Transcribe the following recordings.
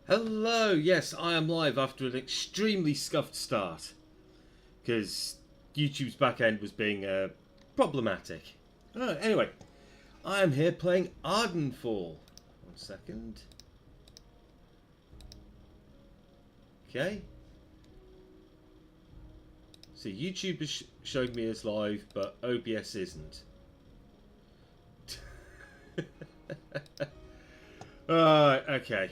Hello, yes, I am live after an extremely scuffed start because YouTube's back end was being problematic. Anyway, I am here playing Ardenfall. 1 second. Okay. So YouTube is showing me as live, but OBS isn't. Alright, okay.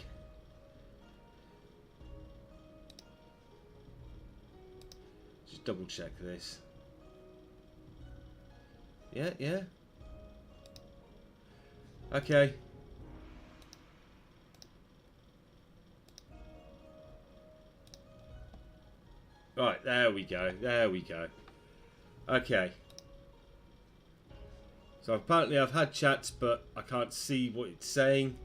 Just double check this. Yeah. Okay. Right, there we go. Okay. So apparently I've had chats, but I can't see what it's saying.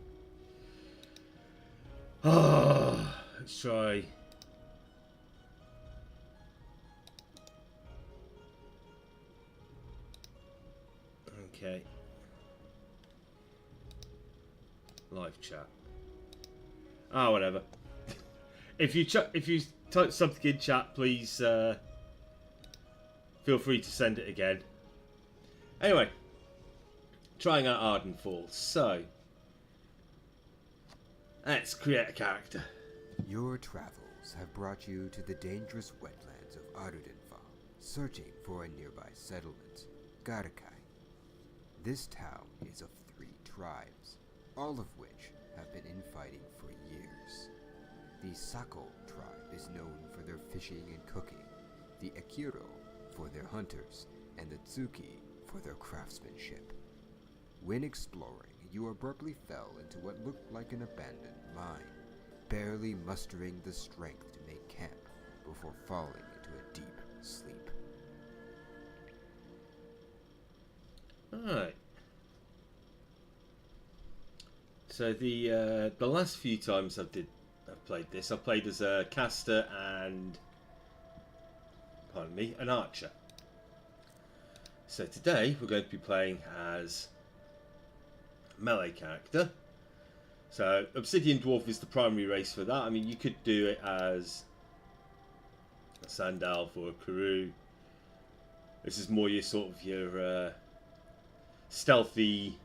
Let's try. Okay. Live chat. Whatever. if you type something in chat, please feel free to send it again. Anyway, trying out Ardenfall. So, let's create a character. Your travels have brought you to the dangerous wetlands of Ardenfall, searching for a nearby settlement, Gardakai. This town is of 3 tribes, all of which have been infighting for years. The Sako tribe is known for their fishing and cooking, the Akiro for their hunters, and the Tsuki for their craftsmanship. When exploring, you abruptly fell into what looked like an abandoned mine, barely mustering the strength to make camp before falling into a deep sleep. Alright. So the last few times I've played this, I've played as a caster and, pardon me, an archer. So today we're going to be playing as a melee character. So Obsidian Dwarf is the primary race for that. I mean, you could do it as a Sandalf or a Karoo. This is more your stealthy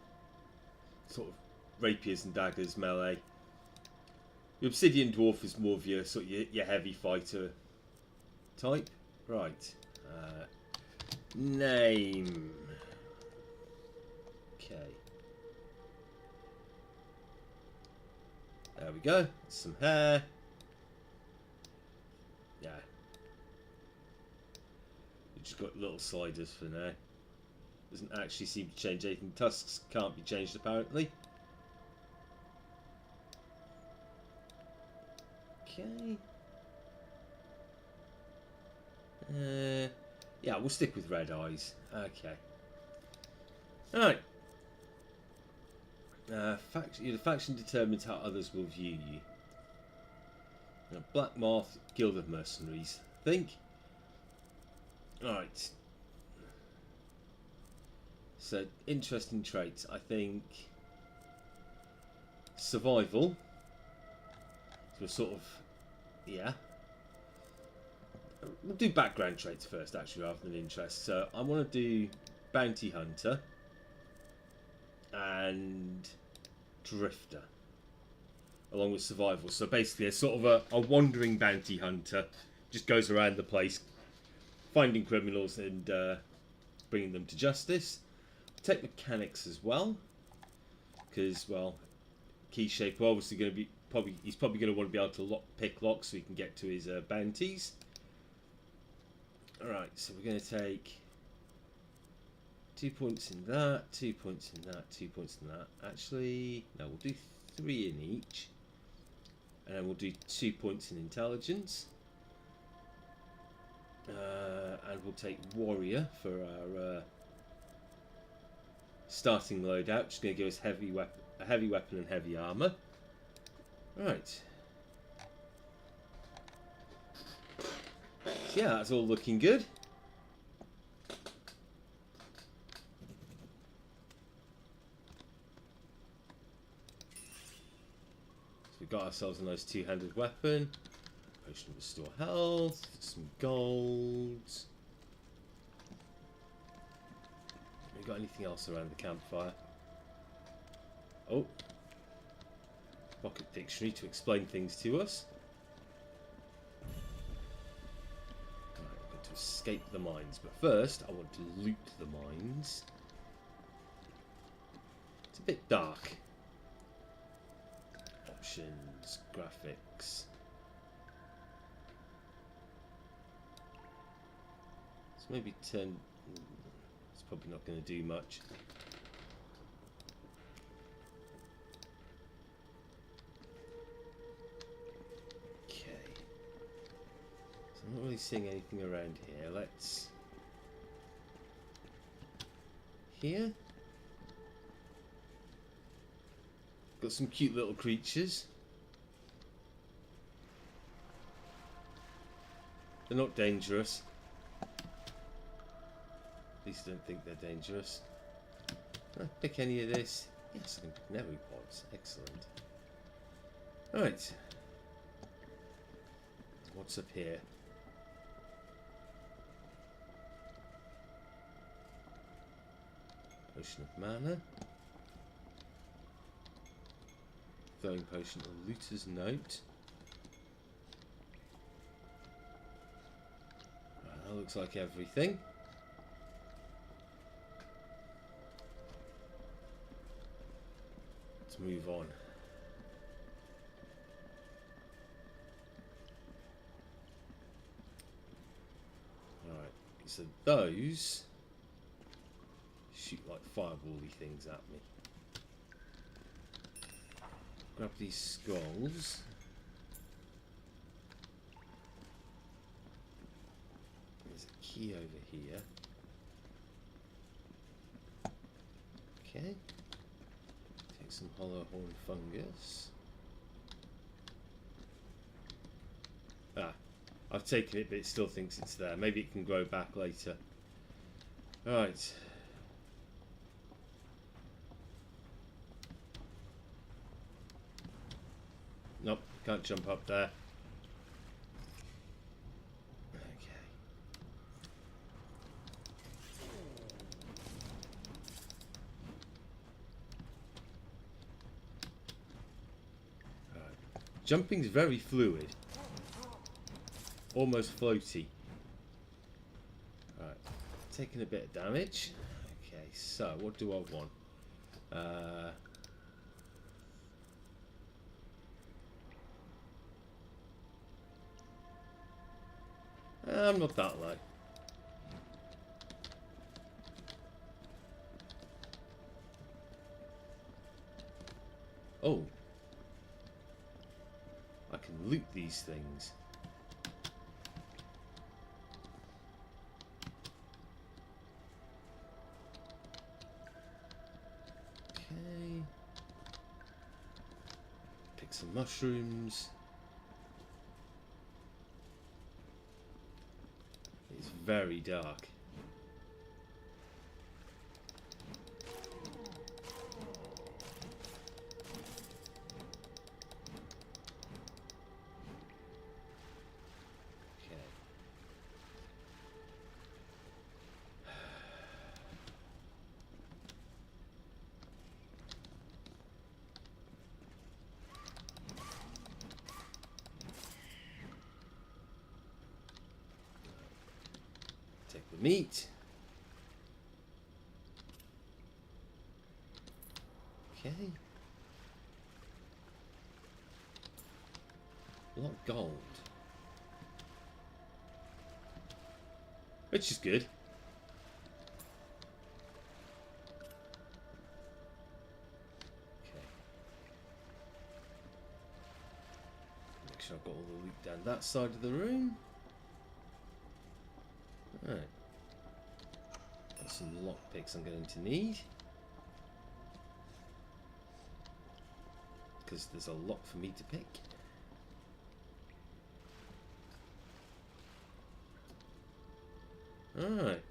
sort of rapiers and daggers melee. The Obsidian Dwarf is more of your your heavy fighter type. Right. Name. Okay. There we go. Some hair. Yeah. We just got little sliders for now. Doesn't actually seem to change anything. Tusks can't be changed apparently. Okay. Yeah, we'll stick with red eyes. Okay. Alright. The faction determines how others will view you. Now, Black Moth, Guild of Mercenaries, I think. Alright. So, interesting traits. I think survival. So sort of, yeah. We'll do background traits first, actually, rather than interest. So I want to do bounty hunter and drifter, along with survival. So basically, a sort of a wandering bounty hunter, just goes around the place, finding criminals and bringing them to justice. Take mechanics as well, because well, key shape are obviously going to be. He's probably going to want to be able to pick locks so he can get to his bounties. Alright, so we're going to take 2 points in that, 2 points in that, 2 points in that. Actually, no, we'll do 3 in each. And then we'll do 2 points in intelligence. And we'll take warrior for our starting loadout, which is going to give us a heavy weapon and heavy armour. Right. So yeah, that's all looking good. So we got ourselves a nice two-handed weapon. Potion to restore health. Some gold. We got anything else around the campfire? Oh. Pocket dictionary to explain things to us. Right, we're going to escape the mines, but first I want to loot the mines. It's a bit dark. Options, graphics. So maybe turn. It's probably not going to do much. I'm not really seeing anything around here. Let's... Here? Got some cute little creatures. They're not dangerous. At least I don't think they're dangerous. Can I pick any of this? Yes, I can pick Neru pods. Excellent. Alright. What's up here? Potion of mana. Throwing potion of Looter's Note. Right, that looks like everything. Let's move on. Alright, so those shoot like fireball-y things at me. Grab these skulls. There's a key over here. Okay. Take some hollow horn fungus. Ah, I've taken it, but it still thinks it's there. Maybe it can grow back later. Right. Nope, can't jump up there. Okay. Right. Jumping's very fluid. Almost floaty. Right. Taking a bit of damage. Okay, so what do I want? I'm not that low. Oh. I can loot these things. Okay. Pick some mushrooms. It's very dark. Okay. Take the meat. Okay. A lot of gold. Which is good. Okay. Make sure I've got all the loot down that side of the room. Alright. Got some lockpicks I'm going to need. Because there's a lot for me to pick. Alright. Alright.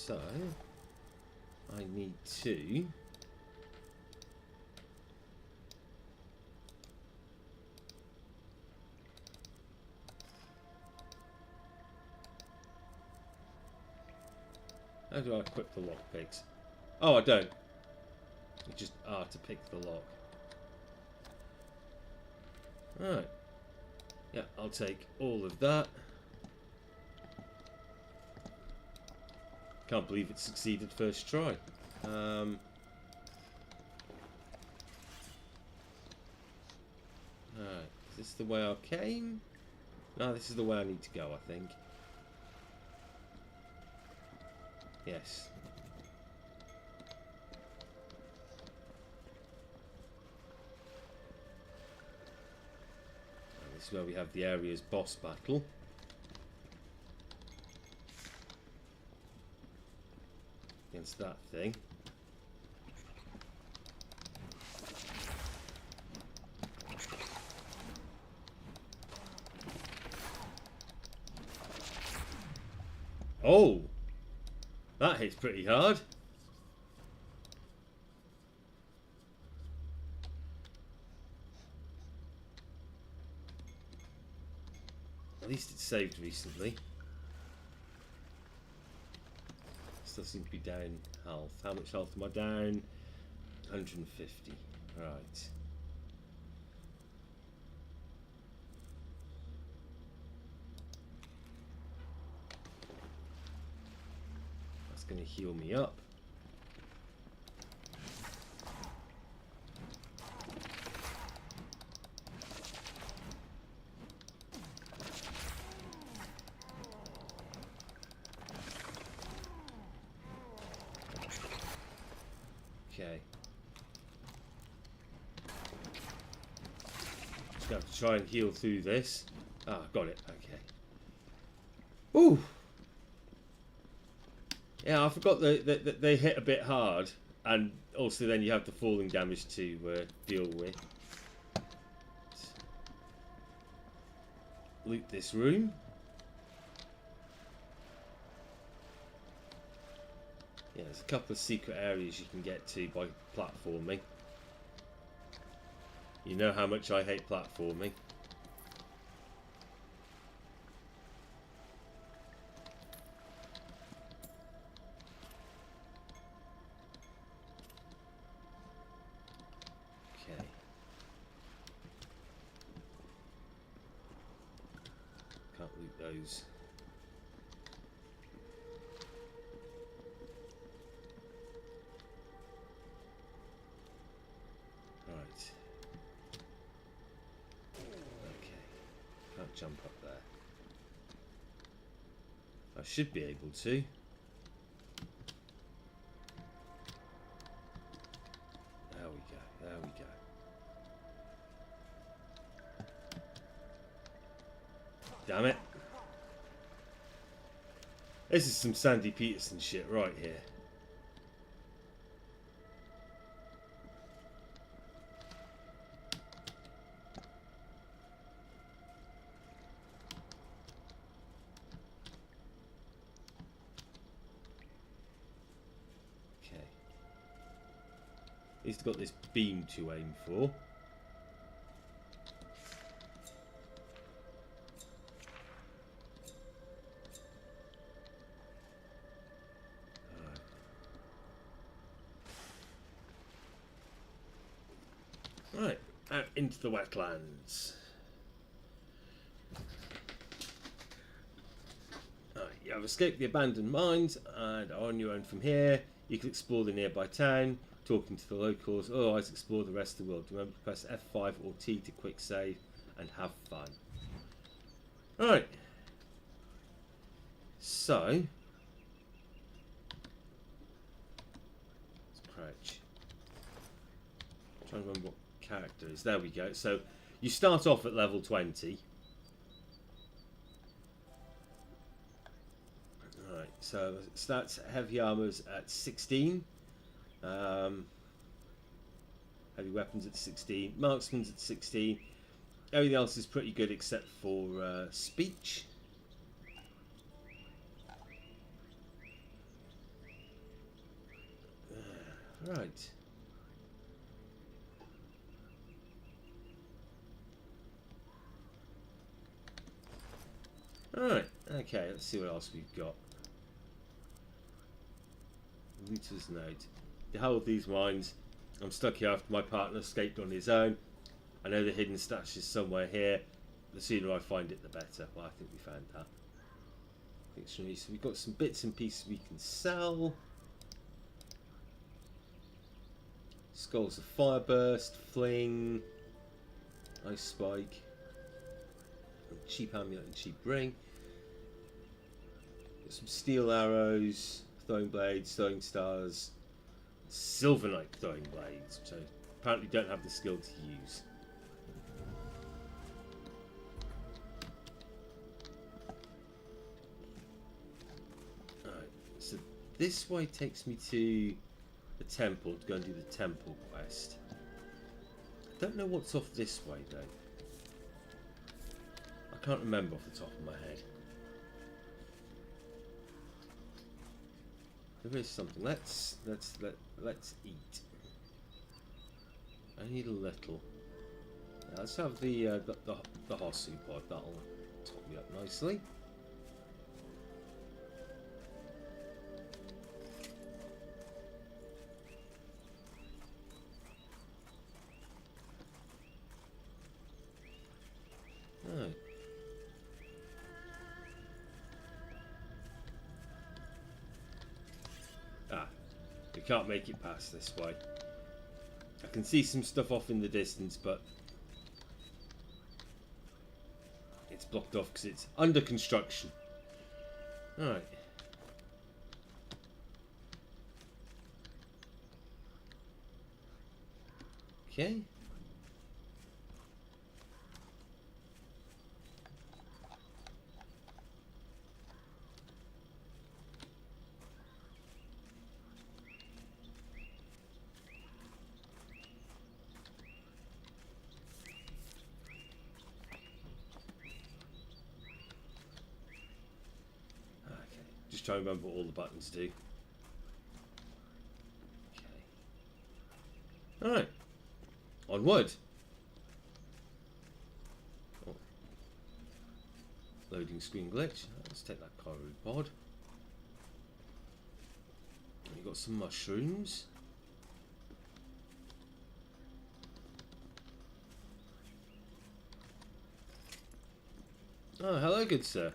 So I need to how do I equip the lockpicks? Oh, I don't. You just are to pick the lock. Right. Yeah, I'll take all of that. Can't believe it succeeded first try. Right. Is this the way I came? No, this is the way I need to go, I think. Yes. And this is where we have the area's boss battle. Against that thing. Oh! That hits pretty hard. At least it's saved recently. Still seem to be down health. How much health am I down? 150. Right. That's going to heal me up. Okay. Just going to have to try and heal through this. Ah, got it. Okay. Ooh. Yeah, I forgot that they hit a bit hard, and also then you have the falling damage to deal with. Loot this room. Yeah, there's a couple of secret areas you can get to by platforming. You know how much I hate platforming. Okay. Can't loot those. Right. Okay. Can't jump up there. I should be able to. There we go. There we go. Damn it. This is some Sandy Peterson shit right here. Okay. He's got this beam to aim for. Right, out into the wetlands. Right, you have escaped the abandoned mines and are on your own from here. You can explore the nearby town, talking to the locals, otherwise explore the rest of the world. Remember to press F5 or T to quick save and have fun. Right. So, let's crouch. I'm trying to remember what character is. There we go. So you start off at level 20. Alright, so stats heavy armors at 16. Heavy weapons at 16. Marksman's at 16. Everything else is pretty good except for speech. Right. Alright, okay, let's see what else we've got. Looter's note. To hell with these mines. I'm stuck here after my partner escaped on his own. I know the hidden stash is somewhere here. The sooner I find it, the better. Well, I think we found that. So we've got some bits and pieces we can sell. Skulls of Fireburst, Fling, Ice Spike, cheap amulet and cheap ring. Got some steel arrows, throwing blades, throwing stars, Silver Knight throwing blades, which I apparently don't have the skill to use. Alright, so this way takes me to the temple to go and do the temple quest. I don't know what's off this way though. I can't remember off the top of my head. There is something. Let's eat. I need a little. Let's have the Hosu pod. That'll top me up nicely. Right. We can't make it past this way. I can see some stuff off in the distance, but it's blocked off because it's under construction. Alright. Okay. Just try and remember what all the buttons do. Okay. Alright. Onward. Oh. Loading screen glitch. Let's take that Karu pod. We've got some mushrooms. Oh, hello, good sir.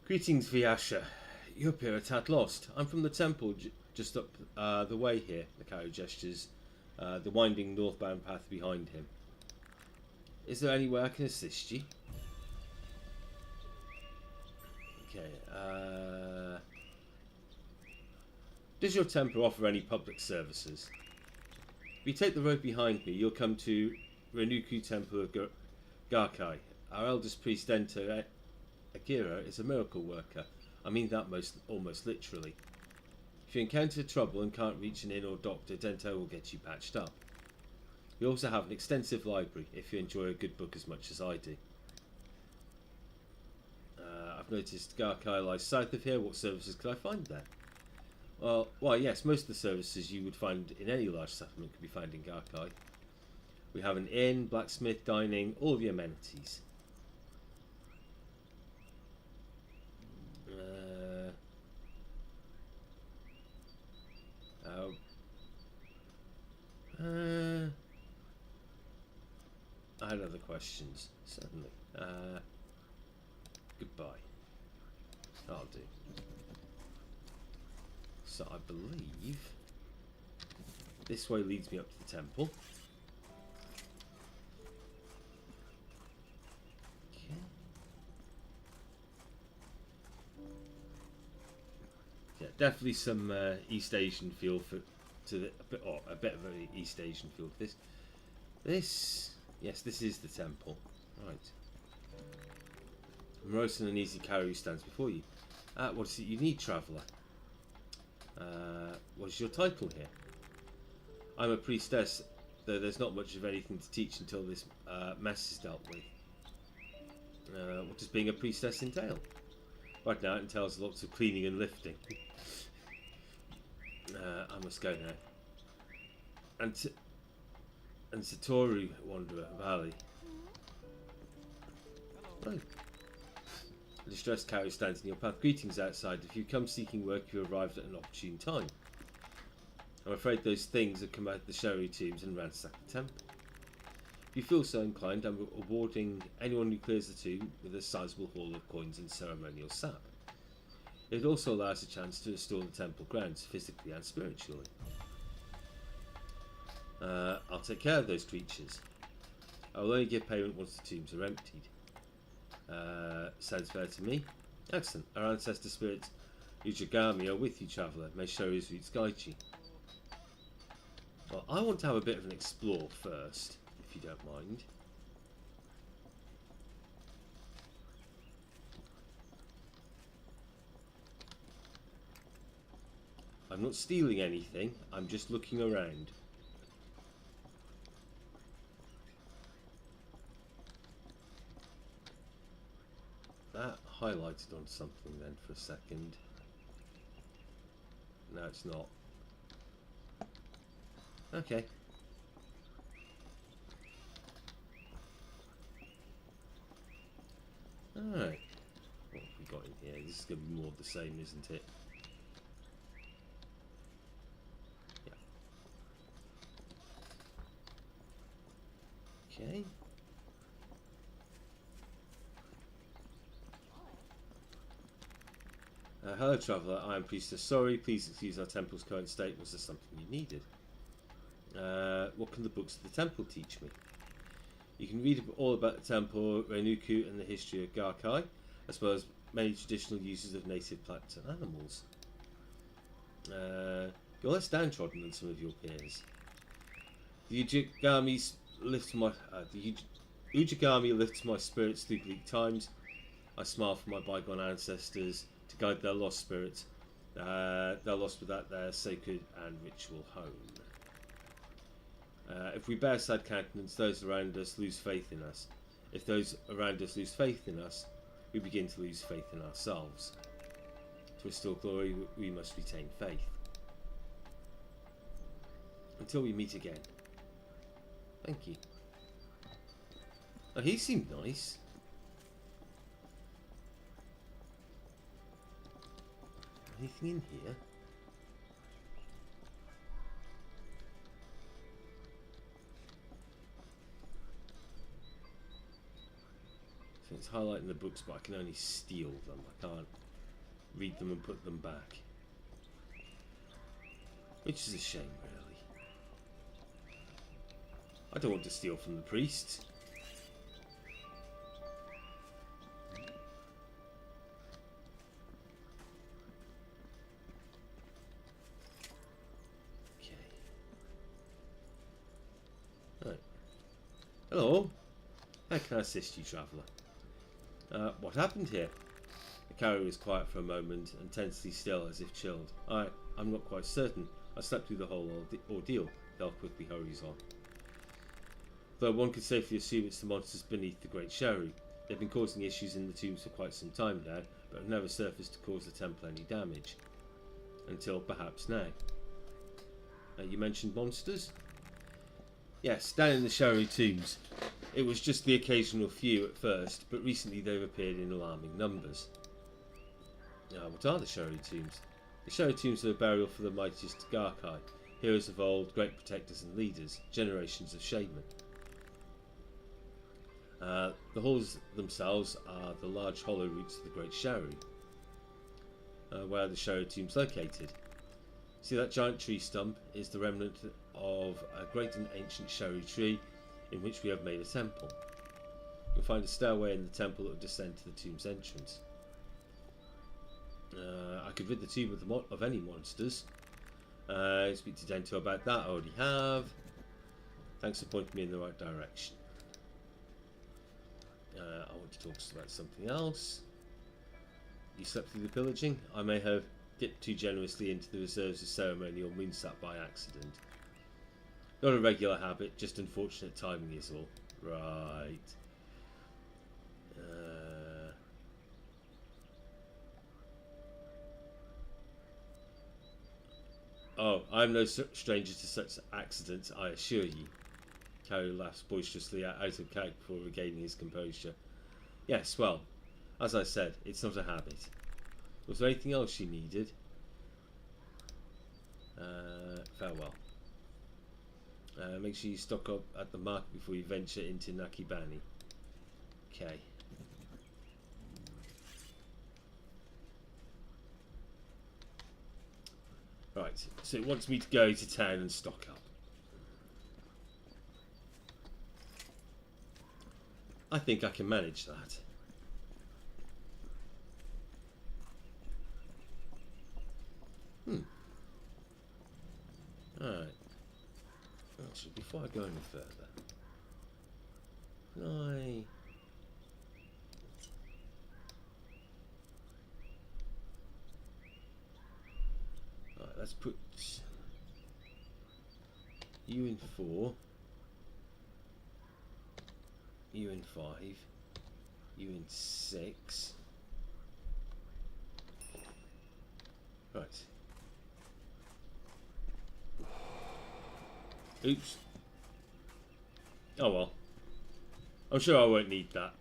Greetings, Vyasha. You appear a tad lost. I'm from the temple just up the way here. The cow gestures the winding northbound path behind him. Is there any way I can assist you? Okay. Does your temple offer any public services? If you take the road behind me, you'll come to Renuku Temple of Garkai. Our eldest priest Dento Akira is a miracle worker. I mean that almost literally. If you encounter trouble and can't reach an inn or doctor, Dento will get you patched up. We also have an extensive library if you enjoy a good book as much as I do. I've noticed Garkai lies south of here. What services could I find there? Well, yes, most of the services you would find in any large settlement could be found in Garkai. We have an inn, blacksmith, dining, all the amenities. I had other questions, certainly. Goodbye. That'll do. So I believe this way leads me up to the temple. Okay. Yeah, definitely some East Asian feel a bit of an East Asian feel to this. Yes, this is the temple. Right. Morrowind and easy carry stands before you. What is it you need, traveller? What is your title here? I'm a priestess, though there's not much of anything to teach until this mess is dealt with. What does being a priestess entail? Right now it entails lots of cleaning and lifting. I must go now. And Satoru Wanderer Valley. Oh. A distressed cow stands in your path. Greetings outside. If you come seeking work, you arrived at an opportune time. I'm afraid those things have come out of the Sherry tombs and ransacked the temple. If you feel so inclined, I'm awarding anyone who clears the tomb with a sizable haul of coins and ceremonial sap. It also allows a chance to restore the temple grounds physically and spiritually. I'll take care of those creatures. I will only give payment once the tombs are emptied. Sounds fair to me. Excellent. Our ancestor spirits Ujigami are with you, traveller. May Shori's roots guide you. Well, I want to have a bit of an explore first, if you don't mind. I'm not stealing anything, I'm just looking around. That highlighted on something then for a second. No, it's not. Okay. Alright. What have we got in here? This is going to be more of the same, isn't it? Yeah. Okay. Hello, traveller. I am Priestess Sorry. Please excuse our temple's current state. Was there something you needed? What can the books of the temple teach me? You can read all about the temple, Renuku, and the history of Garkai, as well as many traditional uses of native plants and animals. You're less downtrodden than some of your peers. The Ujigami lifts my spirits through bleak times. I smile for my bygone ancestors to guide their lost spirits. They're lost without their sacred and ritual home. If we bear sad countenance, those around us lose faith in us. If those around us lose faith in us, we begin to lose faith in ourselves. To restore glory, we must retain faith. Until we meet again. Thank you. Oh, he seemed nice. Anything in here? So it's highlighting the books, but I can only steal them. I can't read them and put them back. Which is a shame, really. I don't want to steal from the priest. Hello. How can I assist you, traveller? What happened here? The carrier was quiet for a moment and tensely still as if chilled. I'm not quite certain. I slept through the whole ordeal. Del quickly hurries on. Though one could safely assume it's the monsters beneath the Great Sherry. They've been causing issues in the tombs for quite some time now, but have never surfaced to cause the temple any damage. Until perhaps now. You mentioned monsters? Yes, down in the Sherry tombs. It was just the occasional few at first, but recently they've appeared in alarming numbers. What are the Sherry tombs? The Sherry tombs are a burial for the mightiest Garkai, heroes of old, great protectors and leaders, generations of shaman. The halls themselves are the large hollow roots of the Great Sherry. Where are the Sherry tombs located? See that giant tree stump is the remnant of a great and ancient Sherry tree in which we have made a temple. You'll find a stairway in the temple that will descend to the tomb's entrance. I could rid the tomb of any monsters. Speak to Dento about that, I already have. Thanks for pointing me in the right direction. I want to talk about something else. You slept through the pillaging? I may have dipped too generously into the reserves of ceremonial moonsap by accident. Not a regular habit, just unfortunate timing is all. Right. Oh, I'm no stranger to such accidents, I assure you. Carrie laughs boisterously out of character before regaining his composure. Yes, well, as I said, it's not a habit. Was there anything else you needed? Farewell. Make sure you stock up at the market before you venture into Nakibani. Okay. Right, so it wants me to go to town and stock up. I think I can manage that. Alright. Actually, before I go any further, can I... Alright, let's put you in 4, you in 5, you in 6. Right. Oops. Oh well. I'm sure I won't need that.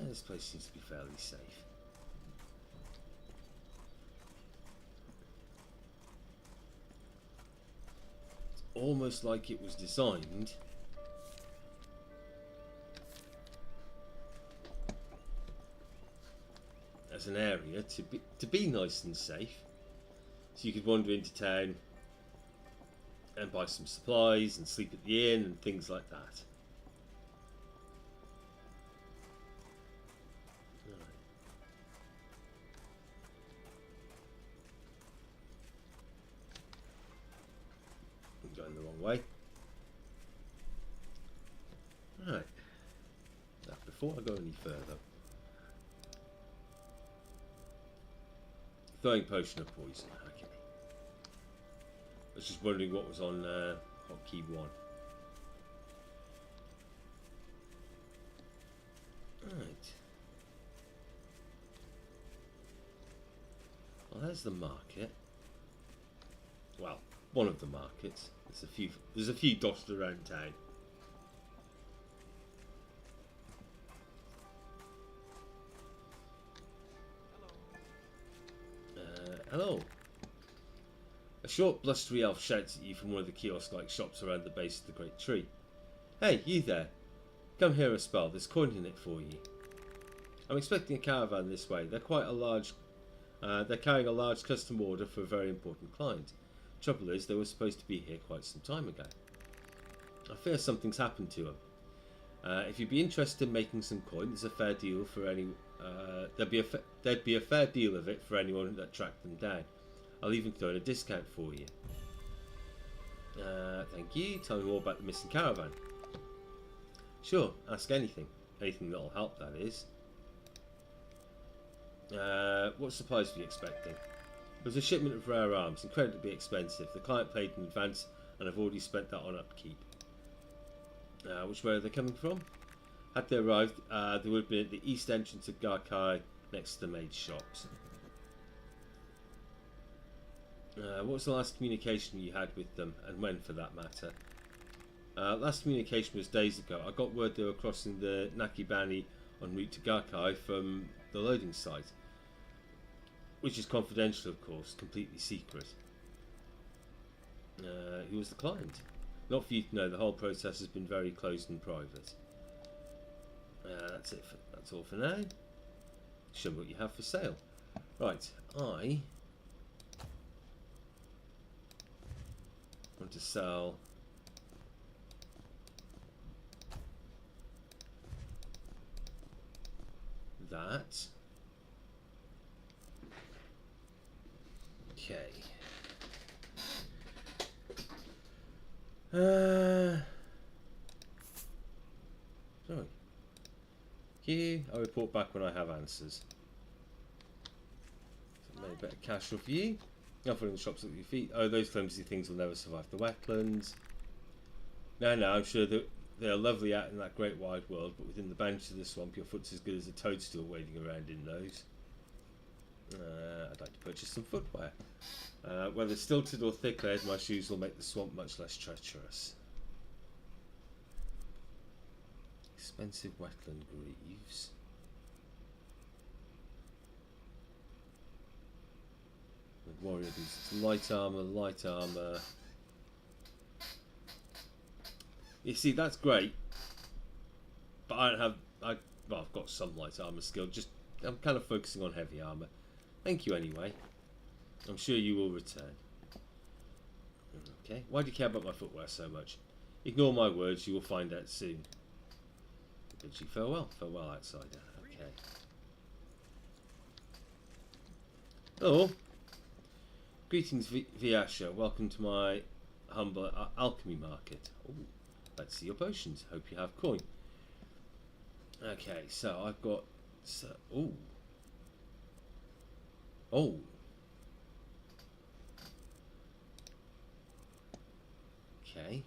This place seems to be fairly safe. It's almost like it was designed as an area to be nice and safe, so you could wander into town and buy some supplies and sleep at the inn and things like that. I'm going the wrong way. Right. Now, before I go any further, throwing potion of poison. Okay. I was just wondering what was on hotkey 1. Right. Well, there's the market. Well, one of the markets. There's a few dotted around town. Hello. A short, blustery elf shouts at you from one of the kiosk-like shops around the base of the great tree. Hey, you there. Come here a spell. There's coin in it for you. I'm expecting a caravan this way. They're carrying a large custom order for a very important client. Trouble is, they were supposed to be here quite some time ago. I fear something's happened to them. If you'd be interested in making some coin, there's a fair deal for any. There'd be a fair deal of it for anyone that tracked them down. I'll even throw in a discount for you. Thank you. Tell me more about the missing caravan. Sure, ask anything. Anything that'll help, that is. What supplies were you expecting? It was a shipment of rare arms, incredibly expensive. The client paid in advance, and I've already spent that on upkeep. Which way are they coming from? Had they arrived, they would have been at the east entrance of Garkai, next to the maid's shops. What was the last communication you had with them, and when, for that matter? Last communication was days ago. I got word they were crossing the Nakibani en route to Garkai from the loading site, which is confidential, of course, completely secret. Who was the client? Not for you to know. The whole process has been very closed and private. That's it. That's all for now. Show me what you have for sale. Right, I want to sell that. Okay. Sorry. Here, I'll report back when I have answers. So maybe a bit of cash off you. Nothing in the shops at your feet. Oh, those flimsy things will never survive the wetlands. No, I'm sure that they are lovely out in that great wide world, but within the boundaries of the swamp, your foot's as good as a toadstool wading around in those. I'd like to purchase some footwear. Whether stilted or thick-layered, my shoes will make the swamp much less treacherous. Expensive wetland greaves. With warrior boots, light armor, light armor. You see, that's great, but I don't have. Well, I've got some light armor skill. Just I'm kind of focusing on heavy armor. Thank you anyway. I'm sure you will return. Okay. Why do you care about my footwear so much? Ignore my words. You will find out soon. Bid you farewell. Farewell, outsider. Okay. Oh. Greetings, Viasha. Welcome to my humble alchemy market. Ooh. Let's see your potions. Hope you have coin. Okay, so I've got. Ooh. Oh. Okay.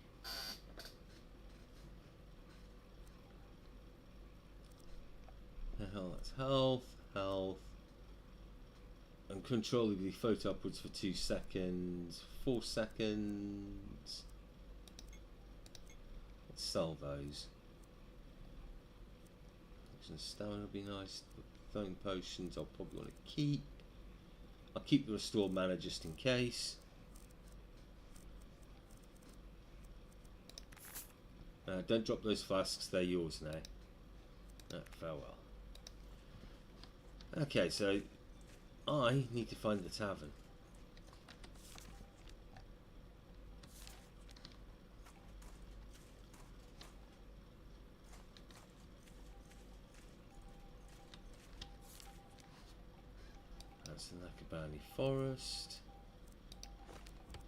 The hell, that's health, health. Uncontrollably float upwards for 2 seconds. 4 seconds. Let's sell those. Stamina would be nice. Throwing potions I'll probably want to keep. I'll keep the restored mana just in case. Don't drop those flasks, they're yours now. Farewell. Okay, so I need to find the tavern. That's the Nakabani Forest.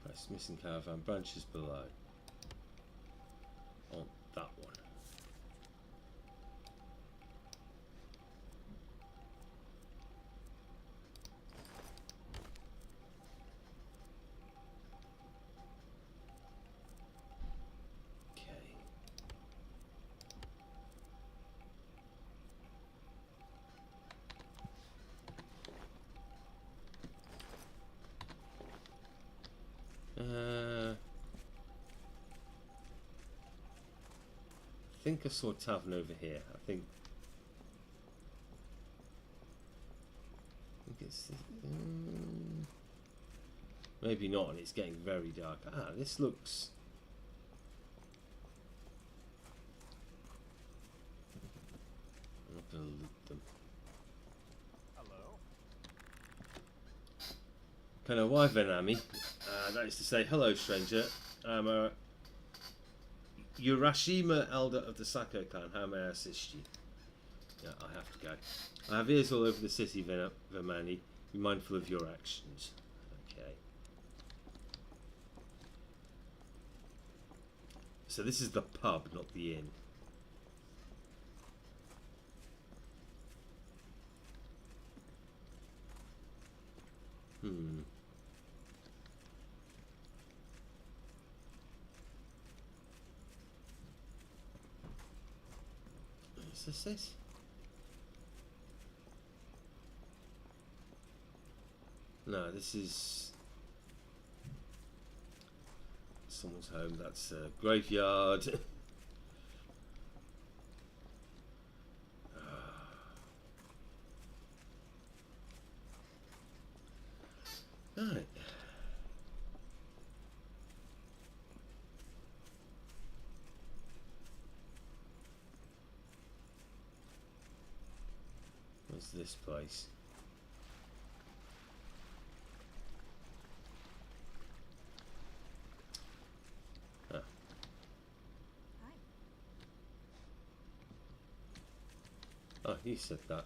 That's missing caravan branches below. On that one. I think I saw a tavern over here. I think it's maybe not, and it's getting very dark. Ah, this looks. I'm not going to loot them. Hello. Kind of why Venami? That is to say, hello, stranger. I'm a Urashima, elder of the Sako clan. How may I assist you? Yeah, I have to go. I have ears all over the city, Vermani. Be mindful of your actions. Okay. So this is the pub, not the inn. Is this it? No, this is someone's home. That's a graveyard. Right. What's this place? Ah. Hi. Oh, you said that.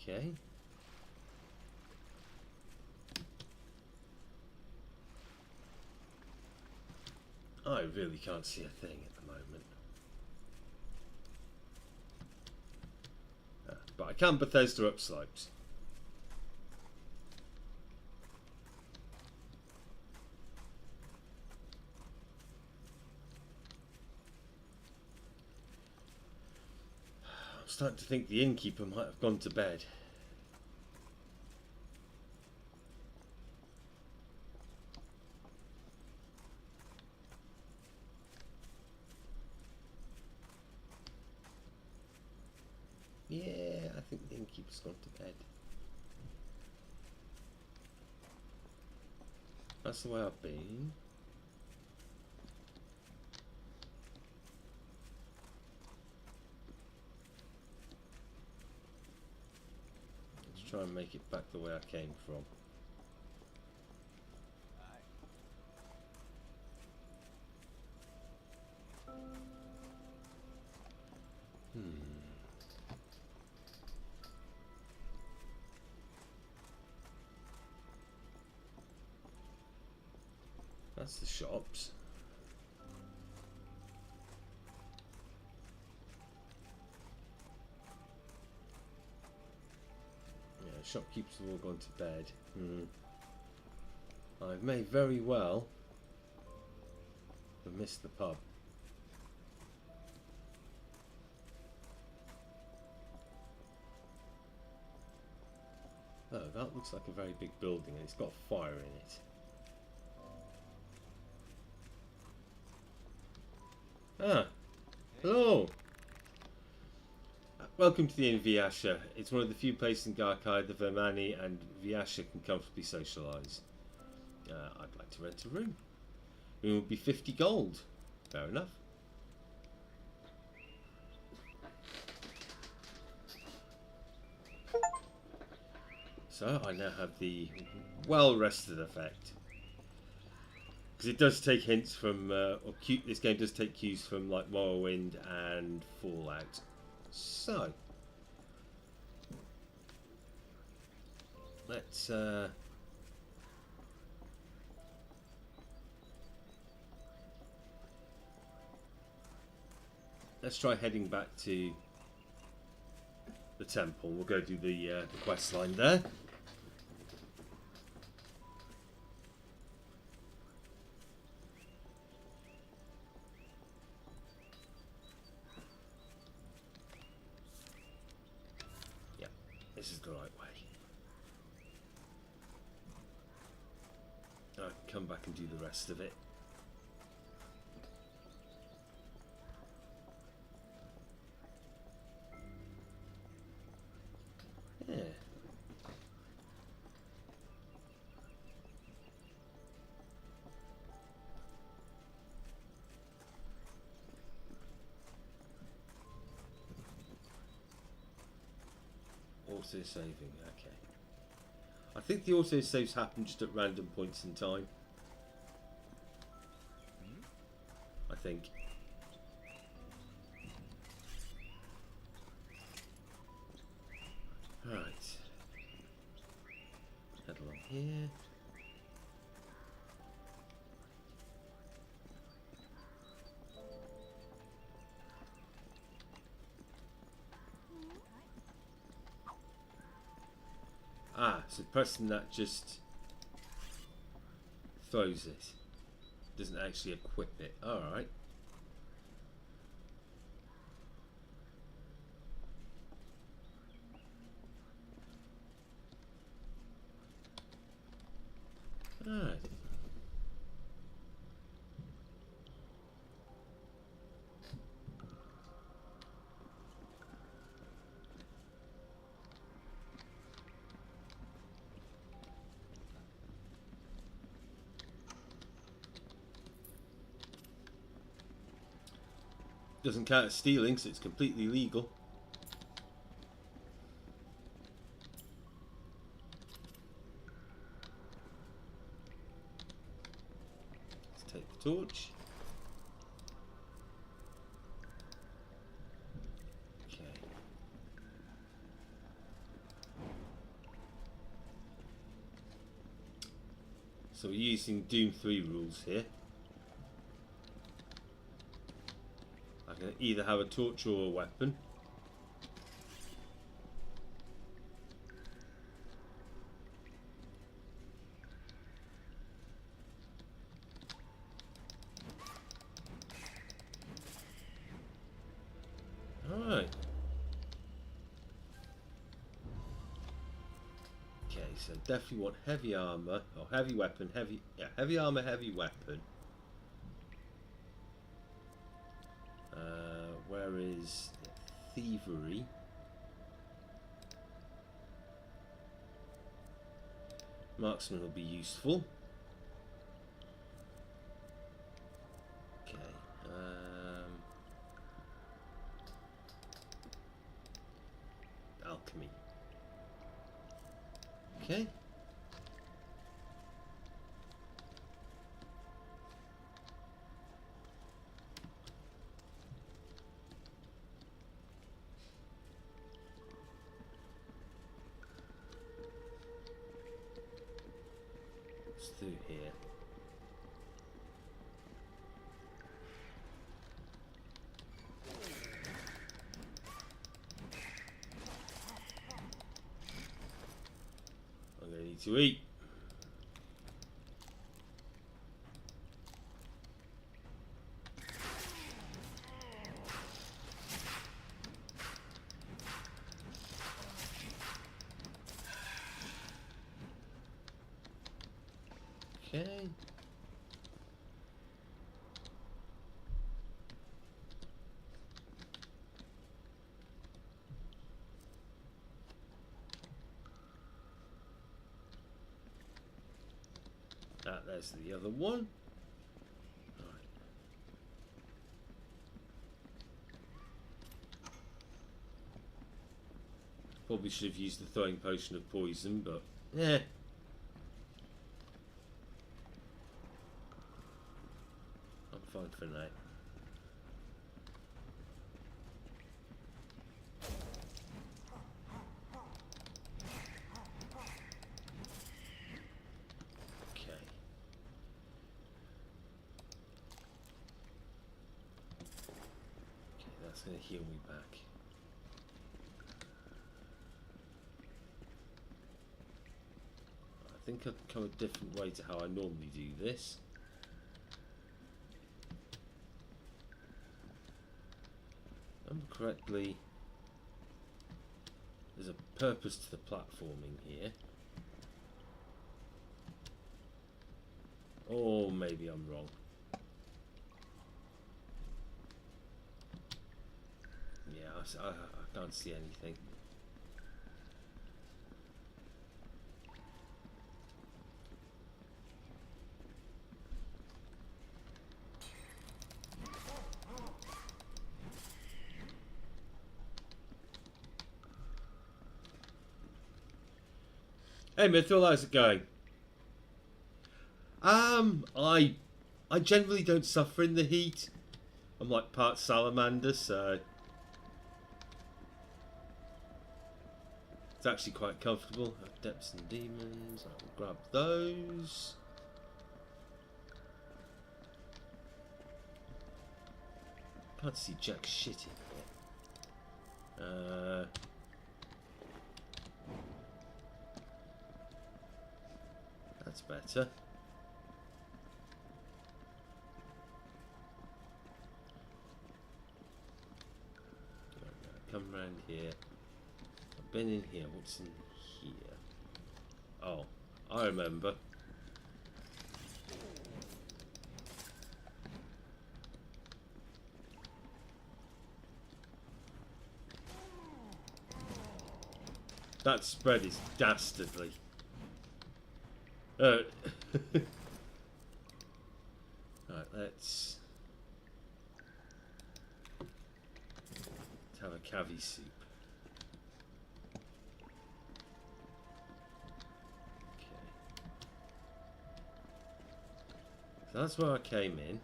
Okay. I really can't see a thing at the moment. But I can Bethesda upslopes. starting to think the innkeeper might have gone to bed. Yeah, I think the innkeeper's gone to bed. That's the way I've been. Let's try and make it back the way I came from. That's the shops. Yeah, shopkeepers have all gone to bed. I may very well have missed the pub. Oh, that looks like a very big building and it's got fire in it. Ah, hello. Welcome to the Inn Viasha. It's one of the few places in Garkai the Vermani and Viasha can comfortably socialise. I'd like to rent a room. Room would be 50 gold. Fair enough. So I now have the well-rested effect. Because it does take hints from, this game does take cues from like Morrowind and Fallout. So, let's try heading back to the temple. We'll go do the quest line there. This is the right way. I can come back and do the rest of it. Yeah. Auto saving, okay. I think the auto saves happen just at random points in time. I think. Right. Head along here. Ah, so the person that just throws it doesn't actually equip it. Alright. Alright. Doesn't count as stealing, so it's completely legal. Let's take the torch. Okay. So we're using Doom 3 rules here. I can either have a torch or a weapon. Alright. so definitely want heavy armor or heavy weapon, heavy armor, heavy weapon. Where is thievery? Marksman will be useful. Okay. Alchemy. Okay. What's through here? I'm gonna need to eat. Okay. There's the other one. Right. Probably should have used the throwing potion of poison, but yeah. I'm fine for now. That's going to heal me back. I think I've come a different way to how I normally do this. If I remember correctly, there's a purpose to the platforming here. Or maybe I'm wrong. Yeah, I can't see anything. Hey Mithril, how's it going? I generally don't suffer in the heat. I'm like part salamander, so it's actually quite comfortable. Depths and demons, I will grab those. Can't see jack shit in here. That's better. Come round here. I've been in here. What's in here? Oh, I remember. That spread is dastardly. Right, let's have a cavi soup. Okay. So that's where I came in.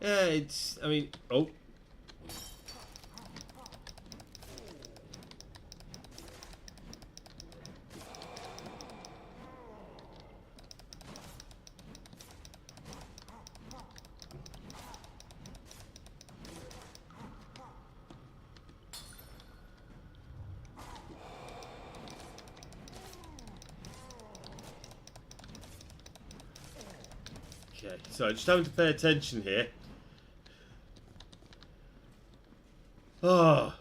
Yeah, it's, I mean, oh. Okay, so just having to pay attention here. Oh.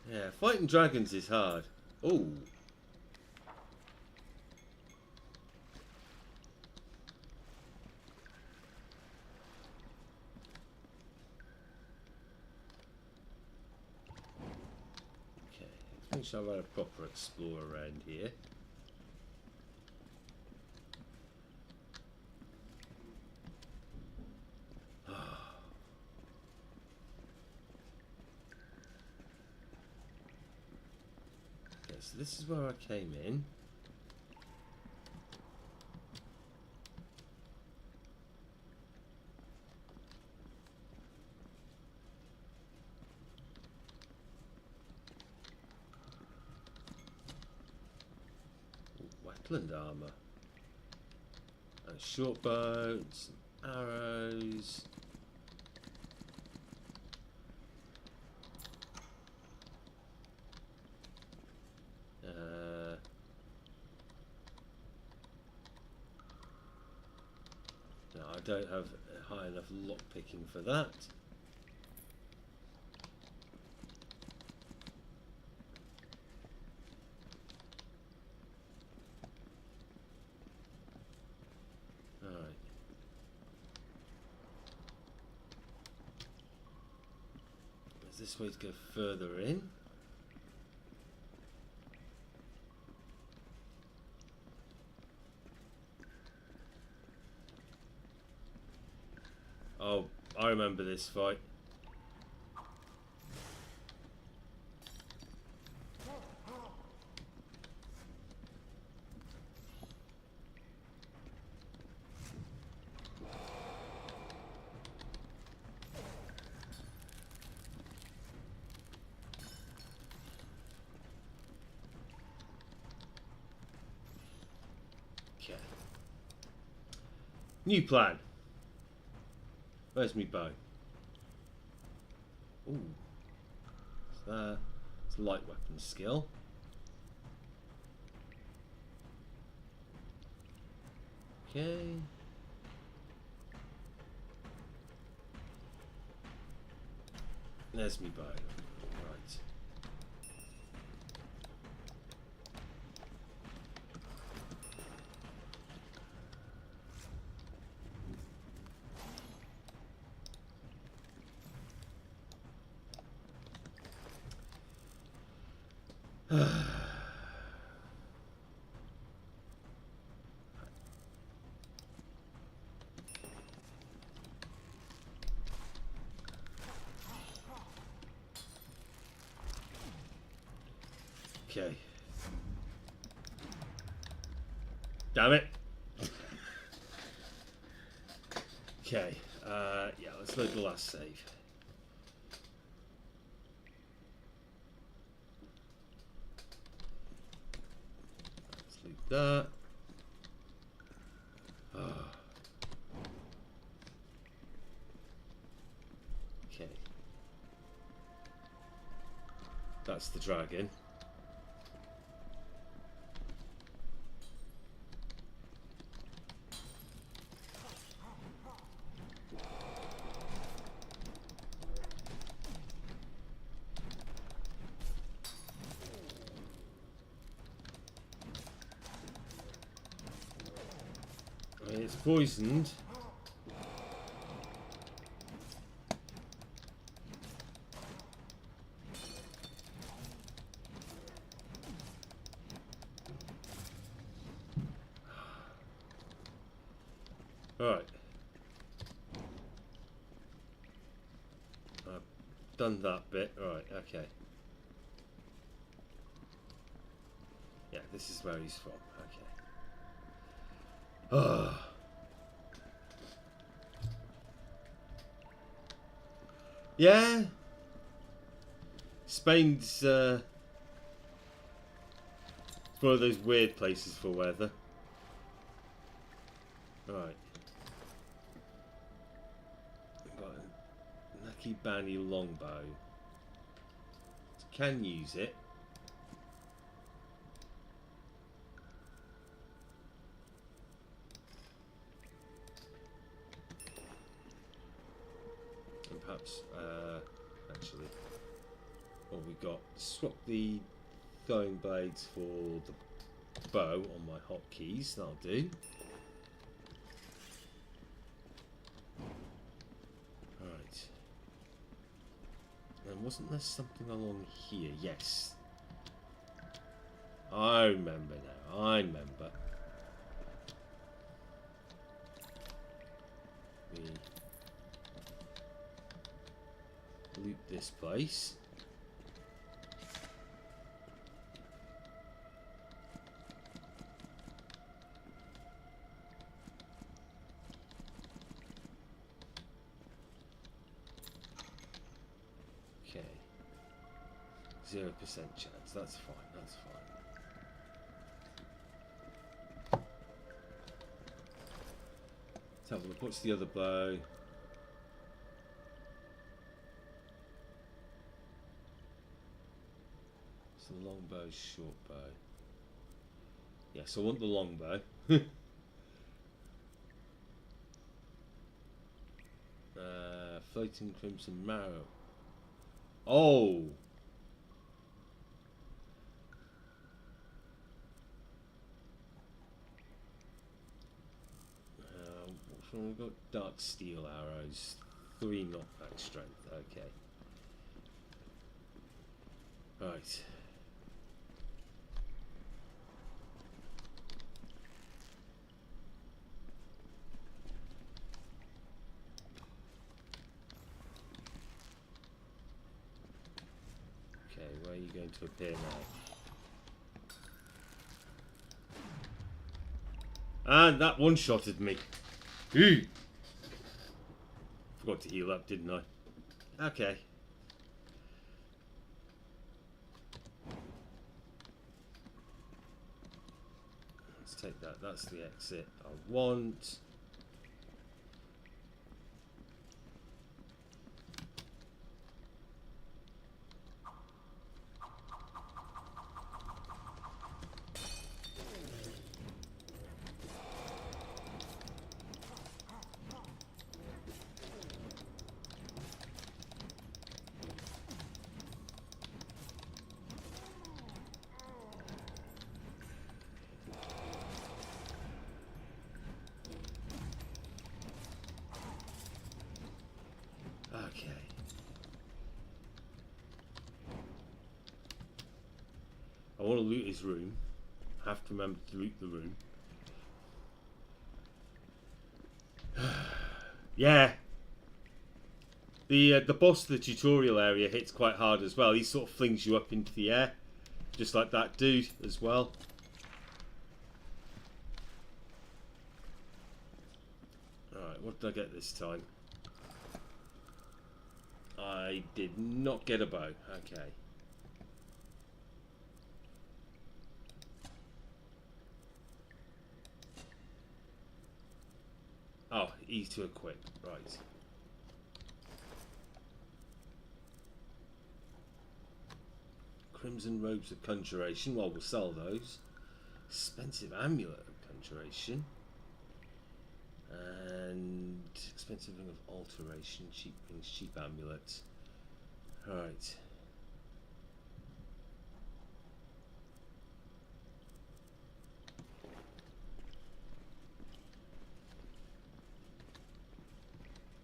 Yeah, fighting dragons is hard. Oh. Okay, I think I've had a proper explore around here. Okay, so this is where I came in. Wetland armor. And short bows, arrows. No, I don't have high enough lock picking for that. Alright. Is this way to go further in? Oh, I remember this fight. Okay. New plan. Where's me bow? Ooh. What's that? It's light weapon skill. Okay. There's me bow. Right. Okay. Damn it. Okay. Yeah, let's load the last save. Let's loot that. Okay. That's the dragon. It's poisoned. Right. I've done that bit. Right, okay. Yeah, this is where he's from. Okay. Yeah. Spain's one of those weird places for weather. Right. Got a Nucky Banny longbow. Can use it. perhaps, actually, what we got? Swap the throwing blades for the bow on my hotkeys. That'll do. Right. And wasn't there something along here? Yes. I remember now. I remember. We loot this place. Okay. 0% chance. That's fine. That's fine. Let's have a look. What's the other bow? It's the long bow, short bow. Yes, I want the long bow. Floating crimson marrow. Oh! We've got dark steel arrows, 3 knockback strength. Okay. Right. Okay, where are you going to appear now? And that one-shotted me. Ooh. Forgot to heal up, didn't I? Okay. Let's take that. That's the exit I want. Okay. I want to loot his room. I have to remember to loot the room. Yeah. The boss of the tutorial area hits quite hard as well. He sort of flings you up into the air. Just like that dude as well. Alright, what did I get this time? I did not get a bow. Okay. Oh, E to equip. Right. Crimson robes of conjuration. Well, we'll sell those. Expensive amulet of conjuration. And expensive ring of alteration. Cheap rings, cheap amulets. Alright.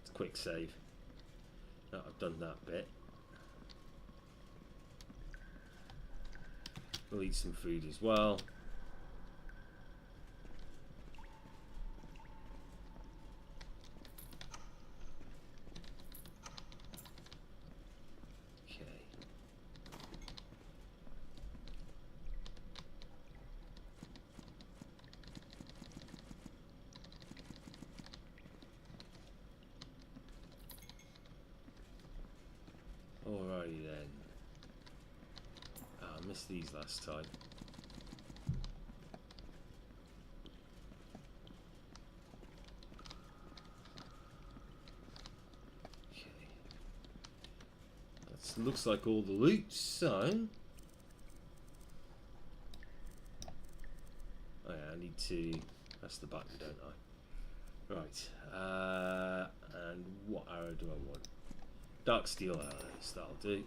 It's a quick save. Oh, I've done that bit. We'll eat some food as well. Alrighty then. I missed these last time. Okay. That looks like all the loot, so... Oh yeah, I need to press the button, don't I? Right. And what arrow do I want? Dark steel alloys, that'll do.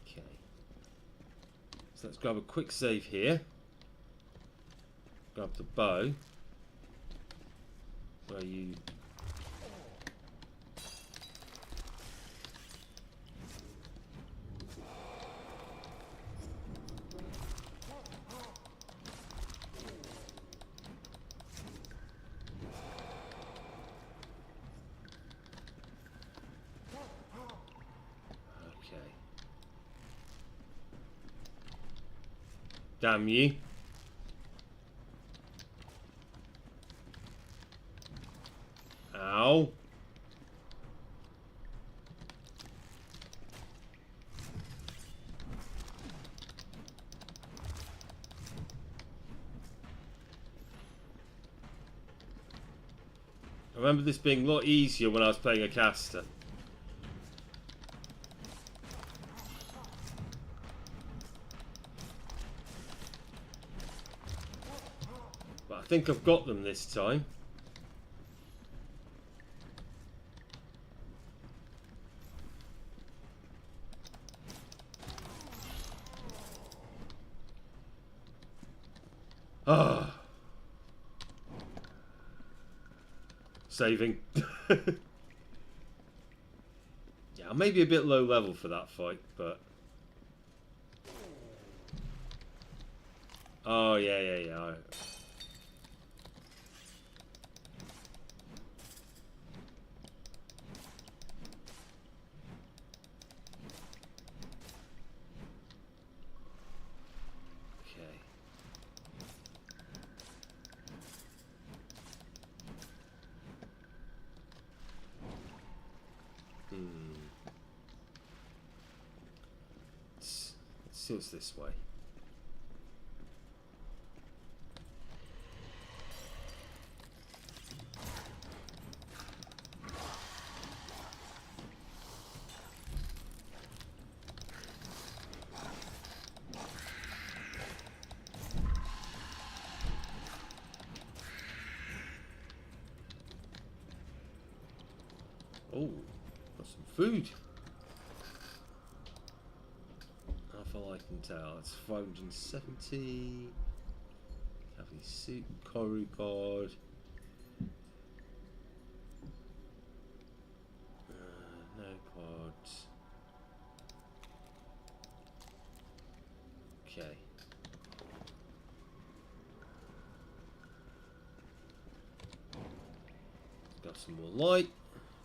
Okay. So let's grab a quick save here. Grab the bow. Where you... Damn you. Ow. I remember this being a lot easier when I was playing a caster. I think I've got them this time. Ah, saving. Yeah, maybe a bit low level for that fight, but oh yeah. Let's see what's this way. Oh, got some food. How far I can tell, it's 570. Cavalry suit, Koru god. No pods. Okay. Got some more light.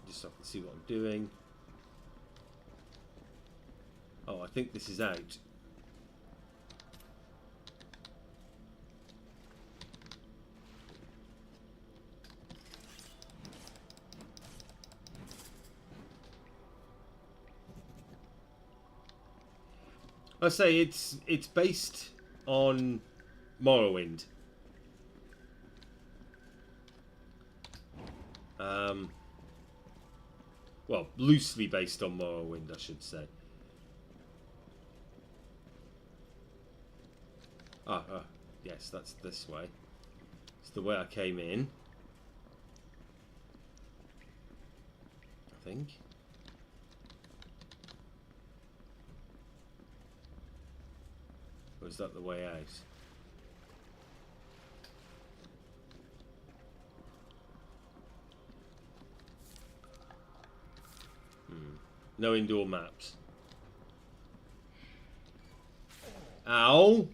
Just so I can see what I'm doing. Oh, I think this is out. I say it's based on Morrowind. Well, loosely based on Morrowind, I should say. Yes, that's this way. It's the way I came in, I think. Or is that the way out? No indoor maps. Ow!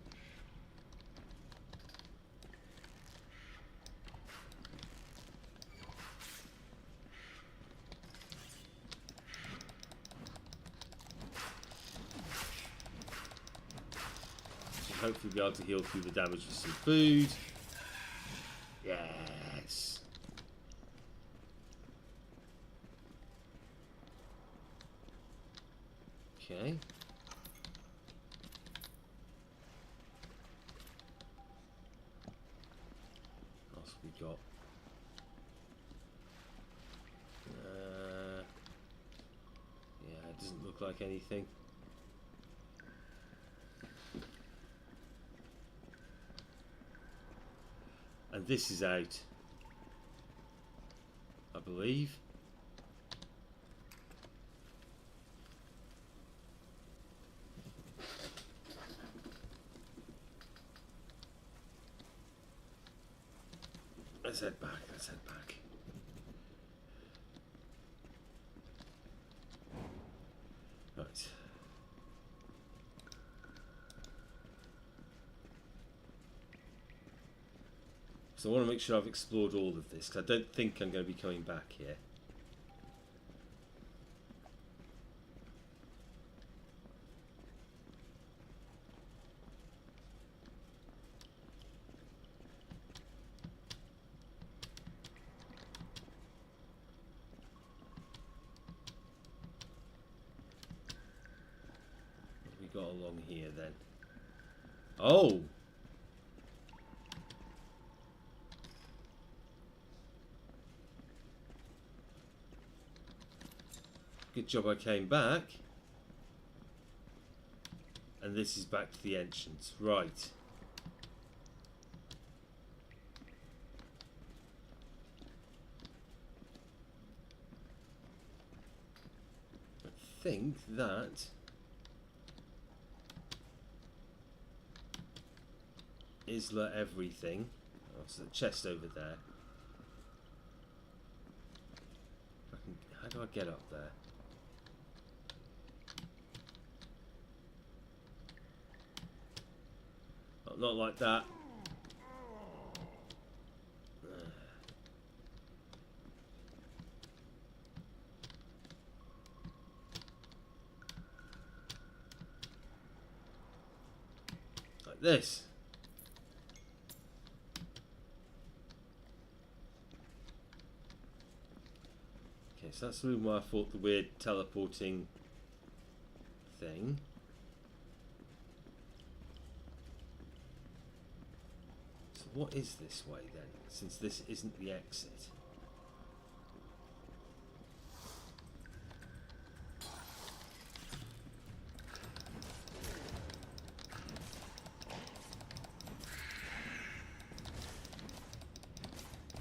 Hopefully be able to heal through the damage with some food. Yes. Okay. What else have we got? Yeah, it doesn't look like anything. And And this is out, I believe. Let's head back, let's head back. Right. So I want to make sure I've explored all of this, because I don't think I'm going to be coming back here. What have we got along here then? Oh! Good job I came back. And this is back to the entrance. Right. I think that is everything. Oh, there's a chest over there. How do I get up there? Oh, not like that. Like this. Okay, so that's the room where I fought the weird teleporting thing. So what is this way then, since this isn't the exit?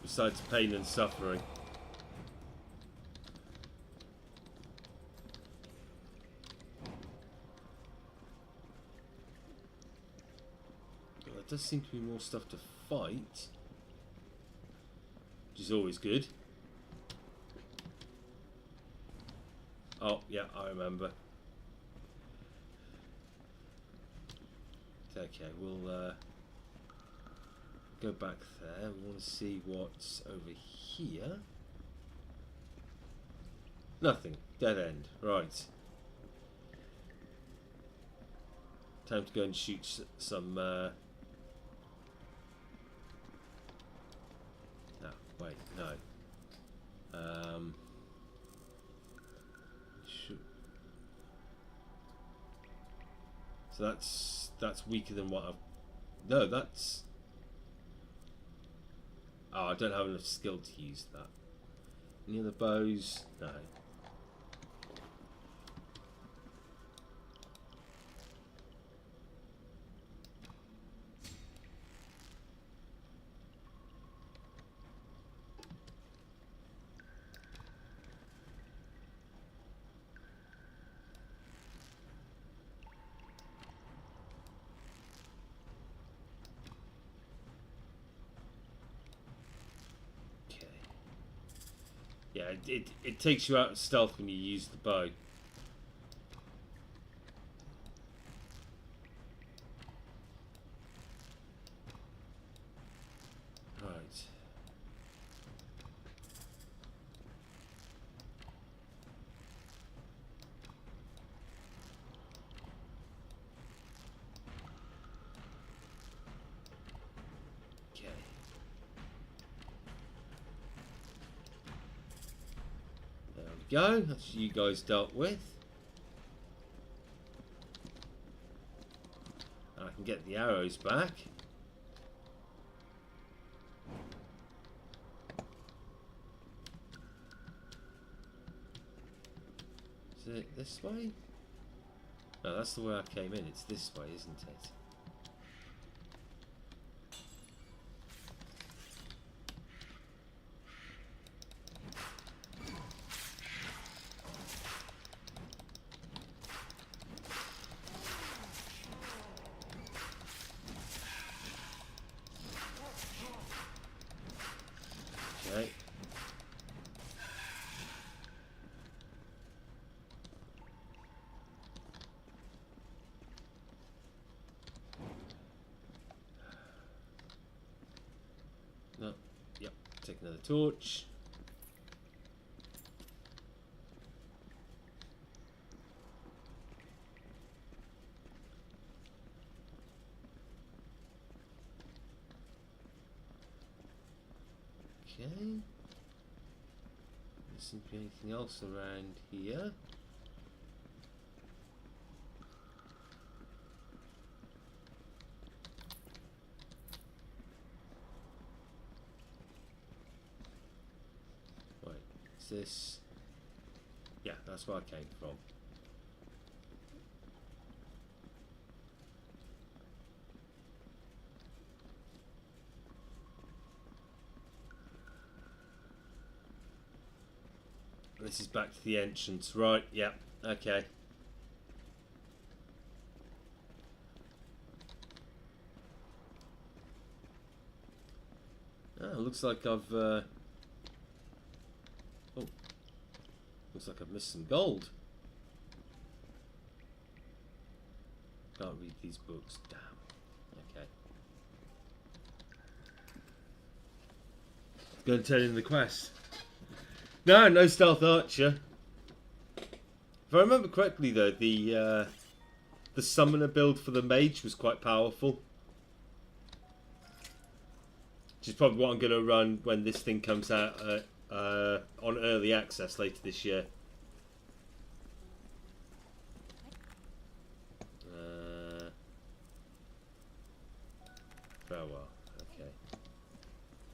Besides pain and suffering. Well, there does seem to be more stuff to fight, which is always good. Oh, yeah, I remember. Okay, we'll go back there. We want to see what's over here. Nothing. Dead end. Right. Time to go and shoot some... No, wait, no. Shoot. So that's weaker than what I've... No, that's... Oh, I don't have enough skill to use that. Any other bows? No. Yeah, it takes you out of stealth when you use the bow. Right. Okay. There we go. That's you guys dealt with. And I can get the arrows back. Is it this way? No, that's the way I came in. It's this way, isn't it? take another torch. Okay. There doesn't be anything else around here. Right, is this? Yeah, that's where I came from. This is back to the entrance, right? Yeah, okay. Oh, looks like I've oh, looks like I've missed some gold. Can't read these books. Damn. Okay. Go and turn in the quest. No, no stealth archer. If I remember correctly, though, the summoner build for the mage was quite powerful, which is probably what I'm going to run when this thing comes out on early access later this year. Farewell. Okay.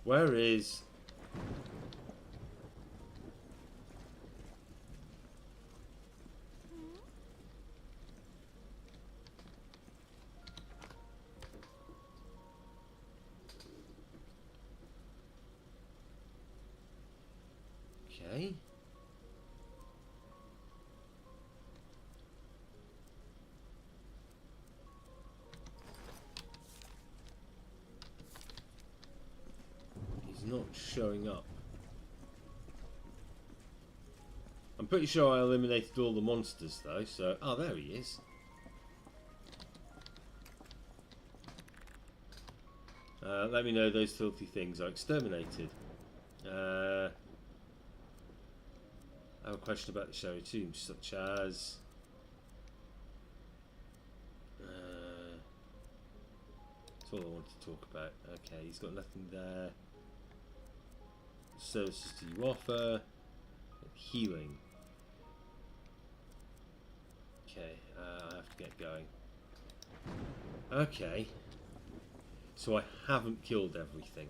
Where is? Okay. He's not showing up. I'm pretty sure I eliminated all the monsters though, so... Oh, there he is. Let me know those filthy things are exterminated. I have a question about the shadowy tombs, such as... that's all I wanted to talk about. Okay, he's got nothing there. Services do you offer? Healing. Okay, I have to get going. Okay. So I haven't killed everything.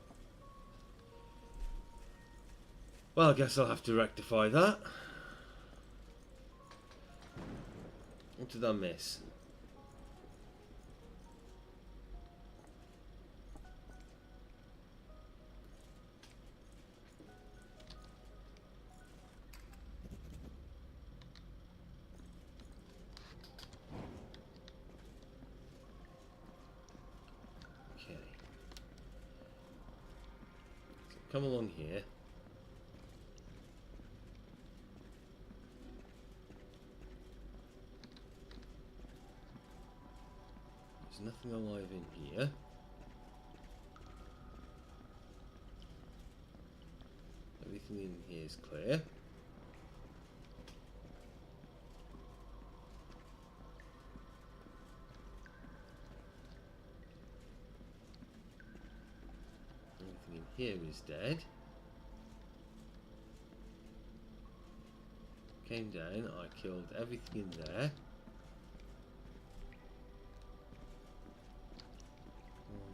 Well, I guess I'll have to rectify that. What did I miss? Okay. So come along here. There's nothing alive in here. Everything in here is clear. Everything in here is dead. Came down, I killed everything in there.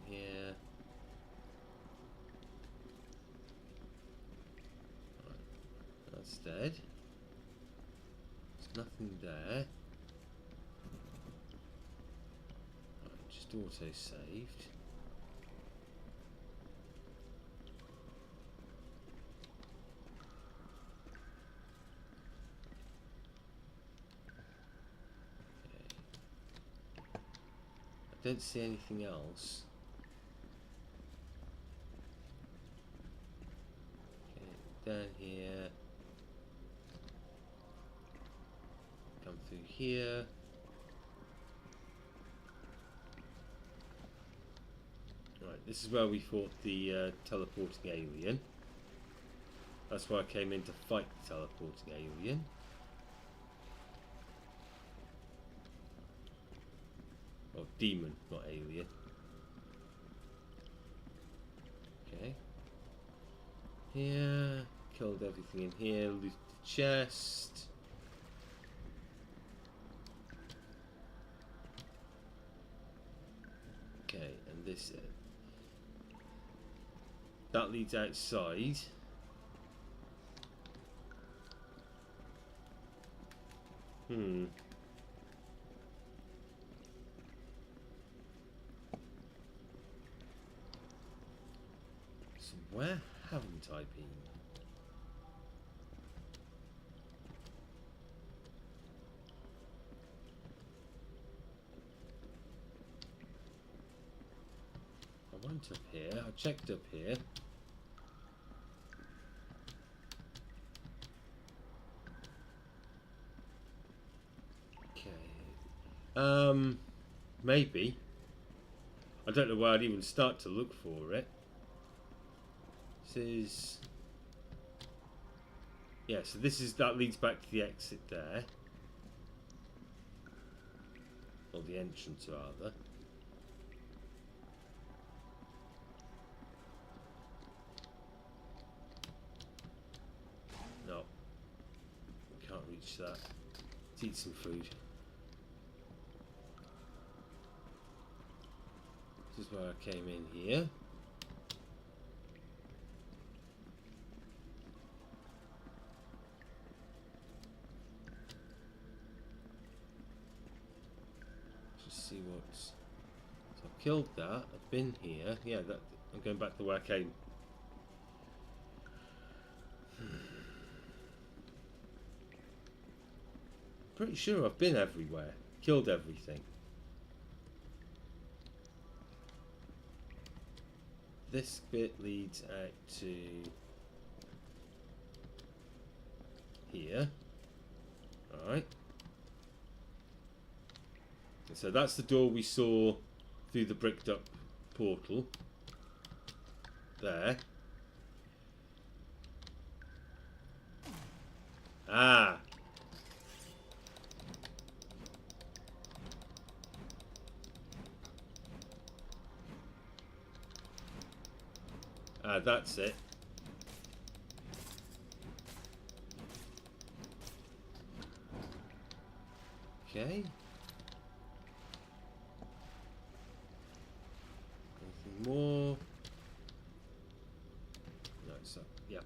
Here. Right. That's dead. There's nothing there. Right, just auto saved. Okay. I don't see anything else. Down here, come through here, right, this is where we fought the teleporting alien. That's why I came in to fight the teleporting alien. Well, demon, not alien. Okay. Here, killed everything in here, looted the chest. Okay, and this that leads outside. So where haven't I been? I went up here. I checked up here. Okay. Maybe. I don't know where I'd even start to look for it. This is... Yeah, so that leads back to the exit there. Or the entrance, rather. No. Can't reach that. Let's eat some food. This is where I came in here. Just see what's... So I've killed that. I've been here. Yeah, that. I'm going back to where I came. Pretty sure I've been everywhere. Killed everything. This bit leads out to here. Alright. So that's the door we saw through the bricked up portal. There. Ah! That's it. Okay. Anything more? No, it's up. Yeah.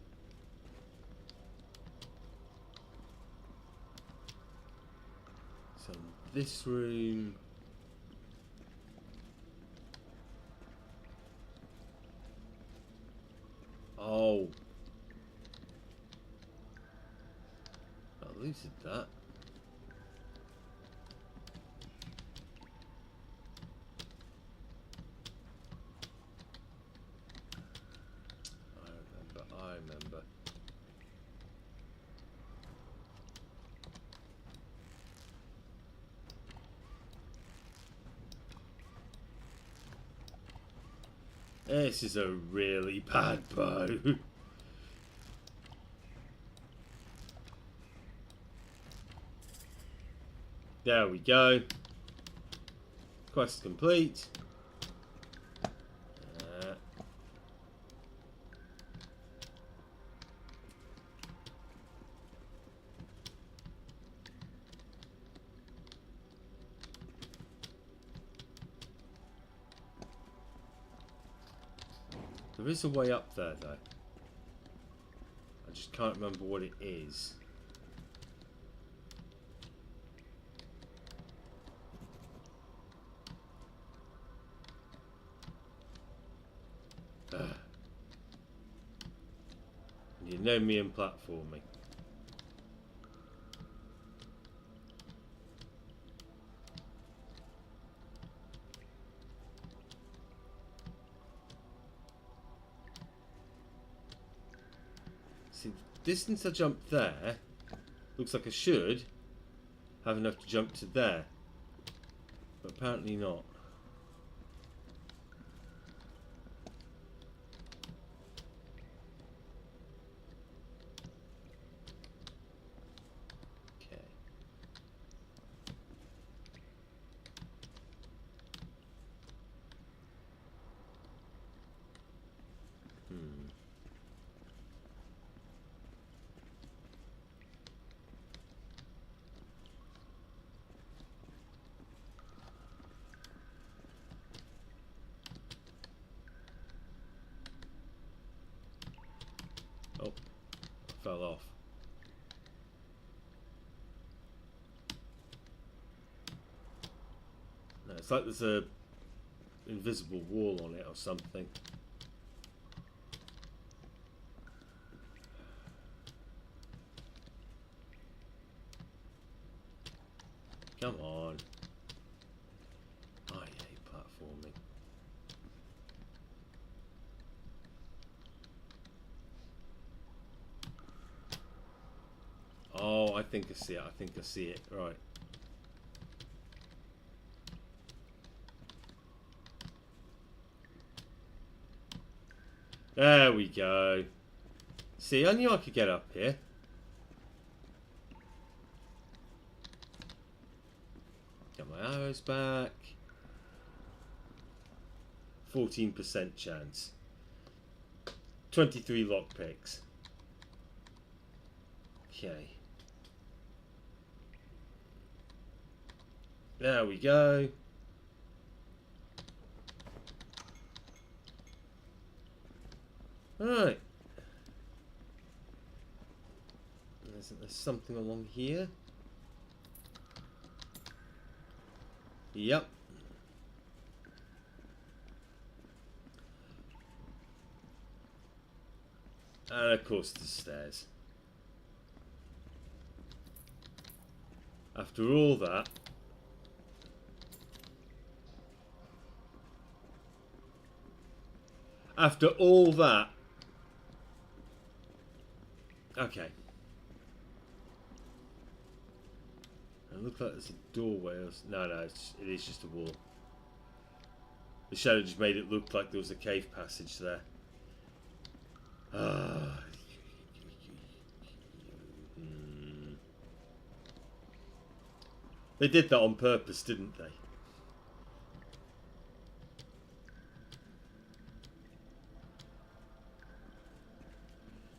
So this room. Oh. I looted that. I remember. This is a really bad bow. There we go. Quest complete. There is a way up there, though. I just can't remember what it is. You know me and platforming. See, the distance I jumped there looks like I should have enough to jump to there, but apparently not. fell off. No, it's like there's a invisible wall on it or something. Come on. I hate platforming. Oh, I think I see it. I think I see it. Right. There we go. See, I knew I could get up here. Get my arrows back. 14% chance. 23 lockpicks. Okay. There we go. Alright. Isn't there something along here? Yep. And of course the stairs. After all that, okay. It looks like there's a doorway. No, it is just a wall. The shadow just made it look like there was a cave passage there. They did that on purpose, didn't they?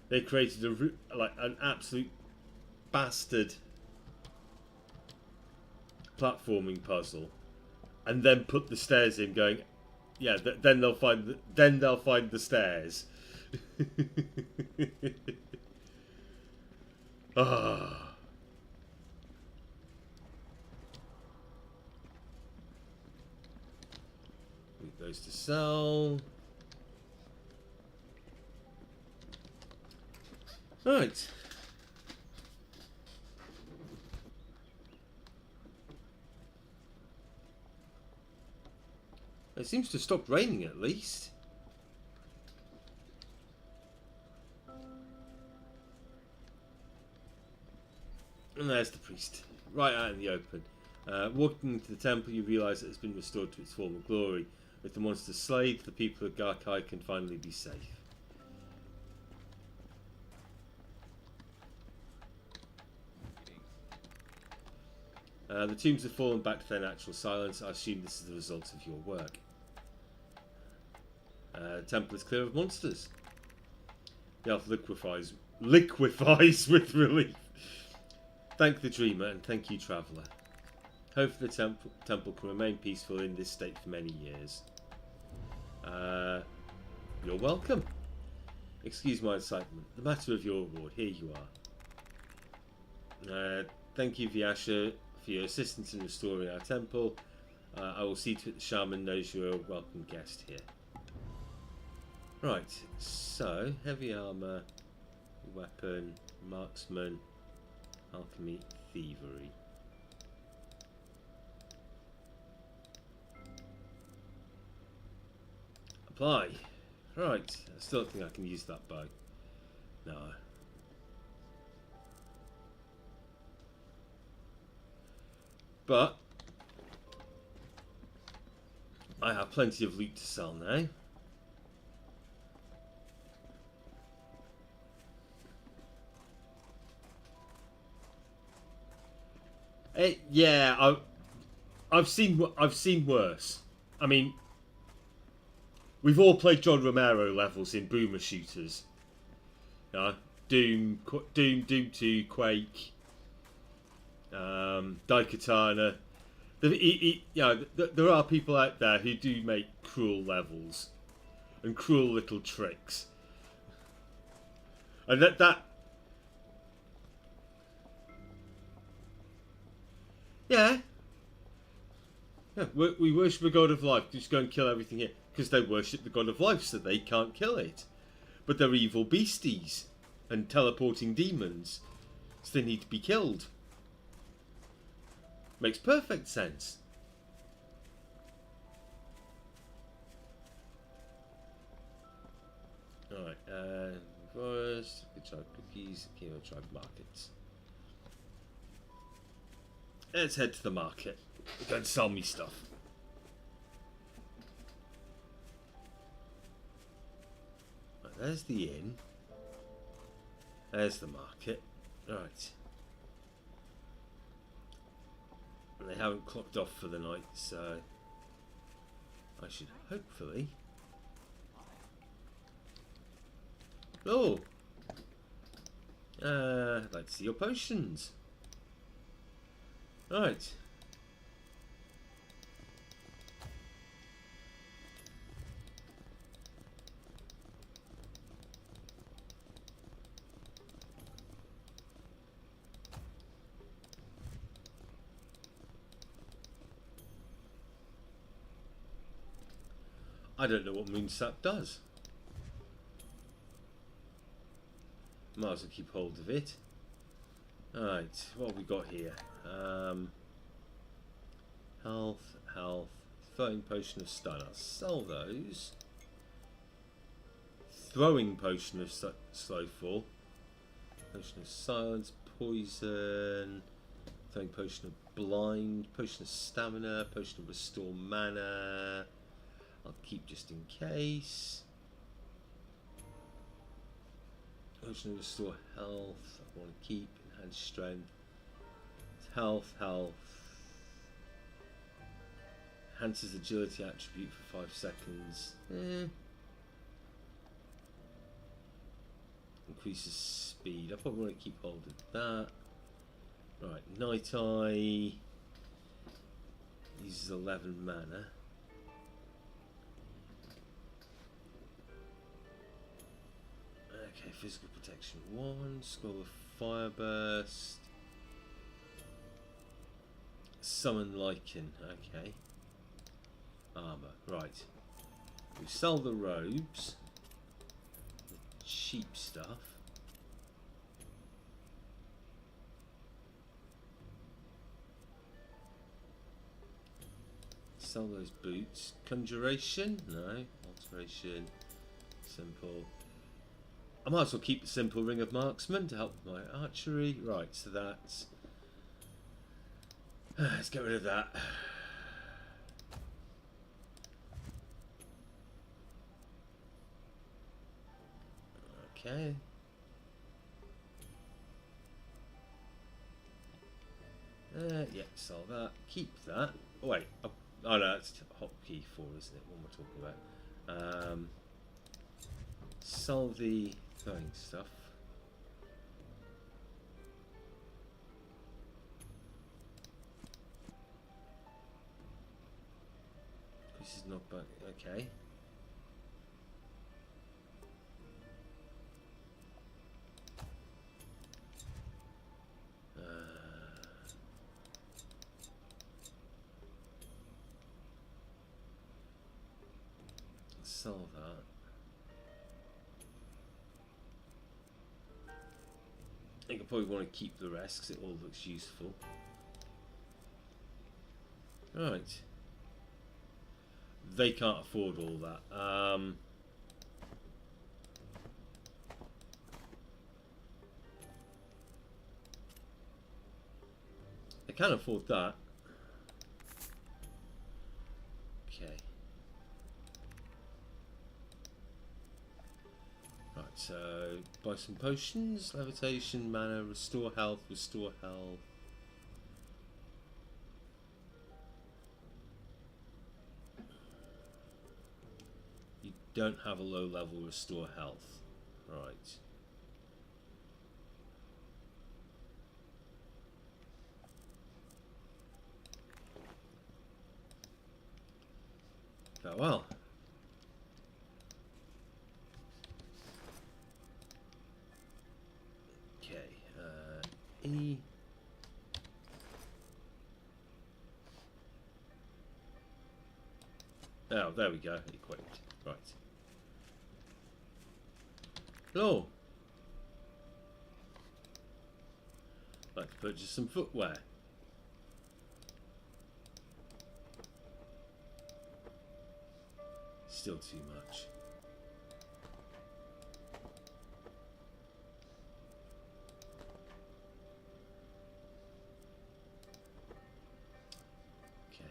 They created an absolute bastard platforming puzzle, and then put the stairs in. Going, yeah. Then they'll find the stairs. Ah. Leave those to sell. Right. It seems to have stopped raining at least. And there's the priest, right out in the open. Walking into the temple, you realise that it's been restored to its former glory. With the monsters slayed, the people of Garkai can finally be safe. The tombs have fallen back to their natural silence. I assume this is the result of your work. The temple is clear of monsters. The elf liquefies with relief. Thank the dreamer and thank you, traveller. Hopefully the temple can remain peaceful in this state for many years. You're welcome. Excuse my excitement. The matter of your reward. Here you are. Thank you, Vyasha, for your assistance in restoring our temple. I will see to it the shaman knows you're a welcome guest here. Right, so heavy armour, weapon, marksman, alchemy, thievery. Apply. Right, I still don't think I can use that bow. No. But I have plenty of loot to sell now. Yeah, I've seen worse. I mean, we've all played John Romero levels in boomer shooters. Doom 2, Quake, Daikatana. There are people out there who do make cruel levels and cruel little tricks, and Yeah. Yeah, we worship the god of life. Just go and kill everything here. Because they worship the god of life, so they can't kill it. But they're evil beasties and teleporting demons, so they need to be killed. Makes perfect sense. Alright, first, tribe cookies, chemo tribe markets. Let's head to the market. Go and sell me stuff. Right, there's the inn. There's the market. Right. And they haven't clocked off for the night, so I should hopefully. Oh! I'd like to see your potions. Right. I don't know what Moonsap does. Might as well keep hold of it. Alright, what have we got here? Health, health, throwing potion of stun. I'll sell those. Throwing potion of slow fall. Potion of silence, poison. Throwing potion of blind, potion of stamina, potion of restore mana. I'll keep just in case. Potion of restore health. I want to keep enhance strength. Health, health. Enhances agility attribute for 5 seconds. Increases speed. I probably want to keep hold of that. Right, Night Eye uses 11 mana. Okay, physical protection 1, scroll of fire burst. Summon Lichen, okay. Armor, right. We sell the robes, the cheap stuff. Sell those boots. Conjuration? No. Alteration. Simple. I might as well keep the simple ring of marksman to help with my archery. Right, so that's... let's get rid of that. Okay. Yeah, sell that. Keep that. Oh, wait. Oh no, that's hotkey 4, isn't it? What am I talking about? Sell the throwing stuff. This is not back. Okay. Sell that. I think I probably want to keep the rest because it all looks useful. Right. They can't afford all that. They can afford that. Okay. Right, so buy some potions, levitation, mana, restore health, restore health. You don't have a low level restore health. Right. Farewell. Okay, E. Oh, there we go. Equipped. Right. Hello. I'd like to purchase some footwear. Still too much. Okay.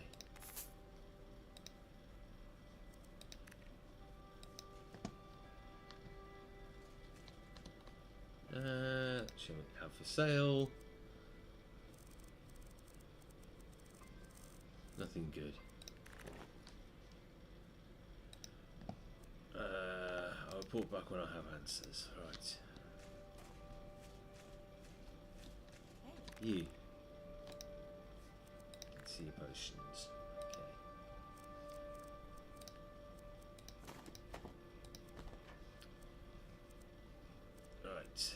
Shall we have for sale? Nothing good. I'll report back when I have answers. Right. You. Let's see your potions. Okay. Right.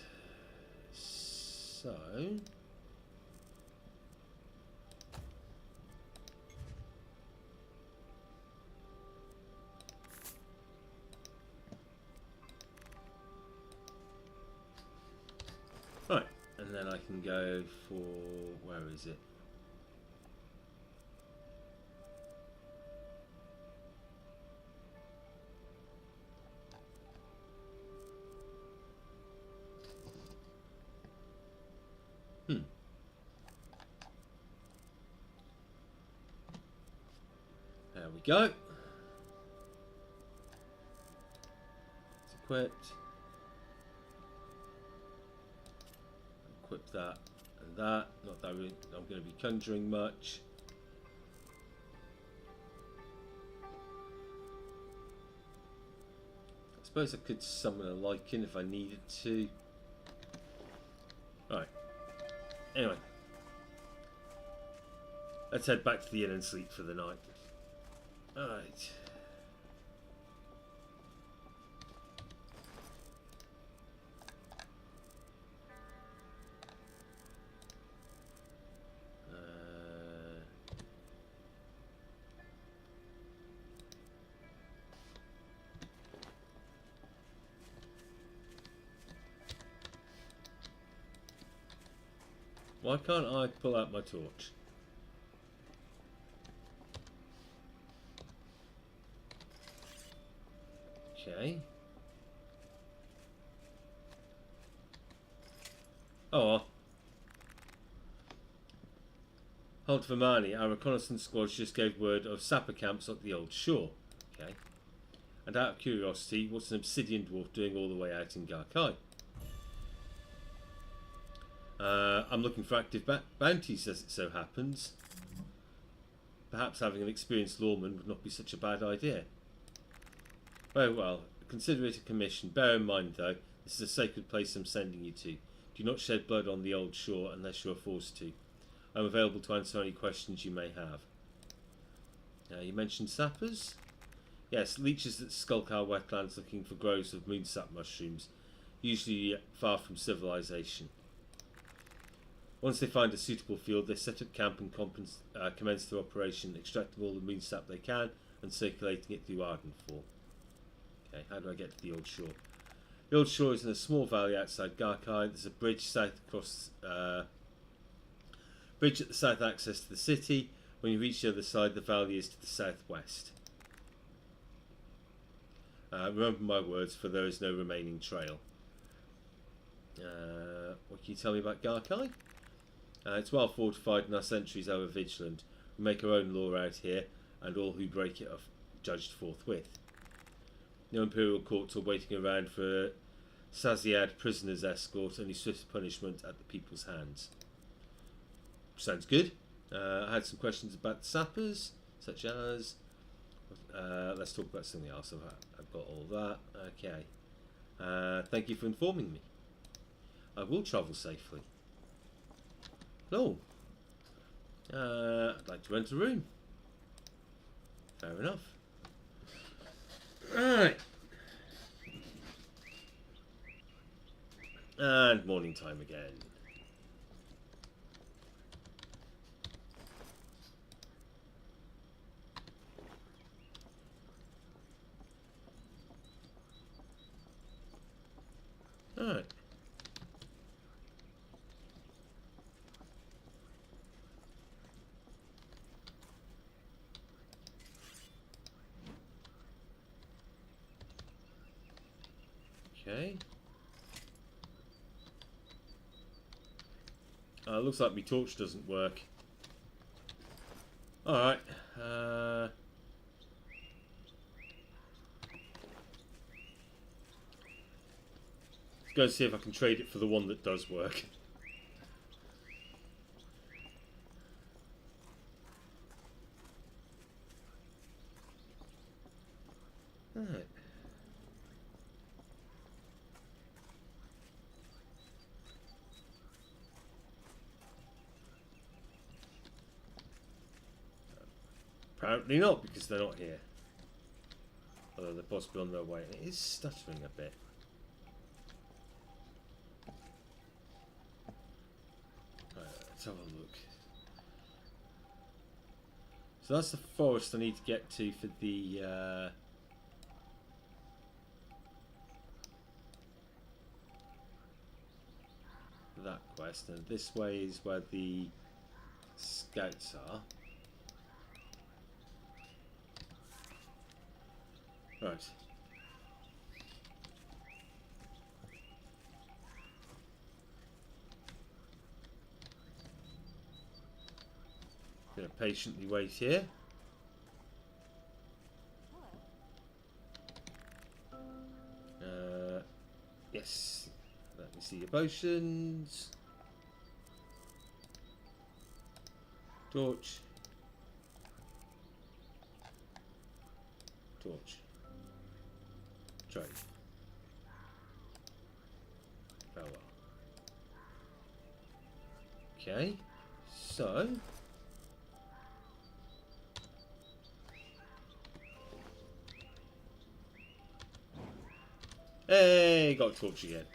So. Right, and then I can go for, where is it? There we go. It's equipped. Equip that and that. Not that I'm going to be conjuring much. I suppose I could summon a lichen if I needed to. Right. Anyway. Let's head back to the inn and sleep for the night. Alright. Why can't I pull out my torch? Okay. Oh well. Hold for Marnie. Our reconnaissance squads just gave word of sapper camps at the old shore. Okay. And out of curiosity, what's an obsidian dwarf doing all the way out in Garkai? I'm looking for active bounties as it so happens. Perhaps having an experienced lawman would not be such a bad idea. Very well, consider it a commission. Bear in mind though, this is a sacred place I'm sending you to. Do not shed blood on the old shore unless you are forced to. I'm available to answer any questions you may have. You mentioned sappers? Yes, leeches that skulk our wetlands looking for groves of moonsap mushrooms, usually far from civilization. Once they find a suitable field, they set up camp and commence their operation, extracting all the moonsap they can and circulating it through Ardenfall. Okay, how do I get to the old shore? The old shore is in a small valley outside Garkai. There's a bridge south across, bridge at the south access to the city. When you reach the other side, the valley is to the southwest. Remember my words, for there is no remaining trail. What can you tell me about Garkai? It's well fortified and our sentries are vigilant. We make our own law out here, and all who break it are judged forthwith. No imperial courts are waiting around for a Saziad prisoner's escort, only swift punishment at the people's hands. Sounds good. I had some questions about the sappers, such as... let's talk about something else. I've got all that. Okay. Thank you for informing me. I will travel safely. Hello. I'd like to rent a room. Fair enough. Right. And morning time again. Okay. Looks like my torch doesn't work. Alright. Let's go and see if I can trade it for the one that does work. Alright. Apparently not, because they're not here. Although they're possibly on their way. It is stuttering a bit. Let's have a look. So that's the forest I need to get to for the that quest, and this way is where the scouts are. Right. Gonna patiently wait here. Yes. Let me see your potions. Torch. Torch. Trade. Farewell. Okay. So. Hey, got a torch again.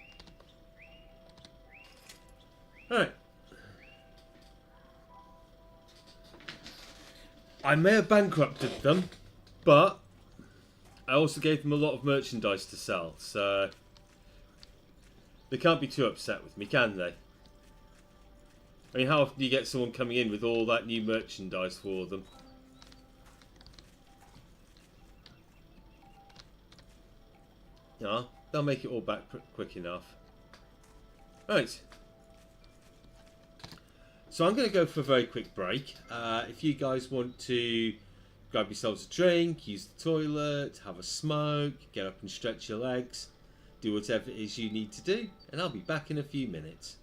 Alright. I may have bankrupted them, but I also gave them a lot of merchandise to sell, so they can't be too upset with me, can they? I mean, how often do you get someone coming in with all that new merchandise for them? Yeah, they'll make it all back quick enough. Right. So I'm going to go for a very quick break. If you guys want to grab yourselves a drink, use the toilet, have a smoke, get up and stretch your legs, do whatever it is you need to do, and I'll be back in a few minutes.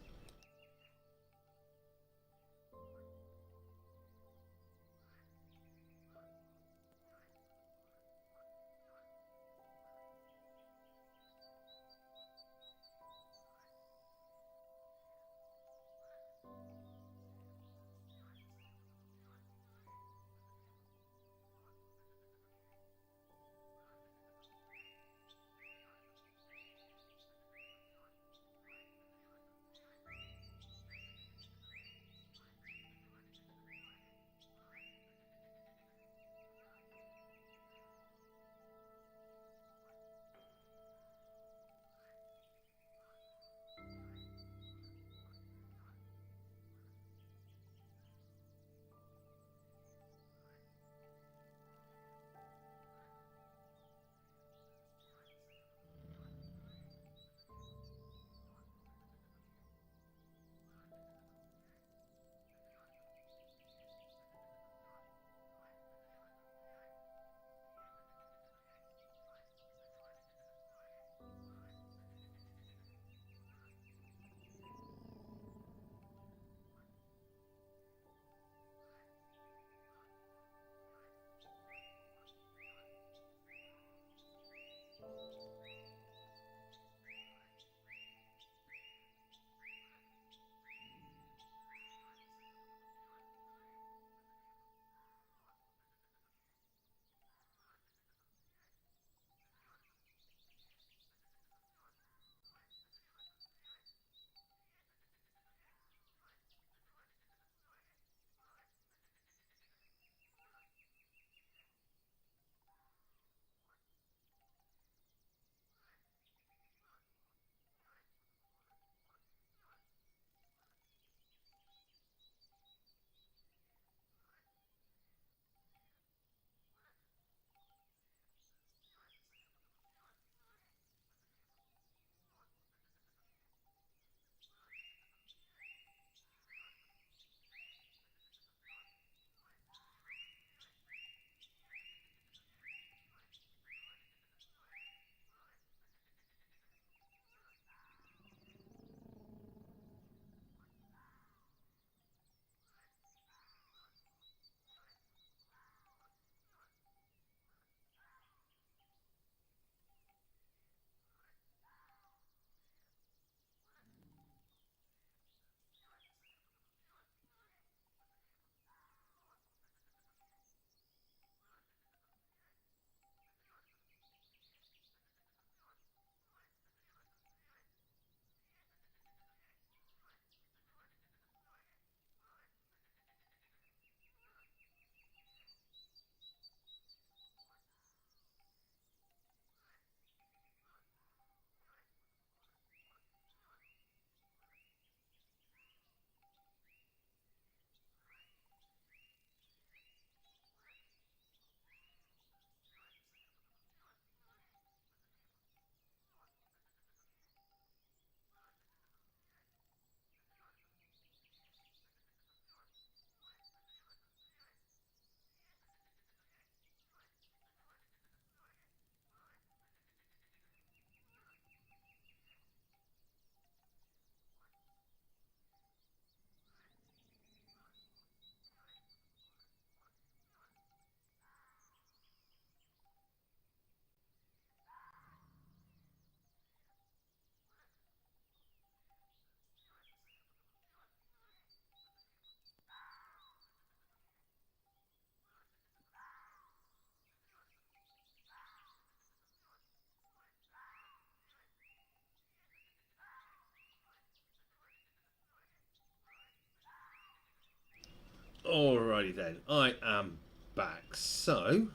Alrighty then, I am back. So,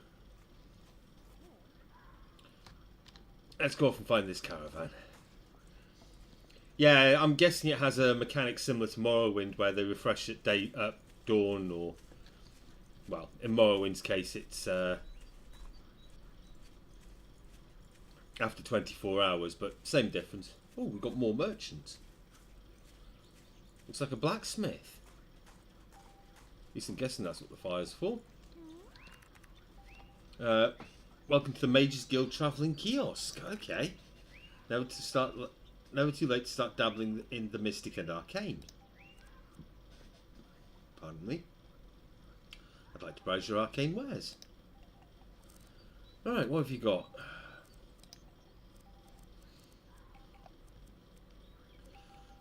let's go off and find this caravan. Yeah, I'm guessing it has a mechanic similar to Morrowind where they refresh at dawn, or, well, in Morrowind's case it's after 24 hours, but same difference. Oh, we've got more merchants. Looks like a blacksmith. At least I'm guessing that's what the fire's for. Welcome to the Mages Guild Travelling Kiosk. Okay. Never too late to start dabbling in the mystic and arcane. Pardon me. I'd like to browse your arcane wares. Alright, what have you got?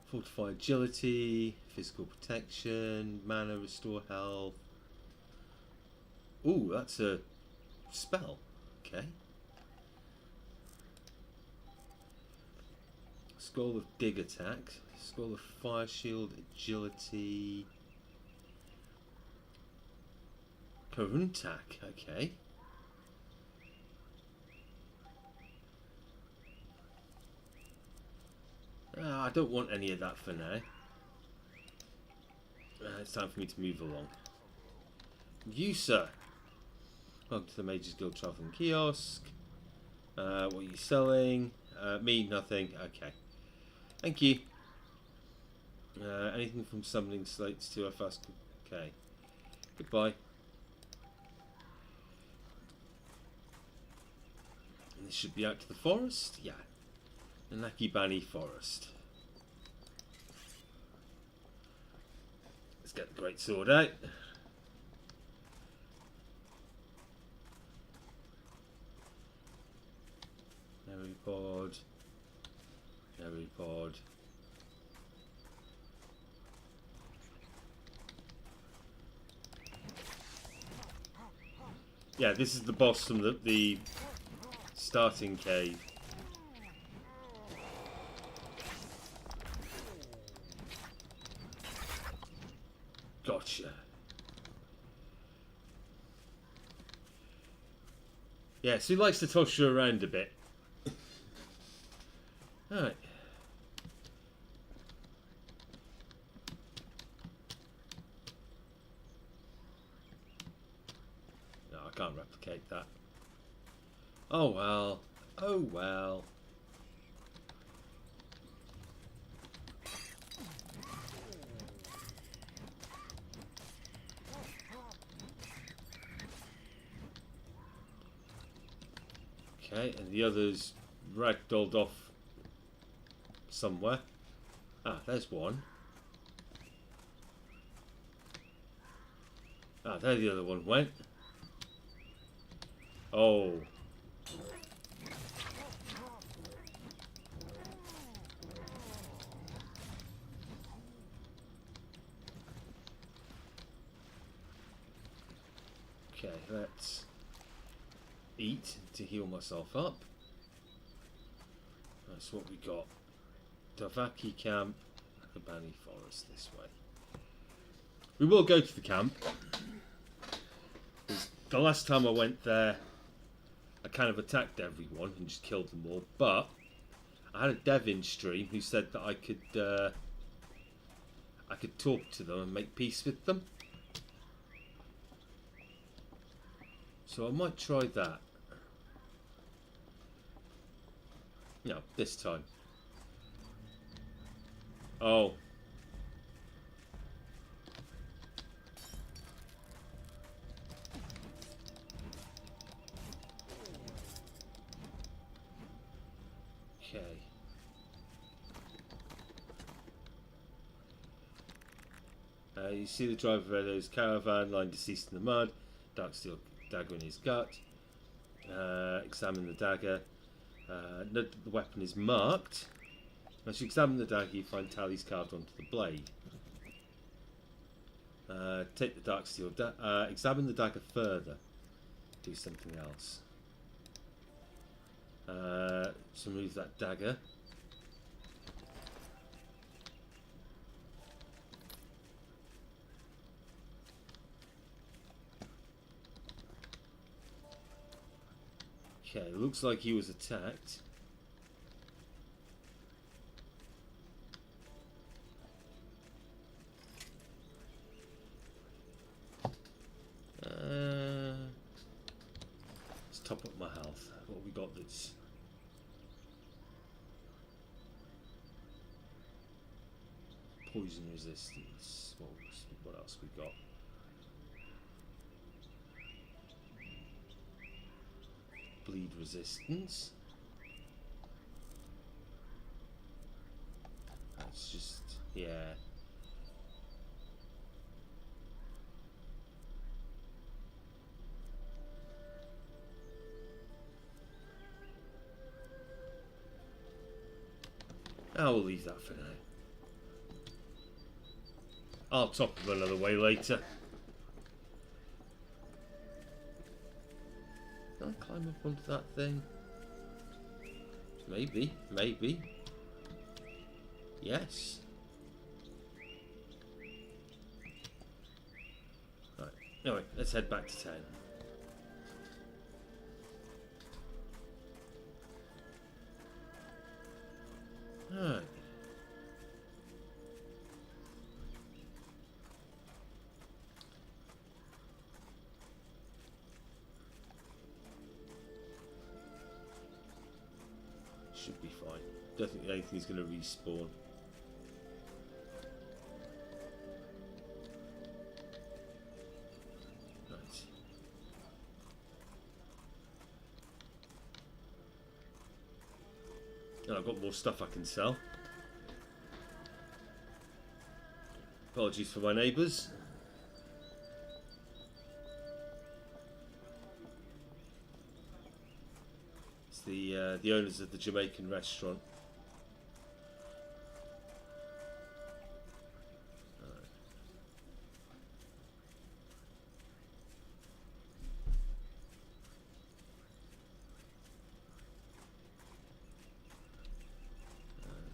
Fortify agility, physical protection, mana, restore health. Ooh, that's a spell. Okay. Scroll of dig attack, scroll of fire shield, agility. Karuntak, okay. I don't want any of that for now. It's time for me to move along. You, sir. Welcome to the Mages Guild Travelling Kiosk. What are you selling? Me, nothing. Okay. Thank you. Anything from summoning slates to a fast... Okay. Goodbye. And this should be out to the forest? Yeah. The Nakibani Forest. Let's get the great sword out. Neripod. Neripod. Yeah, this is the boss from the starting cave. Gotcha. Yeah, so he likes to toss you around a bit. Alright. No, I can't replicate that. Oh well. Oh well. Okay, and the others ragdolled off somewhere. Ah, there's one. Ah, there the other one went. Oh. Okay, let's eat to heal myself up. That's what we got. Davaki camp, Nakibani Forest this way. We will go to the camp. The last time I went there, I kind of attacked everyone and just killed them all. But I had a dev in stream who said that I could talk to them and make peace with them. So I might try that. No, this time. Oh. Okay. You see the driver of Edo's caravan lying deceased in the mud. Dark steel dagger in his gut. Examine the dagger. Note that the weapon is marked. As you examine the dagger, you find tallies carved onto the blade. Take the dark steel. Examine the dagger further. Do something else. So remove that dagger. Okay, looks like he was attacked. Let's top up my health. What have we got that's... Poison resistance. What else we got? Bleed resistance. That's just... yeah. I'll leave that for now. I'll top him another way later. Can I climb up onto that thing? Maybe, maybe. Yes. Right. Anyway, let's head back to town. Alright. Should be fine. Don't think anything's going to respawn. Right. And I've got more stuff I can sell. Apologies for my neighbours. It's the owners of the Jamaican restaurant.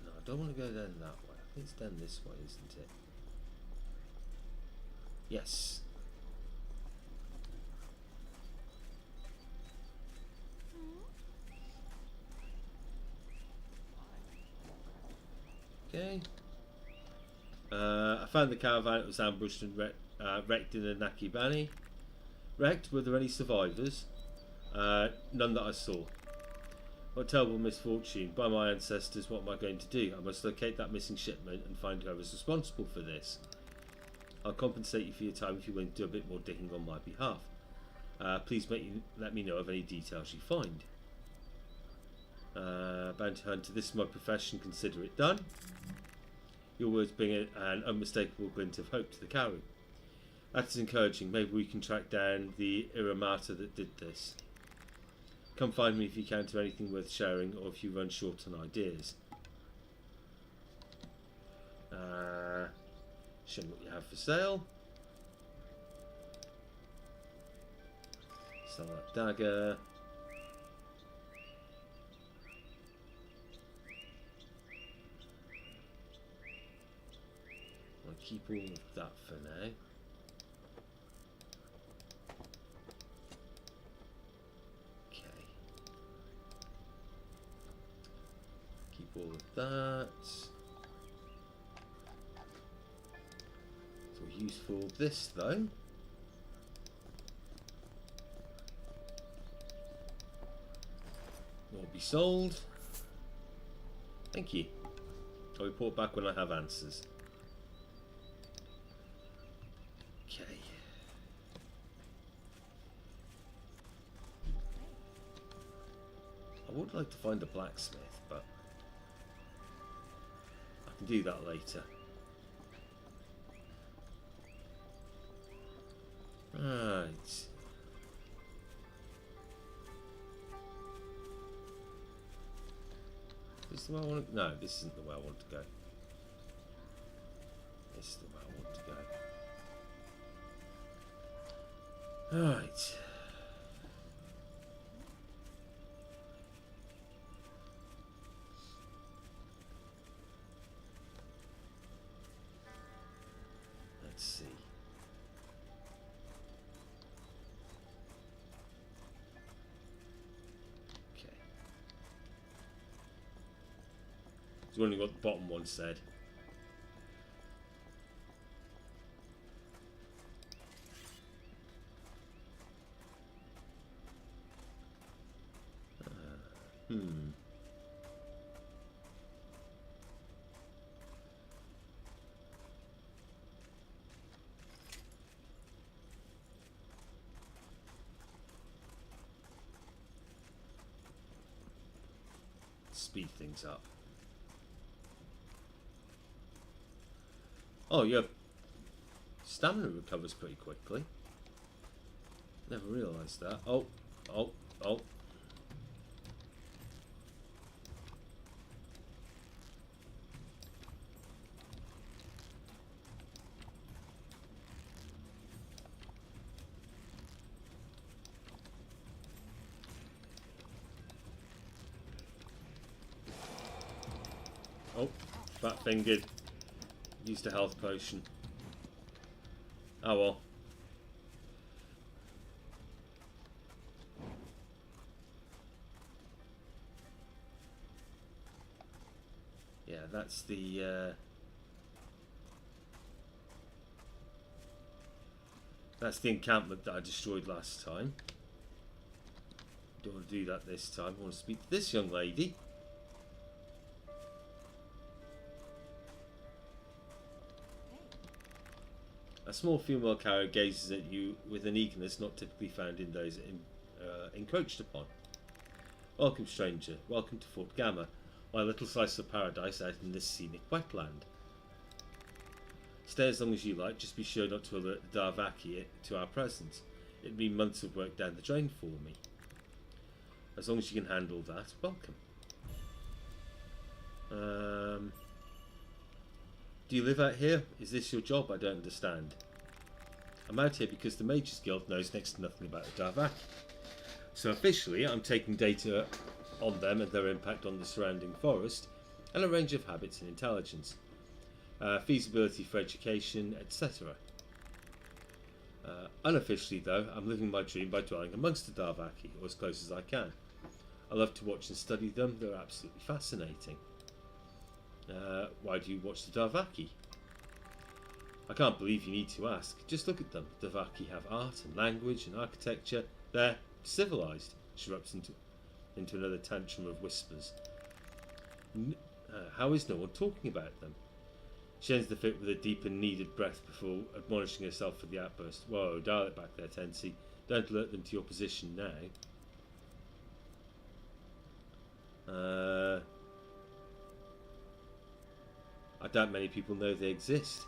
No, I don't want to go down that way. I think it's down this way, isn't it? Yes. Okay. I found the caravan. It was ambushed and wrecked in a Nakibani. Wrecked? Were there any survivors? None that I saw. What terrible misfortune. By my ancestors, what am I going to do? I must locate that missing shipment and find whoever's responsible for this. I'll compensate you for your time if you want to do a bit more digging on my behalf. Please let me know of any details you find. Bounty hunter, this is my profession, consider it done. Your words bring an unmistakable glint of hope to the carry. That is encouraging. Maybe we can track down the Iramata that did this. Come find me if you encounter anything worth sharing or if you run short on ideas. Show me what you have for sale. Sell that dagger. I'll keep all of that for now. Okay. Keep all of that. So useful this though. Will be sold. Thank you. I'll report back when I have answers. Okay. I would like to find a blacksmith, but I can do that later. Right. This is the way I want to... No, this isn't the way I want to go. This is the way I want to go. Right. Let's see. was wondering what the bottom one said. Hmm. Speed things up. Oh, your stamina recovers pretty quickly. Never realised that. Oh. Oh, fat-fingered. Used a health potion. Oh well. Yeah, that's the encampment that I destroyed last time. Don't want to do that this time. I want to speak to this young lady. A small female cow gazes at you with an eagerness not typically found in those encroached upon. Welcome, stranger. Welcome to Fort Gamma, my little slice of paradise out in this scenic wetland. Stay as long as you like, just be sure not to alert the Darvaki to our presence. It'd be months of work down the drain for me. As long as you can handle that, welcome. Do you live out here? Is this your job? I don't understand. I'm out here because the Mages Guild knows next to nothing about the Darvaki. So officially, I'm taking data on them and their impact on the surrounding forest, and a range of habits and intelligence, feasibility for education, etc. Unofficially, though, I'm living my dream by dwelling amongst the Darvaki, or as close as I can. I love to watch and study them. They're absolutely fascinating. Why do you watch the Darvaki? I can't believe you need to ask. Just look at them. The Darvaki have art and language and architecture. They're civilized. She erupts into another tantrum of whispers. How is no one talking about them? She ends the fit with a deep and needed breath before admonishing herself for the outburst. Whoa, dial it back there, Tensi. Don't alert them to your position now. I doubt many people know they exist.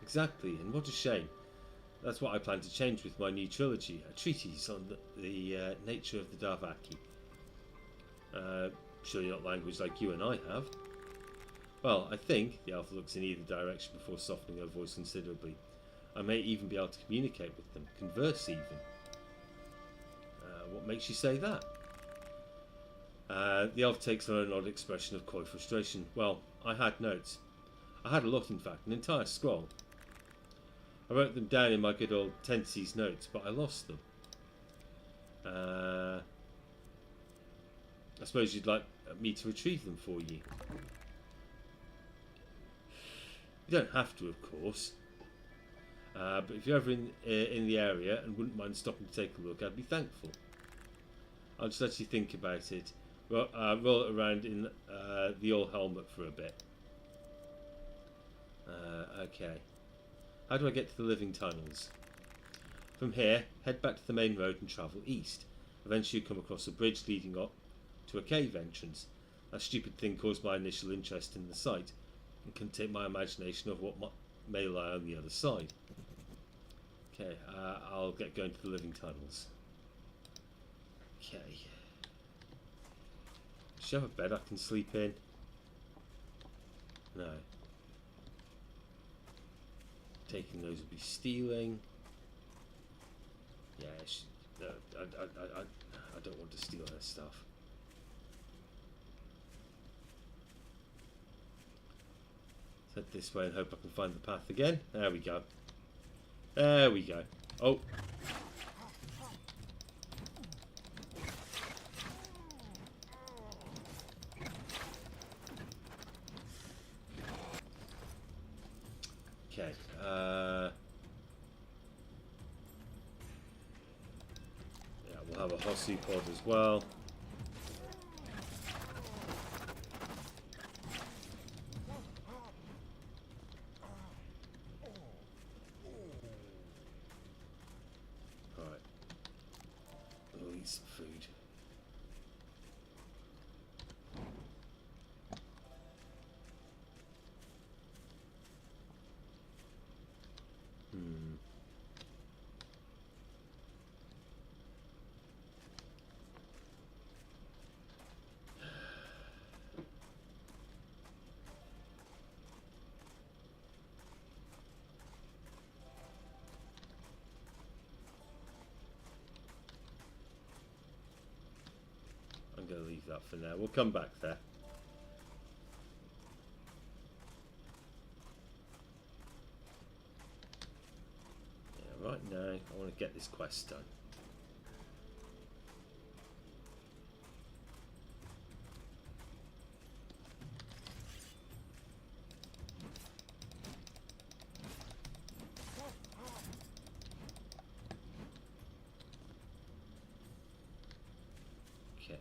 Exactly, and what a shame. That's what I plan to change with my new trilogy, a treatise on the nature of the Darvaki. Surely not language like you and I have. Well, I think, the elf looks in either direction before softening her voice considerably. I may even be able to communicate with them, converse even. What makes you say that? The elf takes on an odd expression of coy frustration. Well, I had notes. I had a lot, in fact, an entire scroll. I wrote them down in my good old Tensi's notes, but I lost them. I suppose you'd like me to retrieve them for you. You don't have to, of course. But if you're ever in the area and wouldn't mind stopping to take a look, I'd be thankful. I'll just let you think about it. Roll it around in the old helmet for a bit. Okay. How do I get to the living tunnels? From here, head back to the main road and travel east. Eventually you come across a bridge leading up to a cave entrance. That stupid thing caused my initial interest in the site and can take my imagination of what may lie on the other side. Okay, I'll get going to the living tunnels. Okay. Does she have a bed I can sleep in? No. Taking those would be stealing. Yeah, no, I don't want to steal her stuff. Head this way and hope I can find the path again. There we go. There we go. Oh. Okay. Yeah, we'll have a Hosu pod as well. Alright. We'll eat some food. I'm going to leave that for now. We'll come back there. Yeah, right now, I want to get this quest done. Okay.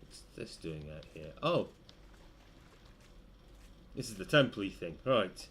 What's this doing out here? Oh! This is the temple-y thing. Right.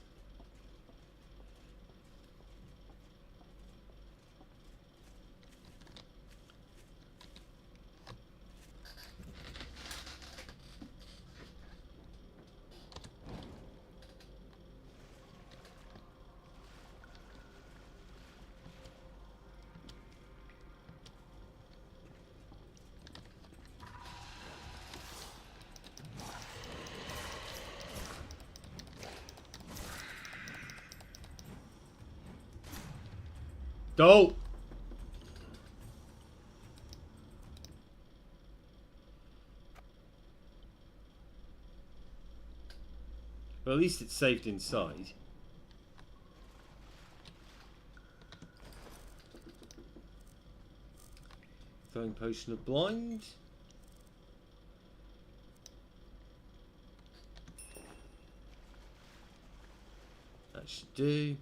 Don't! Well, at least it's saved inside. Throwing potion of blind. That should do.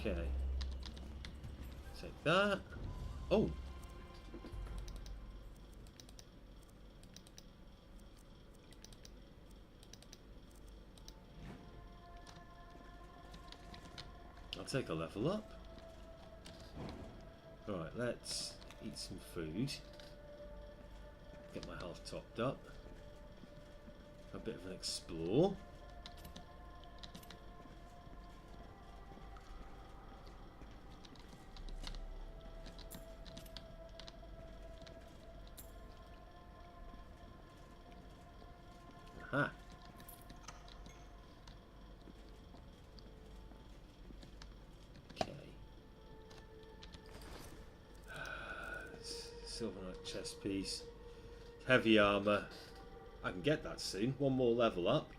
Okay. Take that. Oh. I'll take a level up. Alright, let's eat some food. Get my health topped up. A bit of an explore. Aha. Okay. Silver Knight chest piece. Heavy armor. I can get that soon. One more level up.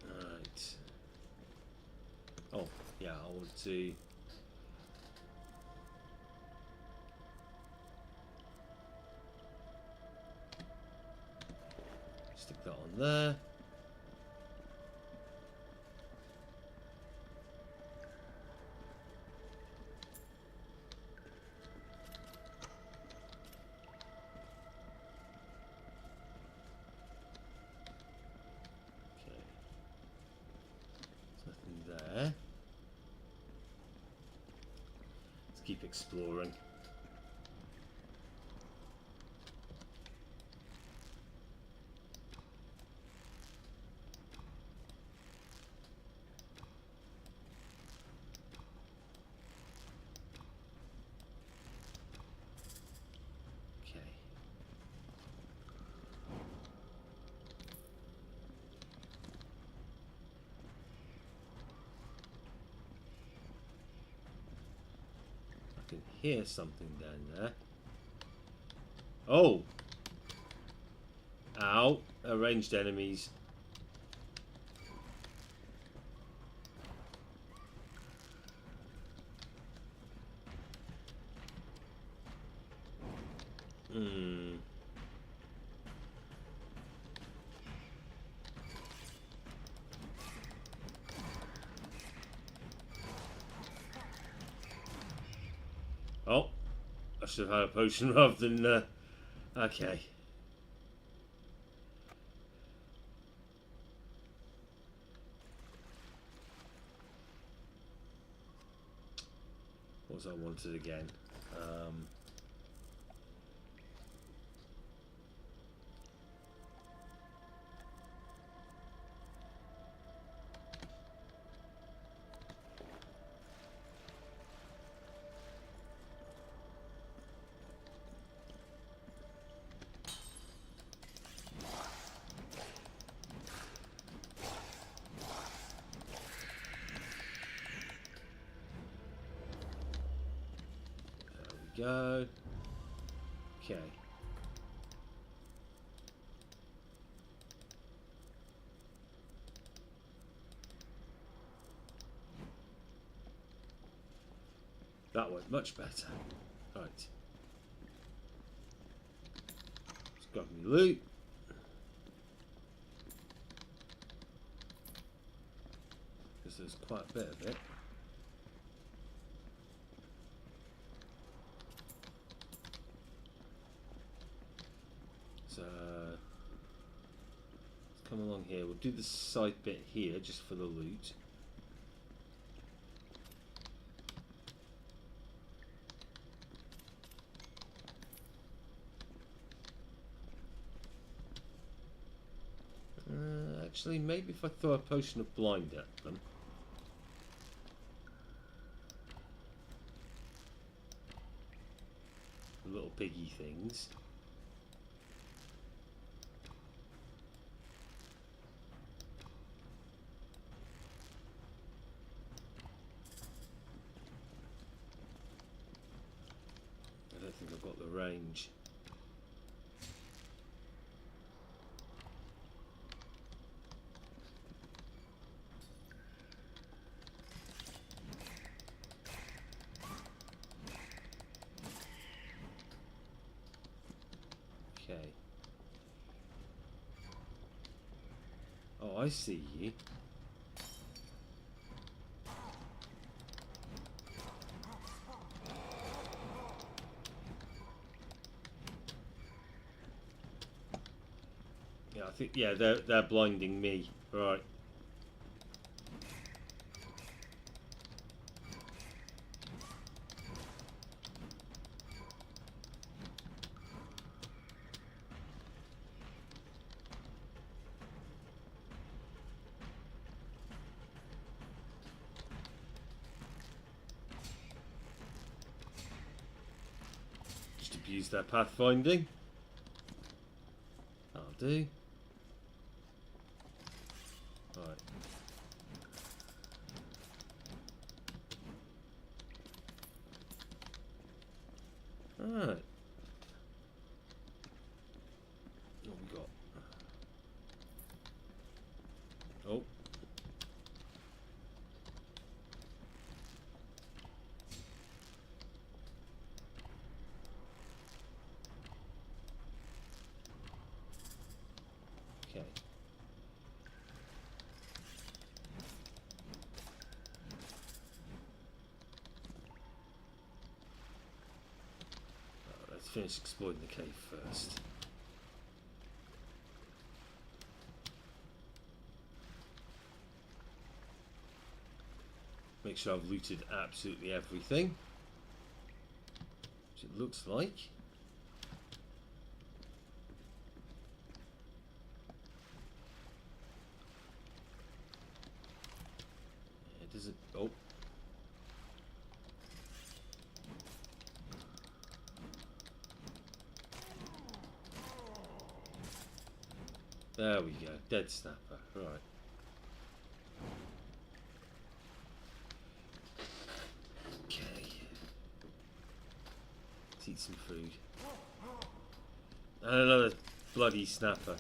Right. Oh, yeah, I want to... stick that on there. Okay. There's nothing there. Let's keep exploring. Okay. can hear something down there. Oh! Ow! Ranged enemies. Hmm. Oh, I should have had a potion rather than. Okay. What was I wanted again? Go. Okay. That went much better. Right. Let's grab me loot. Because there's quite a bit of it. So let's come along here. We'll do the side bit here just for the loot. Actually, maybe if I throw a potion of blind at them. The little piggy things. I don't think I've got the range. Okay. Oh, I see you. Yeah, I think they're blinding me. Right. Just abuse their pathfinding. That'll do. Right. Alright. What we got? Oh. Okay. Let's finish exploring the cave first. Make sure I've looted absolutely everything, which it looks like. It doesn't. Oh. There we go. Dead snapper. Right. Okay. Let's eat some food. And another bloody snapper.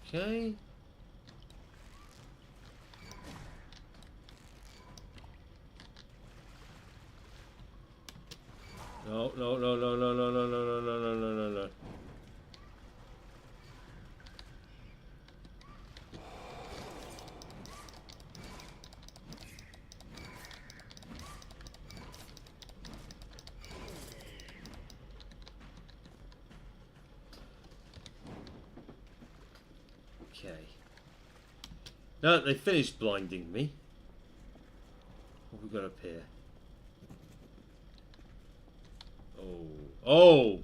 Okay. No, no, no, no, no, no, no, no, no, no, no, no, no, no. Okay. No, they finished blinding me. What have we got up here? Oh. Oh!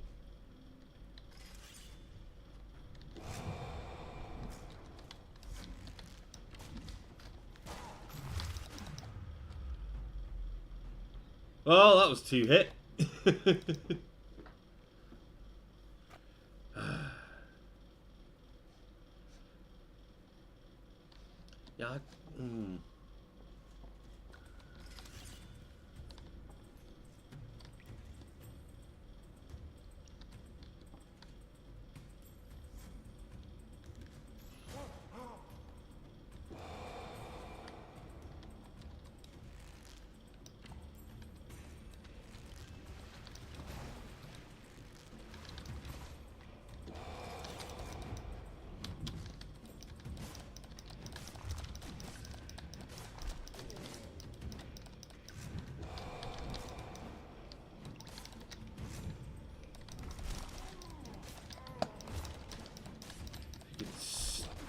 Well, that was 2 hit. Yeah.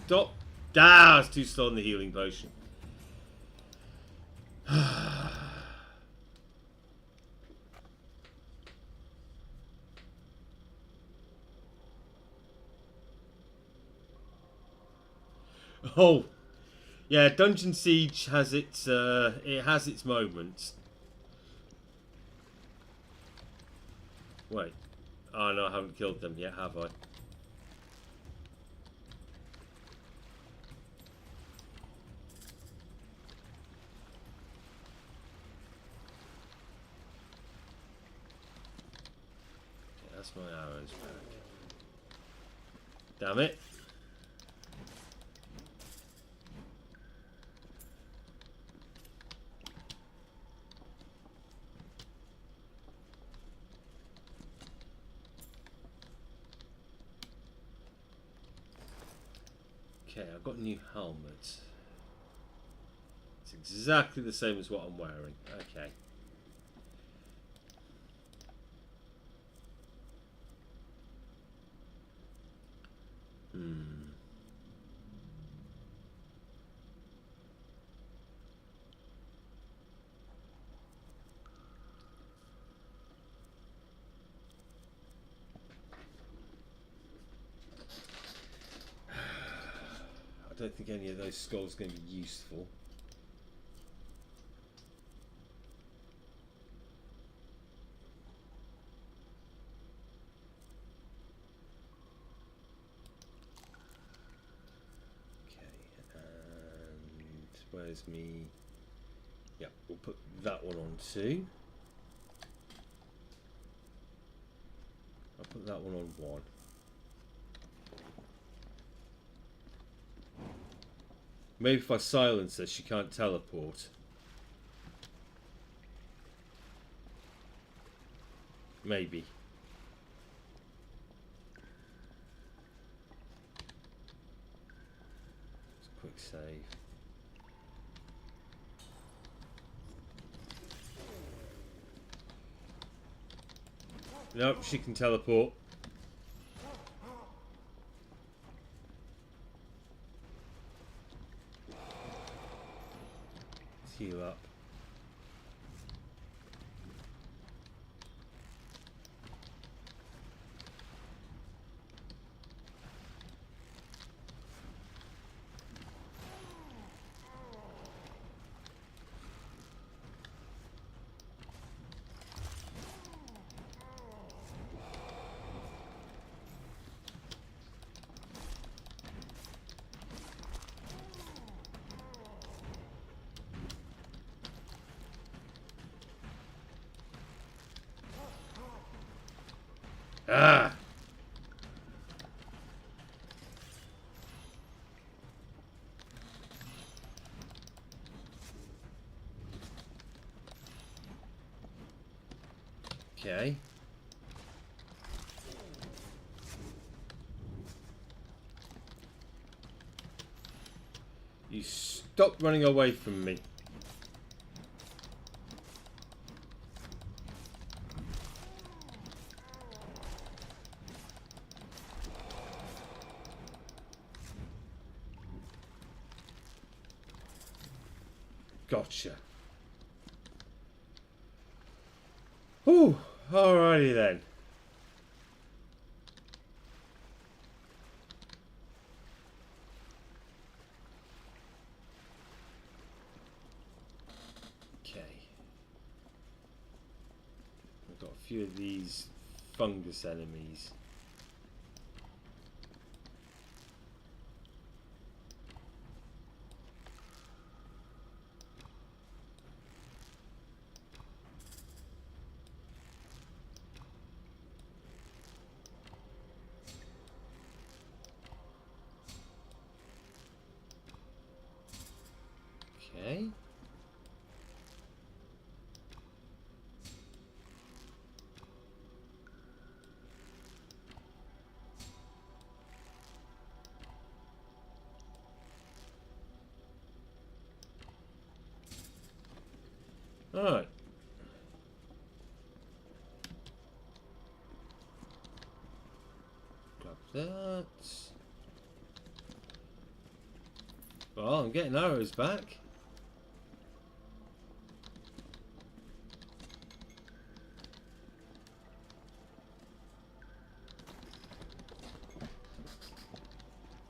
Stop. Ah, it's too slow on the healing potion. Oh, yeah. Dungeon Siege has its moments. Wait. Oh no, I haven't killed them yet, have I? That's my arrows back. Damn it. Okay, I've got a new helmet. It's exactly the same as what I'm wearing. Okay. I don't think any of those skulls are going to be useful. Okay, and where's me? Yeah, we'll put that one on too. I'll put that one on 1. Maybe if I silence her, she can't teleport. Maybe. Just a quick save. Nope, she can teleport. Let's heal up. Ah! Okay. You stop running away from me. Gotcha. Whew. Alrighty then. Okay. I've got a few of these fungus enemies. Okay. Alright. Grab that. Well, I'm getting arrows back.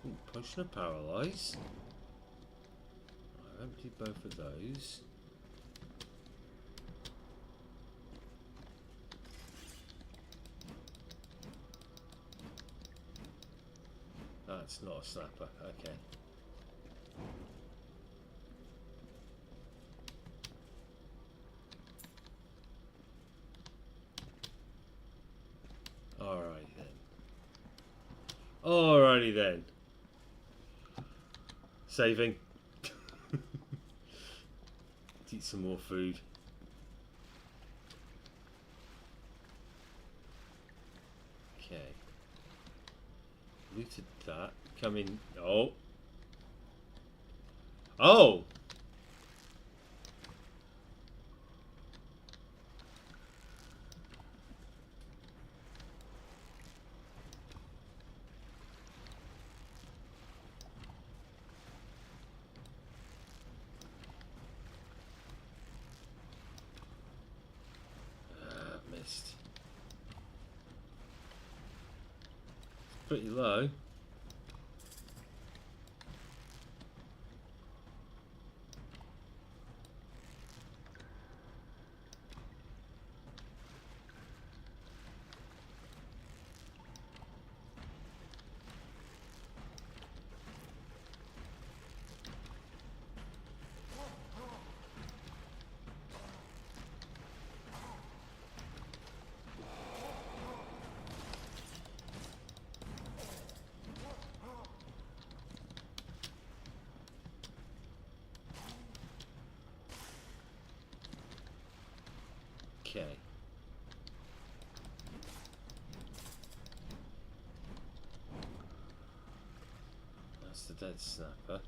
Ooh, potion of paralyze. I emptied both of those. That's not a snapper. Okay. Alright then. Alrighty then. Saving. Let's eat some more food. Okay. Looted that. Come in. Oh. Oh! Missed. It's pretty low. Okay. That's the dead snapper.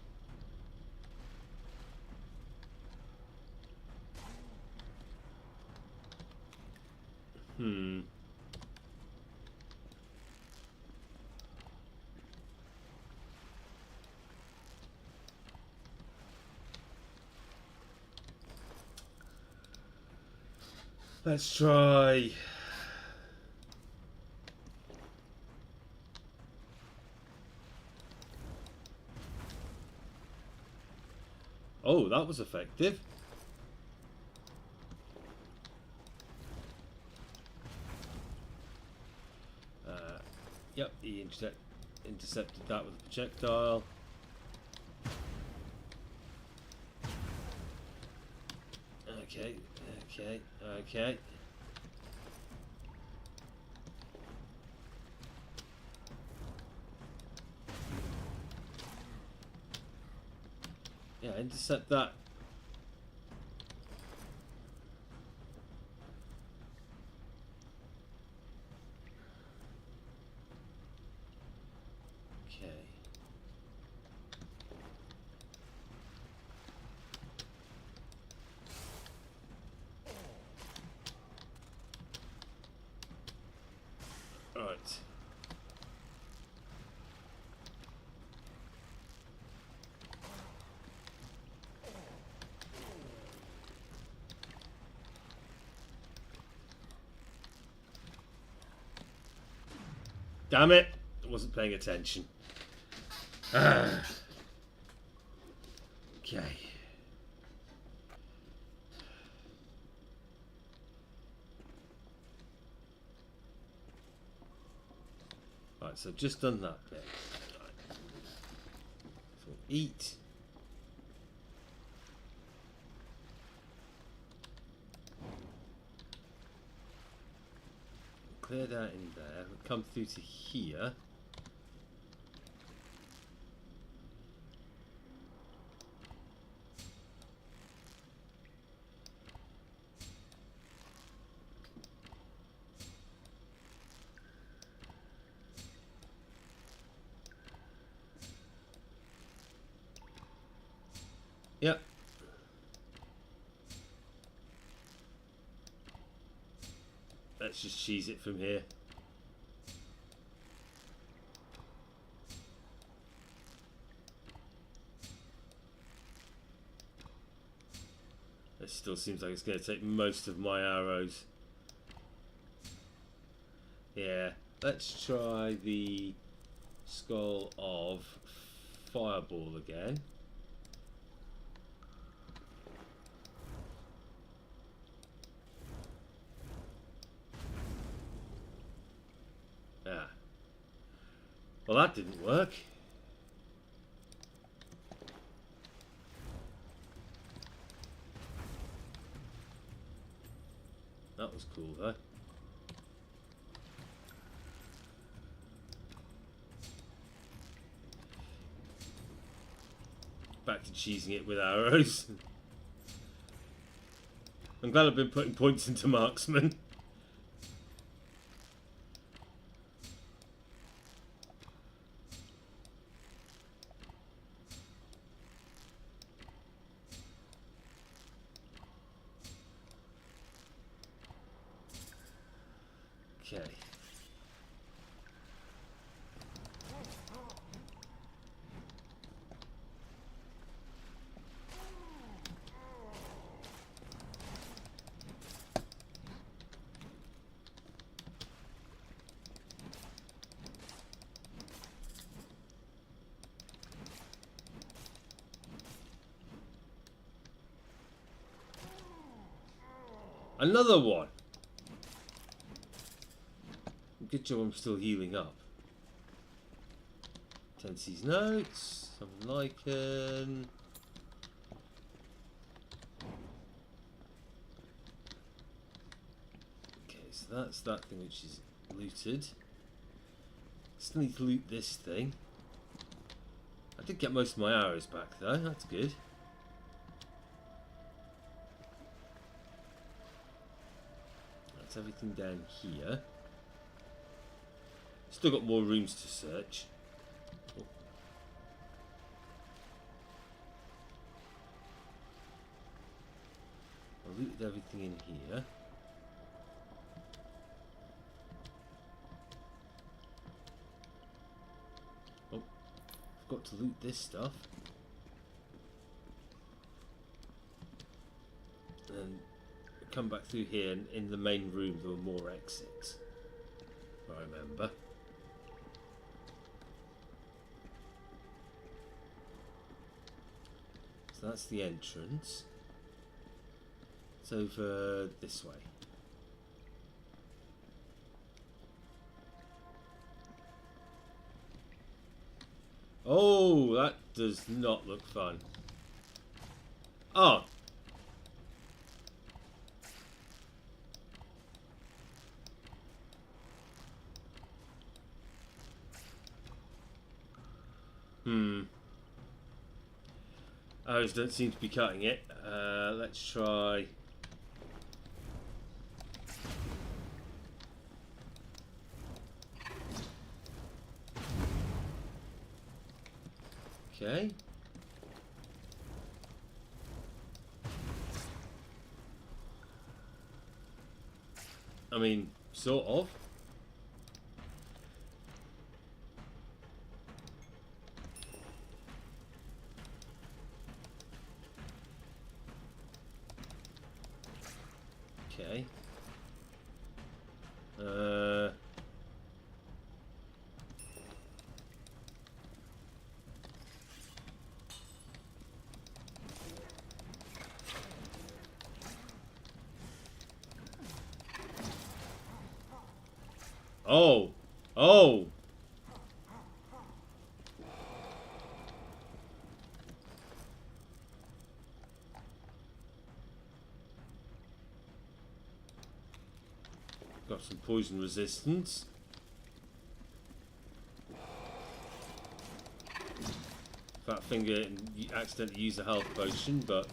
Let's try. Oh, that was effective. Yep, he intercepted that with a projectile. Okay. intercept that. Okay. Right. Damn it! I wasn't paying attention. Ah. Okay. Right, so I've just done that bit. Right. So eat. Clear that in there. We'll come through to here. Yep. Let's just cheese it from here. It still seems like it's going to take most of my arrows. Yeah, let's try the skull of Fireball again. Ah. Well, that didn't work. That was cool, though. Back to cheesing it with arrows. I'm glad I've been putting points into marksman. Okay. Another one. Good job I'm still healing up. Tensi's notes. Something lichen. Okay, so that's that thing which is looted. Still need to loot this thing. I did get most of my arrows back though, that's good. That's everything down here. Still got more rooms to search. Oh. I looted everything in here. Oh, I've got to loot this stuff. And come back through here, and in the main room there were more exits. I remember. So that's the entrance. It's over this way. Oh, that does not look fun. Oh. arrows don't seem to be cutting it. Let's try. Okay. I mean, sort of. Okay. Oh. Oh. Got some poison resistance. Fat finger accidentally used a health potion, but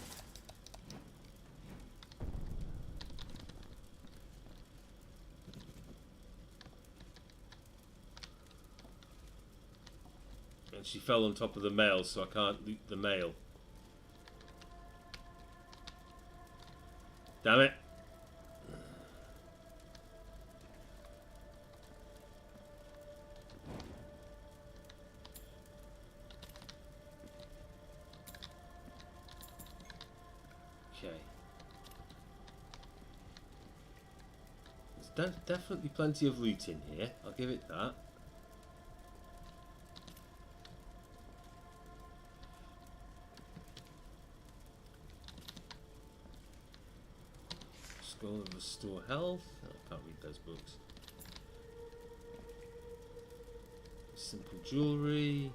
and she fell on top of the mail, so I can't loot the mail. Damn it. Okay. There's definitely plenty of loot in here. I'll give it that. Scroll and restore health. Oh, I can't read those books. Simple jewellery.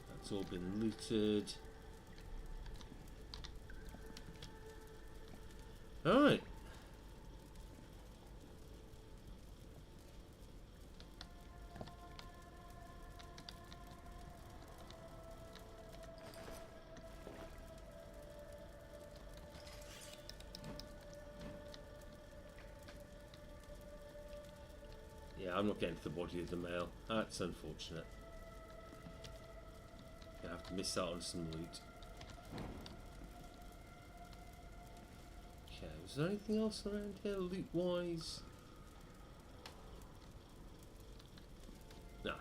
That's all been looted. Alright. Yeah, I'm not getting to the body of the male. That's unfortunate. I have to miss out on some loot. Okay, was there anything else around here loot wise? Nah.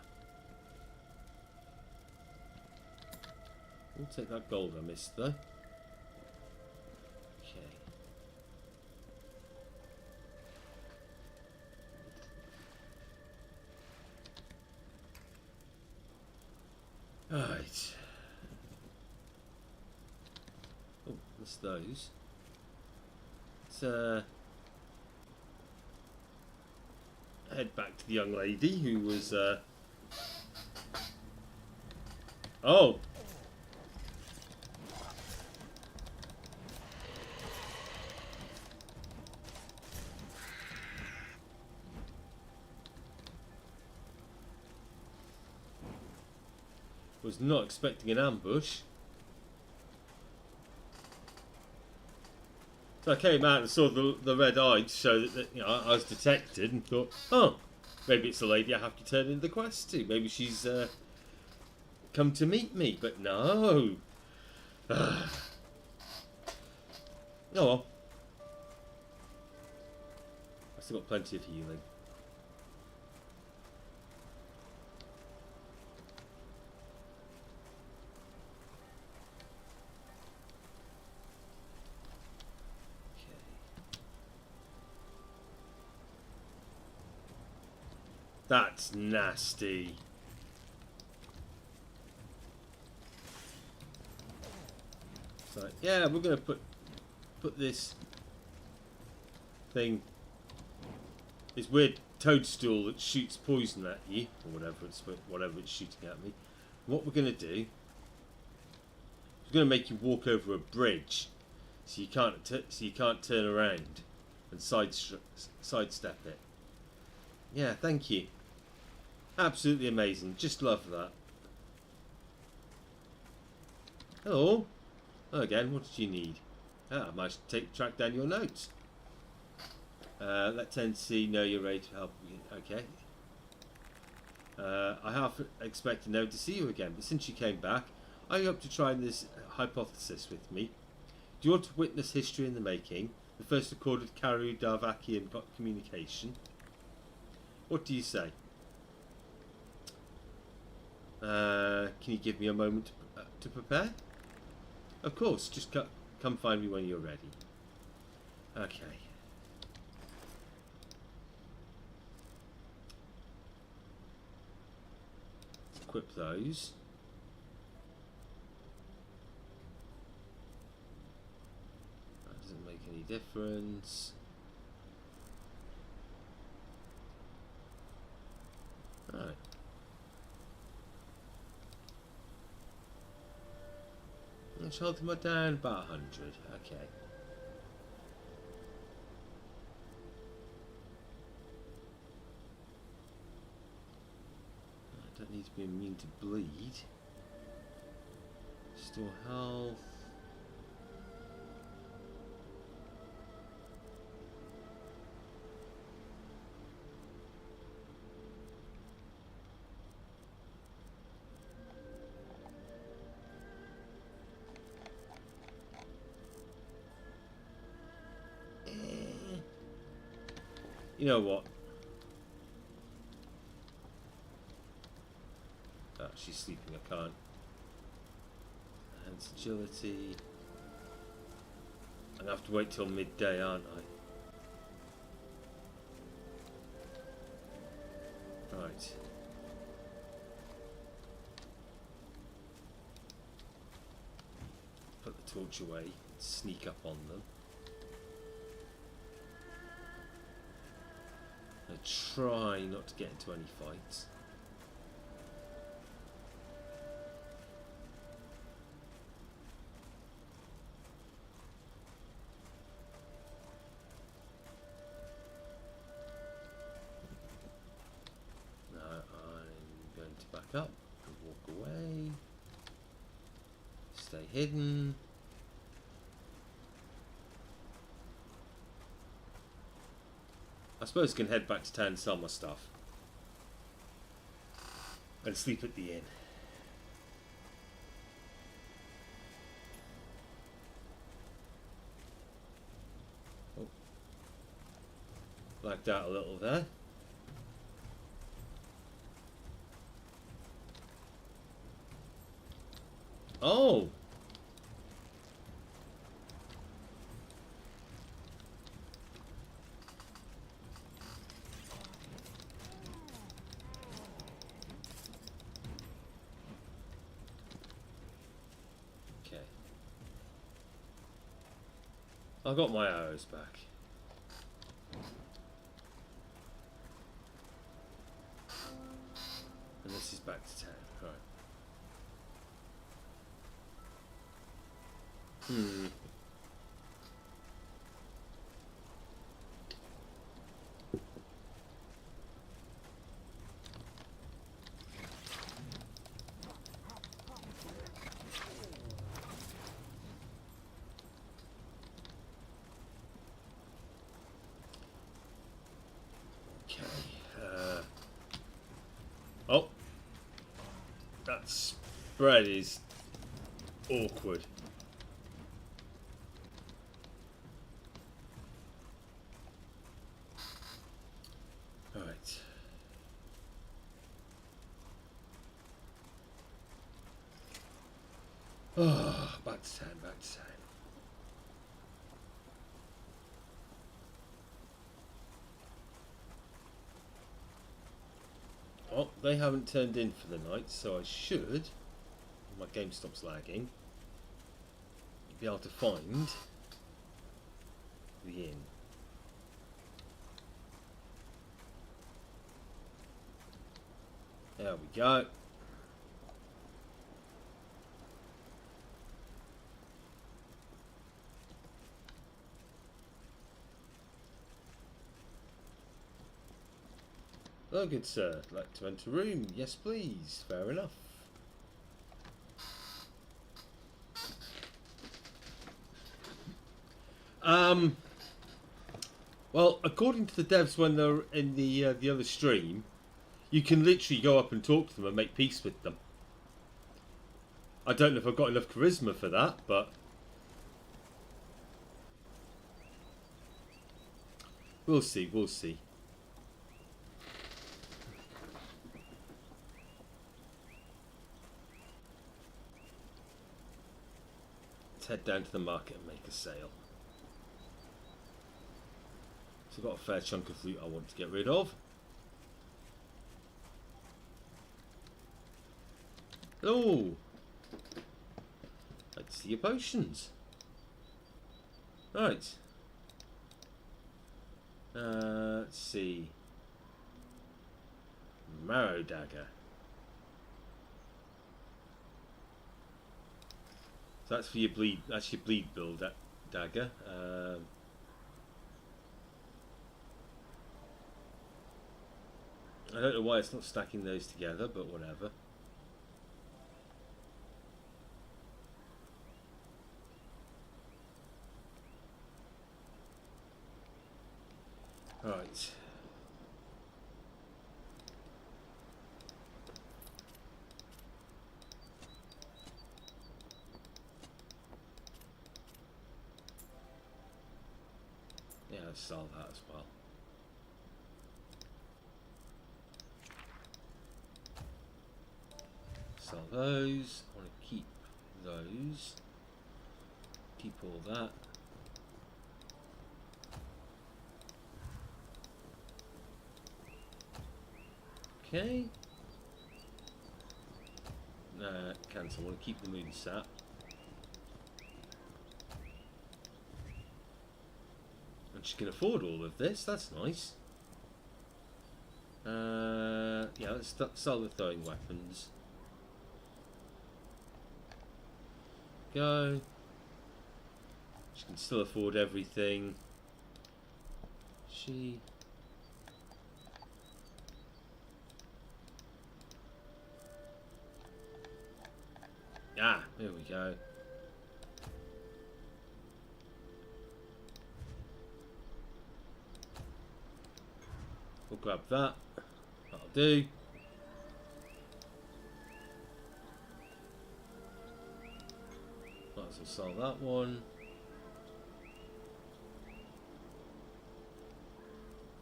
We'll take that gold I missed though. Okay. Alright. Oh, that's those. Let's head back to the young lady who was oh! Was not expecting an ambush. So I came out and saw the red eye to show that you know I was detected and thought, oh, maybe it's the lady I have to turn in the quest to. Maybe she's come to meet me, but no. Oh well. I still got plenty of healing. That's nasty. So yeah, we're gonna put this thing, this weird toadstool that shoots poison at you, or whatever it's shooting at me. What we're gonna do is we're gonna make you walk over a bridge, so you can't turn around and sidestep it. Yeah, thank you. Absolutely amazing. Just love that. Hello. Hello again. What did you need? Ah, I managed to track down your notes. Let Tendency know you're ready to help me. Okay. I half expected never to see you again, but since you came back, I hope to try this hypothesis with me. Do you want to witness history in the making? The first recorded Karo-Darvakian communication? What do you say? Can you give me a moment to prepare? Of course, just come find me when you're ready. Okay. Equip those. That doesn't make any difference. Right. Let's hold them down about 100. Okay. I don't need to be immune to bleed. Store health. You know what? Oh, she's sleeping, I can't. Hands agility. I'm gonna have to wait till midday, aren't I? Right. Put the torch away, sneak up on them. I try not to get into any fights. Now I'm going to back up and walk away. Stay hidden. I suppose I can head back to town and sell my stuff. And sleep at the inn. Oh. Lagged out a little there. Oh! I got my arrows back. And this is back to town. Right. Oh, that spread is awkward. All right. Oh, back to town, back to town. Oh, they haven't turned in for the night, so I should, when my game stops lagging, be able to find the inn. There we go. Oh, good sir. Like to enter room? Yes, please. Fair enough. Well, according to the devs, when they're in the other stream, you can literally go up and talk to them and make peace with them. I don't know if I've got enough charisma for that, but we'll see. We'll see. Let's head down to the market and make a sale. So I've got a fair chunk of fruit I want to get rid of. Oh, let's see your potions. Right. Let's see. Marrow dagger. So that's for your bleed. That's your bleed build dagger. I don't know why it's not stacking those together, but whatever. Right. Yeah, let's sell that as well. Sell those. I want to keep those. Keep all that. Okay. Cancel. I want to keep the moon sap. And she can afford all of this. That's nice. Yeah, let's sell the throwing weapons. Go. She can still afford everything. She. Ah, there we go. We'll grab that. That'll do. Might as well sell that one.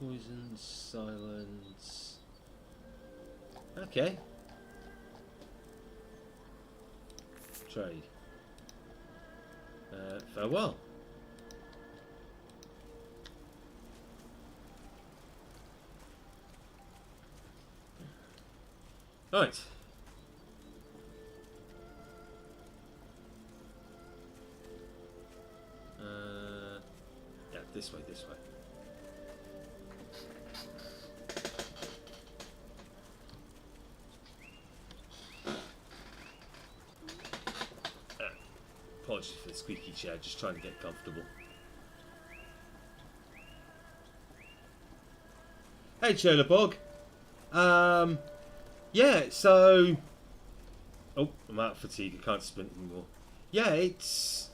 Poison, silence. Okay. Trade. Farewell. Right. Yeah, this way, this way. Apologies for the squeaky chair, just trying to get comfortable. Hey, Cholabog. Yeah, so... Oh, I'm out of fatigue, I can't sprint anymore. Yeah, it's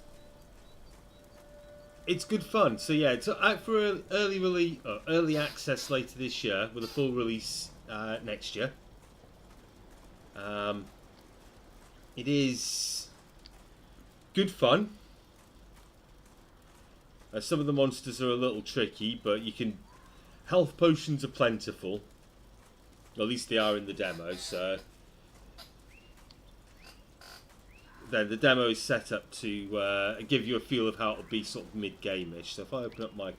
good fun. So yeah, it's out for an early release, early access later this year, with a full release next year. It is good fun. Some of the monsters are a little tricky, but you can... Health potions are plentiful. At least they are in the demo, so... Then the demo is set up to give you a feel of how it'll be sort of mid-game-ish. So if I open up my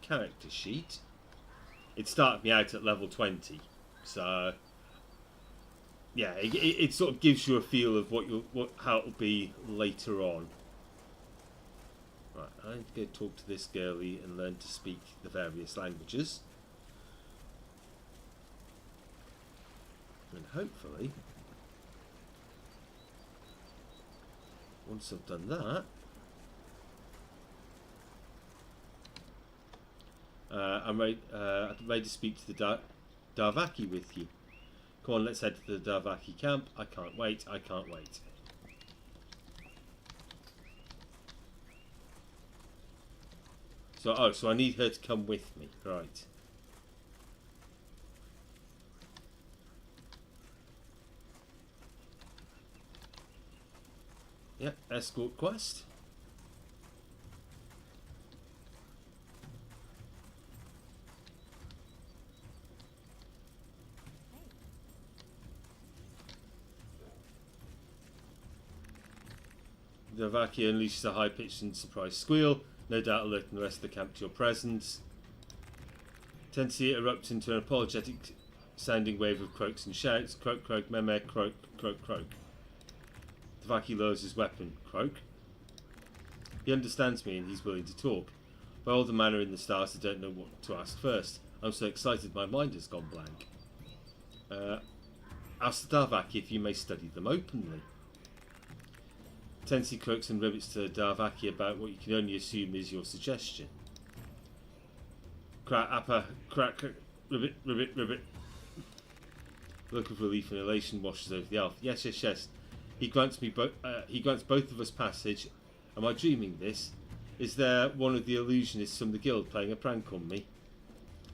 character sheet, it started me out at level 20. So... Yeah, it sort of gives you a feel of how it'll be later on. Right, I need to go talk to this girlie and learn to speak the various languages. And hopefully, once I've done that, I'm ready to speak to the Darvaki with you. Come on, let's head to the Darvaki camp. I can't wait, I can't wait. So I need her to come with me, right? Yep, escort quest. The Vakia unleashes a high-pitched and surprised squeal, no doubt alerting the rest of the camp to your presence. Tensi erupts into an apologetic sounding wave of croaks and shouts. Croak, croak, meme, croak, croak, croak. The Vaki lowers his weapon. Croak? He understands me and he's willing to talk. By all the manner in the stars, I don't know what to ask first. I'm so excited my mind has gone blank. Ask the Darvaki if you may study them openly. Tensi croaks and ribbits to Darvaki about what you can only assume is your suggestion. Crack, appa, crack, ribbit, ribbit, ribbit. A look of relief and elation washes over the elf. Yes, yes, yes. He grants both of us passage. Am I dreaming this? Is there one of the illusionists from the guild playing a prank on me?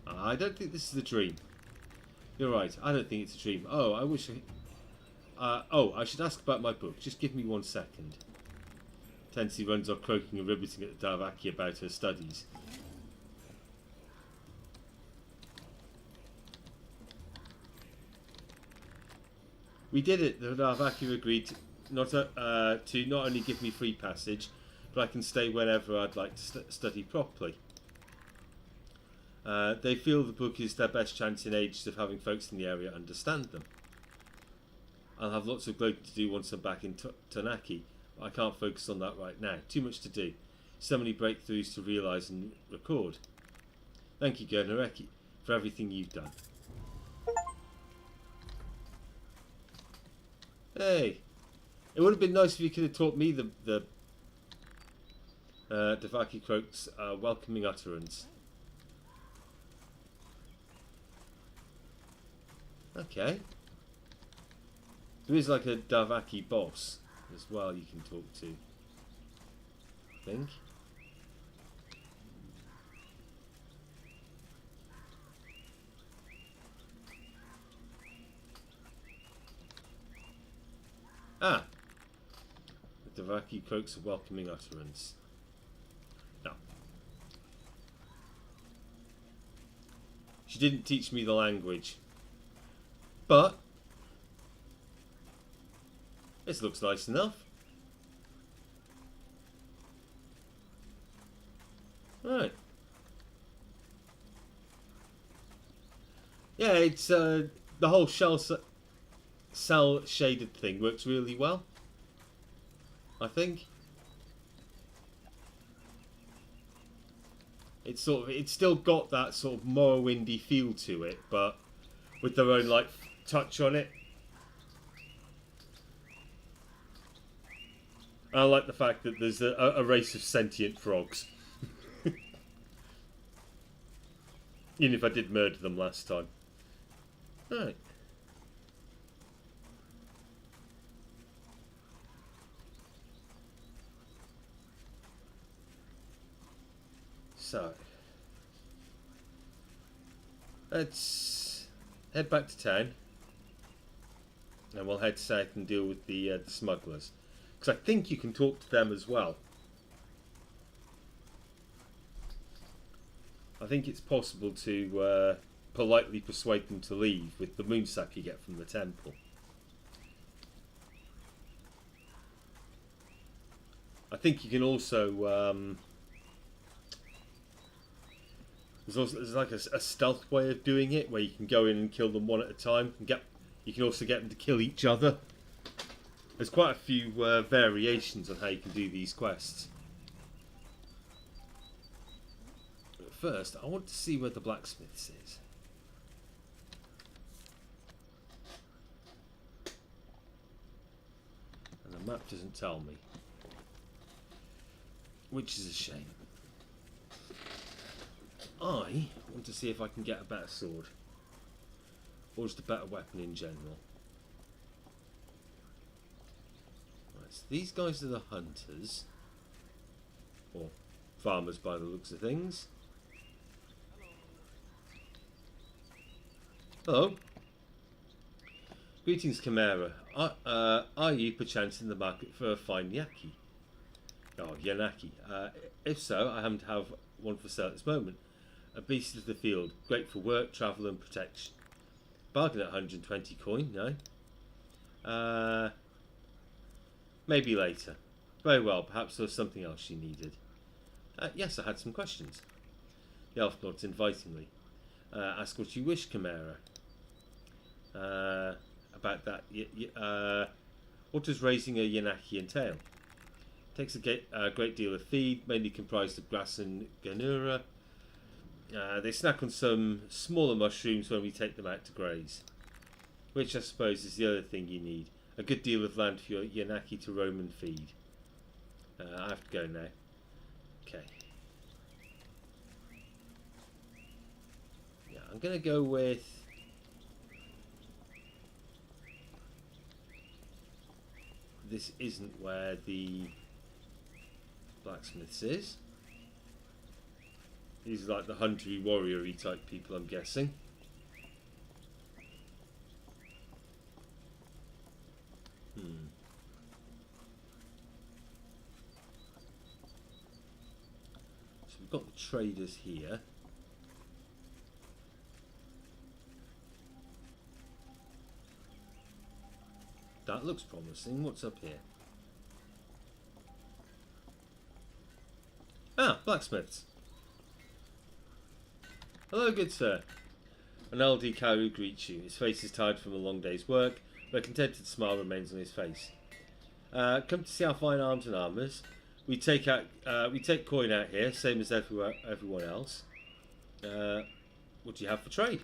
I don't think this is a dream. You're right. I don't think it's a dream. Oh, I wish I should ask about my book. Just give me 1 second. Tensi runs off croaking and ribbiting at the Darvaki about her studies. We did it. The Darvaki agreed to not only give me free passage, but I can stay whenever I'd like to study properly. They feel the book is their best chance in ages of having folks in the area understand them. I'll have lots of gloating to do once I'm back in Tanaki, but I can't focus on that right now. Too much to do. So many breakthroughs to realise and record. Thank you, Gernareki, for everything you've done. Hey, it would have been nice if you could have taught me the Davaki Croak's welcoming utterance. Okay. There is like a Davaki boss as well you can talk to, I think. Ah! The Davaki croaks a welcoming utterance. No. She didn't teach me the language. But this looks nice enough. Right. Yeah, it's the whole cell shaded thing works really well, I think. It's still got that sort of Morrowindy feel to it, but with their own like touch on it. I like the fact that there's a race of sentient frogs. Even if I did murder them last time. Right. So, let's head back to town, and we'll head south and deal with the smugglers, because I think you can talk to them as well. I think it's possible to politely persuade them to leave with the moonsap you get from the temple. I think you can also there's like a stealth way of doing it, where you can go in and kill them one at a time. You can also get them to kill each other. There's quite a few variations on how you can do these quests. But first, I want to see where the blacksmith's is. And the map doesn't tell me, which is a shame. I want to see if I can get a better sword, or just a better weapon in general. Right, so these guys are the hunters, or farmers by the looks of things. Hello. Greetings, Chimera. Are you perchance in the market for a fine yaki? Oh, yanaki. If so, I happen to have one for sale at this moment. A beast of the field, great for work, travel and protection. Bargain at 120 coin, no? Maybe later. Very well, perhaps there was something else you needed. Yes, I had some questions. The elf nods invitingly. Ask what you wish, Chimera. About that, what does raising a yanaki entail? Takes a great deal of feed, mainly comprised of grass and ganura. They snack on some smaller mushrooms when we take them out to graze. Which I suppose is the other thing you need. A good deal of land for your yanaki to roam and feed. I have to go now. Okay. Yeah, I'm going to go with... This isn't where the blacksmiths is. These are like the huntery warrior-y type people, I'm guessing. So we've got the traders here. That looks promising. What's up here? Ah, blacksmiths. Hello, good sir. An elderly Karu greets you. His face is tired from a long day's work, but a contented smile remains on his face. Come to see our fine arms and armours. We take coin out here, same as everyone else. What do you have for trade?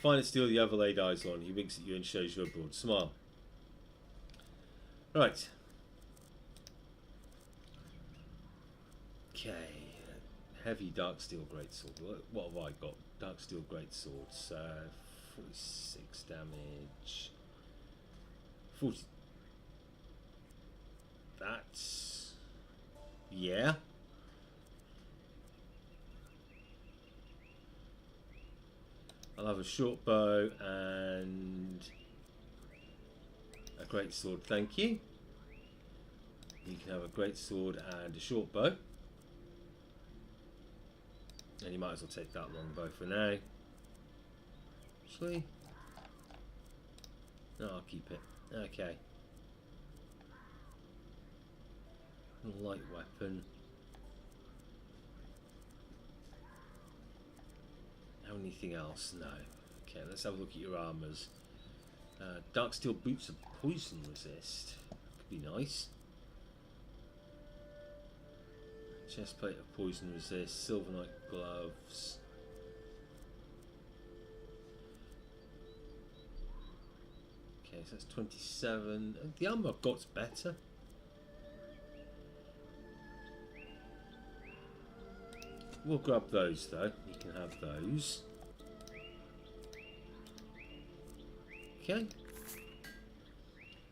Finest steel you ever laid eyes on. He winks at you and shows you a broad smile. Right. Okay. Heavy dark steel greatsword. What have I got? Dark steel greatswords. 46 damage. 40. That's... yeah. I'll have a short bow and a great sword, thank you. You can have a great sword and a short bow. And you might as well take that long bow for now. Actually, no, I'll keep it. Okay. Light weapon. Anything else? No. Okay, let's have a look at your armours. Dark steel boots of poison resist. Could be nice. Chestplate of poison resist. Silver knight gloves. Okay, so that's 27. The armour I've got's better. We'll grab those though. You can have those. Okay.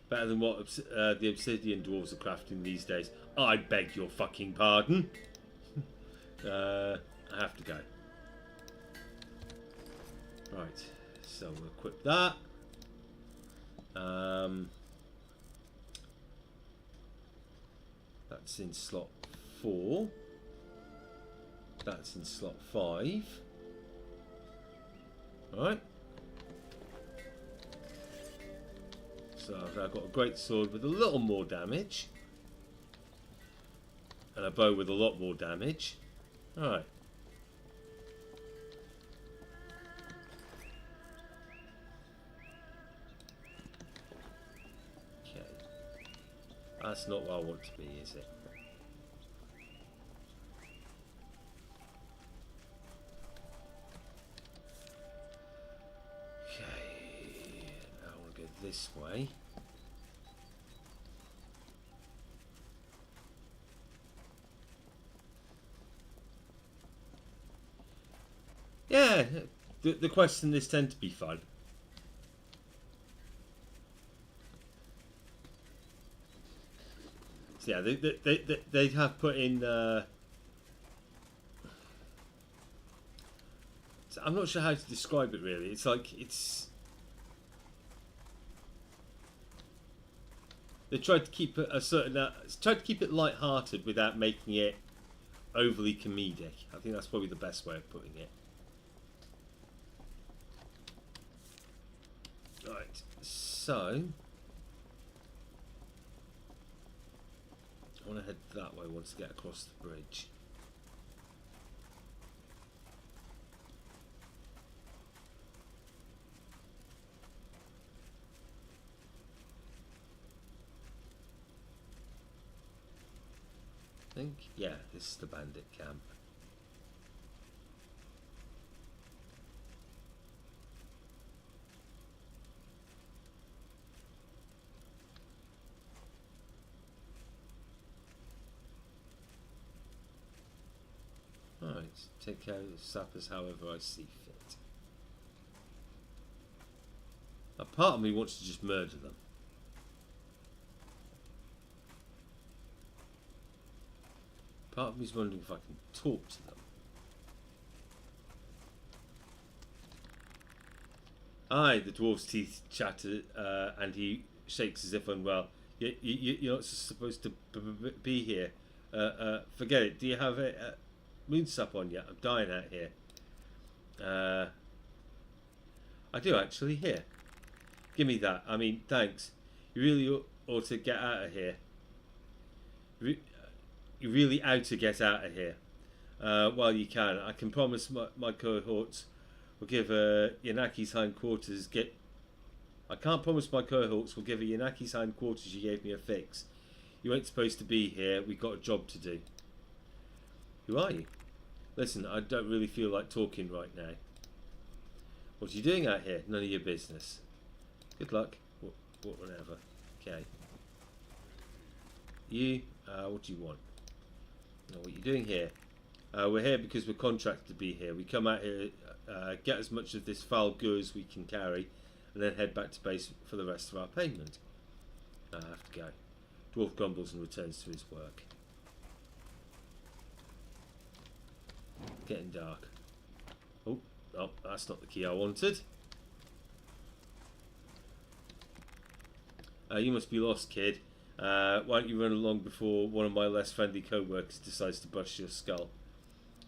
Better than what the obsidian dwarves are crafting these days. I beg your fucking pardon. I have to go. Right. So we'll equip that. That's in slot 4. That's in slot 5. Alright. So I've now got a great sword with a little more damage. And a bow with a lot more damage. Alright. Okay. That's not what I want to be, is it? This way. Yeah, the quests in this tend to be fun. So yeah, they have put in. I'm not sure how to describe it really. It's like they tried to keep it a certain. Tried to keep it light-hearted without making it overly comedic. I think that's probably the best way of putting it. Right, so I want to head that way once I get across the bridge. I think, yeah, this is the bandit camp. Alright, take care of the sappers however I see fit. A part of me wants to just murder them. Part of me is wondering if I can talk to them. Aye, the dwarf's teeth chatter, and he shakes as if unwell. You're not supposed to be here. Forget it. Do you have a moonsap on yet? I'm dying out here. I do actually. Here. Give me that. I mean, thanks. You really ought to get out of here. You really out to get out of here while you can. I can promise my cohorts will give Yanaki's hindquarters I can't promise my cohorts will give a Yanaki's hindquarters you gave me a fix. You ain't supposed to be here. We've got a job to do. Who are you? Listen, I don't really feel like talking right now. What are you doing out here? None of your business. Good luck. Whatever. Okay. You, what do you want? What are you doing here? We're here because we're contracted to be here. We come out here, get as much of this foul goo as we can carry, and then head back to base for the rest of our payment. I have to go. Dwarf grumbles and returns to his work. Getting dark. Oh, that's not the key I wanted. You must be lost, kid. Why don't you run along before one of my less friendly co-workers decides to bust your skull?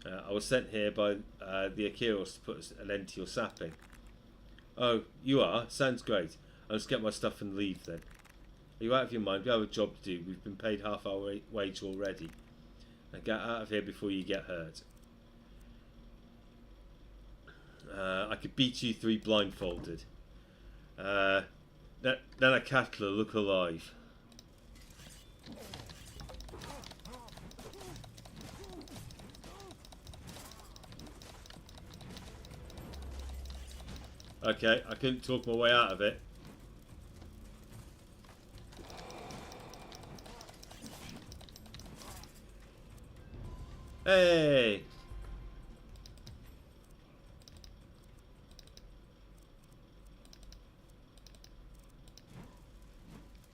I was sent here by the Akiros to put an end to your sapping. Oh, you are? Sounds great. I'll just get my stuff and leave then. Are you out of your mind? We have a job to do. We've been paid half our wage already. Now get out of here before you get hurt. I could beat you three blindfolded. Then a cattler look alive. Okay, I couldn't talk my way out of it. Hey!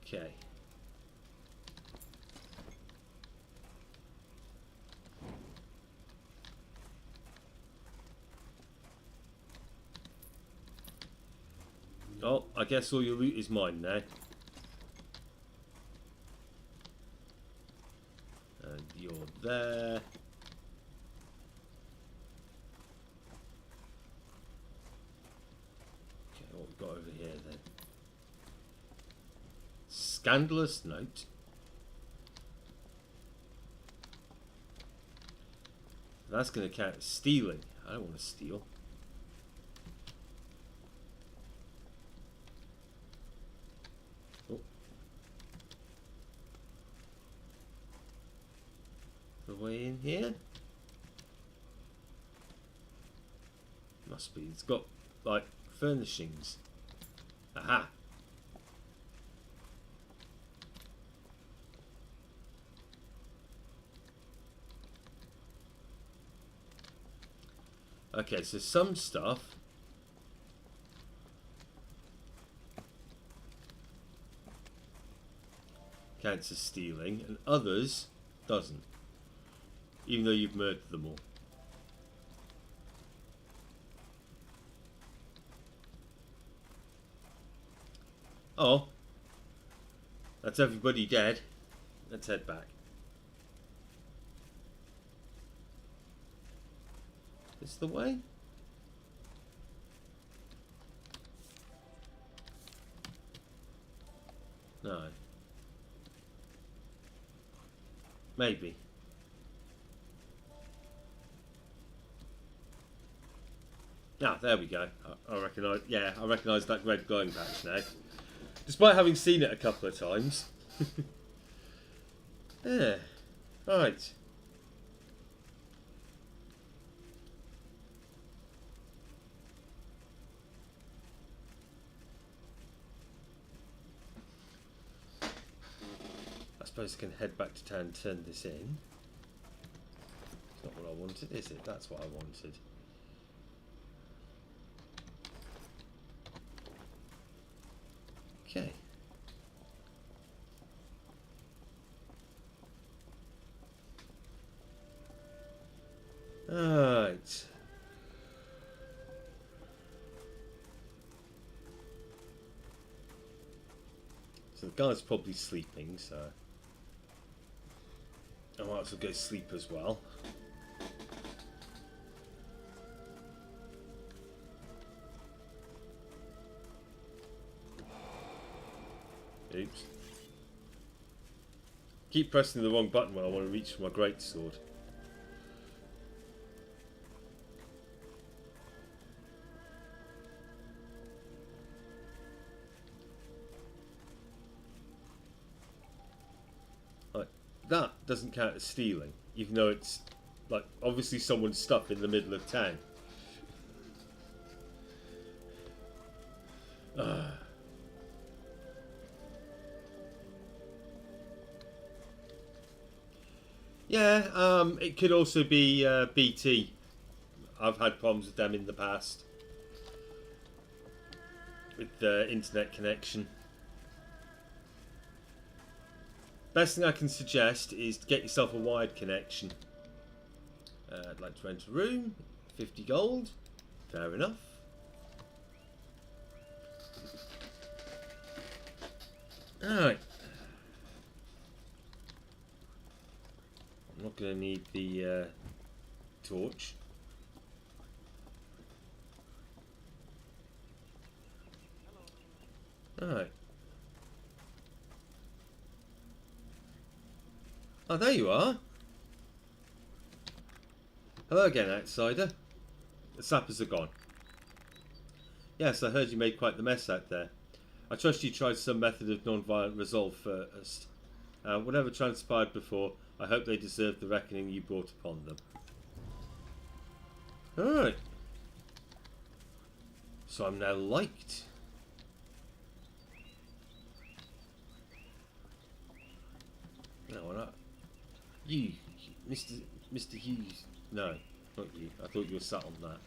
Okay. Oh, I guess all your loot is mine now. And you're there. Okay, what we got over here then? Scandalous note. That's going to count as stealing. I don't want to steal. Oh. The way in here? Must be. It's got, like, furnishings. Aha! Okay, so some stuff can counts as stealing, and others doesn't. Even though you've murdered them all. Oh. That's everybody dead. Let's head back. This the way? No. Maybe. Ah, there we go. I recognise. Yeah, I recognise that red glowing patch now, despite having seen it a couple of times. Yeah. Right. I suppose I can head back to town and turn this in. It's not what I wanted, is it? That's what I wanted. Okay. Alright. So the guy's probably sleeping, so I might as well go sleep as well. Oops. Keep pressing the wrong button when I want to reach for my greatsword. Like, that doesn't count as stealing, even though it's like obviously someone's stuff in the middle of town. Yeah, it could also be BT. I've had problems with them in the past with the internet connection. Best thing I can suggest is to get yourself a wired connection. I'd like to rent a room, 50 gold, fair enough. Alright. I'm not going to need the torch. Alright. Oh, there you are. Hello again, outsider. The sappers are gone. Yes, I heard you made quite the mess out there. I trust you tried some method of non-violent resolve first. Whatever transpired before, I hope they deserve the reckoning you brought upon them. Alright. So I'm now liked. No, we're not. You, Mr. Hughes. No, not you. I thought you were sat on that.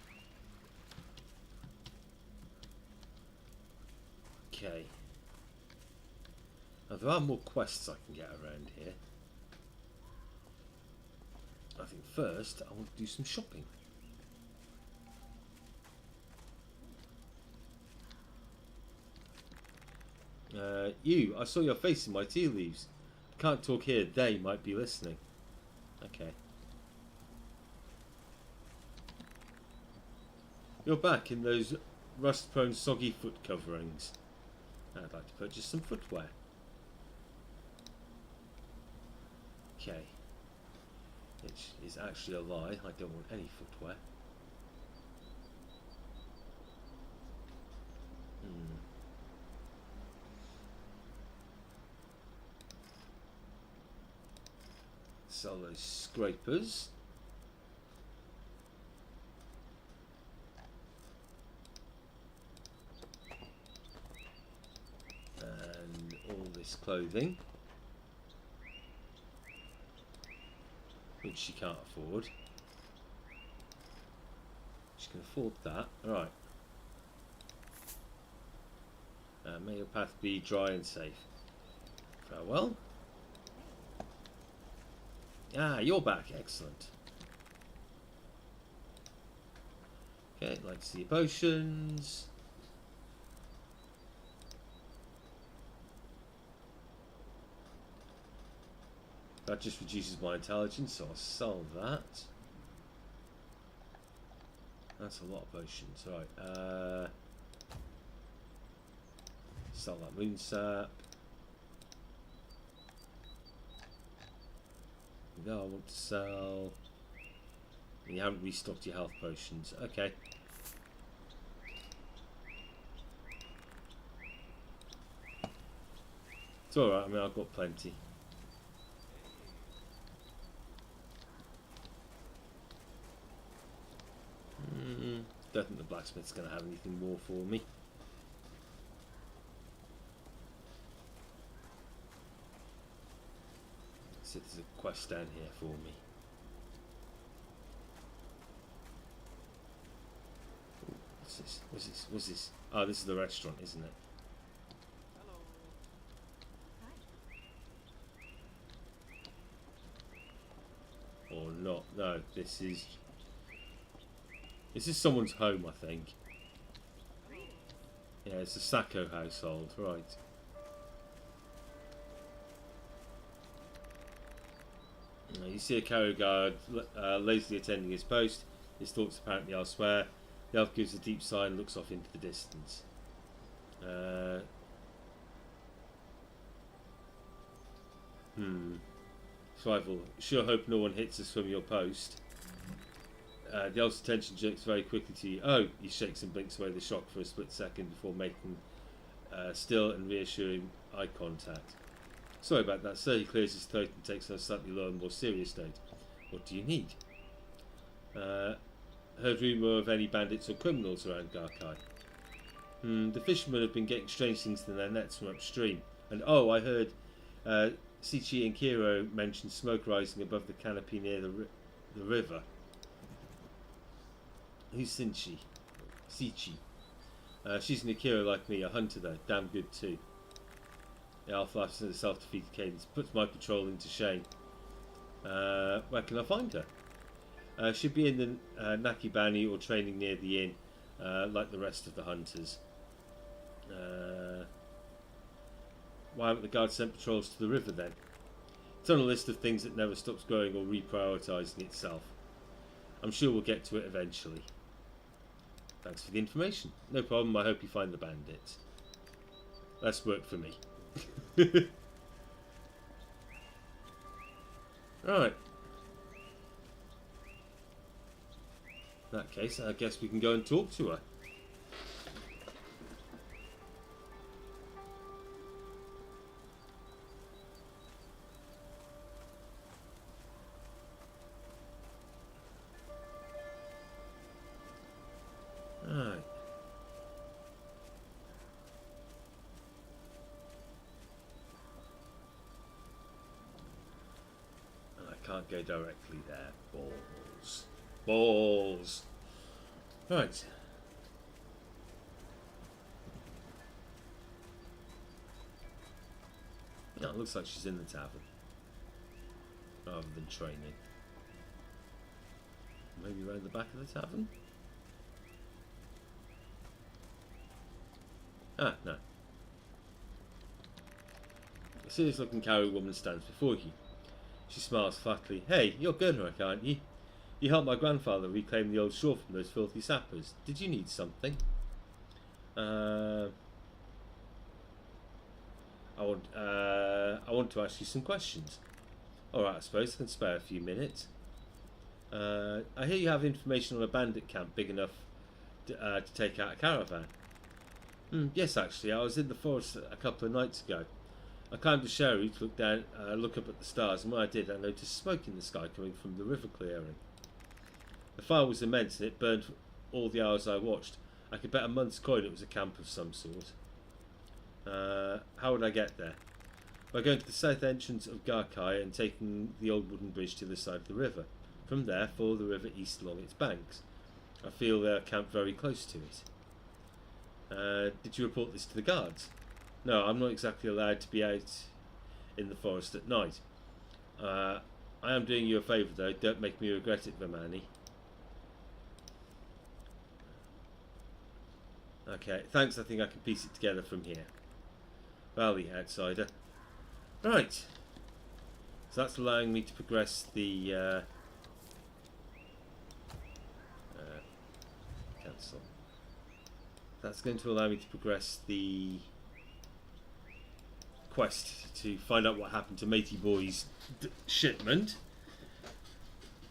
Okay. Now, there are more quests I can get around here. I think first I want to do some shopping. I saw your face in my tea leaves. Can't talk here, they might be listening. Okay. You're back in those rust-prone soggy foot coverings. I'd like to purchase some footwear. Okay. Which is actually a lie, I don't want any footwear. Sell those scrapers. And all this clothing, which she can't afford. She can afford that. Alright. May your path be dry and safe. Farewell. Ah, you're back. Excellent. Okay, I'd like to see your potions. That just reduces my intelligence, so I'll sell that. That's a lot of potions. Right. Sell that moon sap. No, I want to sell. You haven't restocked your health potions. Okay. It's alright, I mean, I've got plenty. Don't think the blacksmith's going to have anything more for me. So there's a quest down here for me. What's this? What's this? What's this? Oh, this is the restaurant, isn't it? Hi. Or not? No, this is someone's home, I think. Yeah, it's a Sacco household, right? You see a carrier guard lazily attending his post. His thoughts apparently elsewhere. The elf gives a deep sigh and looks off into the distance. Survival. Sure hope no one hits us from your post. The elf's attention jerks very quickly to you. Oh, he shakes and blinks away the shock for a split second before making still and reassuring eye contact. Sorry about that, sir. He clears his throat and takes on a slightly lower and more serious note. What do you need? Heard rumour of any bandits or criminals around Garkai. The fishermen have been getting strange things in their nets from upstream. And oh, I heard Sichi and Kiro mention smoke rising above the canopy near the river. Who's Sichi? She's an Akira like me, a hunter though, damn good too. The elf laughs at the self-defeated cadence, puts my patrol into shame. Where can I find her? She'd be in the Nakibani or training near the inn, like the rest of the hunters. Why haven't the guards sent patrols to the river then? It's on a list of things that never stops growing or reprioritising itself. I'm sure we'll get to it eventually. Thanks for the information. No problem, I hope you find the bandits. Less work for me. Right. In that case, I guess we can go and talk to her. Right. And I can't go directly there. Balls. Balls. Right. No, it looks like she's in the tavern. Rather than training. Maybe around the back of the tavern? Ah, no. A serious looking carry woman stands before you. She smiles flatly. Hey, you're Gernrick, aren't you? You helped my grandfather reclaim the old shore from those filthy sappers. Did you need something? I want to ask you some questions. Alright, I suppose I can spare a few minutes. I hear you have information on a bandit camp big enough to take out a caravan. Yes, actually, I was in the forest a couple of nights ago. I climbed a sherry to look up at the stars, and when I did, I noticed smoke in the sky coming from the river clearing. The fire was immense, and it burned for all the hours I watched. I could bet a month's coin it was a camp of some sort. How would I get there? By going to the south entrance of Garkai and taking the old wooden bridge to the side of the river. From there, follow the river east along its banks. I feel they're camped very close to it. Did you report this to the guards? No, I'm not exactly allowed to be out in the forest at night. I I am doing you a favour though. Don't make me regret it, Vimani. Okay, thanks. I think I can piece it together from here. Well, the outsider. Right. So that's allowing me to progress the... cancel. That's going to allow me to progress the quest to find out what happened to Matey Boy's shipment.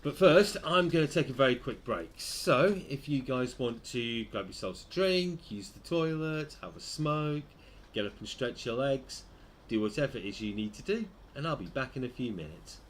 But first, I'm going to take a very quick break. So, if you guys want to grab yourselves a drink, use the toilet, have a smoke, get up and stretch your legs, do whatever it is you need to do, and I'll be back in a few minutes.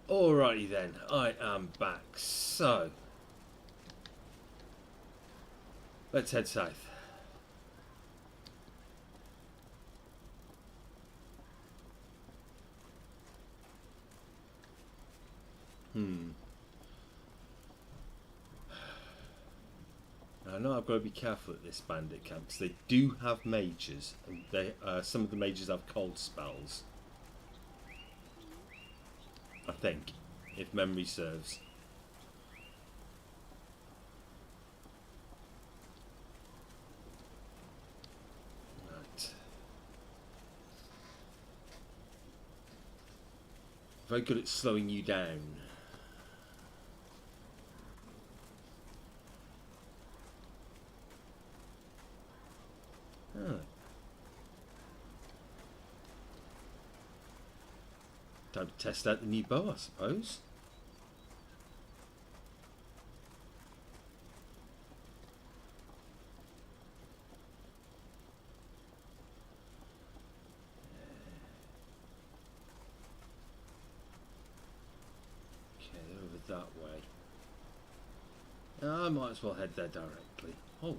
Alrighty then, I am back. So, let's head south. I know I've got to be careful at this bandit camp because they do have mages, and they some of the mages have cold spells. I think, if memory serves. Right. Very good at slowing you down. Ah. Time to test out the new bow, I suppose. Okay, over that way. I might as well head there directly. Oh.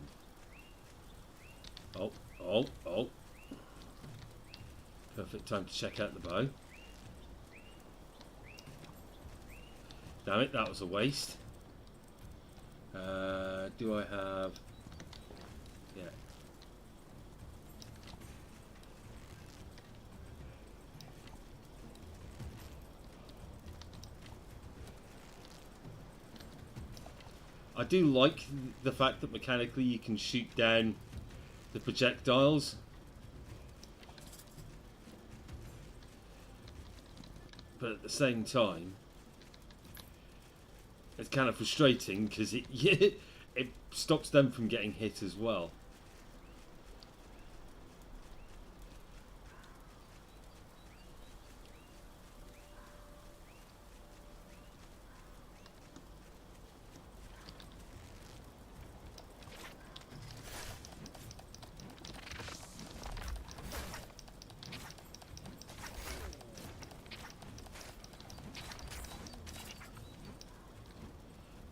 Oh. Perfect time to check out the bow. Damn it, that was a waste. Do I have... Yeah. I do like the fact that mechanically you can shoot down the projectiles. But at the same time, it's kind of frustrating because it it stops them from getting hit as well.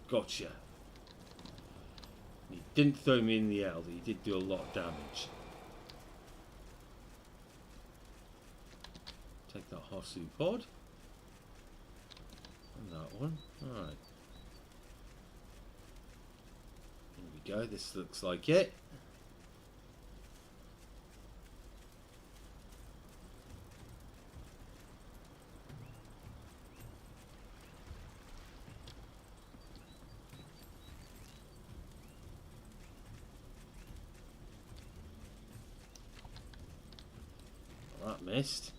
Gotcha. He didn't throw me in the air, but he did do a lot of damage. Take that Hosu pod. And that one. Alright. Here we go. This looks like it. That missed.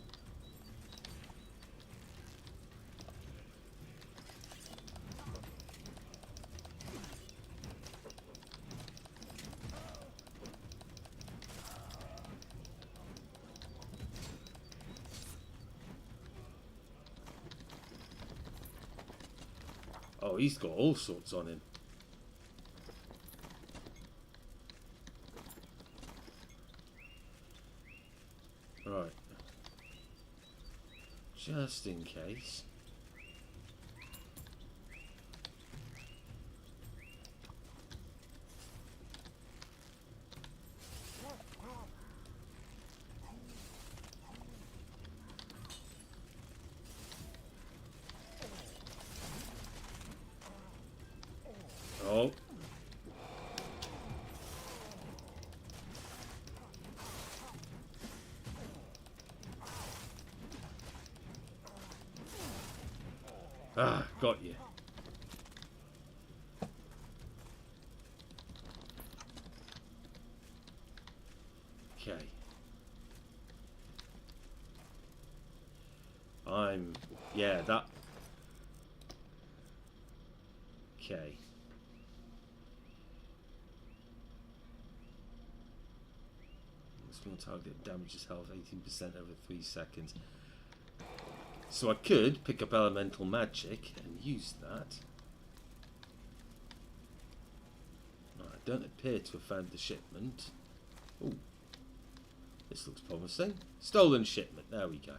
Oh, he's got all sorts on him. Right. Just in case. Oh. Ah, got you. Okay. Yeah, that... Okay. This one target damages health 18% over 3 seconds. So I could pick up elemental magic and use that. No, I don't appear to have found the shipment. Ooh. This looks promising. Stolen shipment. There we go.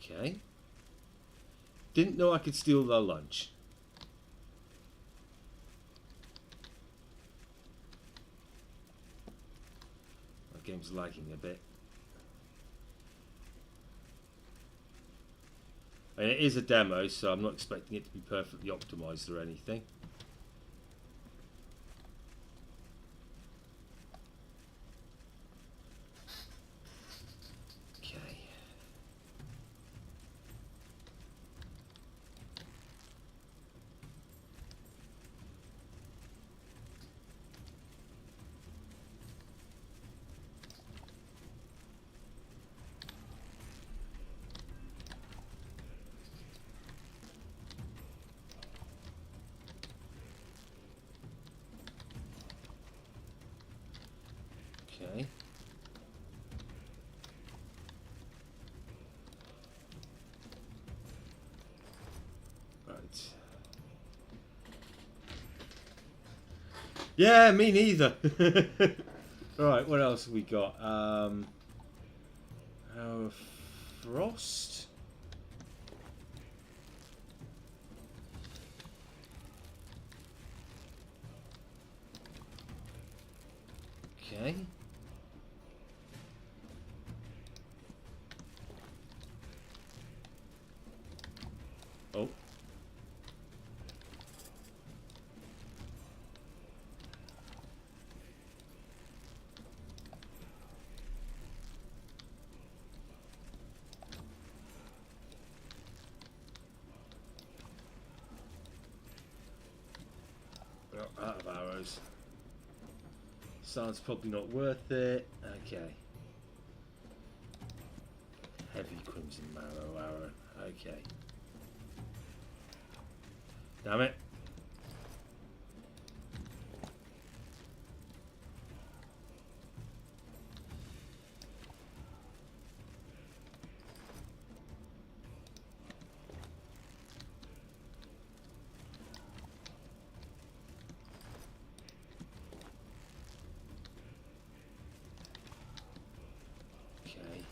Okay. Didn't know I could steal their lunch. My game's lagging a bit. And it is a demo, so I'm not expecting it to be perfectly optimized or anything. Okay. Okay. Right. Yeah, me neither. Right, what else have we got? Frost. Okay. Oh. We're out of arrows. Sounds probably not worth it. Okay. Heavy crimson marrow arrow. Okay. Damn it. Okay.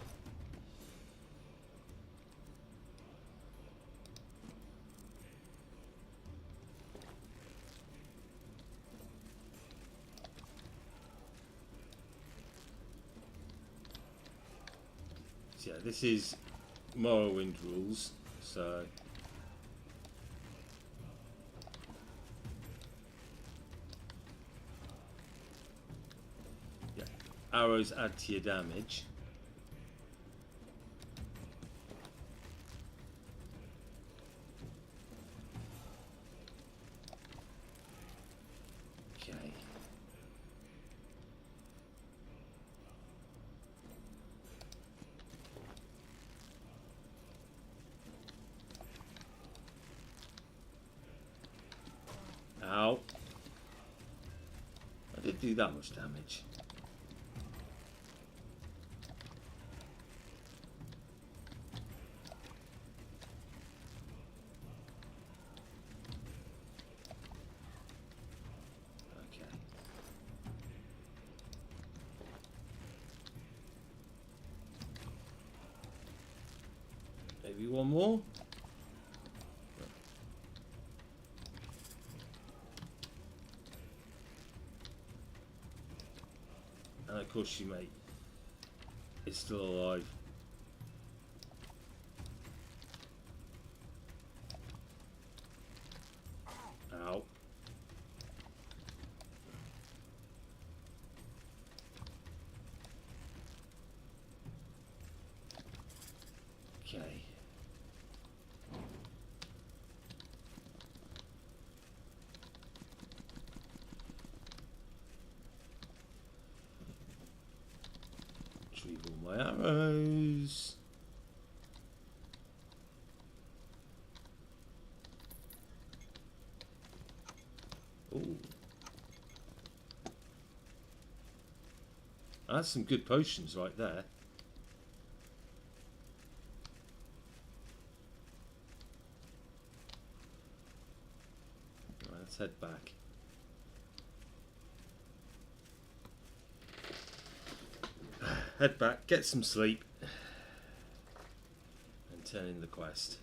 So yeah, this is Morrowind rules, so yeah, arrows add to your damage. Okay. Ow. I did do that much damage. Okay. Maybe one more? And of course your mate is still alive. Ow. Okay. Retrieve all my arrows. Ooh. That's some good potions right there. Right, let's head back. Head back, get some sleep, and turn in the quest.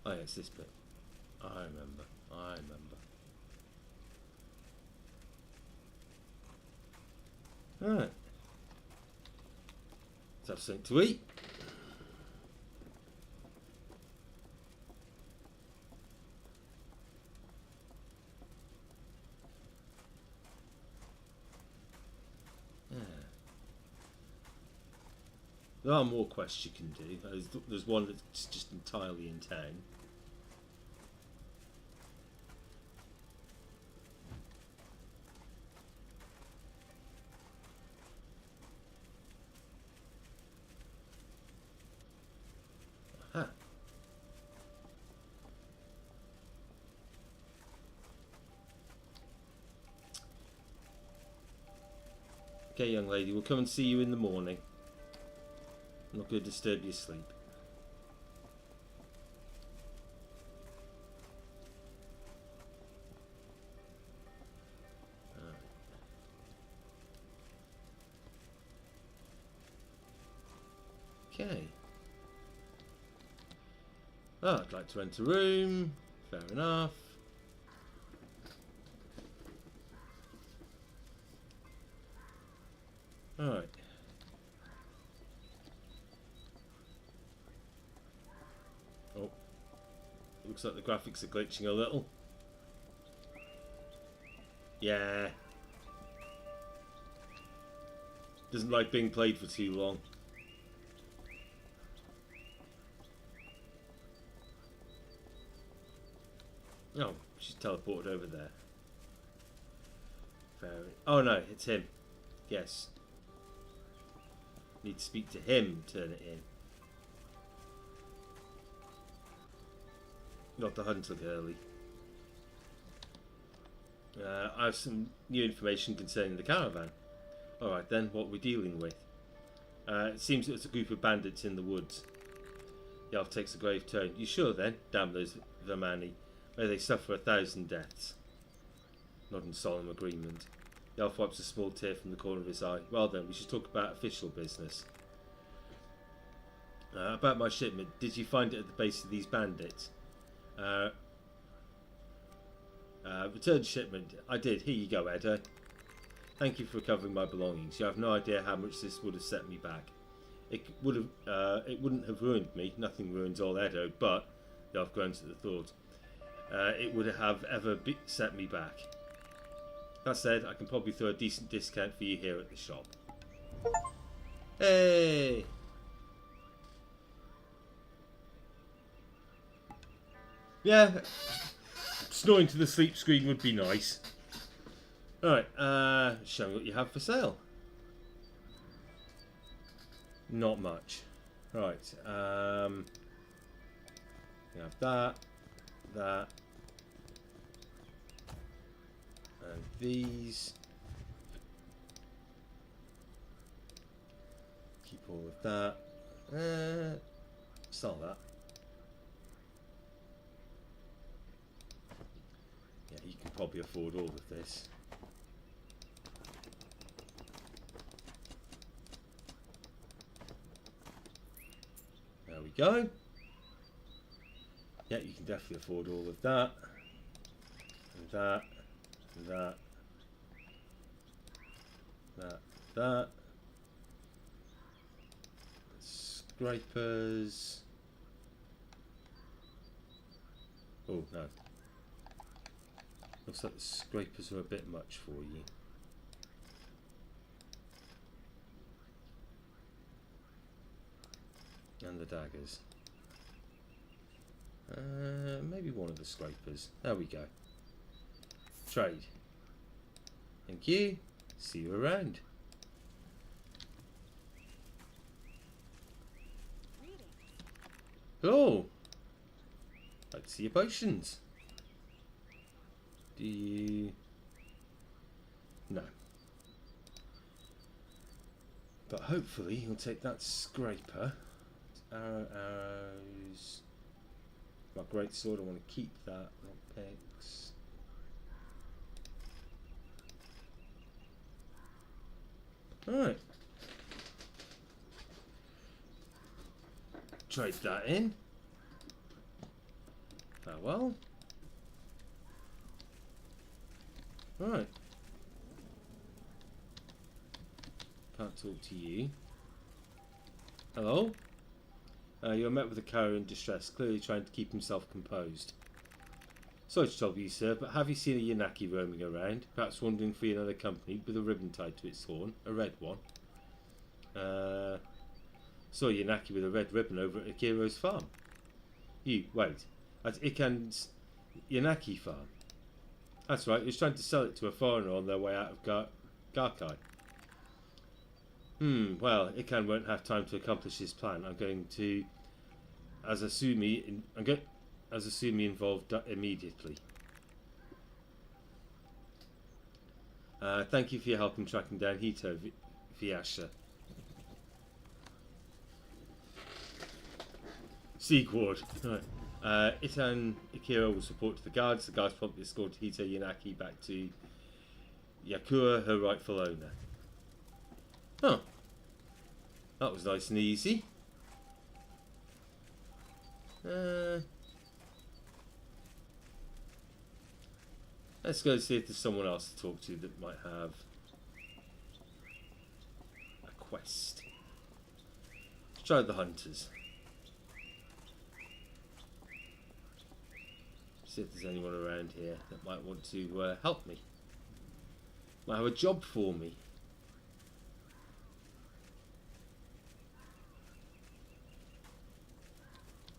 Oh, yeah, it's this bit. I remember. Alright. Let's have something to eat. Yeah. There are more quests you can do. There's one that's just entirely in town. Aha. Okay, young lady, we'll come and see you in the morning. I'm not going to disturb your sleep. Okay. Oh, I'd like to rent a room. Fair enough. Alright. Oh. Looks like the graphics are glitching a little. Yeah. Doesn't like being played for too long. Oh, she's teleported over there. Oh no, it's him. Yes. Need to speak to him, turn it in. Not the hunter girly. I have some new information concerning the caravan. Alright then, what we're dealing with. It seems it's a group of bandits in the woods. The elf takes a grave tone. You sure then? Damn those Vermani. May they suffer 1,000 deaths. Not in solemn agreement. The elf wipes a small tear from the corner of his eye. Well then, we should talk about official business. About my shipment, did you find it at the base of these bandits? Return shipment. I did. Here you go, Edo. Thank you for recovering my belongings. You have no idea how much this would have set me back. It wouldn't have ruined me. Nothing ruins old Edo, but the elf groans at the thought. It would have ever set me back. That said, I can probably throw a decent discount for you here at the shop. Hey! Yeah, snoring to the sleep screen would be nice. Alright, show me what you have for sale. Not much. Right, you have that, and these. Keep all of that. Sell that. Yeah, you can probably afford all of this. There we go. Yeah, you can definitely afford all of that. And that. And that. That. Scrapers. Oh, no. Looks like the scrapers are a bit much for you. And the daggers. Maybe one of the scrapers. There we go. Trade. Thank you. See you around. Oh! Like to see your potions. Do you... No. But hopefully you'll take that scraper. Arrows. My great sword, I want to keep that. Picks. Alright. Trade that in. Farewell. Alright. Can't talk to you. Hello? You're met with a carrier in distress, clearly trying to keep himself composed. Sorry to trouble you, sir, but have you seen a Yanaki roaming around? Perhaps wandering free in another company with a ribbon tied to its horn, a red one. Saw a Yanaki with a red ribbon over at Akiro's farm. Wait, at Ikan's Yanaki farm? That's right, he was trying to sell it to a foreigner on their way out of Garkai. Well, Ikan won't have time to accomplish his plan. I'm going to Azasumi involved immediately. Thank you for your help in tracking down Hito Vyasha. Sequard. Right. Itan Ikira will support to the guards. The guards promptly escorted Hito Yanaki back to Yakura, her rightful owner. Huh. That was nice and easy. Let's go see if there's someone else to talk to that might have a quest. Let's try the hunters. See if there's anyone around here that might want to help me. Might have a job for me.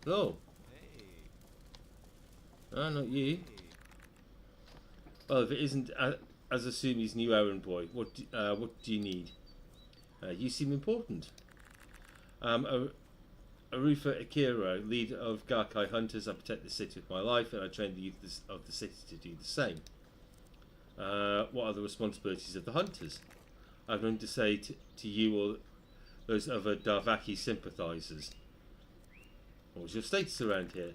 Oh. Ah, not you. Well, if it isn't Azasumi's new errand boy, what do you need? You seem important. Arufa Akira, leader of Garkai hunters. I protect the city with my life, and I train the youth of the city to do the same. What are the responsibilities of the hunters? I've nothing to say to you or those other Darvaki sympathisers. What was your status around here?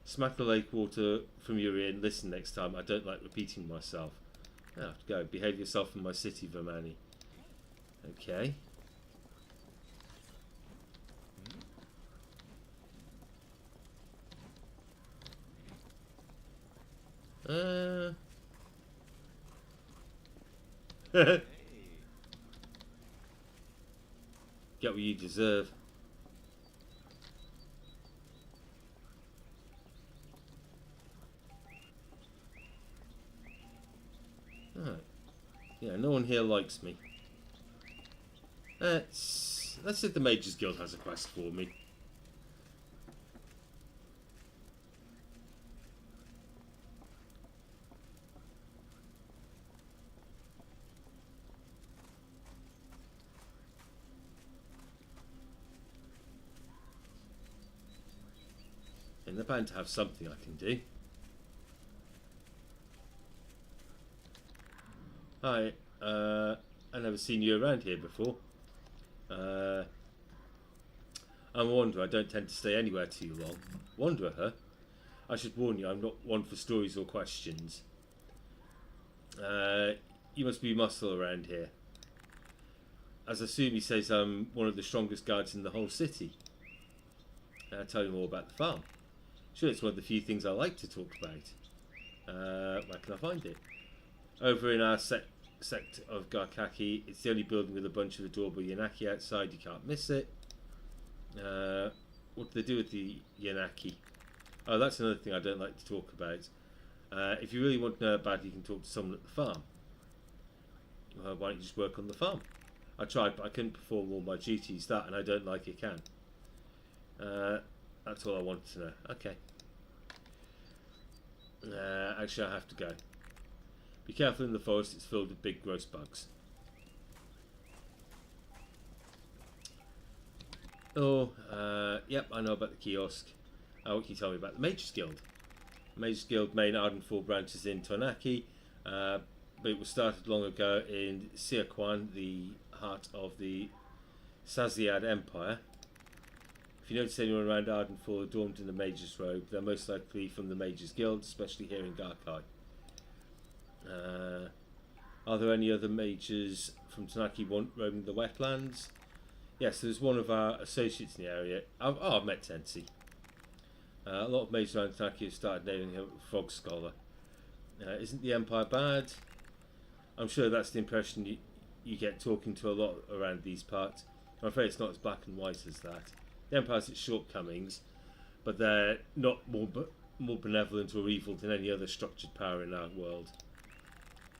Smack the lake water from your ear and listen next time. I don't like repeating myself. I have to go. Behave yourself in my city, Vermani. Okay. Get what you deserve. Alright. Yeah, no one here likes me. Let's see if the Mages Guild has a quest for me. And they're bound to have something I can do. Hi, I've never seen you around here before. I'm a wanderer. I don't tend to stay anywhere too long. Wanderer, huh? I should warn you, I'm not one for stories or questions. You must be muscle around here. As Asumi says, I'm one of the strongest guards in the whole city. I'll tell you more about the farm. Sure, it's one of the few things I like to talk about. Where can I find it? Over in our sect of Garkaki. It's the only building with a bunch of adorable Yanaki outside. You can't miss it. What do they do with the Yanaki? Oh, that's another thing I don't like to talk about. If you really want to know about it, you can talk to someone at the farm. Why don't you just work on the farm? I tried, but I couldn't perform all my duties. That, and I don't like it can. That's all I wanted to know. Okay. Actually, I have to go. Be careful in the forest, it's filled with big gross bugs. Oh, yep, I know about the kiosk. What can you tell me about the Mages Guild? The Mages Guild main Ardenfall branch is in Tonaki, but it was started long ago in Siaquan, the heart of the Saziad Empire. If you notice anyone around Ardenfall adorned in the Mage's robe, they're most likely from the Mage's Guild, especially here in Garkai. Are there any other mages from Tanaki roaming the wetlands? Yes, there's one of our associates in the area. I've met Tensi. A lot of mages around Tanaki have started naming him Frog Scholar. Isn't the Empire bad? I'm sure that's the impression you get talking to a lot around these parts. I'm afraid it's not as black and white as that. The Empire has its shortcomings, but they're not more benevolent or evil than any other structured power in our world.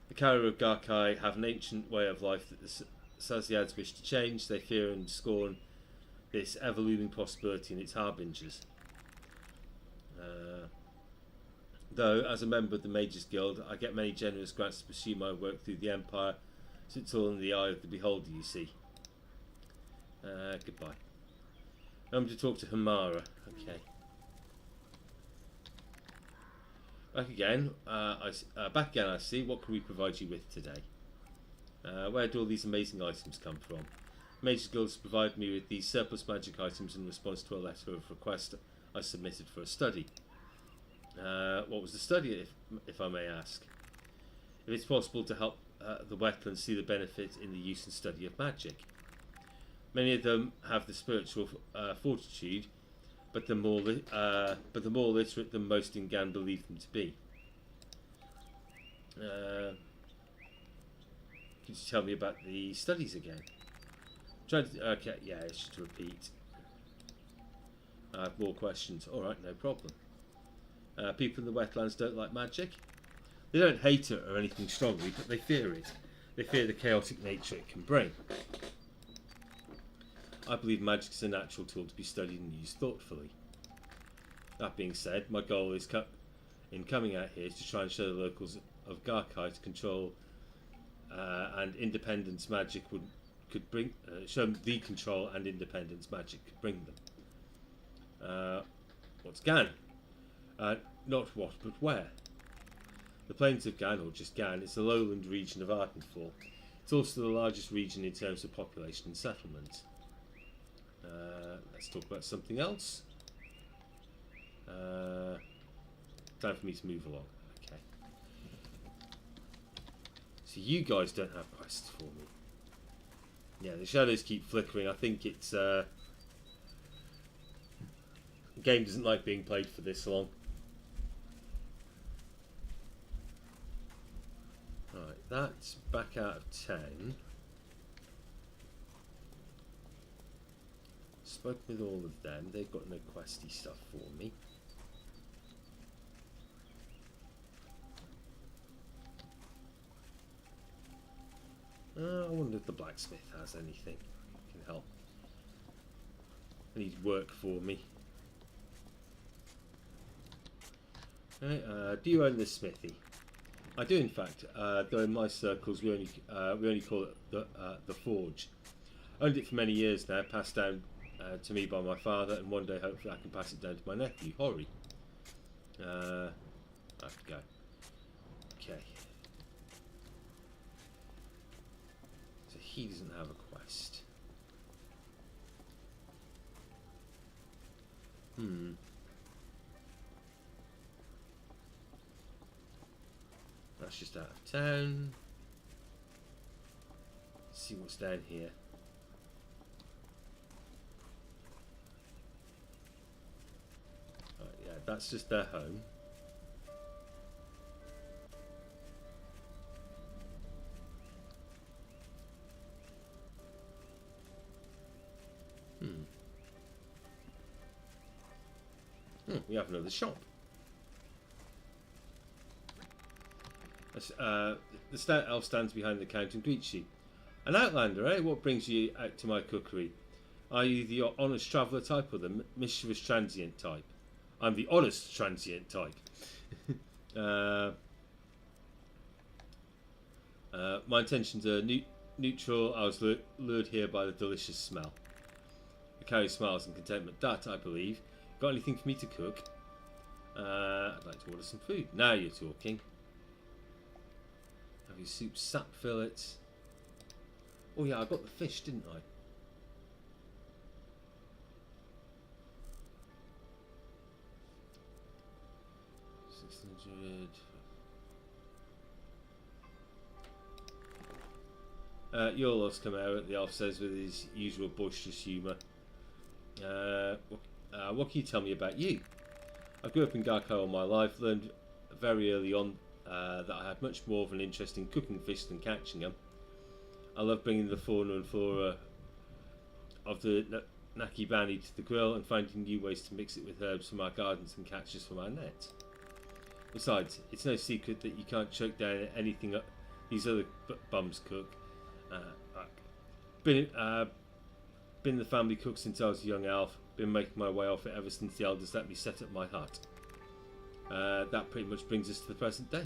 The Kara of Garkai have an ancient way of life that the Saziads wish to change. They fear and scorn this ever-looming possibility in its harbingers. Though, as a member of the Mages Guild, I get many generous grants to pursue my work through the Empire, so it's all in the eye of the beholder, you see. Goodbye. I'm to talk to Hamara. Okay. Back again. Back again, I see. What can we provide you with today? Where do all these amazing items come from? Mages Guild has provided me with these surplus magic items in response to a letter of request I submitted for a study. What was the study, if I may ask? If it's possible to help the wetlands see the benefit in the use and study of magic. Many of them have the spiritual fortitude, but the more literate than most in Gan believe them to be. Could you tell me about the studies again? Okay, yeah, it's just to repeat. I have more questions. Alright, no problem. People in the wetlands don't like magic. They don't hate it or anything strongly, but they fear it. They fear the chaotic nature it can bring. I believe magic is a natural tool to be studied and used thoughtfully. That being said, my goal is in coming out here is to try and show the locals of Garkai to control and independence magic could bring. Show them the control and independence magic could bring them. What's Gan? Not what, but where. The plains of Gan, or just Gan, is the lowland region of Ardenfall. It's also the largest region in terms of population and settlement. Let's talk about something else. Time for me to move along. Okay. So you guys don't have quests for me. Yeah, the shadows keep flickering. I think it's the game doesn't like being played for this long. Right, that's back out of 10. Spoken with all of them. They've got no questy stuff for me. I wonder if the blacksmith has anything that can help. I need work for me. Okay, do you own this smithy? I do, in fact. Though in my circles we only call it the forge. Owned it for many years now. Passed down to me by my father, and one day hopefully I can pass it down to my nephew, Hori. I have to go. Okay. So he doesn't have a quest. That's just out of town. Let's see what's down here. Yeah, that's just their home. We have another shop. The stout elf stands behind the counter and greets you. An outlander, eh? What brings you out to my cookery? Are you the honest traveller type or the mischievous transient type? I'm the honest transient type. My intentions are neutral. I was lured here by the delicious smell. I carry smiles and contentment. That, I believe. Got anything for me to cook? I'd like to order some food. Now you're talking. Have your soup, sap fillets. Oh yeah, I got the fish, didn't I? Yorlos come out, the elf says with his usual boisterous humour. What can you tell me about you? I grew up in Garkai all my life, learned very early on that I had much more of an interest in cooking fish than catching them. I love bringing the fauna and flora of the Nakibani to the grill and finding new ways to mix it with herbs from our gardens and catches from our nets. Besides, it's no secret that you can't choke down anything these other bums cook. Been the family cook since I was a young elf. Been making my way off it ever since the elders let me set up my hut. That pretty much brings us to the present day.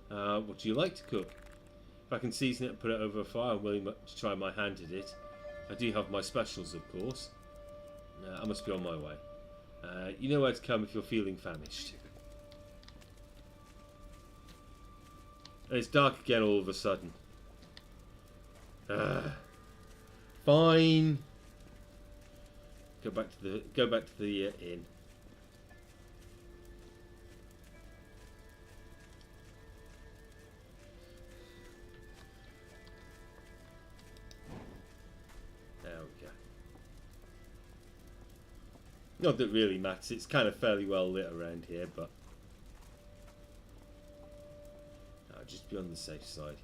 What do you like to cook? If I can season it and put it over a fire, I'm willing to try my hand at it. I do have my specials, of course. I must be on my way. You know where to come if you're feeling famished. And it's dark again all of a sudden. Fine. Go back to the inn. There we go. Not that it really matters. It's kind of fairly well lit around here, but I'll just be on the safe side.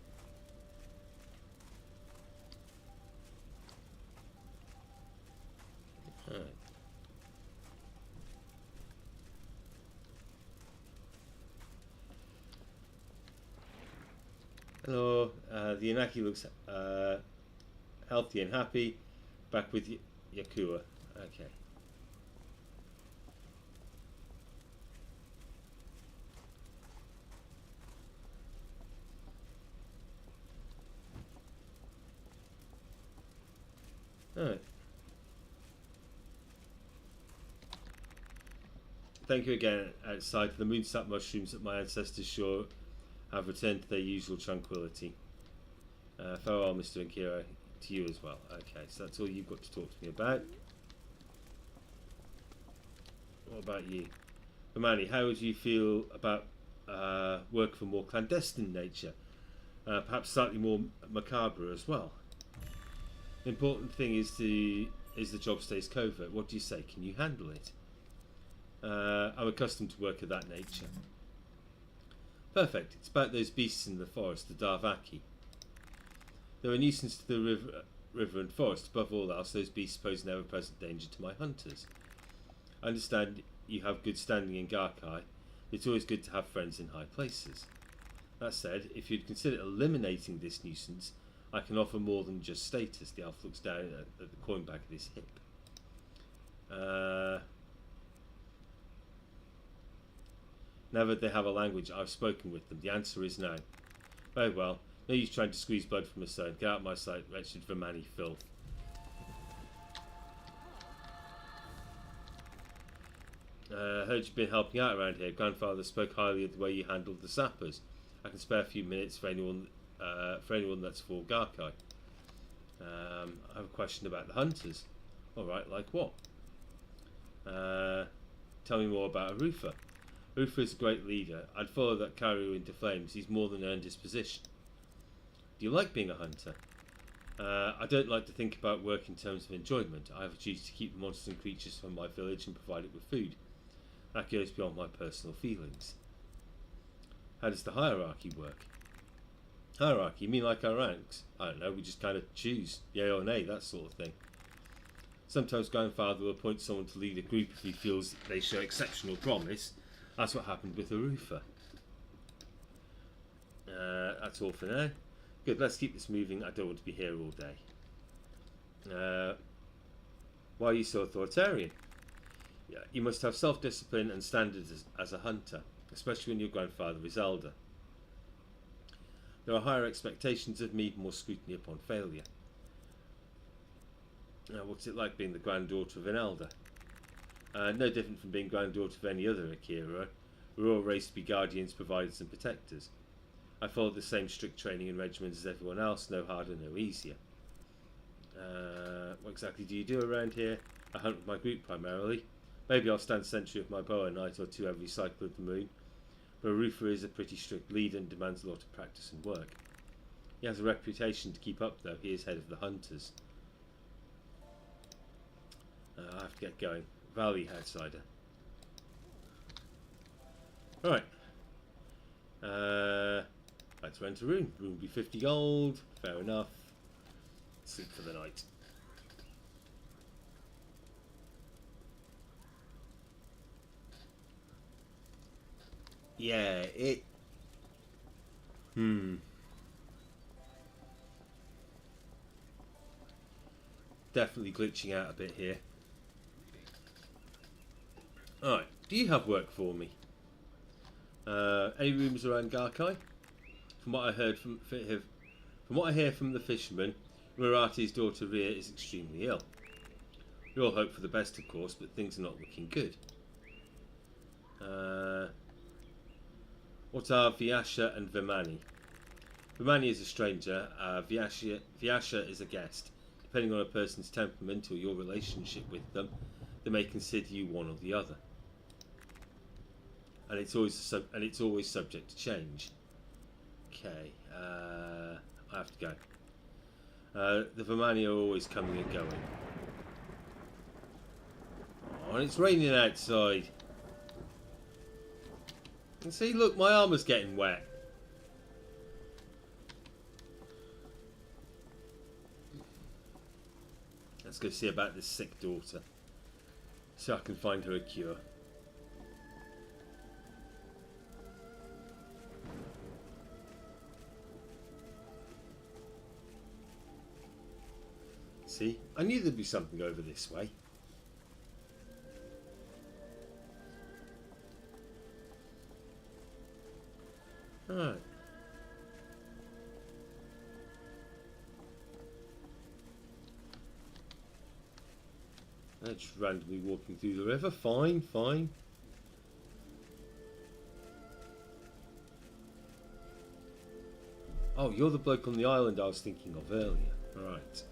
Alright. Hello, the Inaki looks healthy and happy. Back with Yakua. Okay. Alright. Thank you again, outside. The moonsap mushrooms at my ancestors' shore have returned to their usual tranquility. Farewell, Mr. Inkiro. To you as well. Okay, so that's all you've got to talk to me about. What about you? Romani, how would you feel about work of a more clandestine nature? Perhaps slightly more macabre as well. The important thing is the job stays covert. What do you say? Can you handle it? I'm accustomed to work of that nature. Perfect. It's about those beasts in the forest, the Darvaki. They're a nuisance to the river and forest. Above all else, those beasts pose an ever-present danger to my hunters. I understand you have good standing in Garkai. It's always good to have friends in high places. That said, if you'd consider eliminating this nuisance, I can offer more than just status. The elf looks down at the coin bag at his hip. Now that they have a language, I've spoken with them. The answer is no. Very well. No use trying to squeeze blood from a stone. Get out of my sight, wretched Vermani filth. Heard you've been helping out around here. Grandfather spoke highly of the way you handled the sappers. I can spare a few minutes for anyone that's for Garkai. I have a question about the hunters. Alright, like what? Tell me more about Arufa. Arufa is a great leader. I'd follow that Karyu into flames. He's more than earned his position. Do you like being a hunter? I don't like to think about work in terms of enjoyment. I have a duty to keep the monsters and creatures from my village and provide it with food. That goes beyond my personal feelings. How does the hierarchy work? Hierarchy? You mean like our ranks? I don't know, we just kind of choose. Yay or nay, that sort of thing. Sometimes Grandfather will appoint someone to lead a group if he feels they show exceptional promise. That's what happened with Arufa. That's all for now. Good, let's keep this moving. I don't want to be here all day. Why are you so authoritarian? Yeah, you must have self-discipline and standards as a hunter, especially when your grandfather is elder. There are higher expectations of me, more scrutiny upon failure. What's it like being the granddaughter of an elder? No different from being granddaughter of any other Akira. We're all raised to be guardians, providers and protectors. I followed the same strict training and regimens as everyone else, no harder, no easier. What exactly do you do around here? I hunt with my group primarily. Maybe I'll stand sentry with my bow a night or two every cycle of the moon. But Arufa is a pretty strict leader and demands a lot of practice and work. He has a reputation to keep up, though. He is head of the hunters. I have to get going. Valley outsider. Right. Let's rent a room. Room will be 50 gold. Fair enough. Sleep for the night. Yeah, it... Definitely glitching out a bit here. Alright, do you have work for me? Any rooms around Garkai? From what I heard from what I hear from the fisherman, Murati's daughter Rhea is extremely ill. We all hope for the best, of course, but things are not looking good. What are Vyasha and Vimani? Vimani is a stranger. Vyasha is a guest. Depending on a person's temperament or your relationship with them, they may consider you one or the other. And it's always subject to change. Okay, I have to go. The Vimani are always coming and going. Oh, and it's raining outside. And see, look, my armour's getting wet. Let's go see about this sick daughter, so I can find her a cure. See, I knew there'd be something over this way. Alright. Just randomly walking through the river. Fine, fine. Oh, you're the bloke on the island I was thinking of earlier. Right.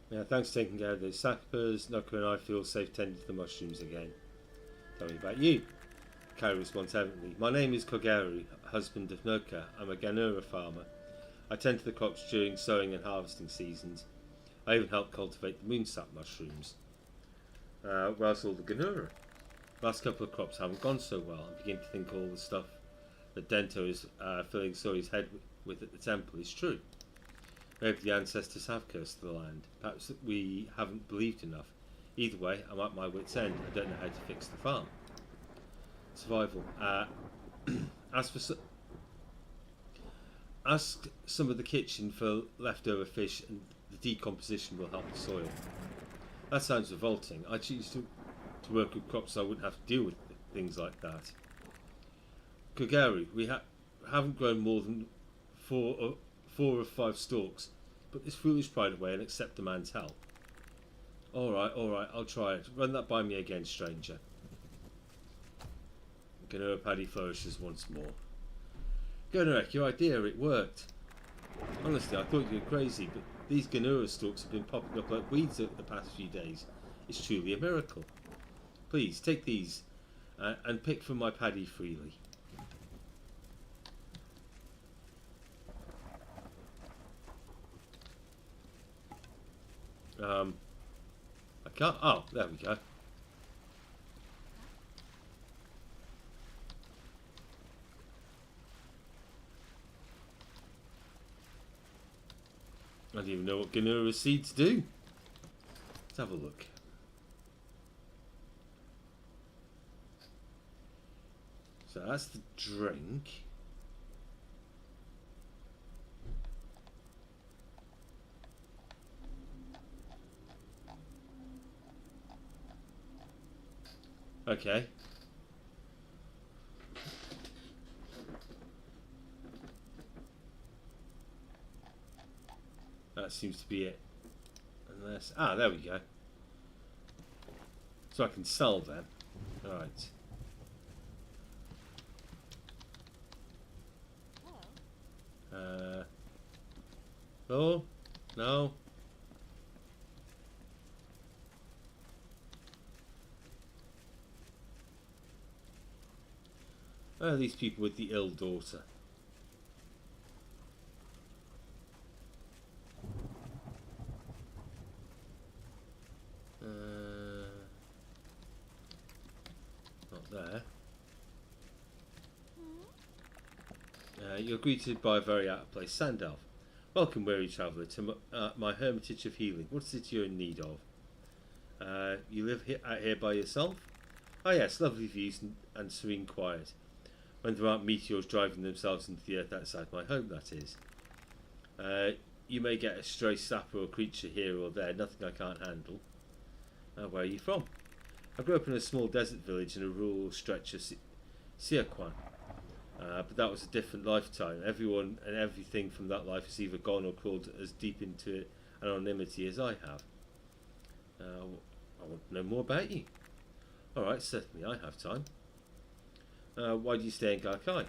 Yeah, thanks for taking care of those sappers. Nuka and I feel safe tending to the mushrooms again. Tell me about you. Kari responds evidently. My name is Kogeru, husband of Nuka. I'm a Ganura farmer. I tend to the crops during sowing and harvesting seasons. I even help cultivate the moonsap mushrooms. Where's all the Ganura? Last couple of crops haven't gone so well. I begin to think all the stuff that Dento is filling Sori's head with at the temple is true. Maybe the ancestors have cursed the land. Perhaps that we haven't believed enough. Either way, I'm at my wit's end. I don't know how to fix the farm. Survival. Ask some of the kitchen for leftover fish, and the decomposition will help the soil. That sounds revolting. I choose to work with crops so I wouldn't have to deal with things like that. Kogeru, we haven't grown more than four or five stalks. Put this foolish pride away and accept the man's help. Alright, I'll try it. Run that by me again, stranger. Ganura Paddy flourishes once more. Gunarek, your idea, it worked. Honestly, I thought you were crazy, but these Ganura stalks have been popping up like weeds over the past few days. It's truly a miracle. Please, take these and pick from my paddy freely. I can't... Oh, there we go. I don't even know what Ganura seeds do. Let's have a look. So that's the drink. Okay. That seems to be it. Unless... Ah, there we go. So I can sell them. Right. Oh, no. Where are these people with the ill daughter? Not there. You're greeted by a very out-of-place sand elf. Welcome, weary traveller, to my hermitage of healing. What is it you're in need of? You live out here by yourself? Oh yes, lovely views and serene quiet. When there aren't meteors driving themselves into the earth outside my home, that is. You may get a stray sapper or creature here or there, nothing I can't handle. Where are you from? I grew up in a small desert village in a rural stretch of Siaquan. But that was a different lifetime. Everyone and everything from that life has either gone or crawled as deep into anonymity as I have. I want to know more about you. Alright, certainly I have time. Why do you stay in Garkai?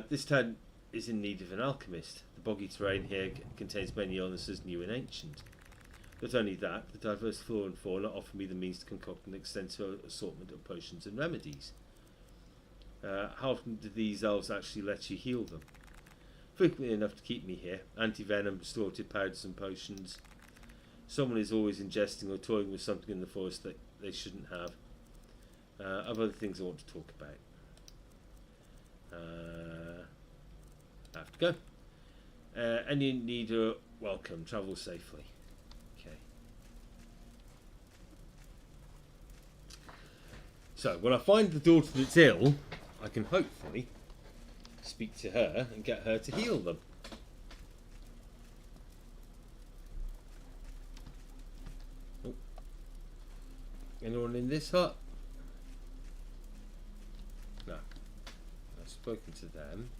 This town is in need of an alchemist. The boggy terrain here contains many illnesses, new and ancient. Not only that, the diverse flora and fauna offer me the means to concoct an extensive assortment of potions and remedies. How often do these elves actually let you heal them? Frequently enough to keep me here. Anti-venom, restorative powders and potions. Someone is always ingesting or toying with something in the forest that they shouldn't have. I've other things I want to talk about. I have to go. Any need are welcome. Travel safely. Okay. So, when I find the daughter that's ill, I can hopefully speak to her and get her to heal them. Oh. Anyone in this hut? No. I've spoken to them.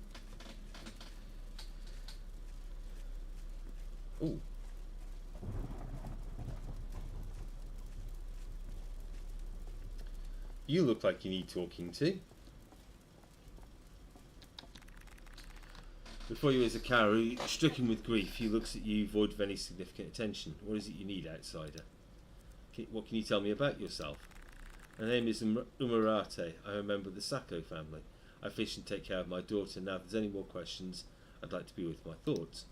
Oh. You look like you need talking to. Before you is a cow, stricken with grief, he looks at you void of any significant attention. What is it you need, outsider? What can you tell me about yourself? My name is Umarate. I am a member of the Sacco family. I fish and take care of my daughter. Now, if there's any more questions, I'd like to be with my thoughts.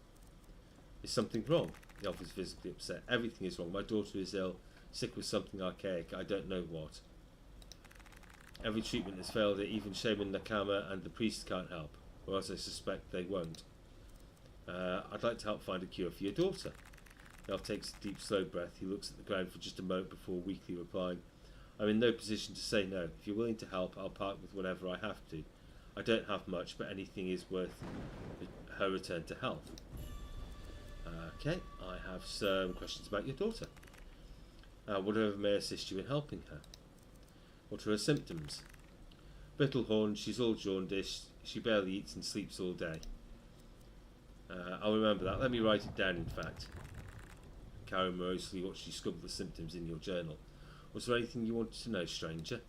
Is something wrong? The elf is visibly upset. Everything is wrong. My daughter is ill, sick with something archaic. I don't know what. Every treatment has failed her. Even Shaman Nakama and the priest can't help, or else I suspect they won't. I'd like to help find a cure for your daughter. The elf takes a deep, slow breath. He looks at the ground for just a moment before weakly replying, I'm in no position to say no. If you're willing to help, I'll part with whatever I have to. I don't have much, but anything is worth her return to health. Okay, I have some questions about your daughter. Whatever may assist you in helping her. What are her symptoms? Brittlehorn, she's all jaundiced. She barely eats and sleeps all day. I'll remember that. Let me write it down, in fact. Karen morosely watched you scribble the symptoms in your journal. Was there anything you wanted to know, stranger?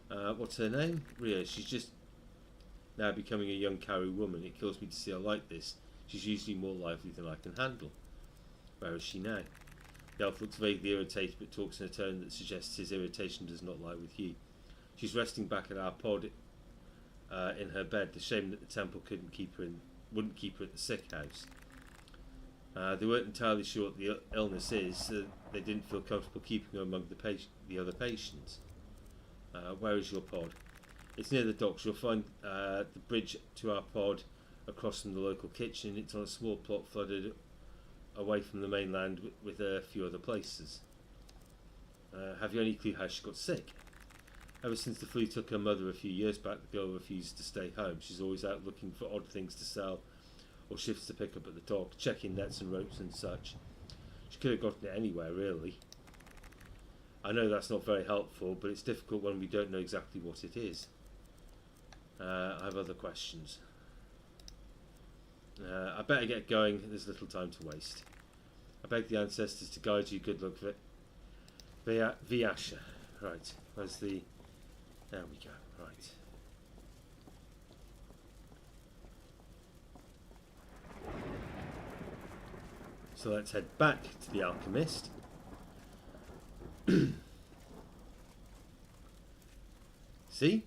What's her name? Ria. She's just now becoming a young Karu woman. It kills me to see her like this. She's usually more lively than I can handle. Where is she now? The elf looks vaguely irritated, but talks in a tone that suggests his irritation does not lie with you. She's resting back at our pod in her bed. The shame that the temple wouldn't keep her at the sick house. They weren't entirely sure what the illness is, so they didn't feel comfortable keeping her among the other patients. Where is your pod? It's near the docks. You'll find the bridge to our pod across from the local kitchen. It's on a small plot flooded away from the mainland with a few other places. Have you any clue how she got sick? Ever since the flu took her mother a few years back, the girl refused to stay home. She's always out looking for odd things to sell or shifts to pick up at the dock, checking nets and ropes and such. She could have gotten it anywhere, really. I know that's not very helpful, but it's difficult when we don't know exactly what it is. I have other questions. I better get going. There's little time to waste. I beg the ancestors to guide you. Good luck, Vyasha. Right, where's the... There we go, right. So let's head back to the alchemist. See?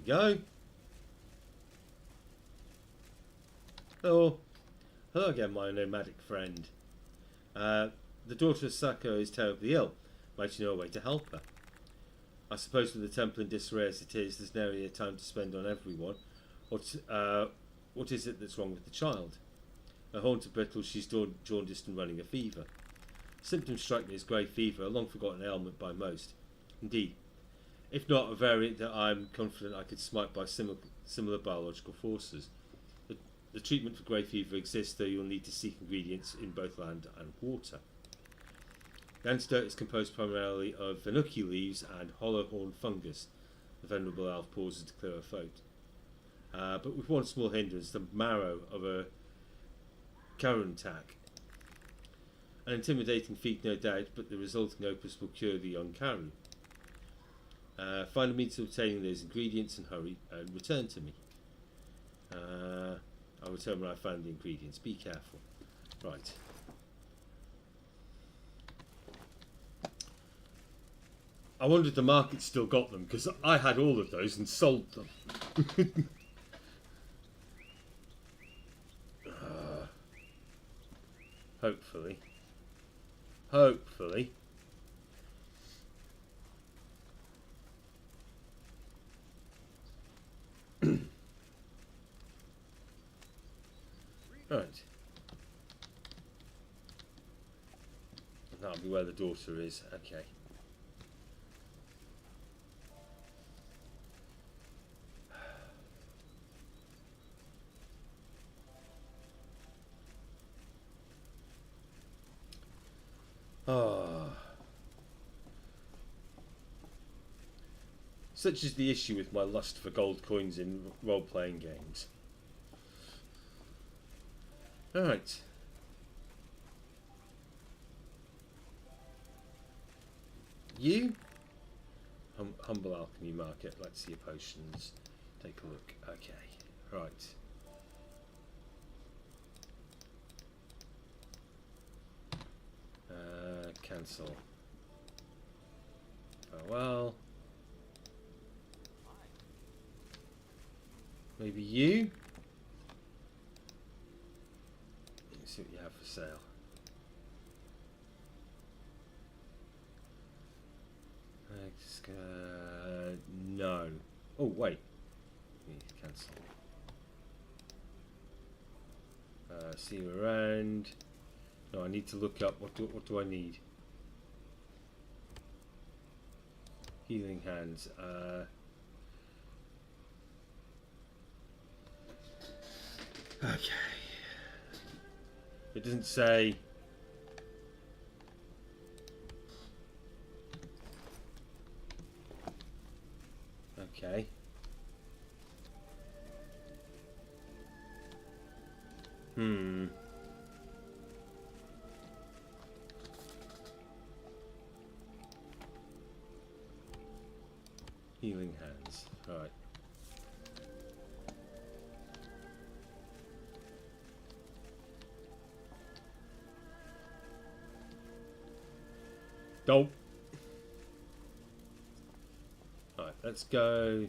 go. Oh, hello again, my nomadic friend. The daughter of Sako is terribly ill. Might you know a way to help her? I suppose with the temple in disarray as it is, there's nary a time to spend on everyone. What is it that's wrong with the child? Her haunted brittle, she's jaundiced and running a fever. Symptoms strike me as grey fever, a long-forgotten ailment by most. Indeed, if not a variant that I'm confident I could smite by similar biological forces. The treatment for grey fever exists, though you'll need to seek ingredients in both land and water. The antidote is composed primarily of Vanuki leaves and hollow-horned fungus. The venerable elf pauses to clear her throat. But with one small hindrance, the marrow of a Karuntak. An intimidating feat, no doubt, but the resulting opus will cure the young Karu. Find a means of obtaining those ingredients and hurry and return to me. I'll return when I find the ingredients. Be careful. Right. I wonder if the market still got them, because I had all of those and sold them. Hopefully. Hopefully. Right. That'll be where the daughter is. Okay. Ah. Such is the issue with my lust for gold coins in role-playing games. Alright. You? Humble Alchemy Market. Let's see your potions. Take a look. Okay. Right. Cancel. Oh well. Maybe you? Let's see what you have for sale. No. Oh wait. Cancel. See you around. No, I need to look up. What do I need? Healing hands. Okay. It doesn't say. Okay. Healing hands. Right. Dope. Right, let's go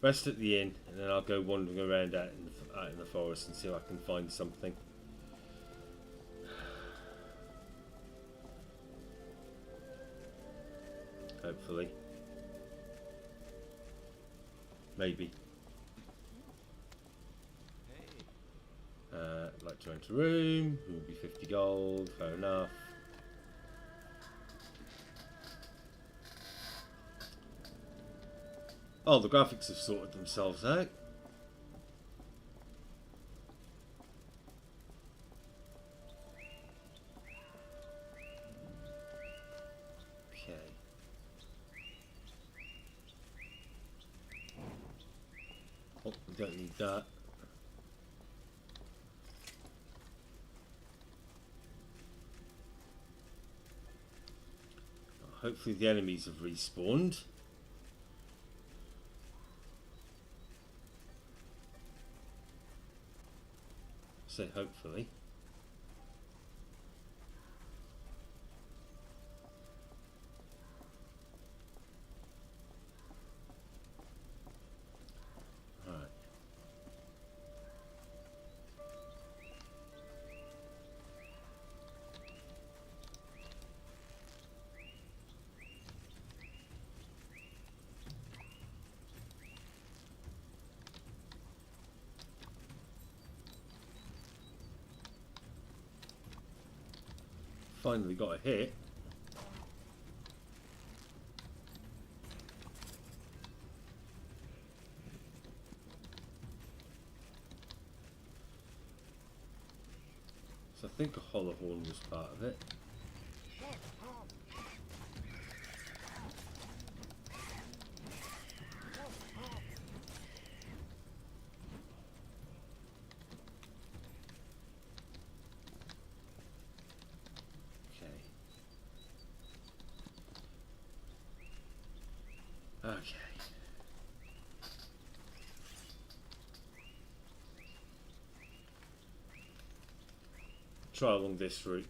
rest at the inn, and then I'll go wandering around out in the forest and see if I can find something. Hopefully. Maybe. Like to rent a room. It will be 50 gold. Fair enough. Oh, the graphics have sorted themselves out. Okay. Oh, we don't need that. Hopefully the enemies have respawned. Say hopefully. Finally got a hit. So I think a hollow horn was part of it. Okay. Try along this route.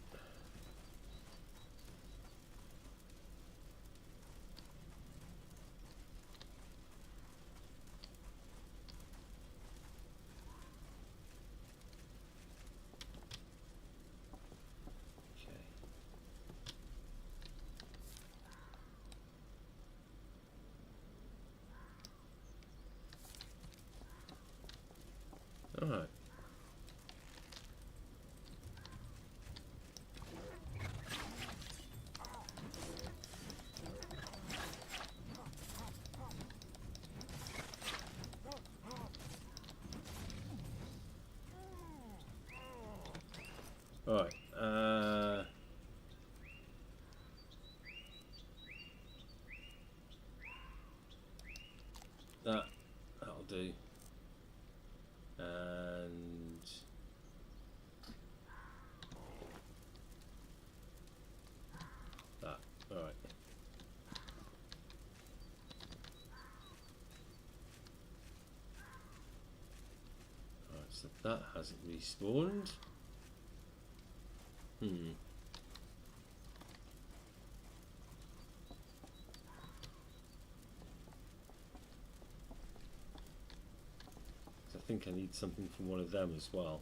Alright. Alright. That'll do. And that. Alright. Alright, so that hasn't respawned. I think I need something from one of them as well.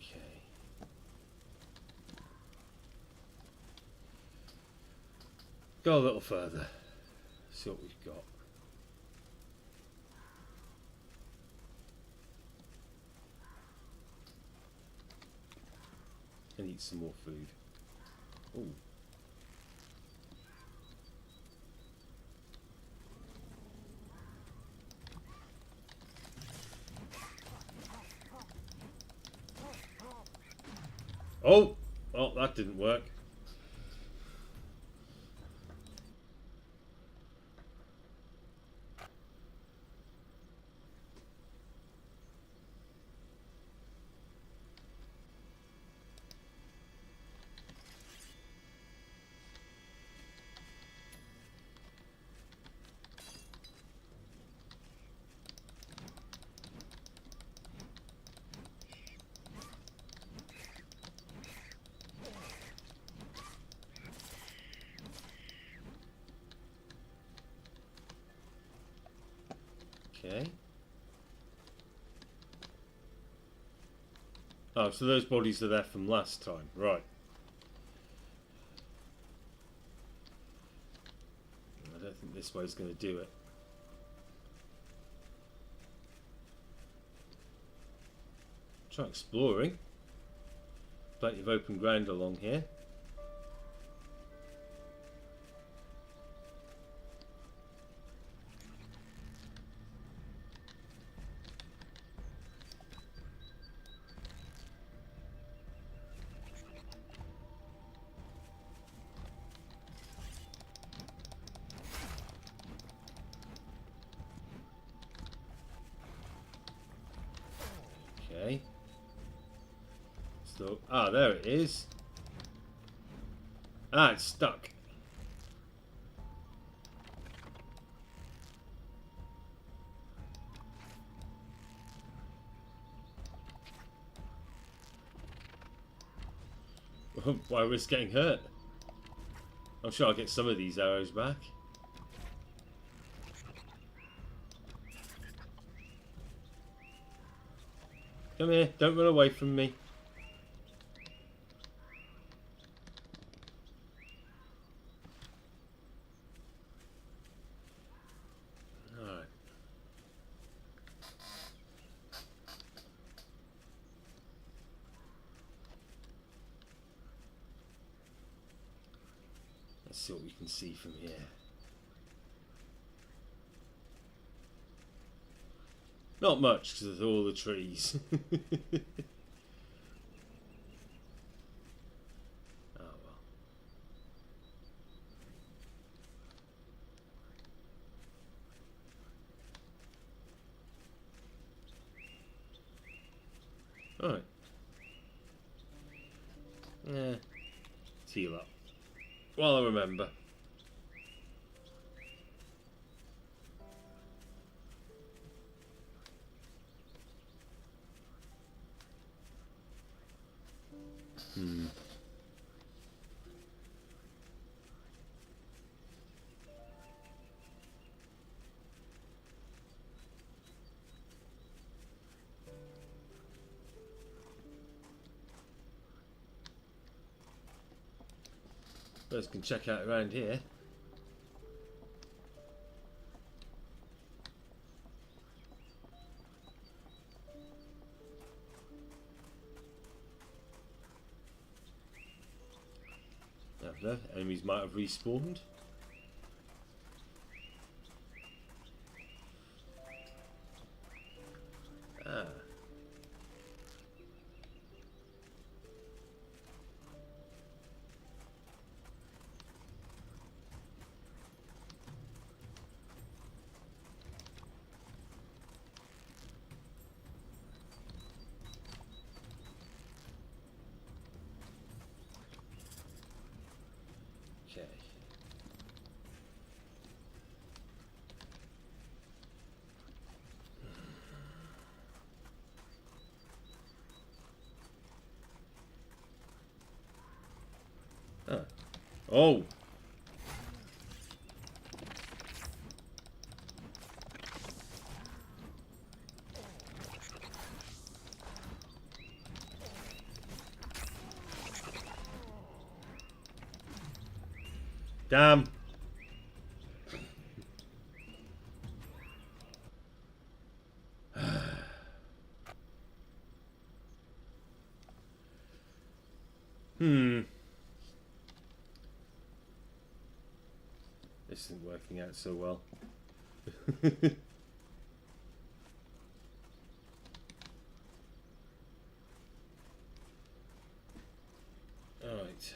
Okay. Go a little further. See what we've got. And eat some more food. Ooh. Oh! Oh, that didn't work. Okay. Oh, so those bodies are there from last time, right. I don't think this way's going to do it. Try exploring. Plenty of open ground along here. Okay. So, there it is. It's stuck. Why risk getting hurt? I'm sure I'll get some of these arrows back. Come here, don't run away from me. Let's see what we can see from here. Not much because of all the trees. Oh well. Alright. Yeah. Heal up. Well, I remember. First can check out around here. No, enemies might have respawned. Ah. Okay. Ah. Oh. Damn. This isn't working out so well. Alright.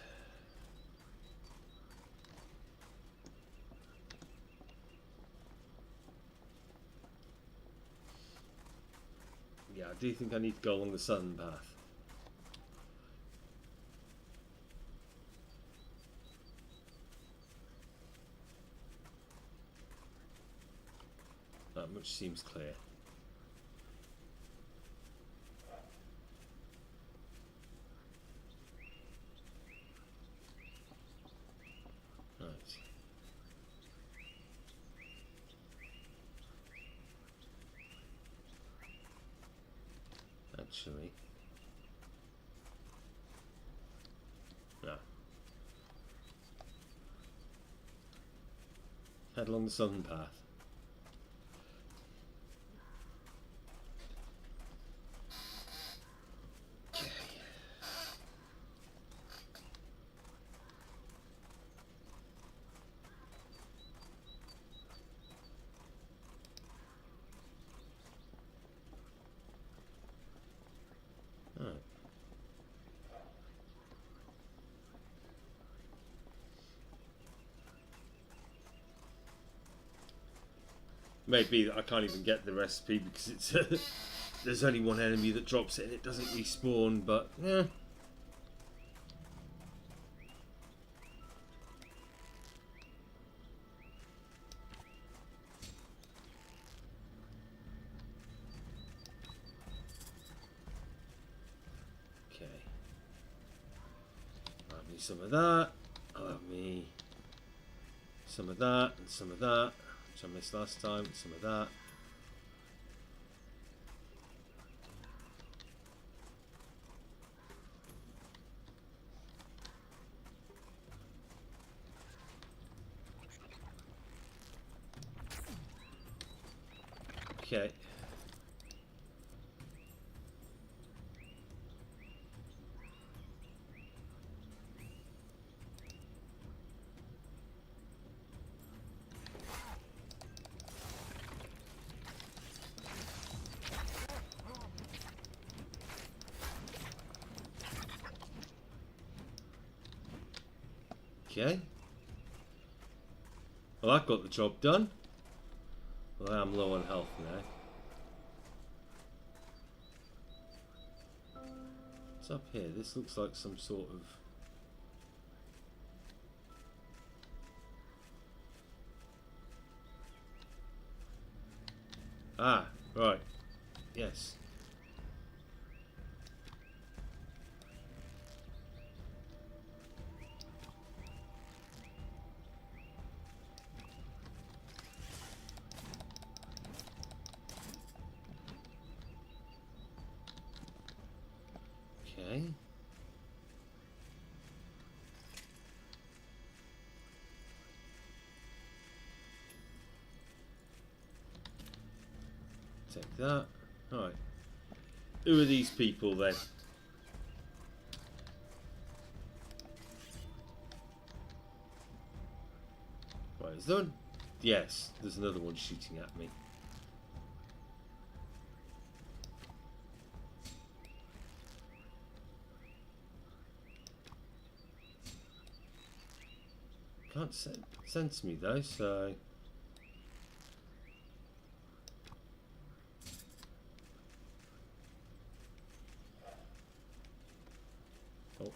Yeah, I do think I need to go along the southern path. That much seems clear. Right. Actually. No. Head along the southern path. Okay. Alright. Maybe I can't even get the recipe because it's there's only one enemy that drops it and it doesn't respawn, but yeah. Okay. I'll have me some of that. I'll have me some of that and some of that, which I missed last time, some of that. Okay. Okay. Well, that got the job done. Well, I'm low on health now. What's up here? This looks like some sort of... Ah, right. Yes. Okay. Take that. Alright. Who are these people then? Right, is there one? Yes, there's another one shooting at me. Can't sense me though, so... Oh.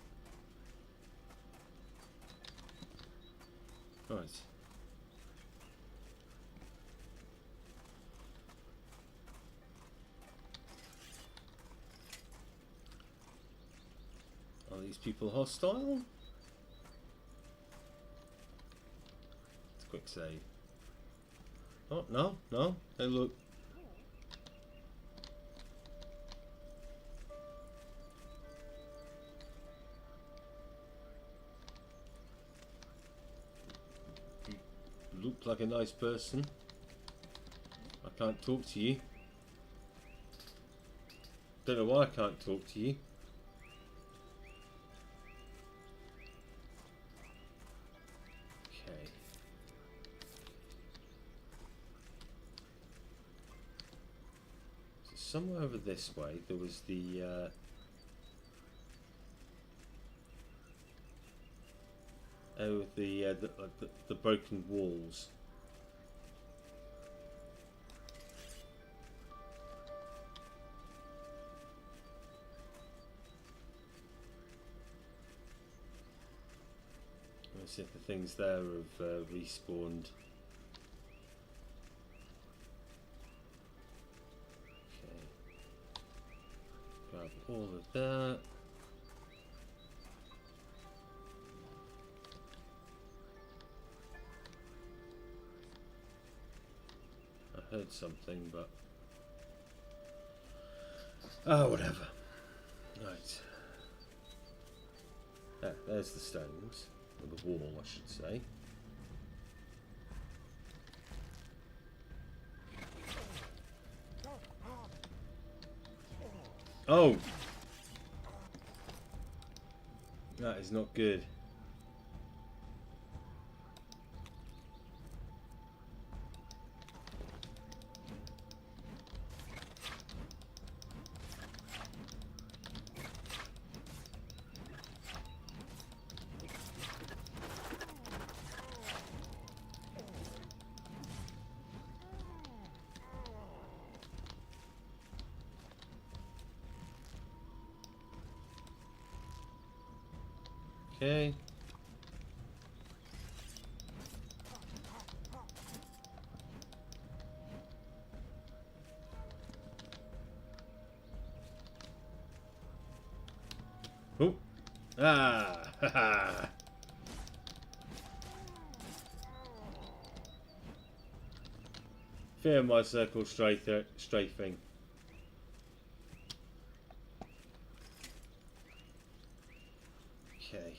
Right. Are these people hostile? It's a quick save. Oh, no, no. Hey, look. You look like a nice person. I can't talk to you. Don't know why I can't talk to you. Okay. So somewhere over this way there was the the broken walls. Let's see if the things there have respawned. Okay. Grab all of that. I heard something, but... oh, whatever. Right. There's the stones. Or the wall, I should say. Oh! That is not good. Okay. Oh. Ah. Ha ha. Fear my circle strafing. Okay.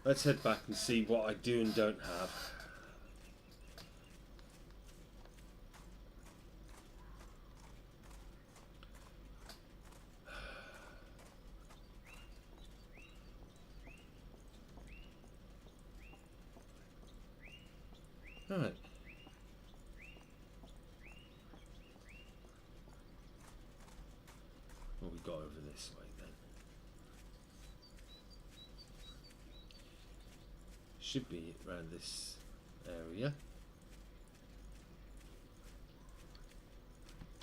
Let's head back and see what I do and don't have. Alright. What we got over this way then? Should be around this area.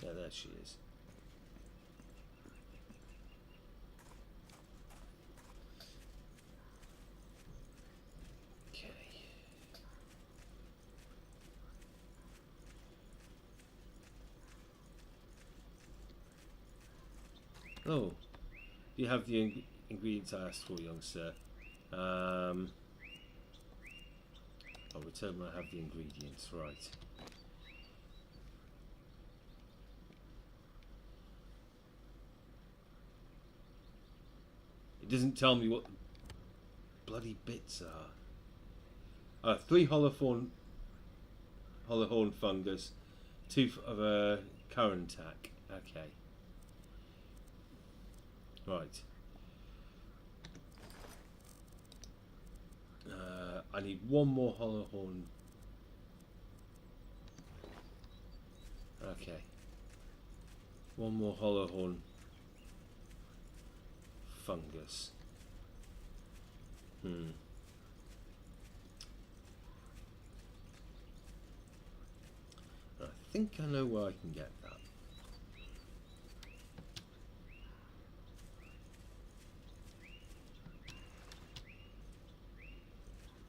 Yeah, there she is. Okay. Oh, you have the ingredients I asked for, young sir. I'll return when I have the ingredients, right. It doesn't tell me what the bloody bits are. 3 hollowthorn fungus, 2 of a current tack. Okay. Right. I need 1 more hollowthorn. Okay. 1 more hollowthorn fungus. I think I know where I can get that.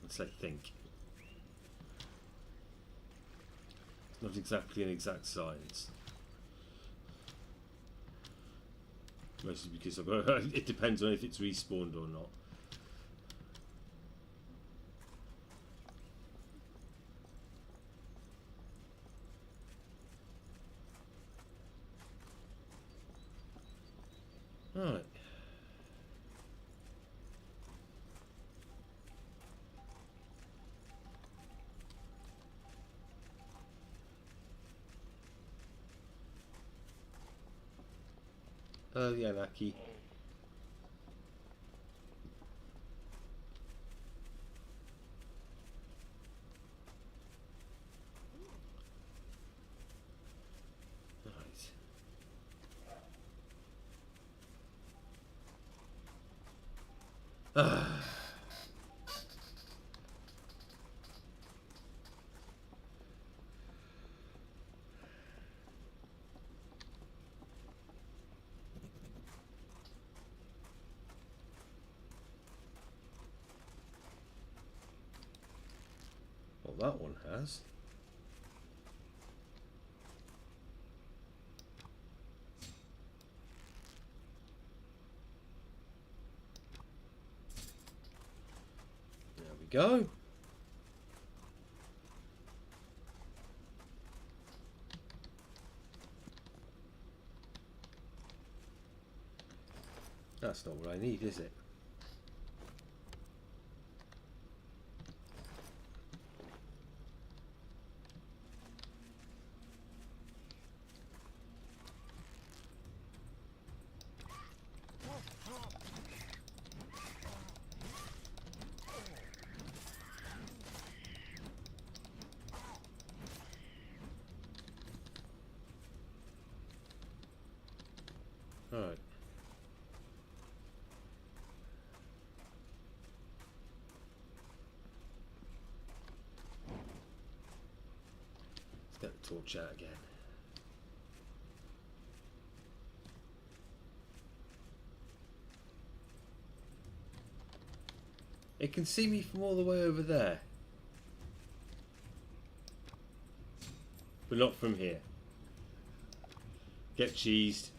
Let's say think. It's not exactly an exact science. Mostly because it depends on if it's respawned or not. Alright. Yeah, Naki. Right. Well, that one has. There we go. That's not what I need, is it? Alright. Let's get the torch out again. It can see me from all the way over there. But not from here. Get cheesed.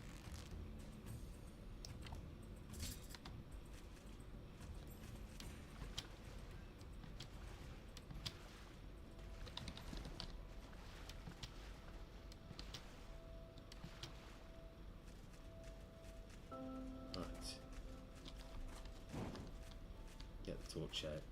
Torch out.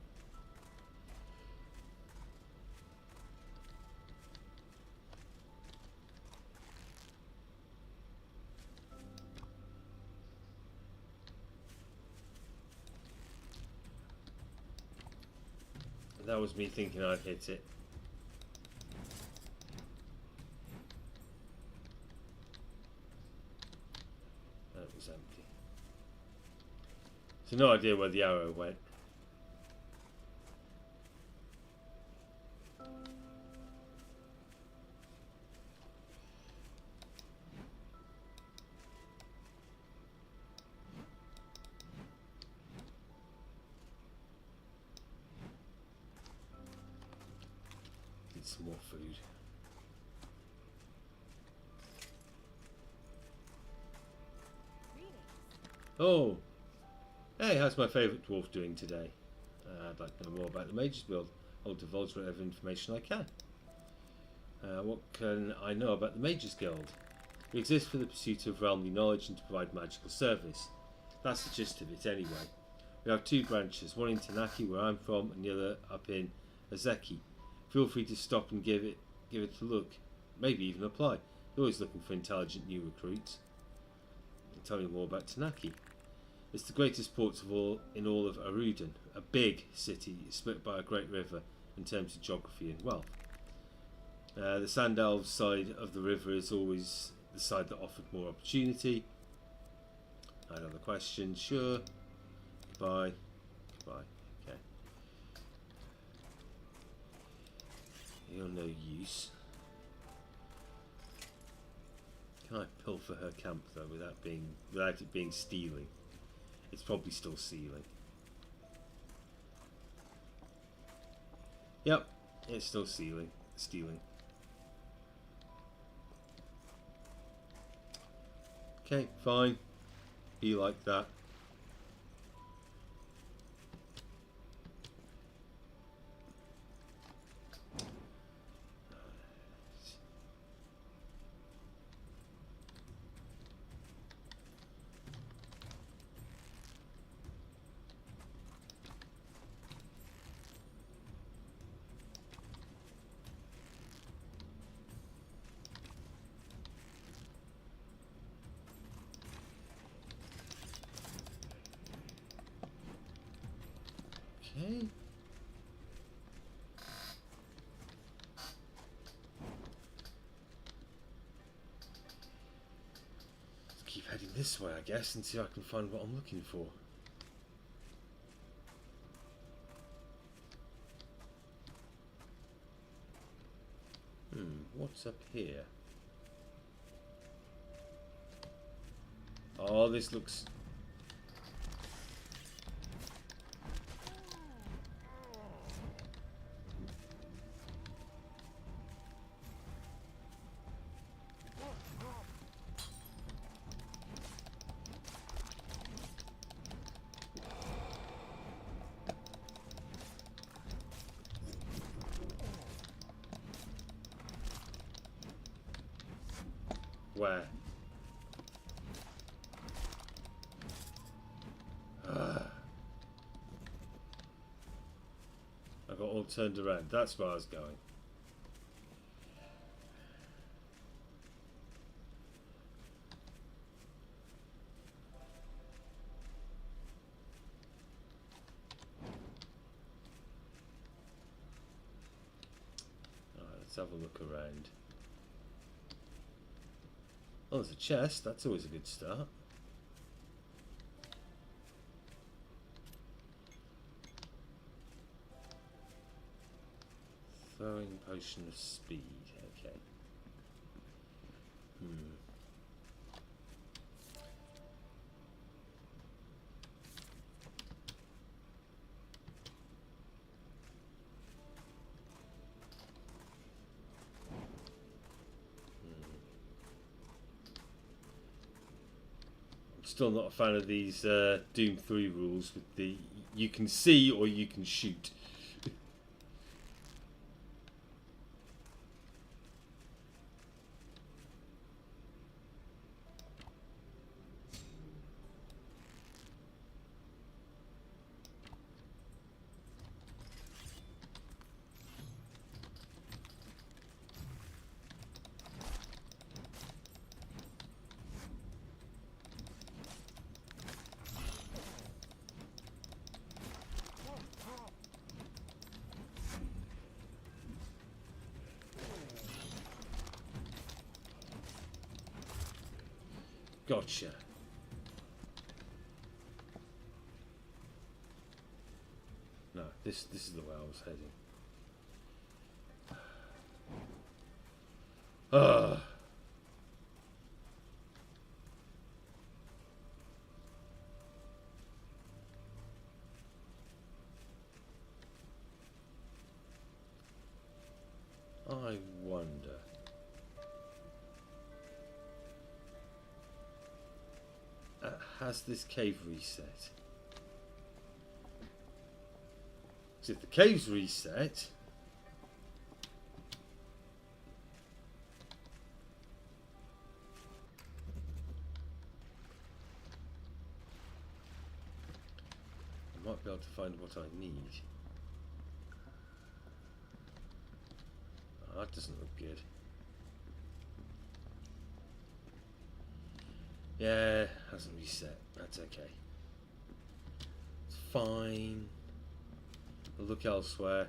That was me thinking I'd hit it. it was empty. So no idea where the arrow went. Need some more food. Oh! Hey, how's my favourite dwarf doing today? I'd like to know more about the Mage's Guild. I'll divulge whatever information I can. What can I know about the Mage's Guild? We exist for the pursuit of realmly knowledge and to provide magical service. That's the gist of it anyway. We have two branches, one in Tanaki where I'm from and the other up in Azeki. Feel free to stop and give it a look. Maybe even apply. We're always looking for intelligent new recruits. I'll tell you more about Tanaki. It's the greatest port in all of Aruden, a big city split by a great river in terms of geography and wealth. The Sand Elves side of the river is always the side that offered more opportunity. Another question, sure. Goodbye. Goodbye. Okay. You're no use. Can I pilfer her camp though without it being stealing? It's probably still stealing. Yep, it's still stealing. Okay, fine. Be like that. Okay. Let's keep heading this way, I guess, and see if I can find what I'm looking for. What's up here? Oh, this looks... Where? I got all turned around. That's where I was going. Alright, let's have a look around. Oh, there's a chest. That's always a good start. Throwing potion of speed. Okay. Still not a fan of these Doom 3 rules with the you can see or you can shoot. Gotcha. This is the way I was heading. Ugh. I wonder. Has this cave reset? So if the cave's reset, I might be able to find what I need. Oh, that doesn't look good. Yeah, hasn't reset. That's okay. It's fine. I'll look elsewhere.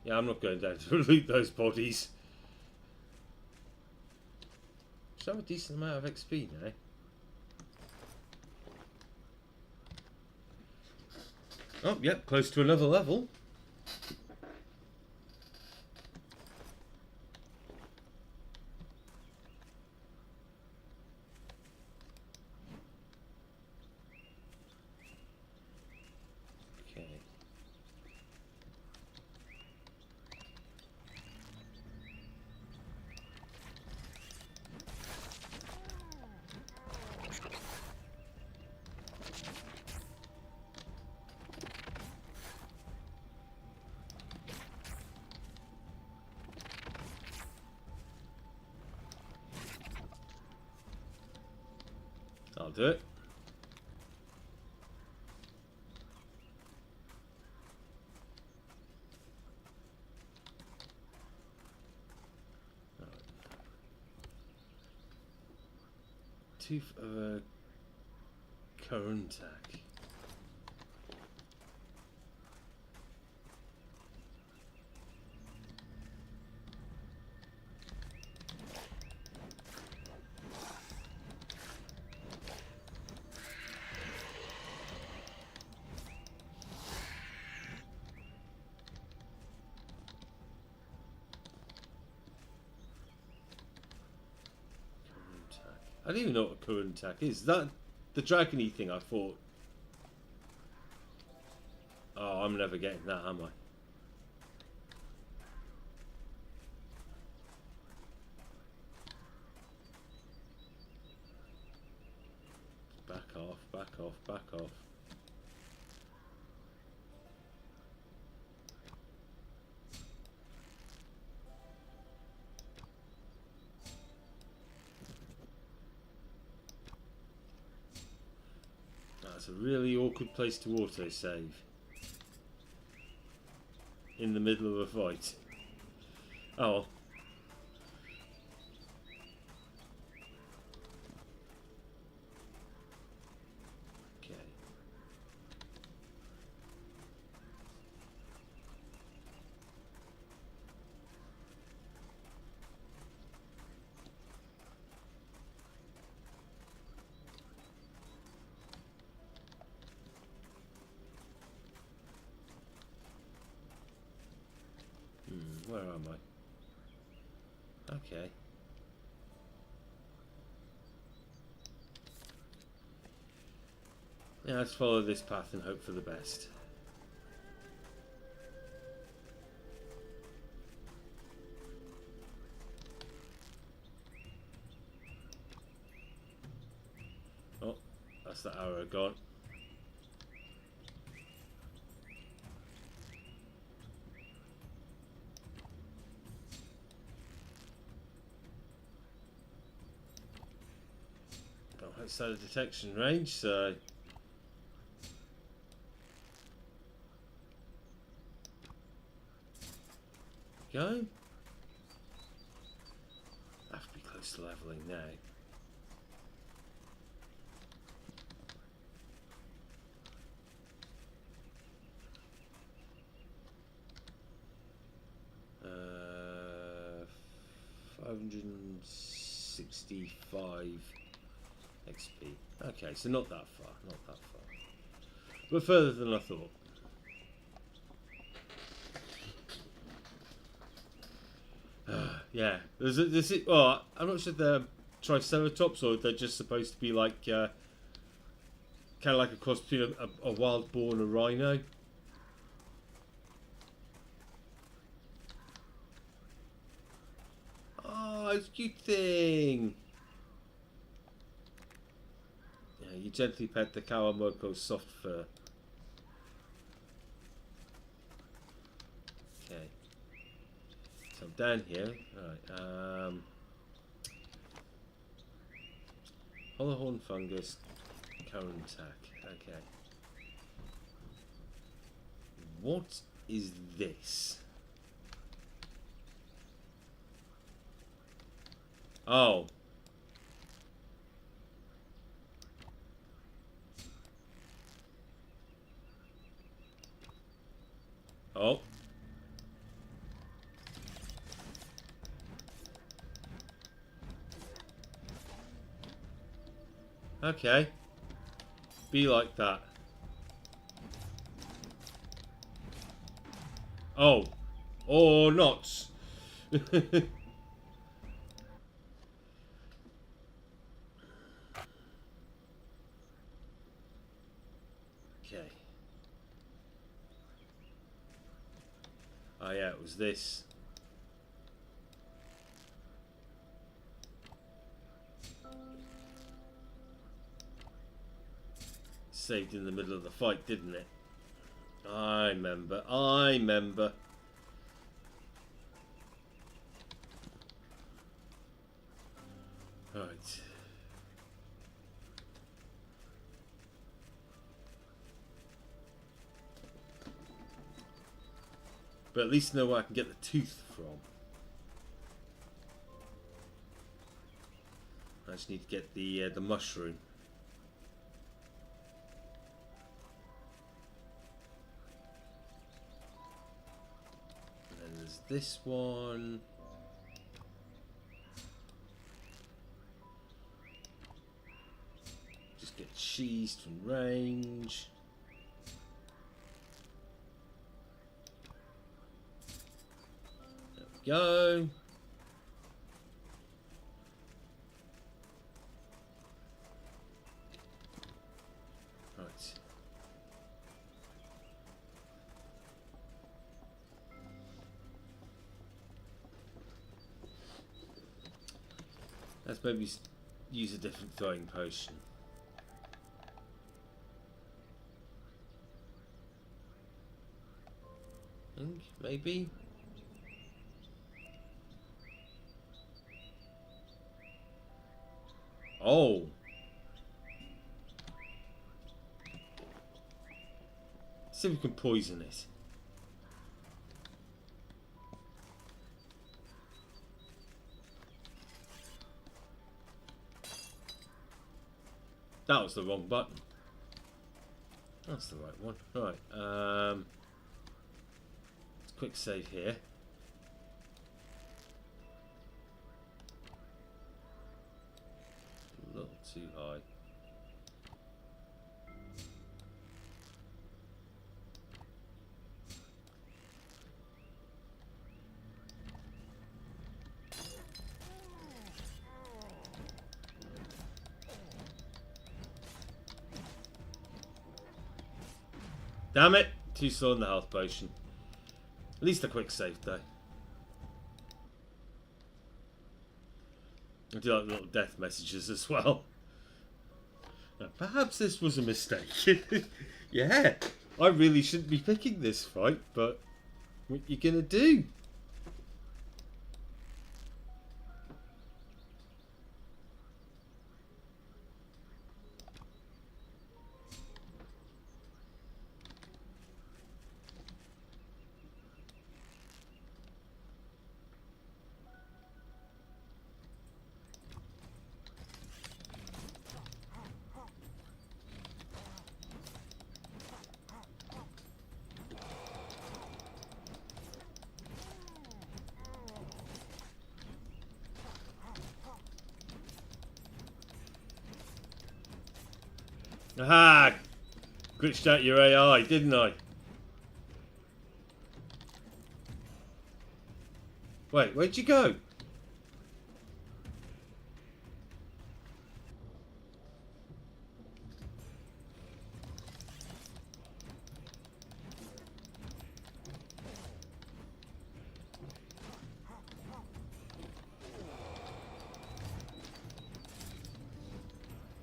Yeah, I'm not going down to loot those bodies. Should have a decent amount of XP now. Oh, yep, close to another level. Okay. I'll do it. Tooth of a Kuruntak. I don't even know what a Kuruntak is. Is that the dragony thing I thought? Oh, I'm never getting that, am I? Back off, back off, back off. That's a really awkward place to autosave. In the middle of a fight. Oh. Okay. Where am I? Okay. Yeah, let's follow this path and hope for the best. Oh, that's the arrow gone. Outside of detection range, so go. It's leveling now. Uh, 565 XP. Okay, so not that far, not that far. But further than I thought. Yeah, well, I'm not sure they're Triceratops or they're just supposed to be like kind of like a cross between a wild boar and a rhino. Oh, it's a cute thing. Yeah, you gently pet the Kawamoko's soft fur. Okay. So I'm down here. Alright, Hollowhorn fungus, current attack. Okay. What is this? Oh. Oh. Okay. Be like that. Oh. Or not. Okay. Oh yeah, it was this. Saved in the middle of the fight, didn't it? I remember. I remember. Right. But at least know where I can get the tooth from. I just need to get the mushroom. And then there's this one. Just get cheesed from range. There we go. Right. Let's maybe use a different throwing potion. I think maybe. Oh. See if we can poison it. That was the wrong button. That's the right one. Right. Quick save here. A little too high. Damn it! Too slow on the health potion. At least a quick save though. I do like little death messages as well. Now, perhaps this was a mistake. Yeah, I really shouldn't be picking this fight, but what you gonna do? Aha! Glitched out your AI, didn't I? Wait, where'd you go?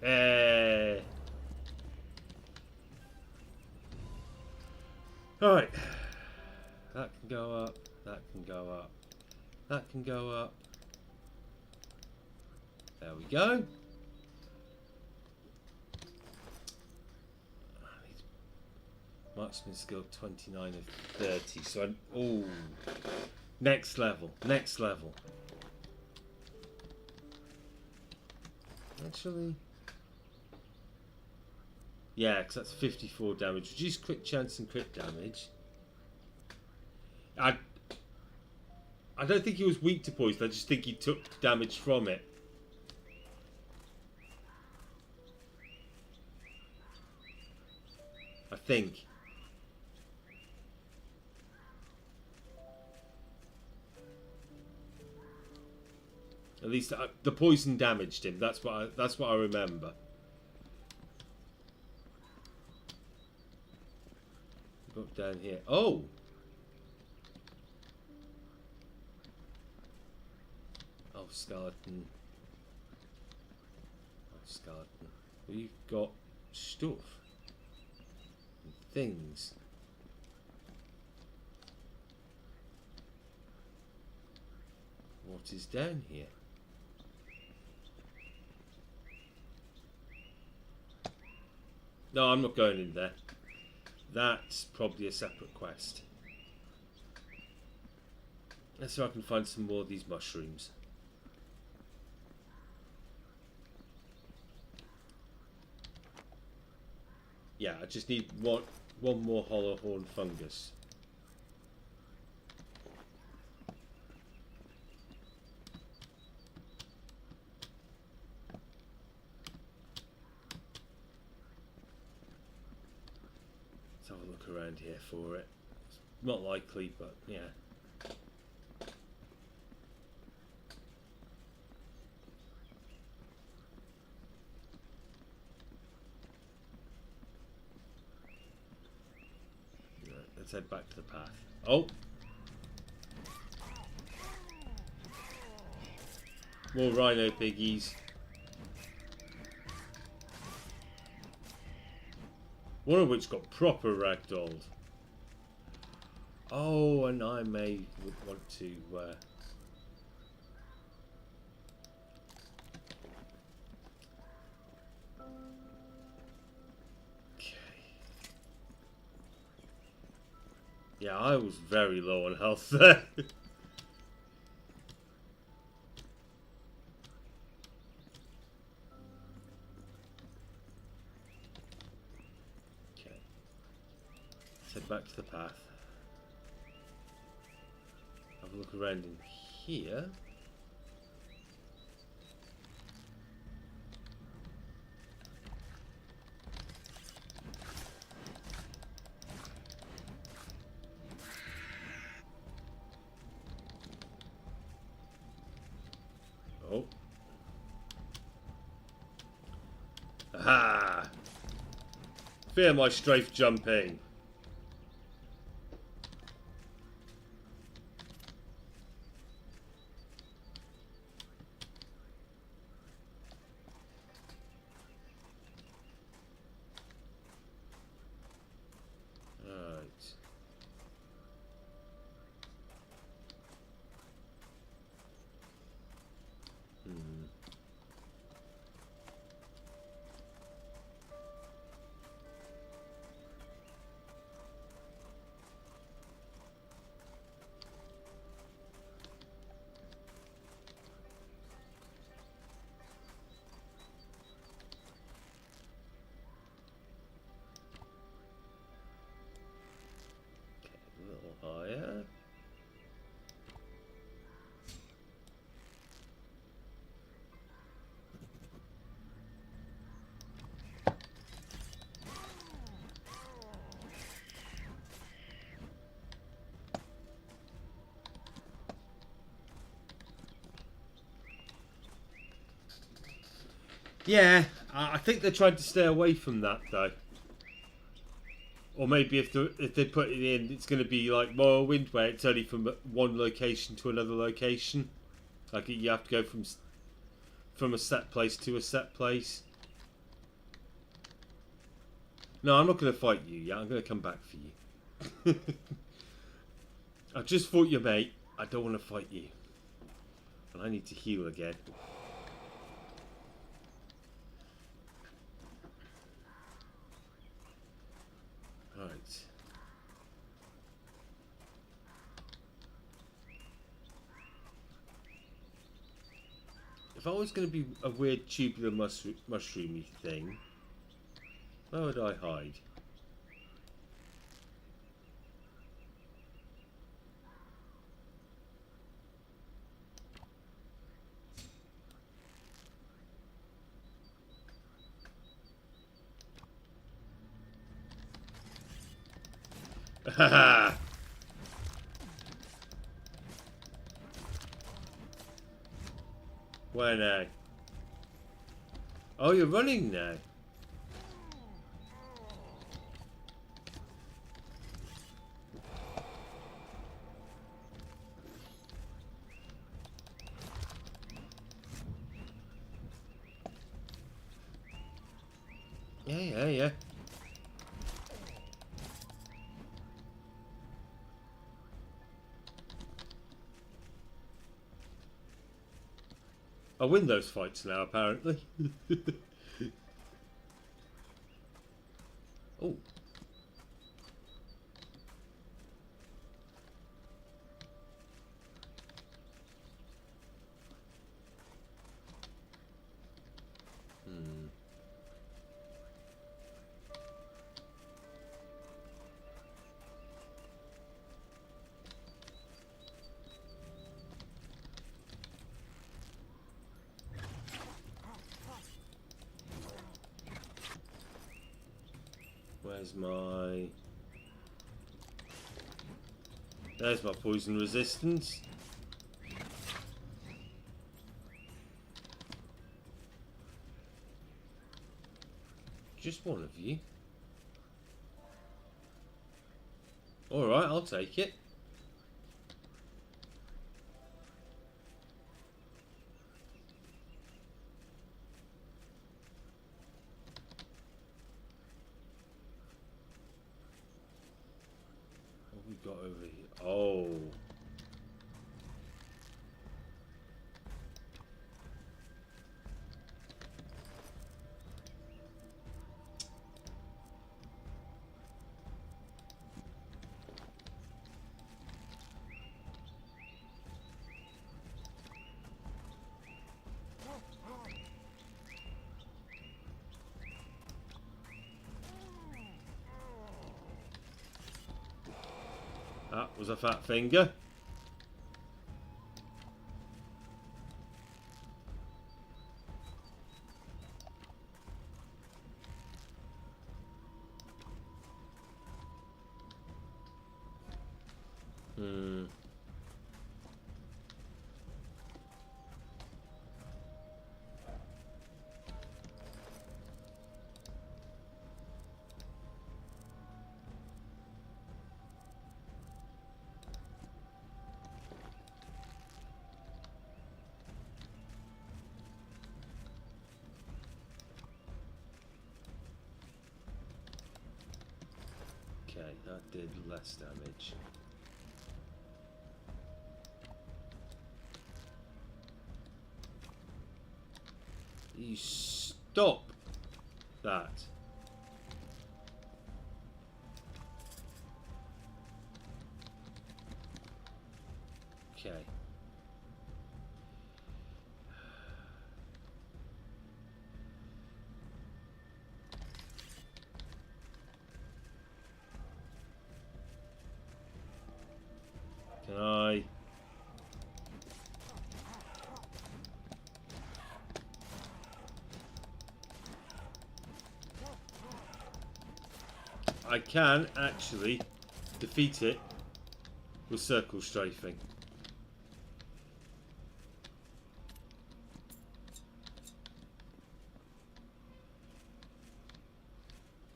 Eh. Alright. That can go up. That can go up. That can go up. There we go. Marksman skill 29 of 30. So I'm... Oh. Next level. Next level. Actually... Yeah, because that's 54 damage. Reduce crit chance and crit damage. I don't think he was weak to poison. I just think he took damage from it. I think. At least the poison damaged him. That's what I remember. Go up down here. Oh. Oh, skeleton. Oh, skeleton. We've got stuff. And things. What is down here? No, I'm not going in there. That's probably a separate quest. Let's see if I can find some more of these mushrooms. Yeah, I just need one more hollow horn fungus. Let's have a look around here for it. It's not likely, but yeah. Let's head back to the path. Oh! More rhino piggies. One of which got proper ragdolled. Oh, and I would want to... Yeah, I was very low on health there. Okay. Let's head back to the path. Have a look around in here. Oh. Aha! Fear my strafe jumping. Right. Higher. Yeah, I think they're trying to stay away from that though. Or maybe if they put it in, it's going to be like Morrowind, where it's only from one location to another location. Like you have to go from a set place to a set place. No, I'm not going to fight you. Yeah, I'm going to come back for you. I just fought your mate. I don't want to fight you, and I need to heal again. Right. If I was going to be a weird tubular mushroomy thing, where would I hide? Haha! Where now? Oh, you're running now. Yeah. I win those fights now, apparently. Oh. Where's my... There's my poison resistance. Just one of you. Alright, I'll take it. What have we got over here? Oh. That was a fat finger. Okay, that did less damage. You stop that. Okay. Can I? I can actually defeat it with circle strafing.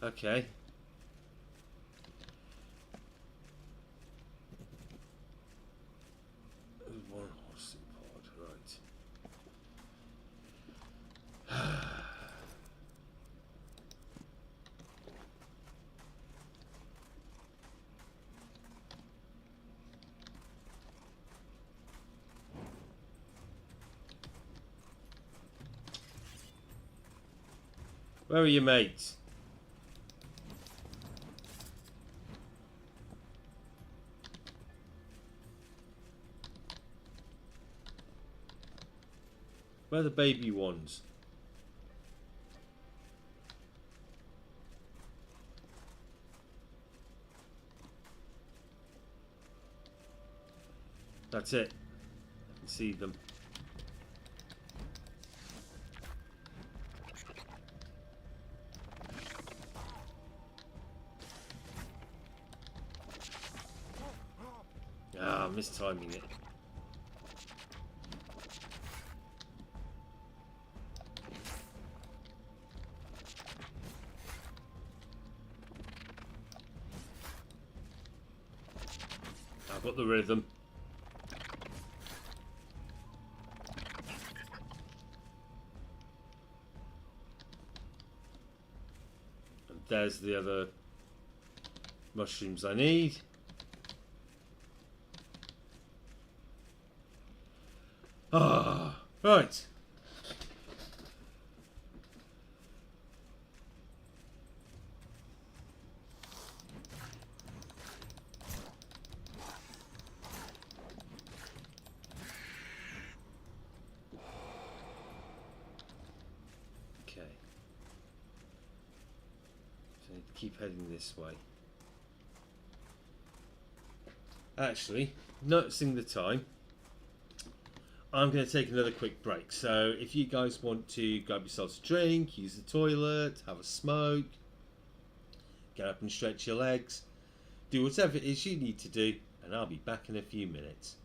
Okay. One horse pod, right. Where are your mates? Where are the baby ones? That's it. I can see them. Ah, mistiming it. I've got the rhythm. And there's the other mushrooms I need. Ah, right. Okay. So I need to keep heading this way. Actually, noticing the time, I'm going to take another quick break. So if you guys want to grab yourselves a drink, use the toilet, have a smoke, get up and stretch your legs, do whatever it is you need to do, and I'll be back in a few minutes.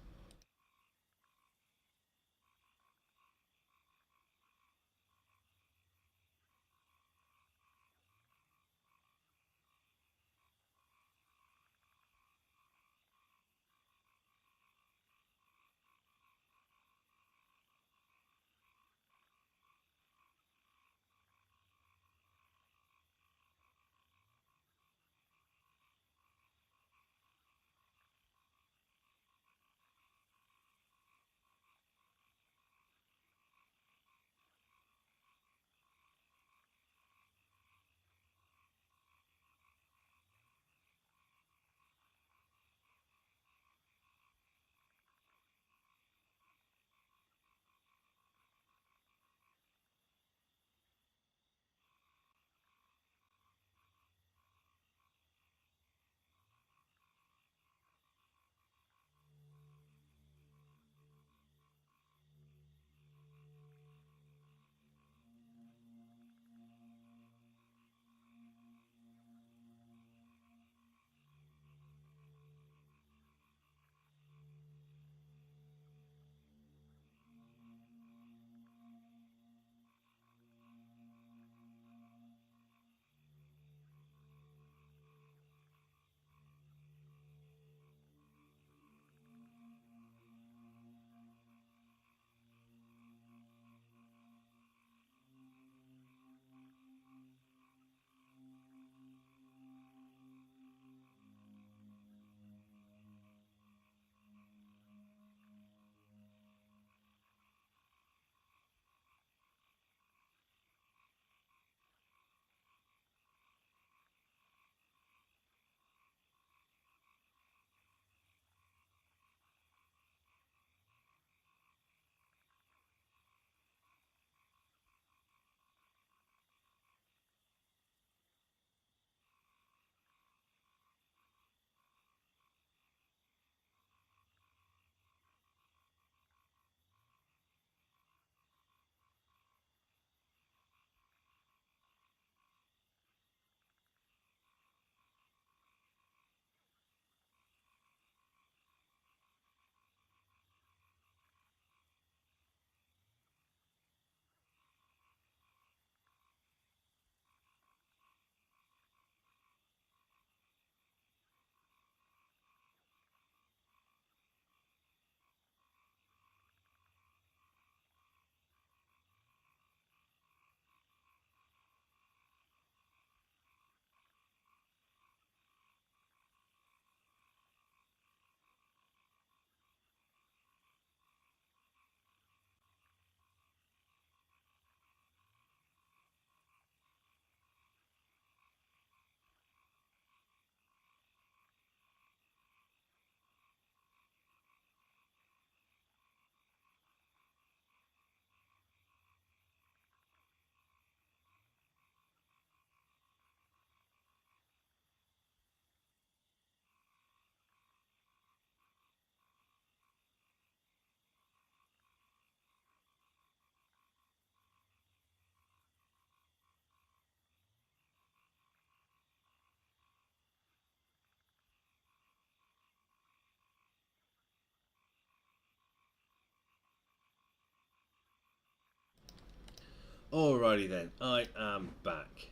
Alrighty then, I am back.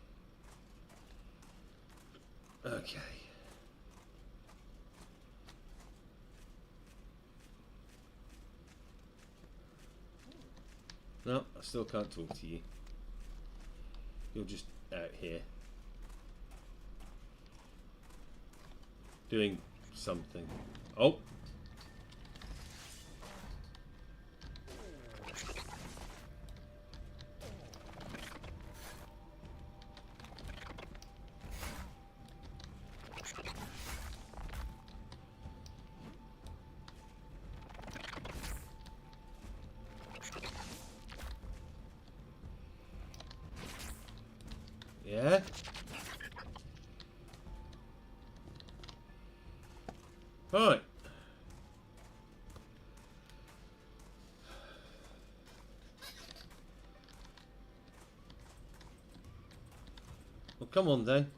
Okay. No, I still can't talk to you. You're just out here. Doing something. Oh! Yeah? Right. Well, come on then.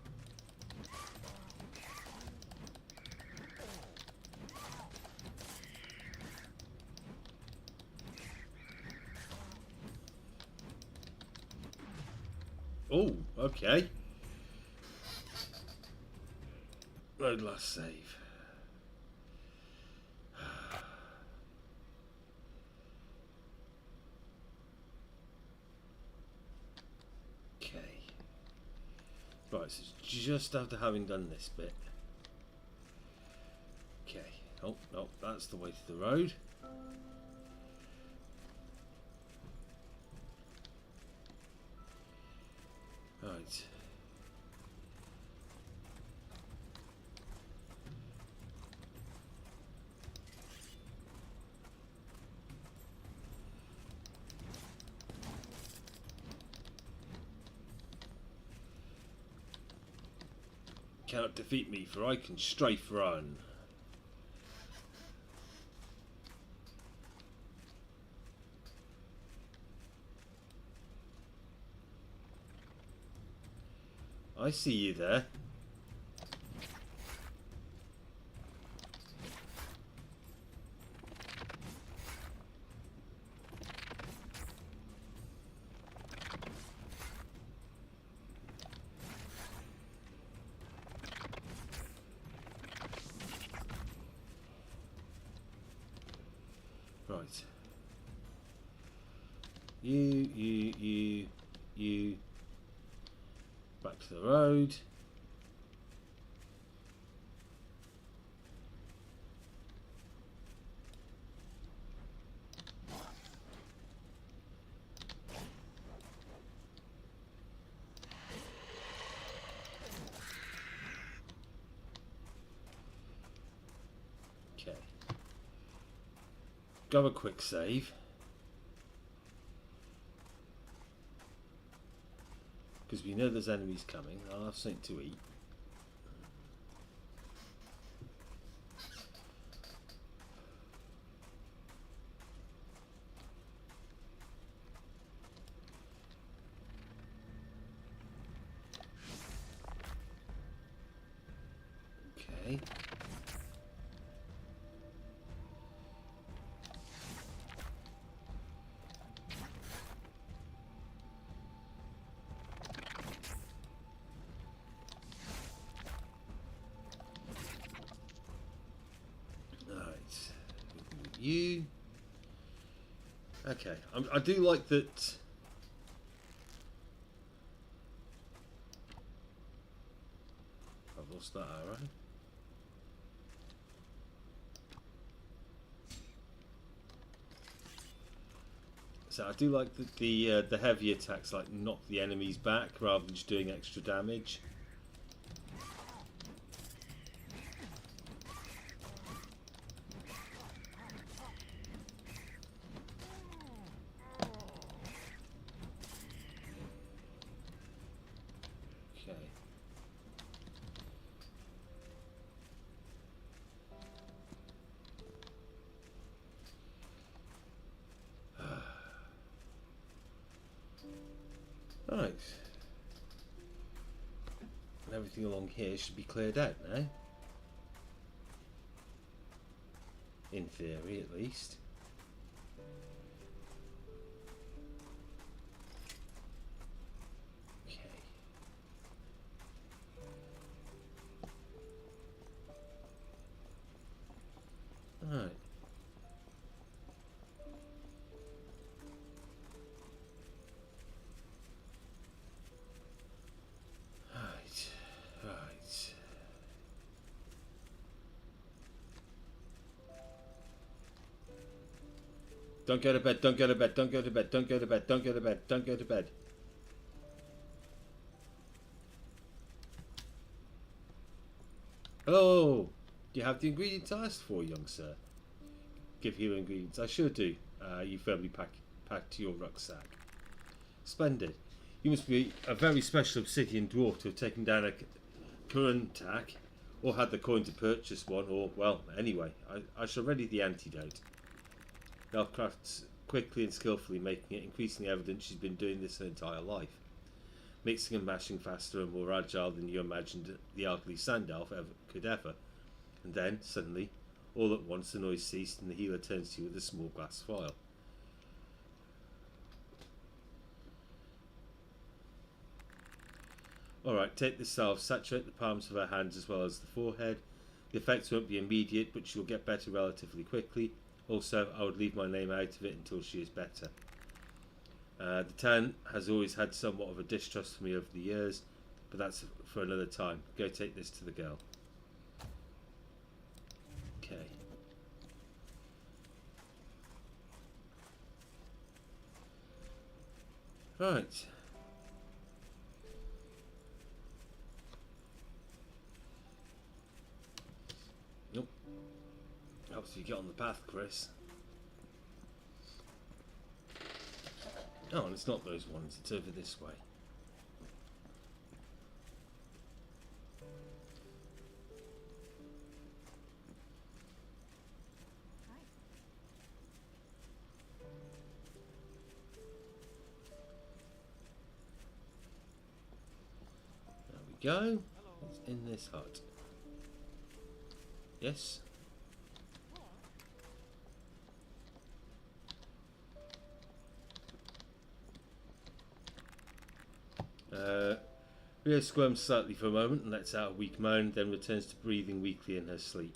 Oh, okay. Load last save. Okay. Right, so it's just after having done this bit. Okay. Oh, no, that's the way to the road. Right. Cannot defeat me, for I can strafe run. I see you there. Right. You. Back to the road. Okay. Go a quick save. Because we know there's enemies coming. I'll have something to eat. Okay. You. Okay, I do like that. I've lost that arrow. So I do like that the heavy attacks like knock the enemies back rather than just doing extra damage. Right. And everything along here should be cleared out now. In theory, at least. Don't go to bed, don't go to bed, don't go to bed, don't go to bed, don't go to bed, don't go to bed. Hello! Do you have the ingredients I asked for, young sir? Give you ingredients. I sure do. You firmly packed your rucksack. Splendid. You must be a very special obsidian dwarf to have taken down a Kurantak, or had the coin to purchase one, or, well, anyway, I shall ready the antidote. Belle crafts quickly and skillfully, making it increasingly evident she's been doing this her entire life. Mixing and mashing faster and more agile than you imagined the elderly sand elf could ever. And then, suddenly, all at once the noise ceased and the healer turns to you with a small glass vial. Alright, take this salve, saturate the palms of her hands as well as the forehead. The effects won't be immediate, but she will get better relatively quickly. Also, I would leave my name out of it until she is better. The town has always had somewhat of a distrust for me over the years, but that's for another time. Go take this to the girl. Okay. Right. Nope. Helps you get on the path, Chris. Oh, and it's not those ones, it's over this way. Hi. There we go. It's in this hut. Yes? Rhea squirms slightly for a moment and lets out a weak moan, then returns to breathing weakly in her sleep.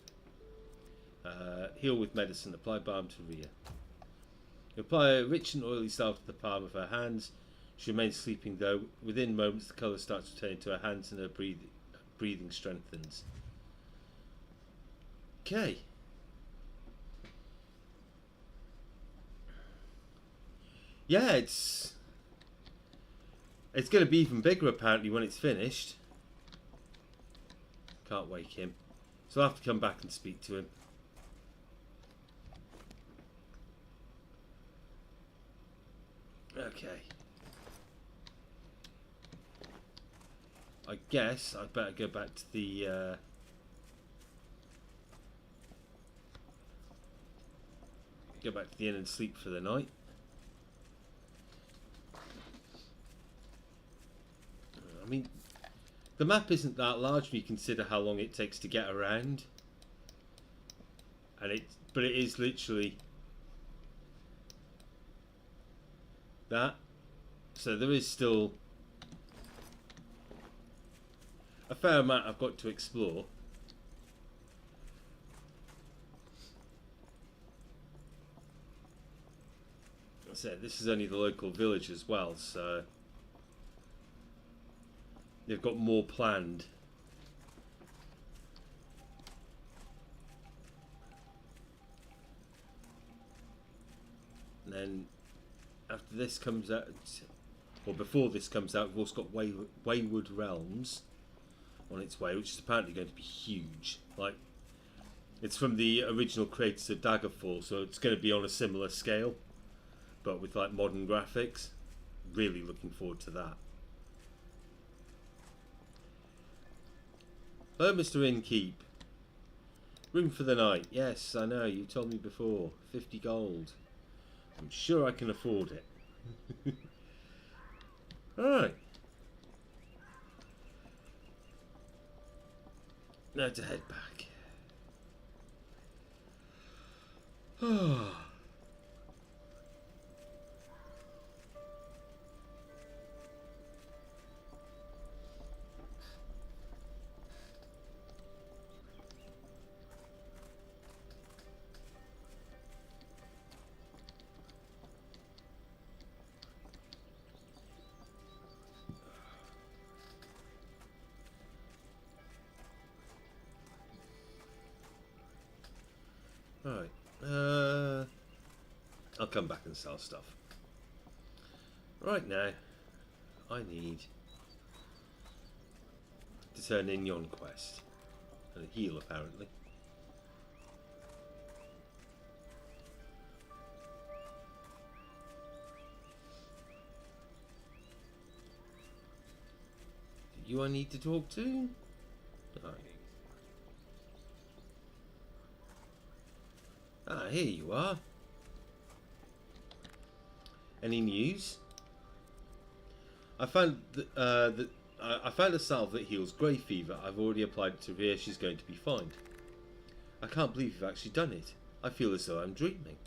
Heal with medicine. Apply balm to Rhea. You apply a rich and oily salve to the palm of her hands. She remains sleeping though. Within moments the colour starts returning to her hands and her breathing strengthens. Okay. Yeah, it's going to be even bigger apparently when it's finished. Can't wake him. So I'll have to come back and speak to him. Okay. I guess I'd better go back to the inn and sleep for the night. I mean, the map isn't that large when you consider how long it takes to get around, and but it is literally that. So there is still a fair amount I've got to explore. I said this is only the local village as well, so they've got more planned. And then after this comes out, or before this comes out, we've also got Wayward Realms on its way, which is apparently going to be huge. Like, it's from the original creators of Daggerfall, so it's going to be on a similar scale, but with like modern graphics. Really looking forward to that. Hello, Mr. Innkeep. Room for the night. Yes, I know, you told me before. 50 gold. I'm sure I can afford it. Alright. Now to head back. Right. I'll come back and sell stuff. Right now, I need to turn in yon quest. And a heal, apparently. You I need to talk to? Right. Ah, here you are. Any news? I found I found a salve that heals grey fever. I've already applied it to Rhea. She's going to be fine. I can't believe you've actually done it. I feel as though I'm dreaming.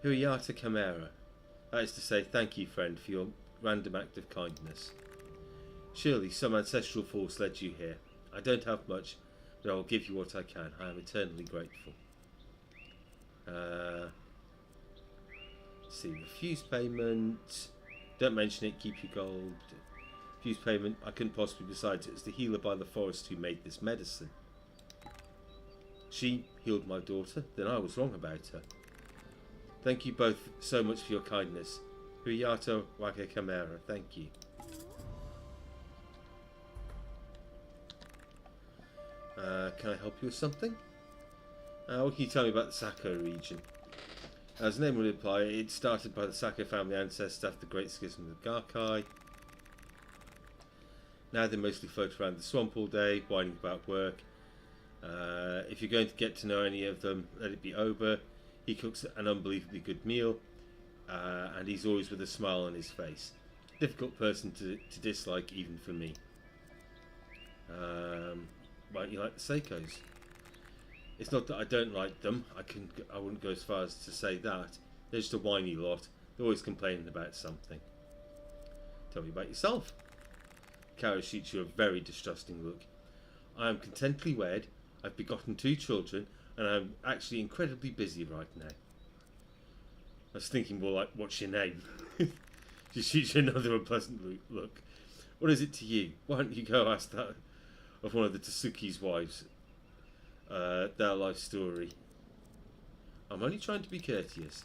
Huriata Chimera. That is to say, thank you, friend, for your random act of kindness. Surely some ancestral force led you here. I don't have much, but I will give you what I can. I am eternally grateful. See, refuse payment. Don't mention it, keep your gold. Refuse payment, I couldn't possibly, besides it was the healer by the forest who made this medicine. She healed my daughter, then I was wrong about her. Thank you both so much for your kindness. Huyato Waka Chimera, thank you. Can I help you with something? What can you tell me about the Sako region? As the name would imply, it started by the Sako family ancestors after the Great Schism of the Garkai. Now they mostly float around the swamp all day, whining about work. If you're going to get to know any of them, let it be Oba. He cooks an unbelievably good meal, and he's always with a smile on his face. Difficult person to dislike, even for me. Why don't you like the Sakos? It's not that I don't like them. I wouldn't go as far as to say that. They're just a whiny lot. They're always complaining about something. Tell me about yourself. Kara shoots you a very distrusting look. I am contently wed. I've begotten 2 children, and I'm actually incredibly busy right now. I was thinking more like, what's your name? She shoots you another unpleasant look. What is it to you? Why don't you go ask that of one of the Tasuki's wives? Their life story. I'm only trying to be courteous.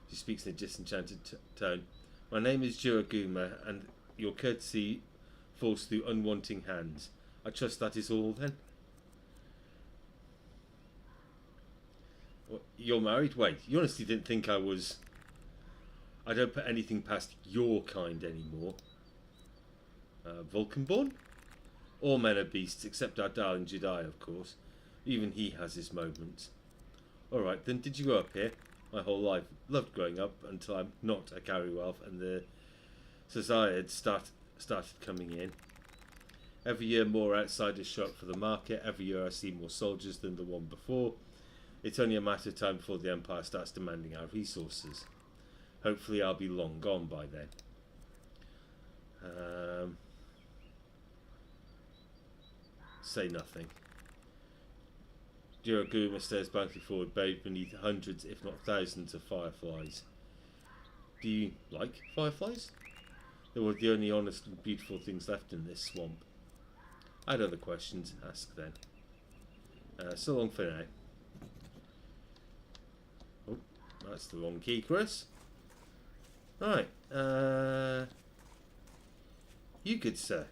She speaks in a disenchanted tone. My name is Jiraguma, and your courtesy falls through unwanting hands. I trust that is all, then? What, you're married? Wait, you honestly didn't think I was... I don't put anything past your kind anymore. Vulcanborn? All men are beasts, except our darling Jedi, of course. Even he has his moments. Alright, then did you grow up here? My whole life. Loved growing up until I'm not a carry elf and the Society started coming in. Every year more outsiders show up for the market. Every year I see more soldiers than the one before. It's only a matter of time before the Empire starts demanding our resources. Hopefully I'll be long gone by then. Say nothing. Jiraguma stares blankly forward, buried beneath hundreds, if not thousands, of fireflies. Do you like fireflies? They were the only honest and beautiful things left in this swamp. I had other questions. Ask then. So long for now. Oh, that's the wrong key, Chris. Right. You good, sir.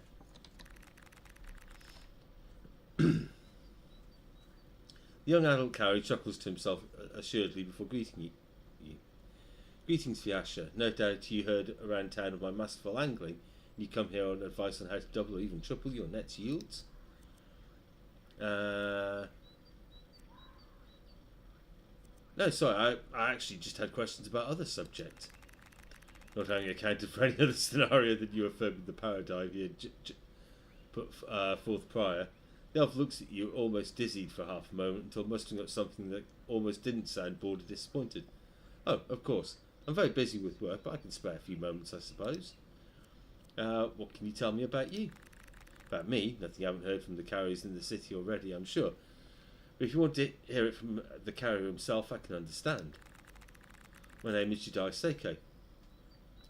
The young adult carry chuckles to himself assuredly before greeting you. Greetings, Fiasha. No doubt you heard around town of my masterful angling, and you come here on advice on how to double or even triple your net's yields. No, sorry, I actually just had questions about other subjects. Not having accounted for any other scenario than you affirmed in the paradive you had put forth prior. The elf looks at you, almost dizzied for half a moment, until mustering up something that almost didn't sound bored or disappointed. Oh, of course. I'm very busy with work, but I can spare a few moments, I suppose. What can you tell me about you? About me? Nothing you haven't heard from the carriers in the city already, I'm sure. But if you want to hear it from the carrier himself, I can understand. My name is Jedi Seiko.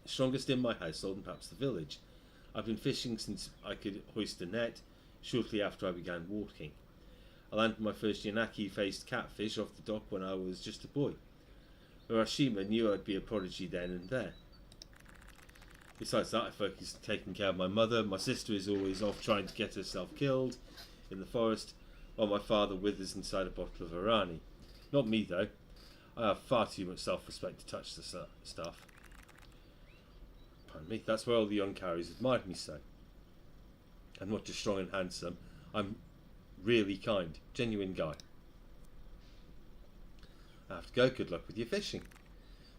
Strongest in my household and perhaps the village. I've been fishing since I could hoist a net, shortly after I began walking. I landed my first Yanaki-faced catfish off the dock when I was just a boy. Urashima knew I'd be a prodigy then and there. Besides that, I focus on taking care of my mother. My sister is always off trying to get herself killed in the forest, while my father withers inside a bottle of Irani. Not me, though. I have far too much self-respect to touch the stuff. Pardon me, that's why all the young carriers admired me so. I'm not just strong and handsome, I'm really kind, genuine guy. I have to go, good luck with your fishing.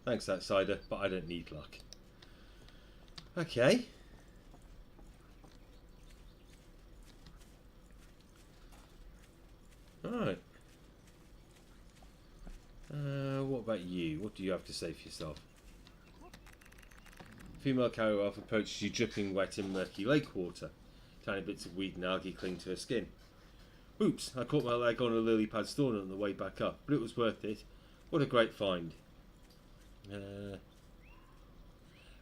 Thanks, outsider, but I don't need luck. Okay. Alright. What about you? What do you have to say for yourself? Female carrier elf approaches you dripping wet in murky lake water. Tiny bits of weed and algae cling to her skin. Oops, I caught my leg on a lily pad thorn on the way back up, but it was worth it. What a great find.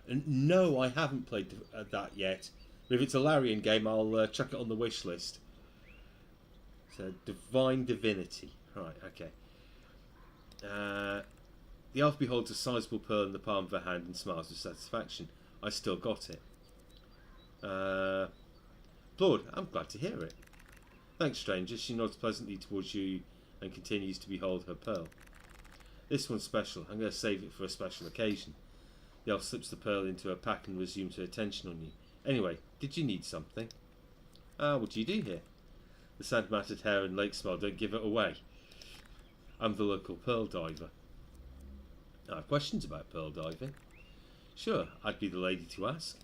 No, I haven't played that yet. But if it's a Larian game, I'll chuck it on the wish list. So, Divine Divinity. Right, okay. The elf beholds a sizable pearl in the palm of her hand and smiles with satisfaction. I still got it. Lord, I'm glad to hear it. Thanks, stranger. She nods pleasantly towards you and continues to behold her pearl. This one's special. I'm going to save it for a special occasion. The elf slips the pearl into her pack and resumes her attention on you. Anyway, did you need something? What do you do here? The sand-matted hair and lake smell don't give it away. I'm the local pearl diver. I have questions about pearl diving. Sure, I'd be the lady to ask.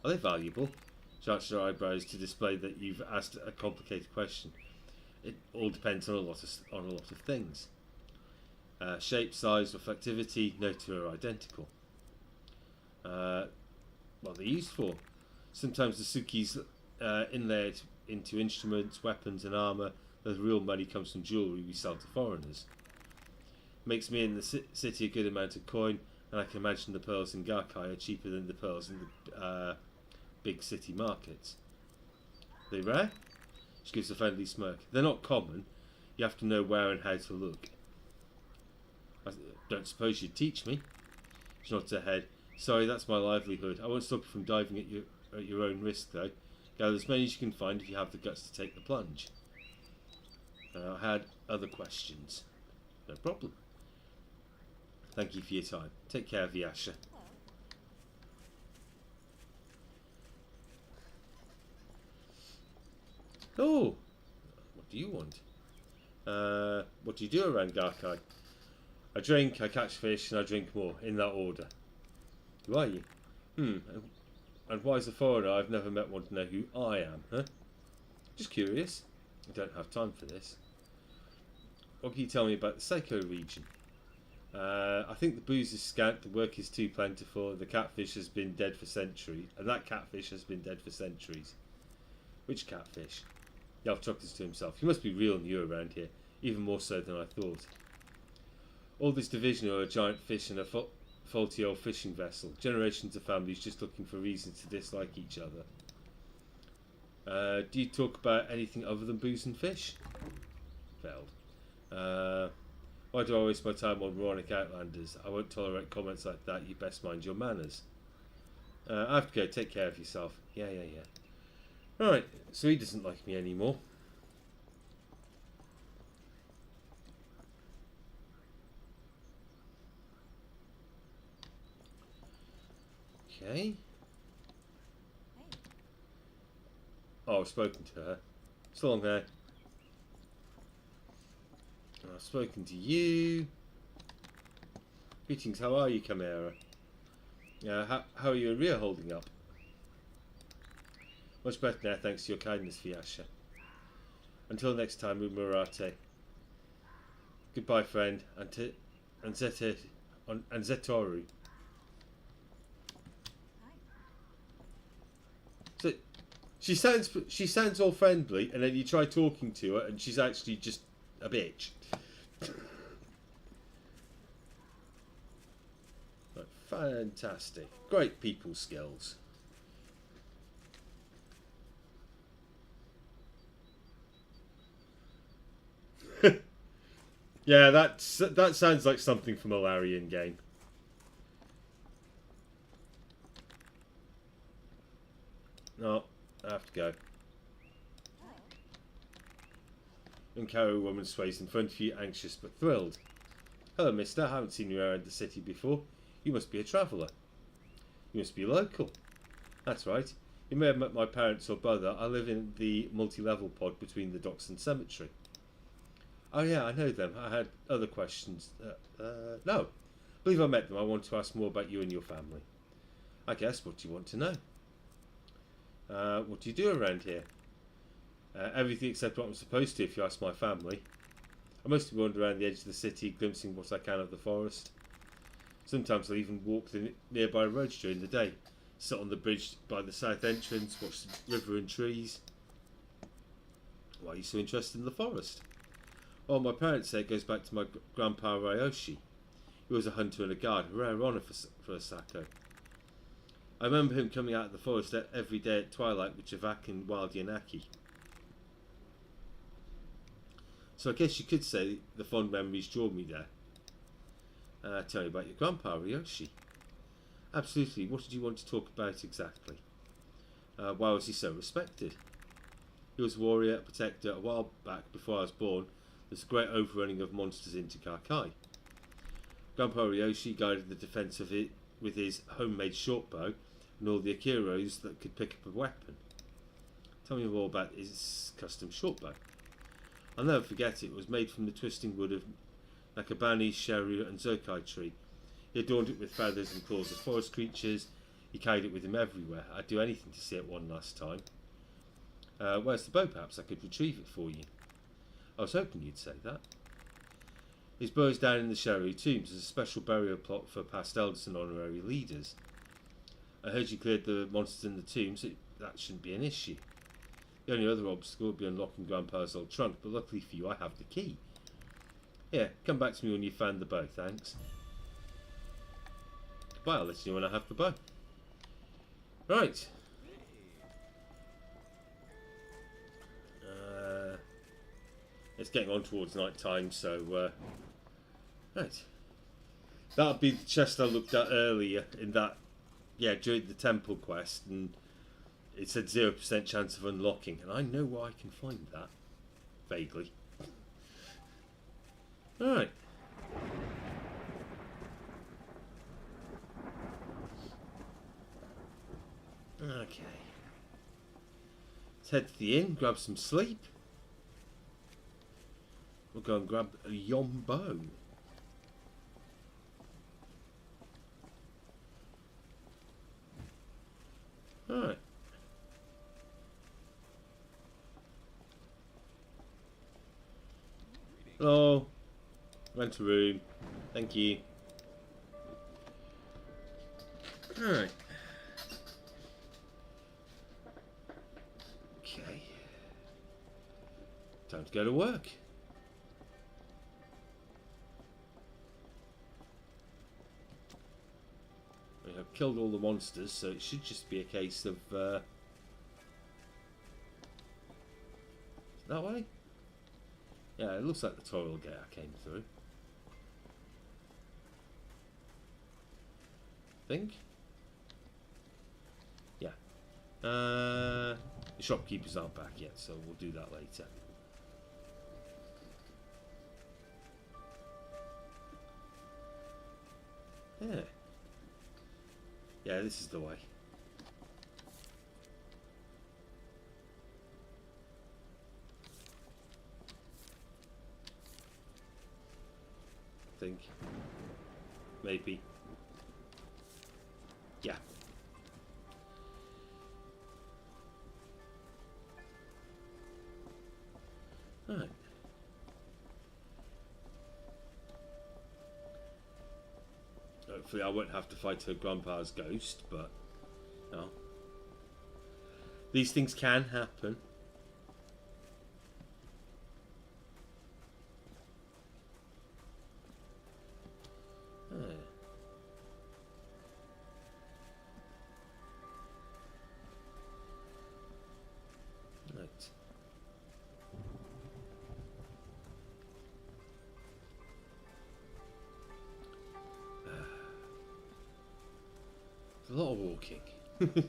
Are they valuable? She arches her eyebrows to display that you've asked a complicated question. It all depends on a lot of things. Shape, size, reflectivity, no two are identical. What they're used for. Sometimes the Suki's inlaid into instruments, weapons and armour. The real money comes from jewellery we sell to foreigners. Makes me in the city a good amount of coin, and I can imagine the pearls in Garkai are cheaper than the pearls in the big city markets. Are they rare? She gives a friendly smirk. They're not common. You have to know where and how to look. I don't suppose you'd teach me. She nods her head. Sorry, that's my livelihood. I won't stop you from diving at your own risk, though. Gather as many as you can find if you have the guts to take the plunge. I had other questions. No problem. Thank you for your time. Take care, Vyasha. Oh, what do you want? What do you do around Garkai? I drink, I catch fish, and I drink more, in that order. Who are you? And why is a foreigner I've never met want to know who I am, huh? Just curious. I don't have time for this. What can you tell me about the Seiko region? I think the booze is scant, the work is too plentiful, the catfish has been dead for centuries, and that catfish has been dead for centuries. Which catfish? The elf chuckles to himself. You must be real new around here, even more so than I thought. All this division are a giant fish and a faulty old fishing vessel. Generations of families just looking for reasons to dislike each other. Do you talk about anything other than booze and fish? Failed. Why do I waste my time on moronic outlanders? I won't tolerate comments like that. You best mind your manners. I have to go. Take care of yourself. Yeah. Alright, so he doesn't like me anymore. Okay. Hey. Oh, I've spoken to her. So long there. I've spoken to you. Greetings, how are you, Chimera? How are you and Rhea holding up? Much better now, thanks to your kindness, Vyasha. Until next time, Umurate. Goodbye, friend, and Zetoru. Hi. So, she sounds all friendly, and then you try talking to her, and she's actually just a bitch. Right, fantastic. Great people skills. Yeah, that sounds like something from a Larian game. No, I have to go. And carry a woman sways in front of you, anxious but thrilled. Hello, mister. I haven't seen you around the city before. You must be a traveller. You must be local. That's right. You may have met my parents or brother. I live in the multi-level pod between the docks and cemetery. Oh yeah, I know them. I had other questions. No. I believe I met them. I want to ask more about you and your family. I guess. What do you want to know? What do you do around here? Everything except what I'm supposed to, if you ask my family. I mostly wander around the edge of the city, glimpsing what I can of the forest. Sometimes I'll even walk the nearby roads during the day. Sit on the bridge by the south entrance, watch the river and trees. Why are you so interested in the forest? Oh, my parents say it goes back to my grandpa Ryoshi. He was a hunter and a guard, a rare honour for a Sako. I remember him coming out of the forest every day at twilight with Javak and wild Yanaki. So I guess you could say the fond memories draw me there. Tell me about your grandpa Ryoshi. Absolutely. What did you want to talk about exactly? Why was he so respected? He was a warrior, a protector. A while back, before I was born, there was a great overrunning of monsters into Karkai. Grandpa Ryoshi guided the defence of it with his homemade shortbow and all the Akiros that could pick up a weapon. Tell me more about his custom shortbow. I'll never forget it. It was made from the twisting wood of Nakabani, Sheru and Zokai tree. He adorned it with feathers and claws of forest creatures. He carried it with him everywhere. I'd do anything to see it one last time. Where's the bow? Perhaps I could retrieve it for you. I was hoping you'd say that. His bow is down in the Sheru tombs as a special burial plot for past elders and honorary leaders. I heard you cleared the monsters in the tombs. That shouldn't be an issue. The only other obstacle would be unlocking Grandpa's old trunk, but luckily for you I have the key. Here, come back to me when you've found the bow, thanks. Goodbye, I'll let you know when I have the bow. Right. It's getting on towards night time, so right. That'll be the chest I looked at earlier in that, yeah, during the temple quest, and it said 0% chance of unlocking, and I know where I can find that, vaguely. Alright. Okay. Let's head to the inn, grab some sleep. We'll go and grab a Yombo. Alright. Hello. Rent a room. Thank you. Alright. Okay. Time to go to work. We have killed all the monsters, so it should just be a case of that way? Yeah, it looks like the tutorial gate I came through. Think? Yeah. The shopkeepers aren't back yet, so we'll do that later. Yeah. Yeah, this is the way. I think. Maybe. Yeah. Alright. Hopefully I won't have to fight her grandpa's ghost, but no. These things can happen. Right. talking. Right,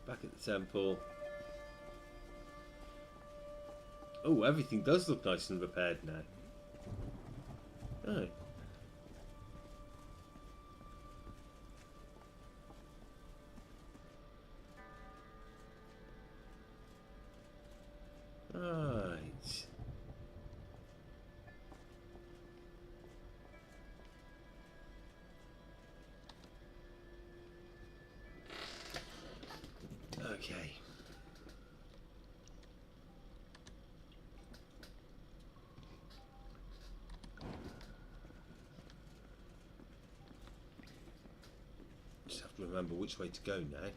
back at the temple. Oh, everything does look nice and repaired now. Right. Right. Okay. Just have to remember which way to go now.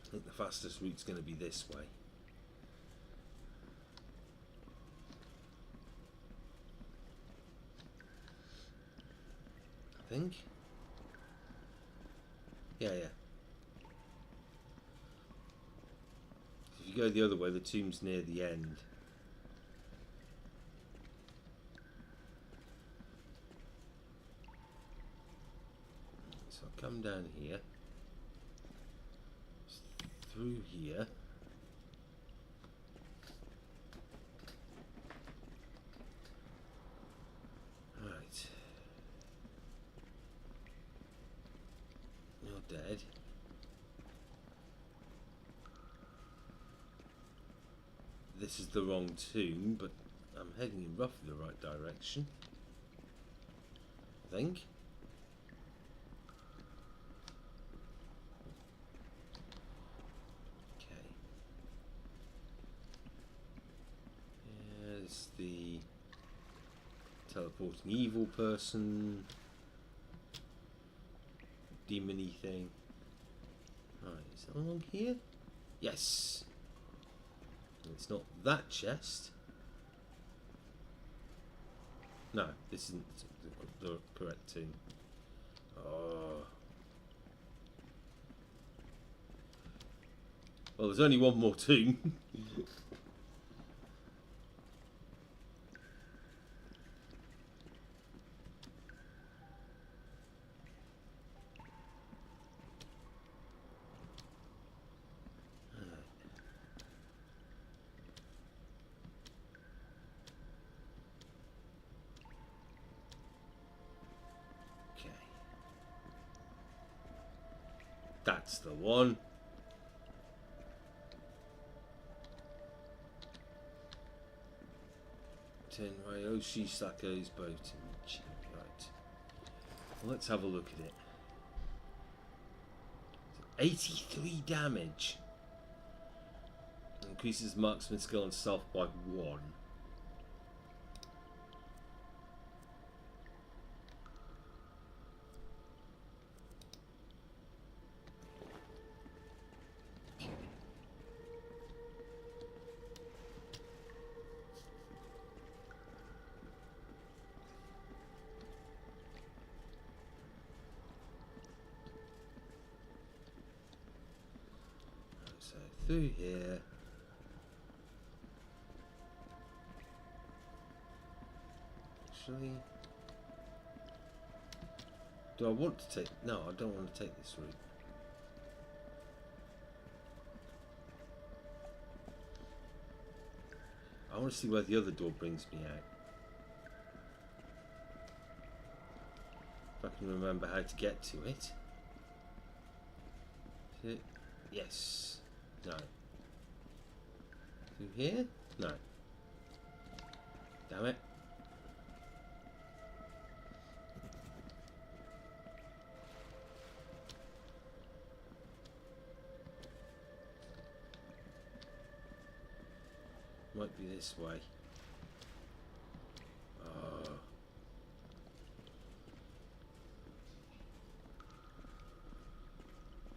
I think the fastest route's going to be this way. I think. Yeah. If you go the other way, the tomb's near the end. So I'll come down here. Through here. Right. You're dead. This is the wrong tomb, but I'm heading in roughly the right direction. I think. Okay. Here's the teleporting evil person. Demon-y thing. Right, is that along here? Yes! It's not that chest. No, this isn't the correct tomb. Oh. Well, there's only one more tomb. That's the one. Tenryoshi Sako's boat. Right. Well, let's have a look at it. 83 damage. Increases marksman skill and stealth by 1. So through here. Actually, do I want to take? No, I don't want to take this route. I want to see where the other door brings me out. If I can remember how to get to it. Yes. No. Through here? No. Damn it. Might be this way. Oh.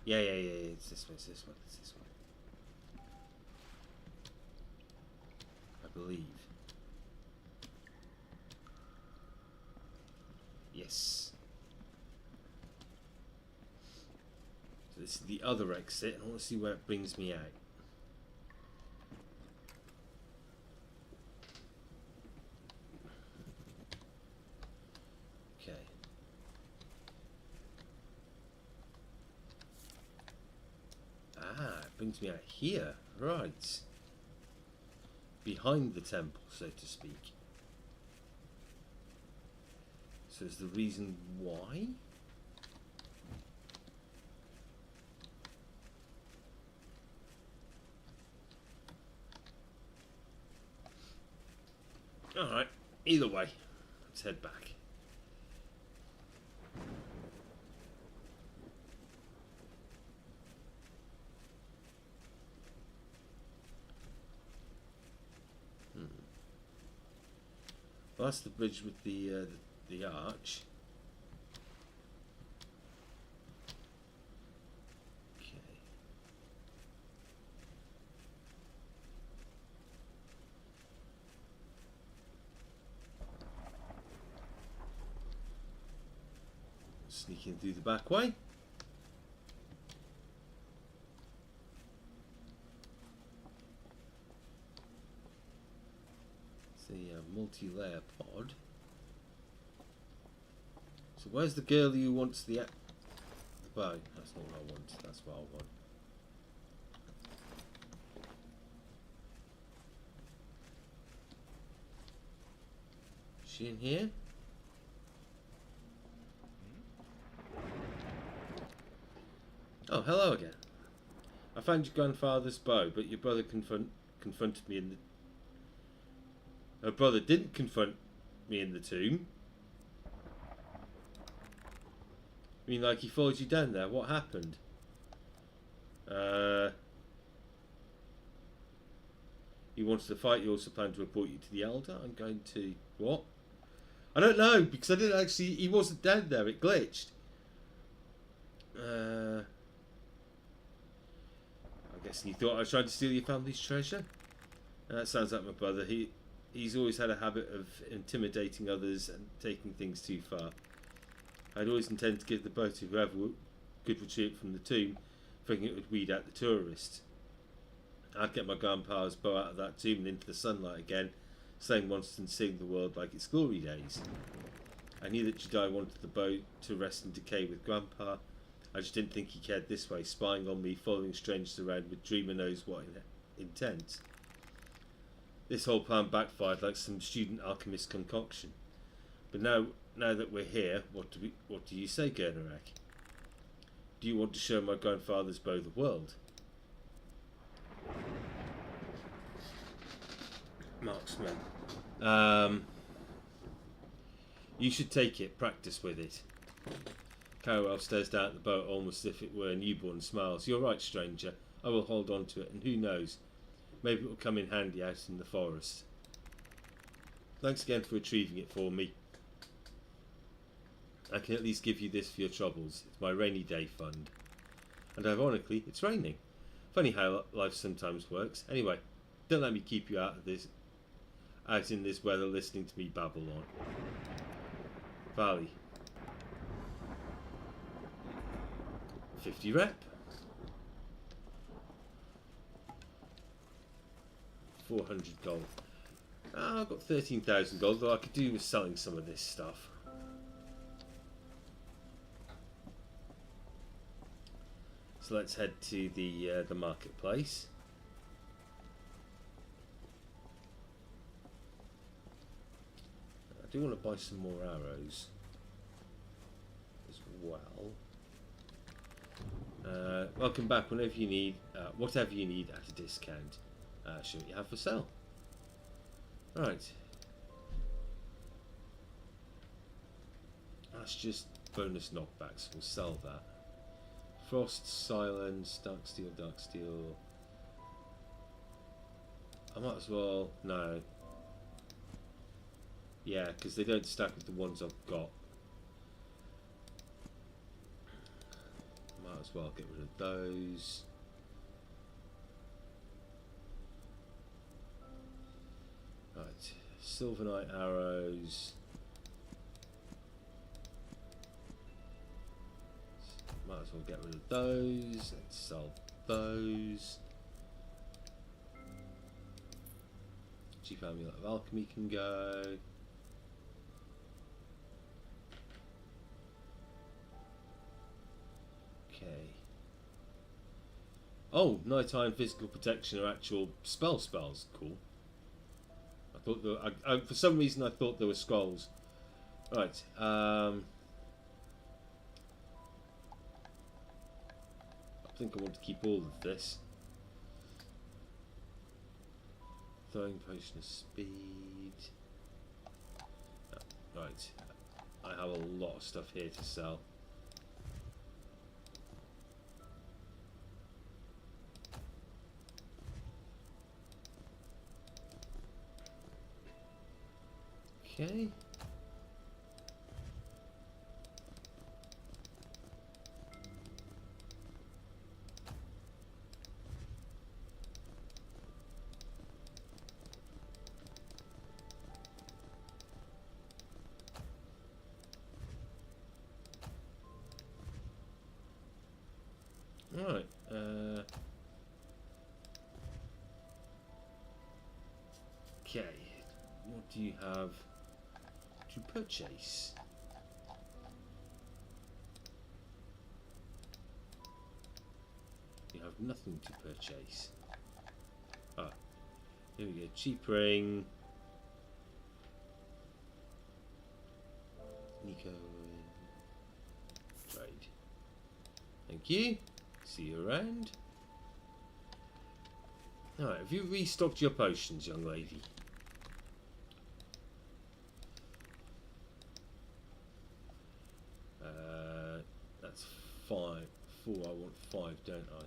Yeah. It's this way. It's this way. It's this way. I believe. Yes. So this is the other exit, and I want to see where it brings me out. Okay. brings me out here. Right. Behind the temple, so to speak. So is the reason why? Alright, either way, let's head back. Well, that's the bridge with the arch. Okay. Sneaking through the back way. Multi-layer pod. So where's the girl who wants the bow? That's not what I want. That's what I want. Is she in here? Oh, hello again. I found your grandfather's bow, but your brother confronted me in the... Her brother didn't confront me in the tomb. I mean, like, he followed you down there. What happened? He wanted to fight. He also planned to report you to the Elder. I'm going to... What? I don't know, because I didn't actually... He wasn't down there. It glitched. I guess you thought I was trying to steal your family's treasure? That sounds like my brother. He's always had a habit of intimidating others and taking things too far. I'd always intended to give the bow to whoever could retrieve it from the tomb, thinking it would weed out the tourists. I'd get my grandpa's bow out of that tomb and into the sunlight again, slaying monsters and seeing the world like its glory days. I knew that Jedi wanted the bow to rest in decay with Grandpa. I just didn't think he cared this way, spying on me, following strangers around with dreamer knows what intent. This whole plan backfired like some student alchemist concoction. But now that we're here, what do you say, Gernarek? Do you want to show my grandfather's bow the world? Marksman. You should take it, practice with it. Carwell stares down at the bow almost as if it were a newborn and smiles. You're right, stranger. I will hold on to it, and who knows, maybe it will come in handy out in the forest. Thanks again for retrieving it for me. I can at least give you this for your troubles. It's my rainy day fund. And ironically, it's raining. Funny how life sometimes works. Anyway, don't let me keep you out in this weather listening to me babble on. Valley. 50 rep. 400 gold. I've got 13,000 gold, though I could do with selling some of this stuff. So let's head to the marketplace. I do want to buy some more arrows as well. Welcome back. Whenever you need, whatever you need at a discount. Show what you have for sale. Right. That's just bonus knockbacks. We'll sell that. Frost, silence, dark steel. I might as well... No. Yeah, because they don't stack with the ones I've got. Might as well get rid of those. Right, Silver Knight arrows. Might as well get rid of those. Let's sell those. Chief Amulet of Alchemy can go. Okay. Oh, nighttime physical protection are actual spells. Cool. I thought for some reason I thought there were scrolls. Right. I think I want to keep all of this. Throwing potion of speed. Oh, right. I have a lot of stuff here to sell. Okay. Right. Okay. What do you have to purchase? You have nothing to purchase. Ah, here we go. Cheap ring. Nico. Trade. Thank you. See you around. Alright, have you restocked your potions, young lady? That's 5. 4, I want 5, don't I?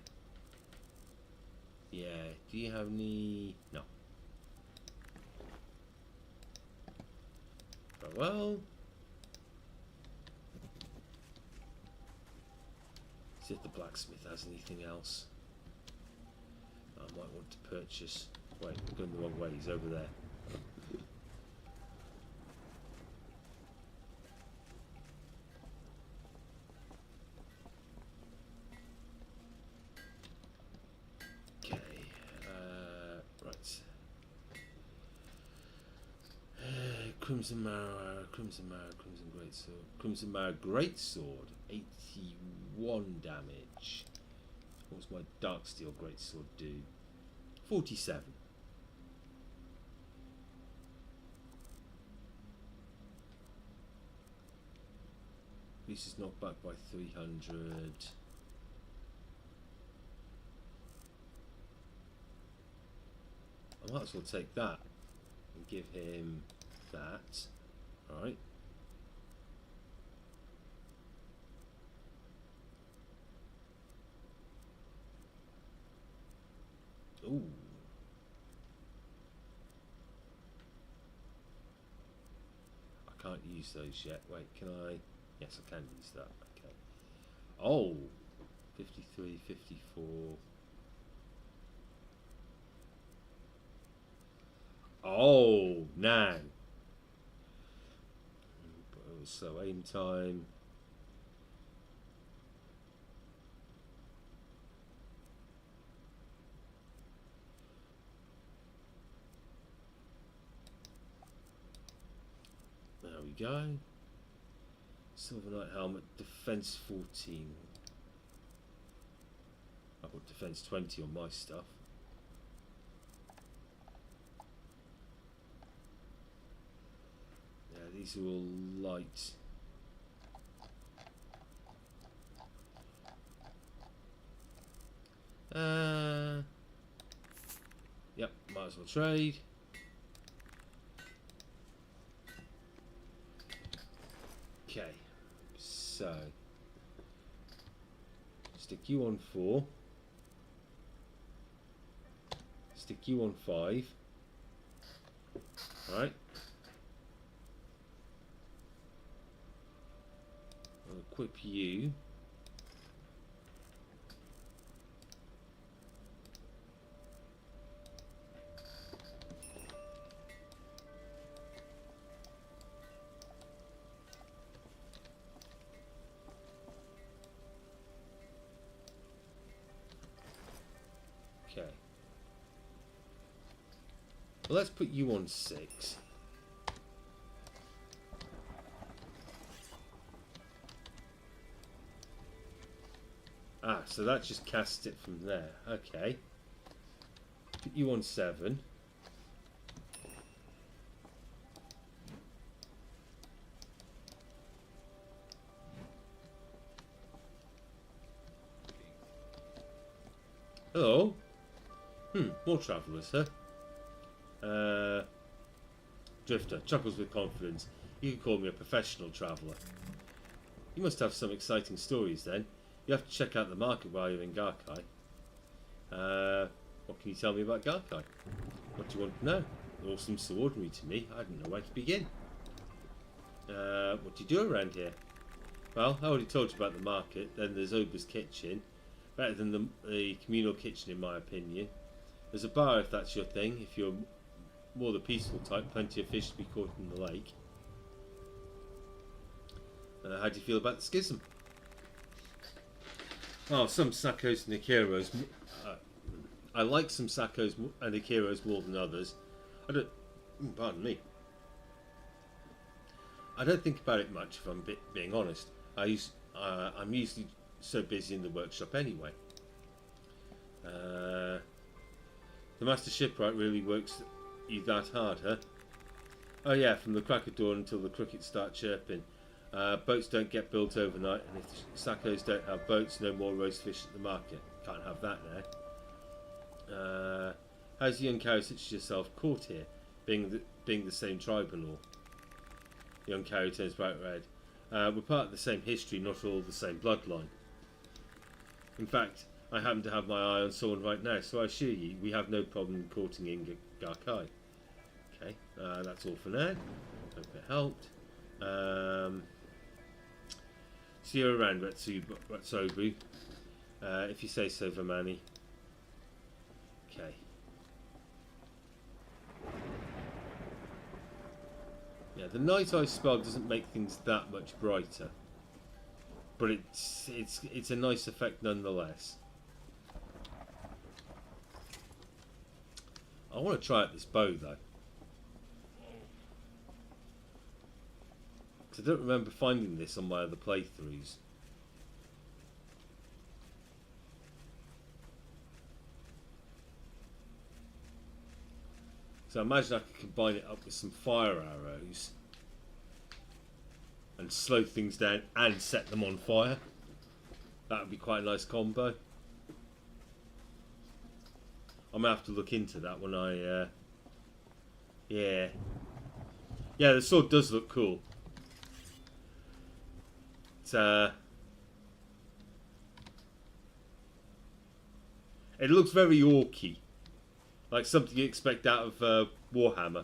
Yeah, do you have any... No. Very well. See if the blacksmith has anything else I might want to purchase. Wait, I'm going the wrong way, he's over there. Okay, right. Crimson Marrow, Crimson Greatsword. Crimson Marrow Greatsword, 81 damage. What's my Darksteel Greatsword do? 47. This is knocked back by 300. I might as well take that and give him that. Alright. Ooh. I can't use those yet. Wait, can I? Yes, I can use that. Okay. Oh, 53, 54. Oh, now. So aim time. There we go. Silver Knight helmet, defense 14. I've got defense 20 on my stuff. Yeah, these are all light. Yep, might as well trade. Okay, so stick you on 4, stick you on 5, right? I'll equip you. Okay. Well, let's put you on 6. Ah, so that just casts it from there. Okay. Put you on 7. Hello. More travellers, huh? Drifter, chuckles with confidence. You can call me a professional traveller. You must have some exciting stories then. You have to check out the market while you're in Garkai. What can you tell me about Garkai? What do you want to know? It all seems so ordinary to me. I don't know where to begin. What do you do around here? Well, I already told you about the market. Then there's Ober's kitchen. Better than the communal kitchen in my opinion. There's a bar if that's your thing. If you're more the peaceful type, plenty of fish to be caught in the lake. How do you feel about the schism? Oh, some Sakos and Akiros. I like some Sakos and Akiros more than others. Pardon me. I don't think about it much if I'm being honest. I'm usually so busy in the workshop anyway. The Master Shipwright really works you that hard, huh? Oh yeah, from the crack of dawn until the crickets start chirping. Boats don't get built overnight, and if the Sakos don't have boats, no more roast fish at the market. Can't have that now. How's the young cow such as yourself caught here, being the same tribe and all? Young cow turns bright red. We're part of the same history, not all the same bloodline. In fact, I happen to have my eye on someone right now, so I assure you, we have no problem courting in Garkai. Okay, that's all for now. Hope it helped. See you around, Ratsobu. If you say so, Vamani. Okay. Yeah, the night eye spell doesn't make things that much brighter, but it's a nice effect nonetheless. I want to try out this bow though. I don't remember finding this on my other playthroughs. So I imagine I could combine it up with some fire arrows and slow things down and set them on fire. That would be quite a nice combo. I'm going to have to look into that when I... Yeah, the sword does look cool. It looks very orky, like something you expect out of Warhammer.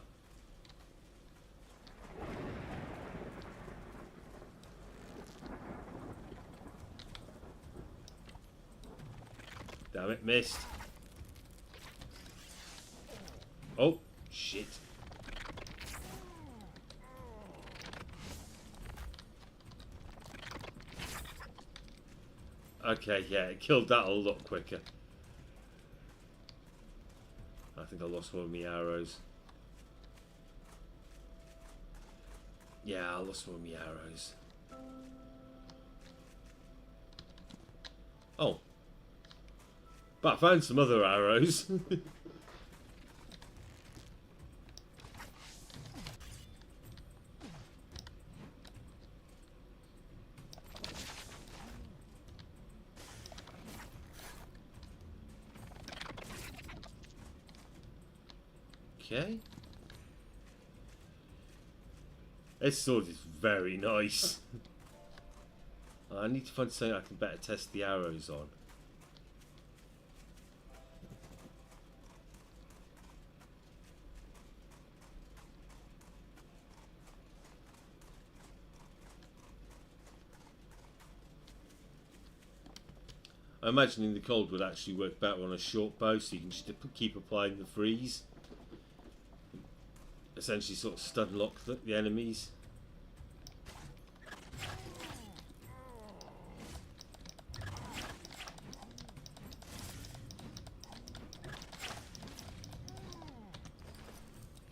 Damn it, missed. Oh, shit. Okay, yeah, it killed that a lot quicker. I think I lost one of my arrows. Yeah, I lost one of my arrows. Oh. But I found some other arrows. Okay. This sword is very nice. I need to find something I can better test the arrows on. I imagine in the cold would actually work better on a short bow, so you can just keep applying the freeze. Essentially sort of stun lock the enemies.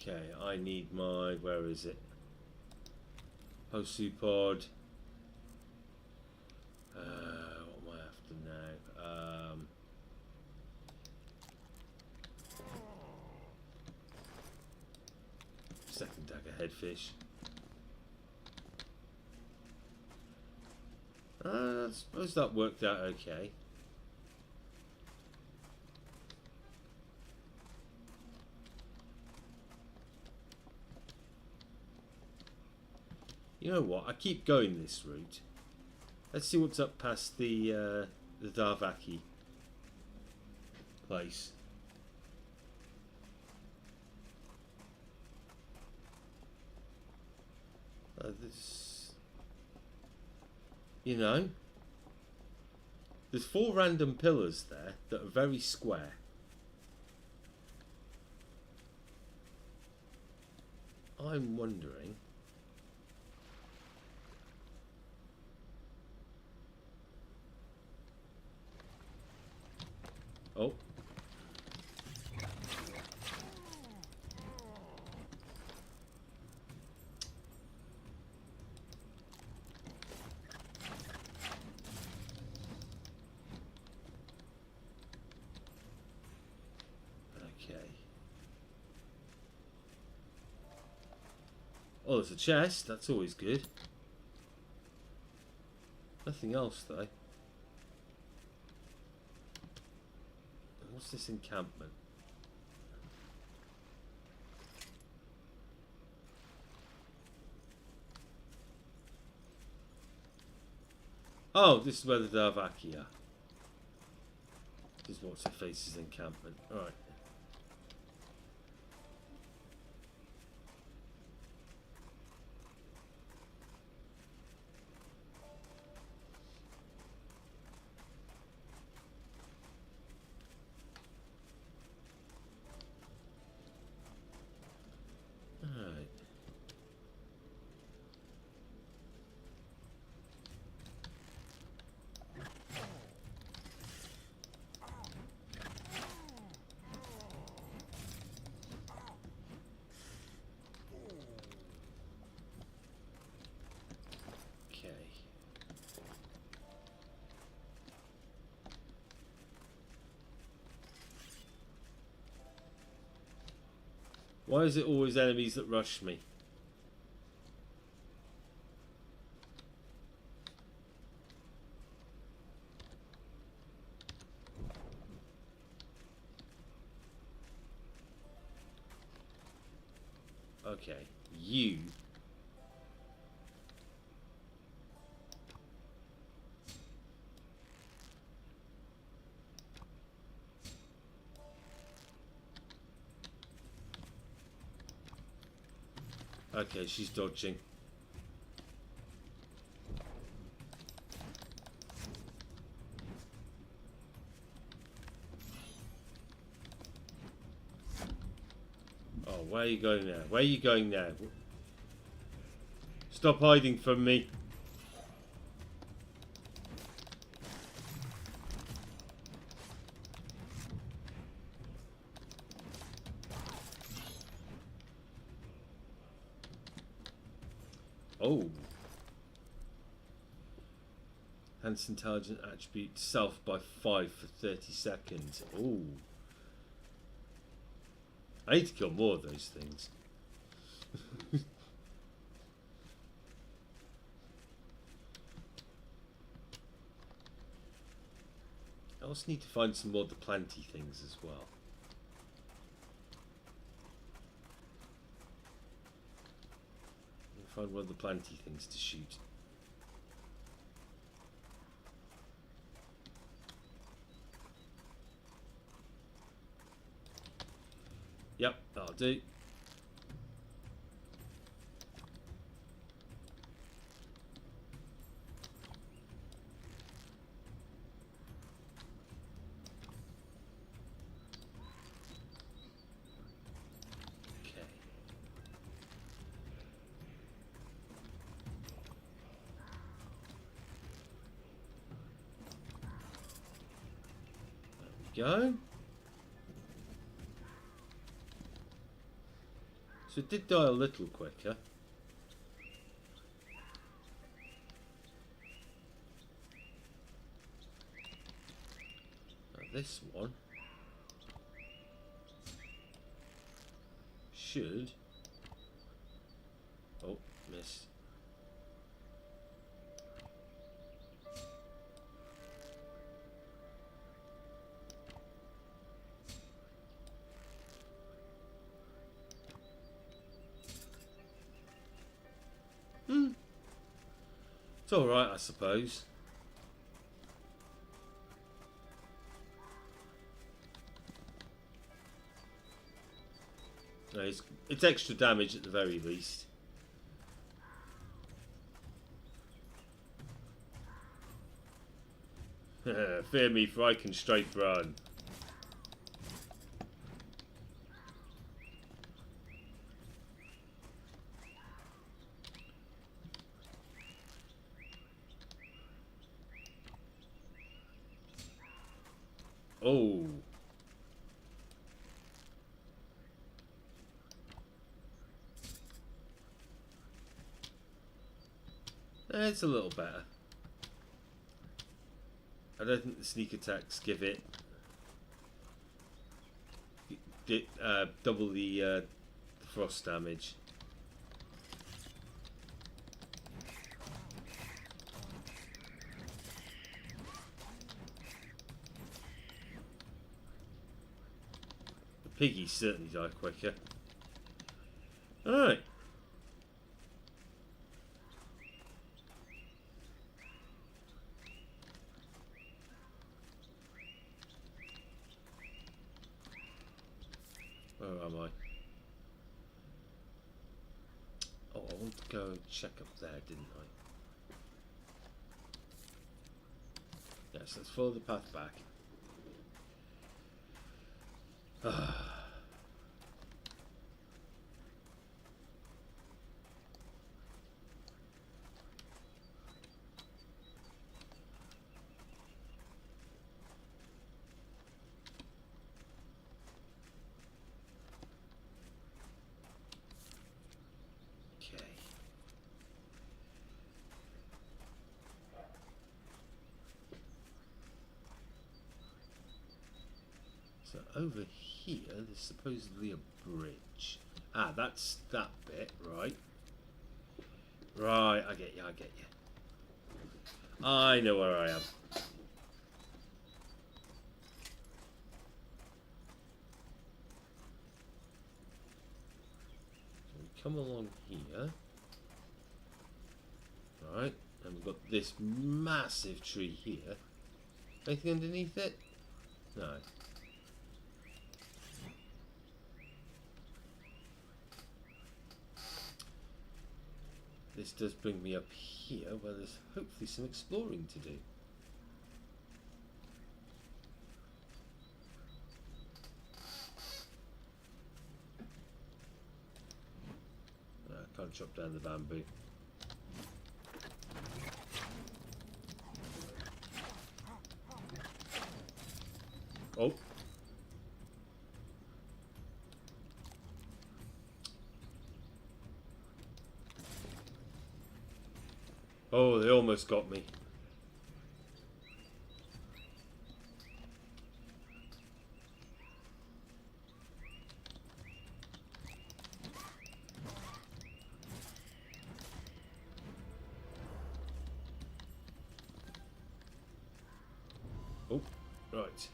Okay, I need my... where is it? Posupod. What am I after now? headfish. I suppose that worked out okay. You know what? I keep going this route. Let's see what's up past the Darvaki place. This, you know, there's 4 random pillars there that are very square. I'm wondering. Oh. Okay. Oh, there's a chest. That's always good. Nothing else, though. What's this encampment? Oh, this is where the Darvaki are. This is what's her face's encampment. Alright. Alright. Okay. Why is it always enemies that rush me? Okay, you. Okay, she's dodging. Oh, where are you going now? Where are you going now? Stop hiding from me. Oh. Enhance intelligent attribute self by 5 for 30 seconds. Oh. I need to kill more of those things. I also need to find some more of the planty things as well. Find one of the planty things to shoot. Yep, that'll do. Go. So it did die a little quicker. Now this one should Missed. It's alright, I suppose. No, it's extra damage at the very least. Fear me, for I can straight run. Oh. It's a little better. I don't think the sneak attacks give it double the frost damage. The piggies certainly die quicker. Alright. Where am I? Oh, I want to go and check up there, didn't I? Yes, let's follow the path back. So over here, there's supposedly a bridge. Ah, that's that bit, right? Right, I get you, I get you. I know where I am. So we come along here. Right, and we've got this massive tree here. Anything underneath it? No. This does bring me up here, where there's hopefully some exploring to do. I can't chop down the bamboo. Oh. Oh, they almost got me. Oh, right.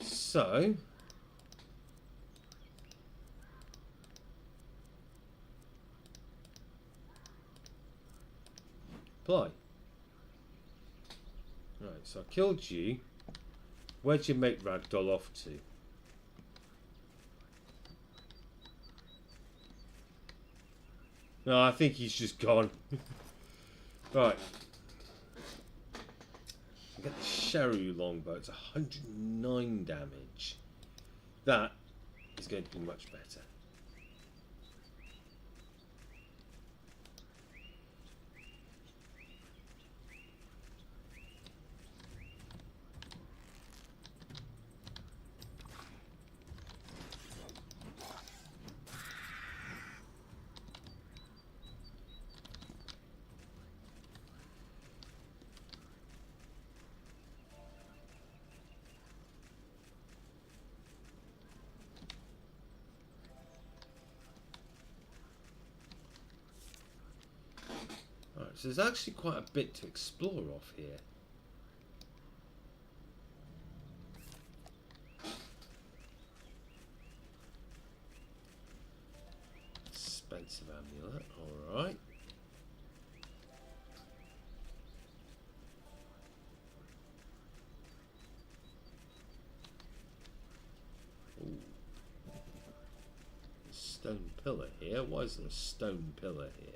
So... Apply. Right, so I killed you. Where'd you make Ragdoll off to? No, I think he's just gone. Right. I get the Sheru longbow. It's 109 damage. That is going to be much better. So there's actually quite a bit to explore off here. Expensive amulet, alright. Stone pillar here. Why is there a stone pillar here?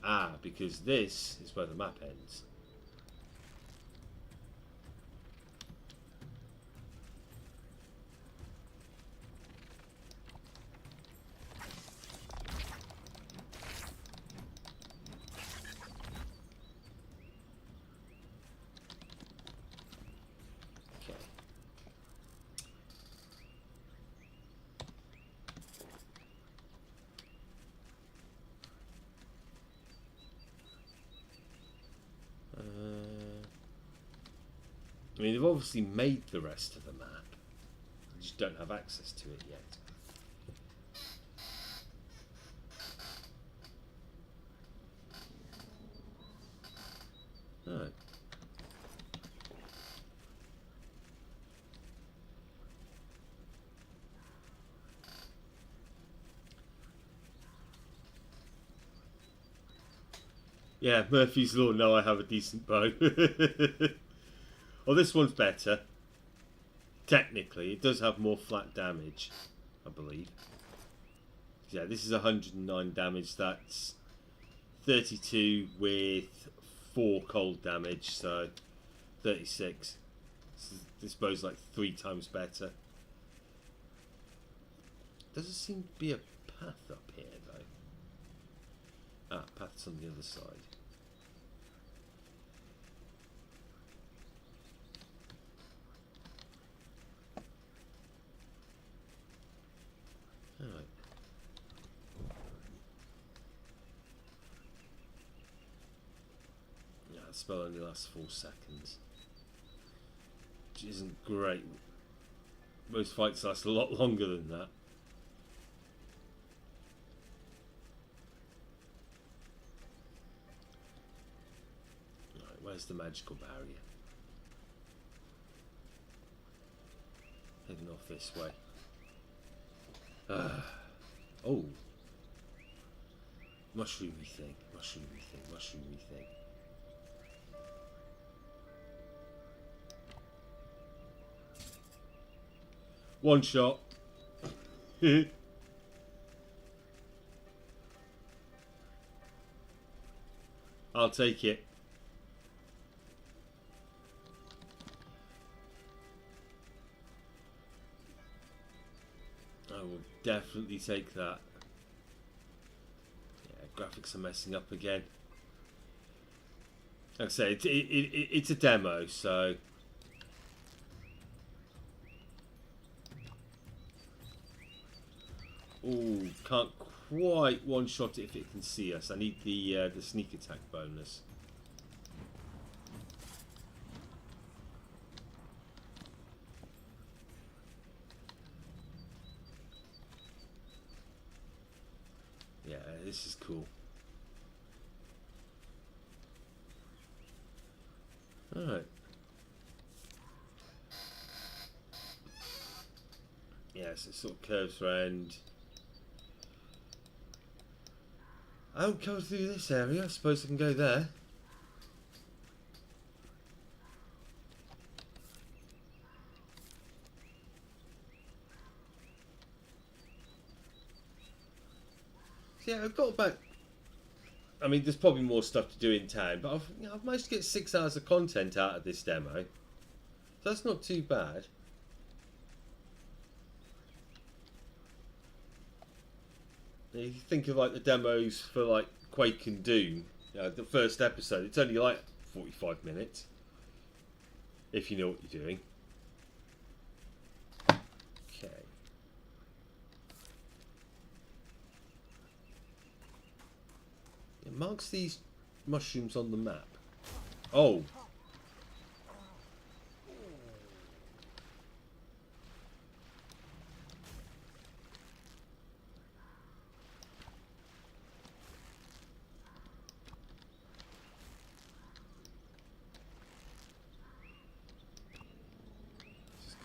Ah, because this is where the map ends. I mean, they've obviously made the rest of the map. I just don't have access to it yet. Oh. Yeah, Murphy's Law, no, I have a decent bow. Oh, this one's better. Technically, it does have more flat damage, I believe. Yeah, this is 109 damage. That's 32 with 4 cold damage, so 36. This bow's like 3 times better. Doesn't seem to be a path up here, though. Ah, path's on the other side. Alright. Yeah, the spell only lasts 4 seconds. Which isn't great. Most fights last a lot longer than that. Alright, where's the magical barrier? Heading off this way. Oh. Mushroomy thing, mushroomy thing, mushroomy thing. One shot. I'll take it. I will definitely take that. Yeah, graphics are messing up again. Like I say, it's a demo, so... Ooh, can't quite one-shot it if it can see us. I need the sneak attack bonus. Yeah, this is cool. Alright. Yes, it sort of curves around. I don't go through this area. I suppose I can go there. Yeah, I've got about... I mean, there's probably more stuff to do in town, but I've managed to get 6 hours of content out of this demo. So that's not too bad. You think of like the demos for like Quake and Doom, the first episode, it's only like 45 minutes. If you know what you're doing. Okay. It marks these mushrooms on the map. Oh.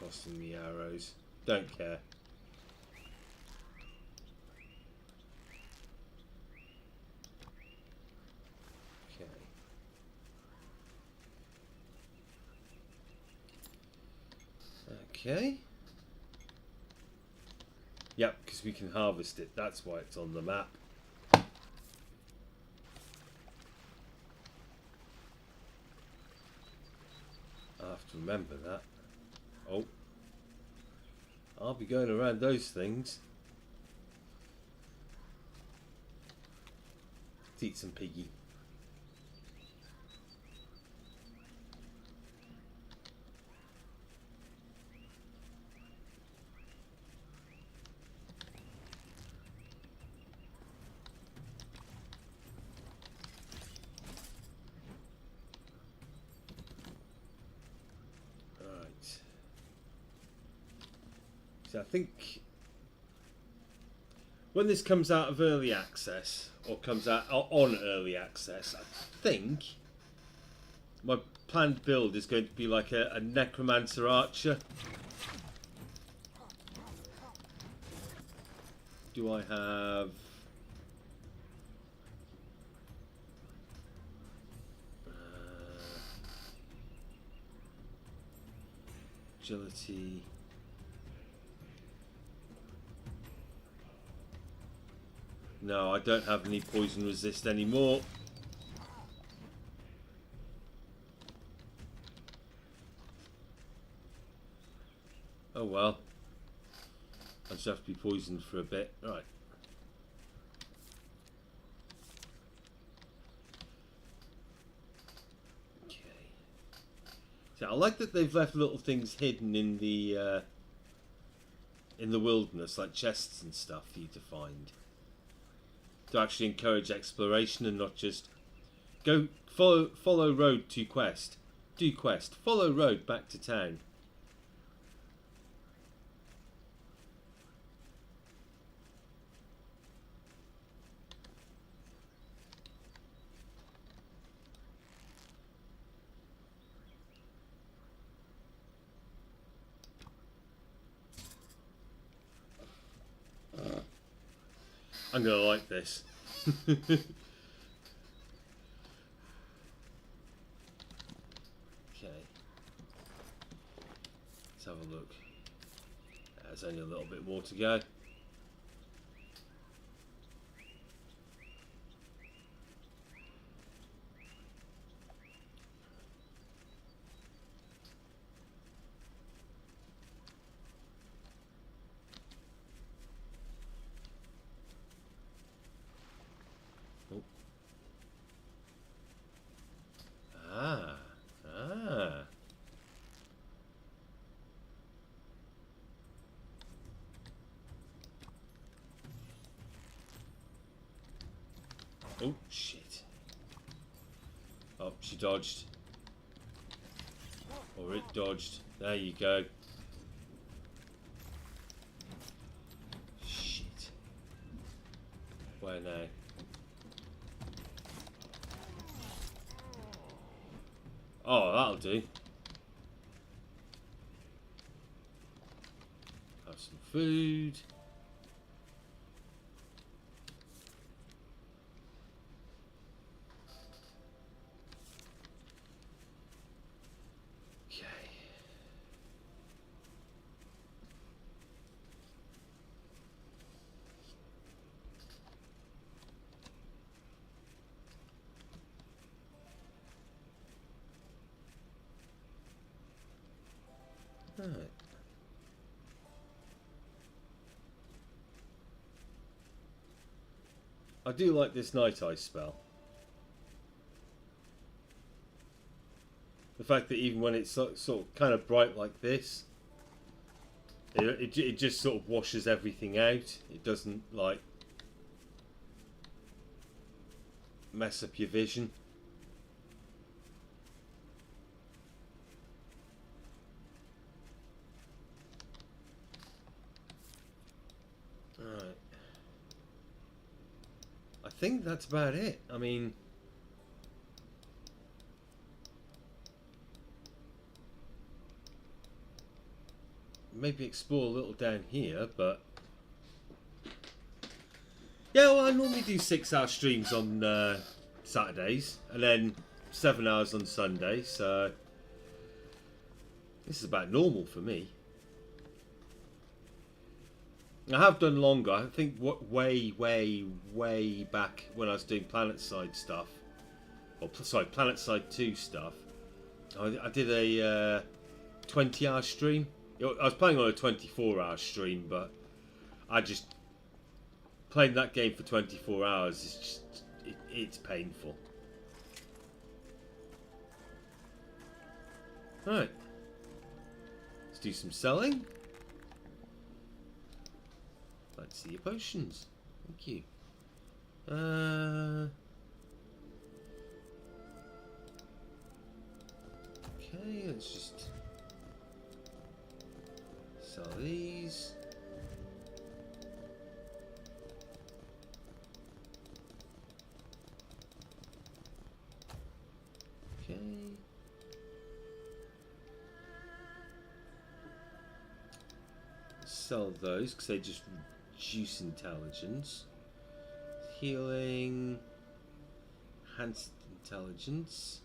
costing me arrows. Don't care. Okay. Okay. Yep, because we can harvest it. That's why it's on the map. I have to remember that. Oh. I'll be going around those things. Let's eat some piggy. So I think when this comes out of early access, or comes out on early access, I think my planned build is going to be like a necromancer archer. Do I have... agility... No, I don't have any poison resist anymore. Oh well. I just have to be poisoned for a bit. Right. Okay. So I like that they've left little things hidden in the wilderness, like chests and stuff for you to find. To actually encourage exploration and not just go follow road to quest. Do quest. Follow road back to town. I'm gonna like this. Okay. Let's have a look. There's only a little bit more to go. Oh, shit. Oh, she dodged. Or it dodged. There you go. Shit. Where now? Oh, that'll do. Have some food. Right. I do like this night ice spell. The fact that even when it's sort of kind of bright like this, it just sort of washes everything out. It doesn't like mess up your vision. I think that's about it. I mean, maybe explore a little down here, but yeah, well, I normally do 6-hour streams on Saturdays and then 7 hours on Sunday, so this is about normal for me. I have done longer. I think way back when I was doing PlanetSide stuff, or sorry, PlanetSide 2 stuff, I did a 20-hour stream. I was playing on a 24-hour stream, but I just playing that game for 24 hours is just it's painful. Right, let's do some selling. Let's see your potions. Thank you. Okay, let's just sell these. Okay. Sell those because they just reduce intelligence. Healing. Enhanced intelligence.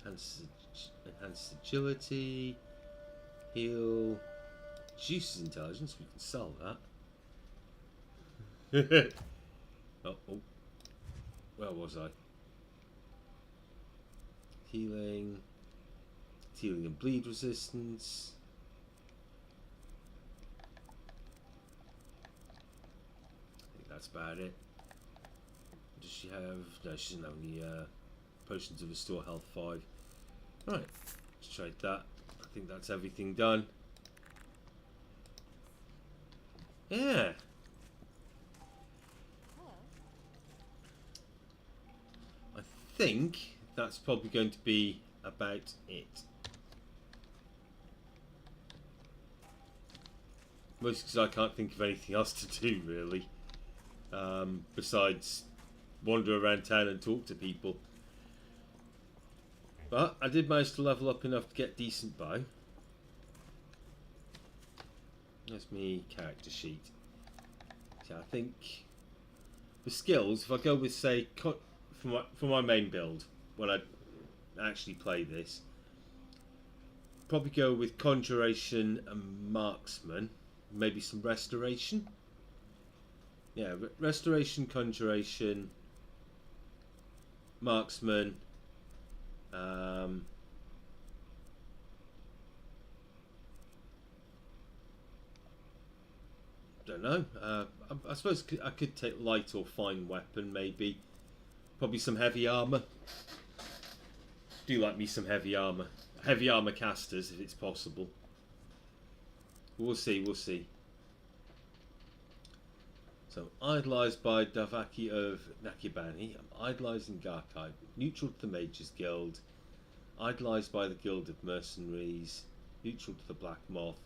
Enhanced agility. Heal. Reduces intelligence. We can sell that. Oh. Where was I? Healing. Healing and bleed resistance. I think that's about it. Does she have... No, she doesn't have any potions to restore health 5. Right, let's trade that. I think that's everything done. Yeah. Hello. I think that's probably going to be about it. Mostly because I can't think of anything else to do, really. Besides wander around town and talk to people. But I did manage to level up enough to get decent bow. There's me character sheet. So I think the skills, if I go with, say, for my main build, when I actually play this, probably go with conjuration and marksman, maybe some restoration. Yeah, restoration, conjuration, marksman. Don't know. I suppose I could take light or fine weapon, maybe. Probably some heavy armor. Do like me some heavy armor. Heavy armor casters, if it's possible. We'll see. We'll see. So, idolised by Davaki of Nakibani. I'm idolising Garkai. Neutral to the Mages Guild. Idolised by the Guild of Mercenaries. Neutral to the Black Moth.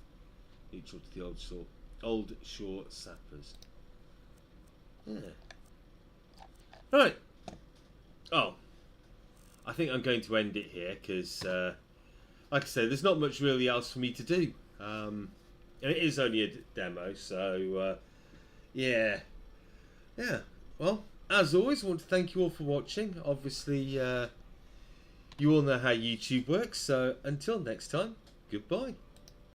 Neutral to the Old Shore Sappers. Yeah. Right. Oh. I think I'm going to end it here because, like I said, there's not much really else for me to do. And it is only a demo, so... yeah. Well, as always, I want to thank you all for watching. Obviously, you all know how YouTube works. So until next time, goodbye.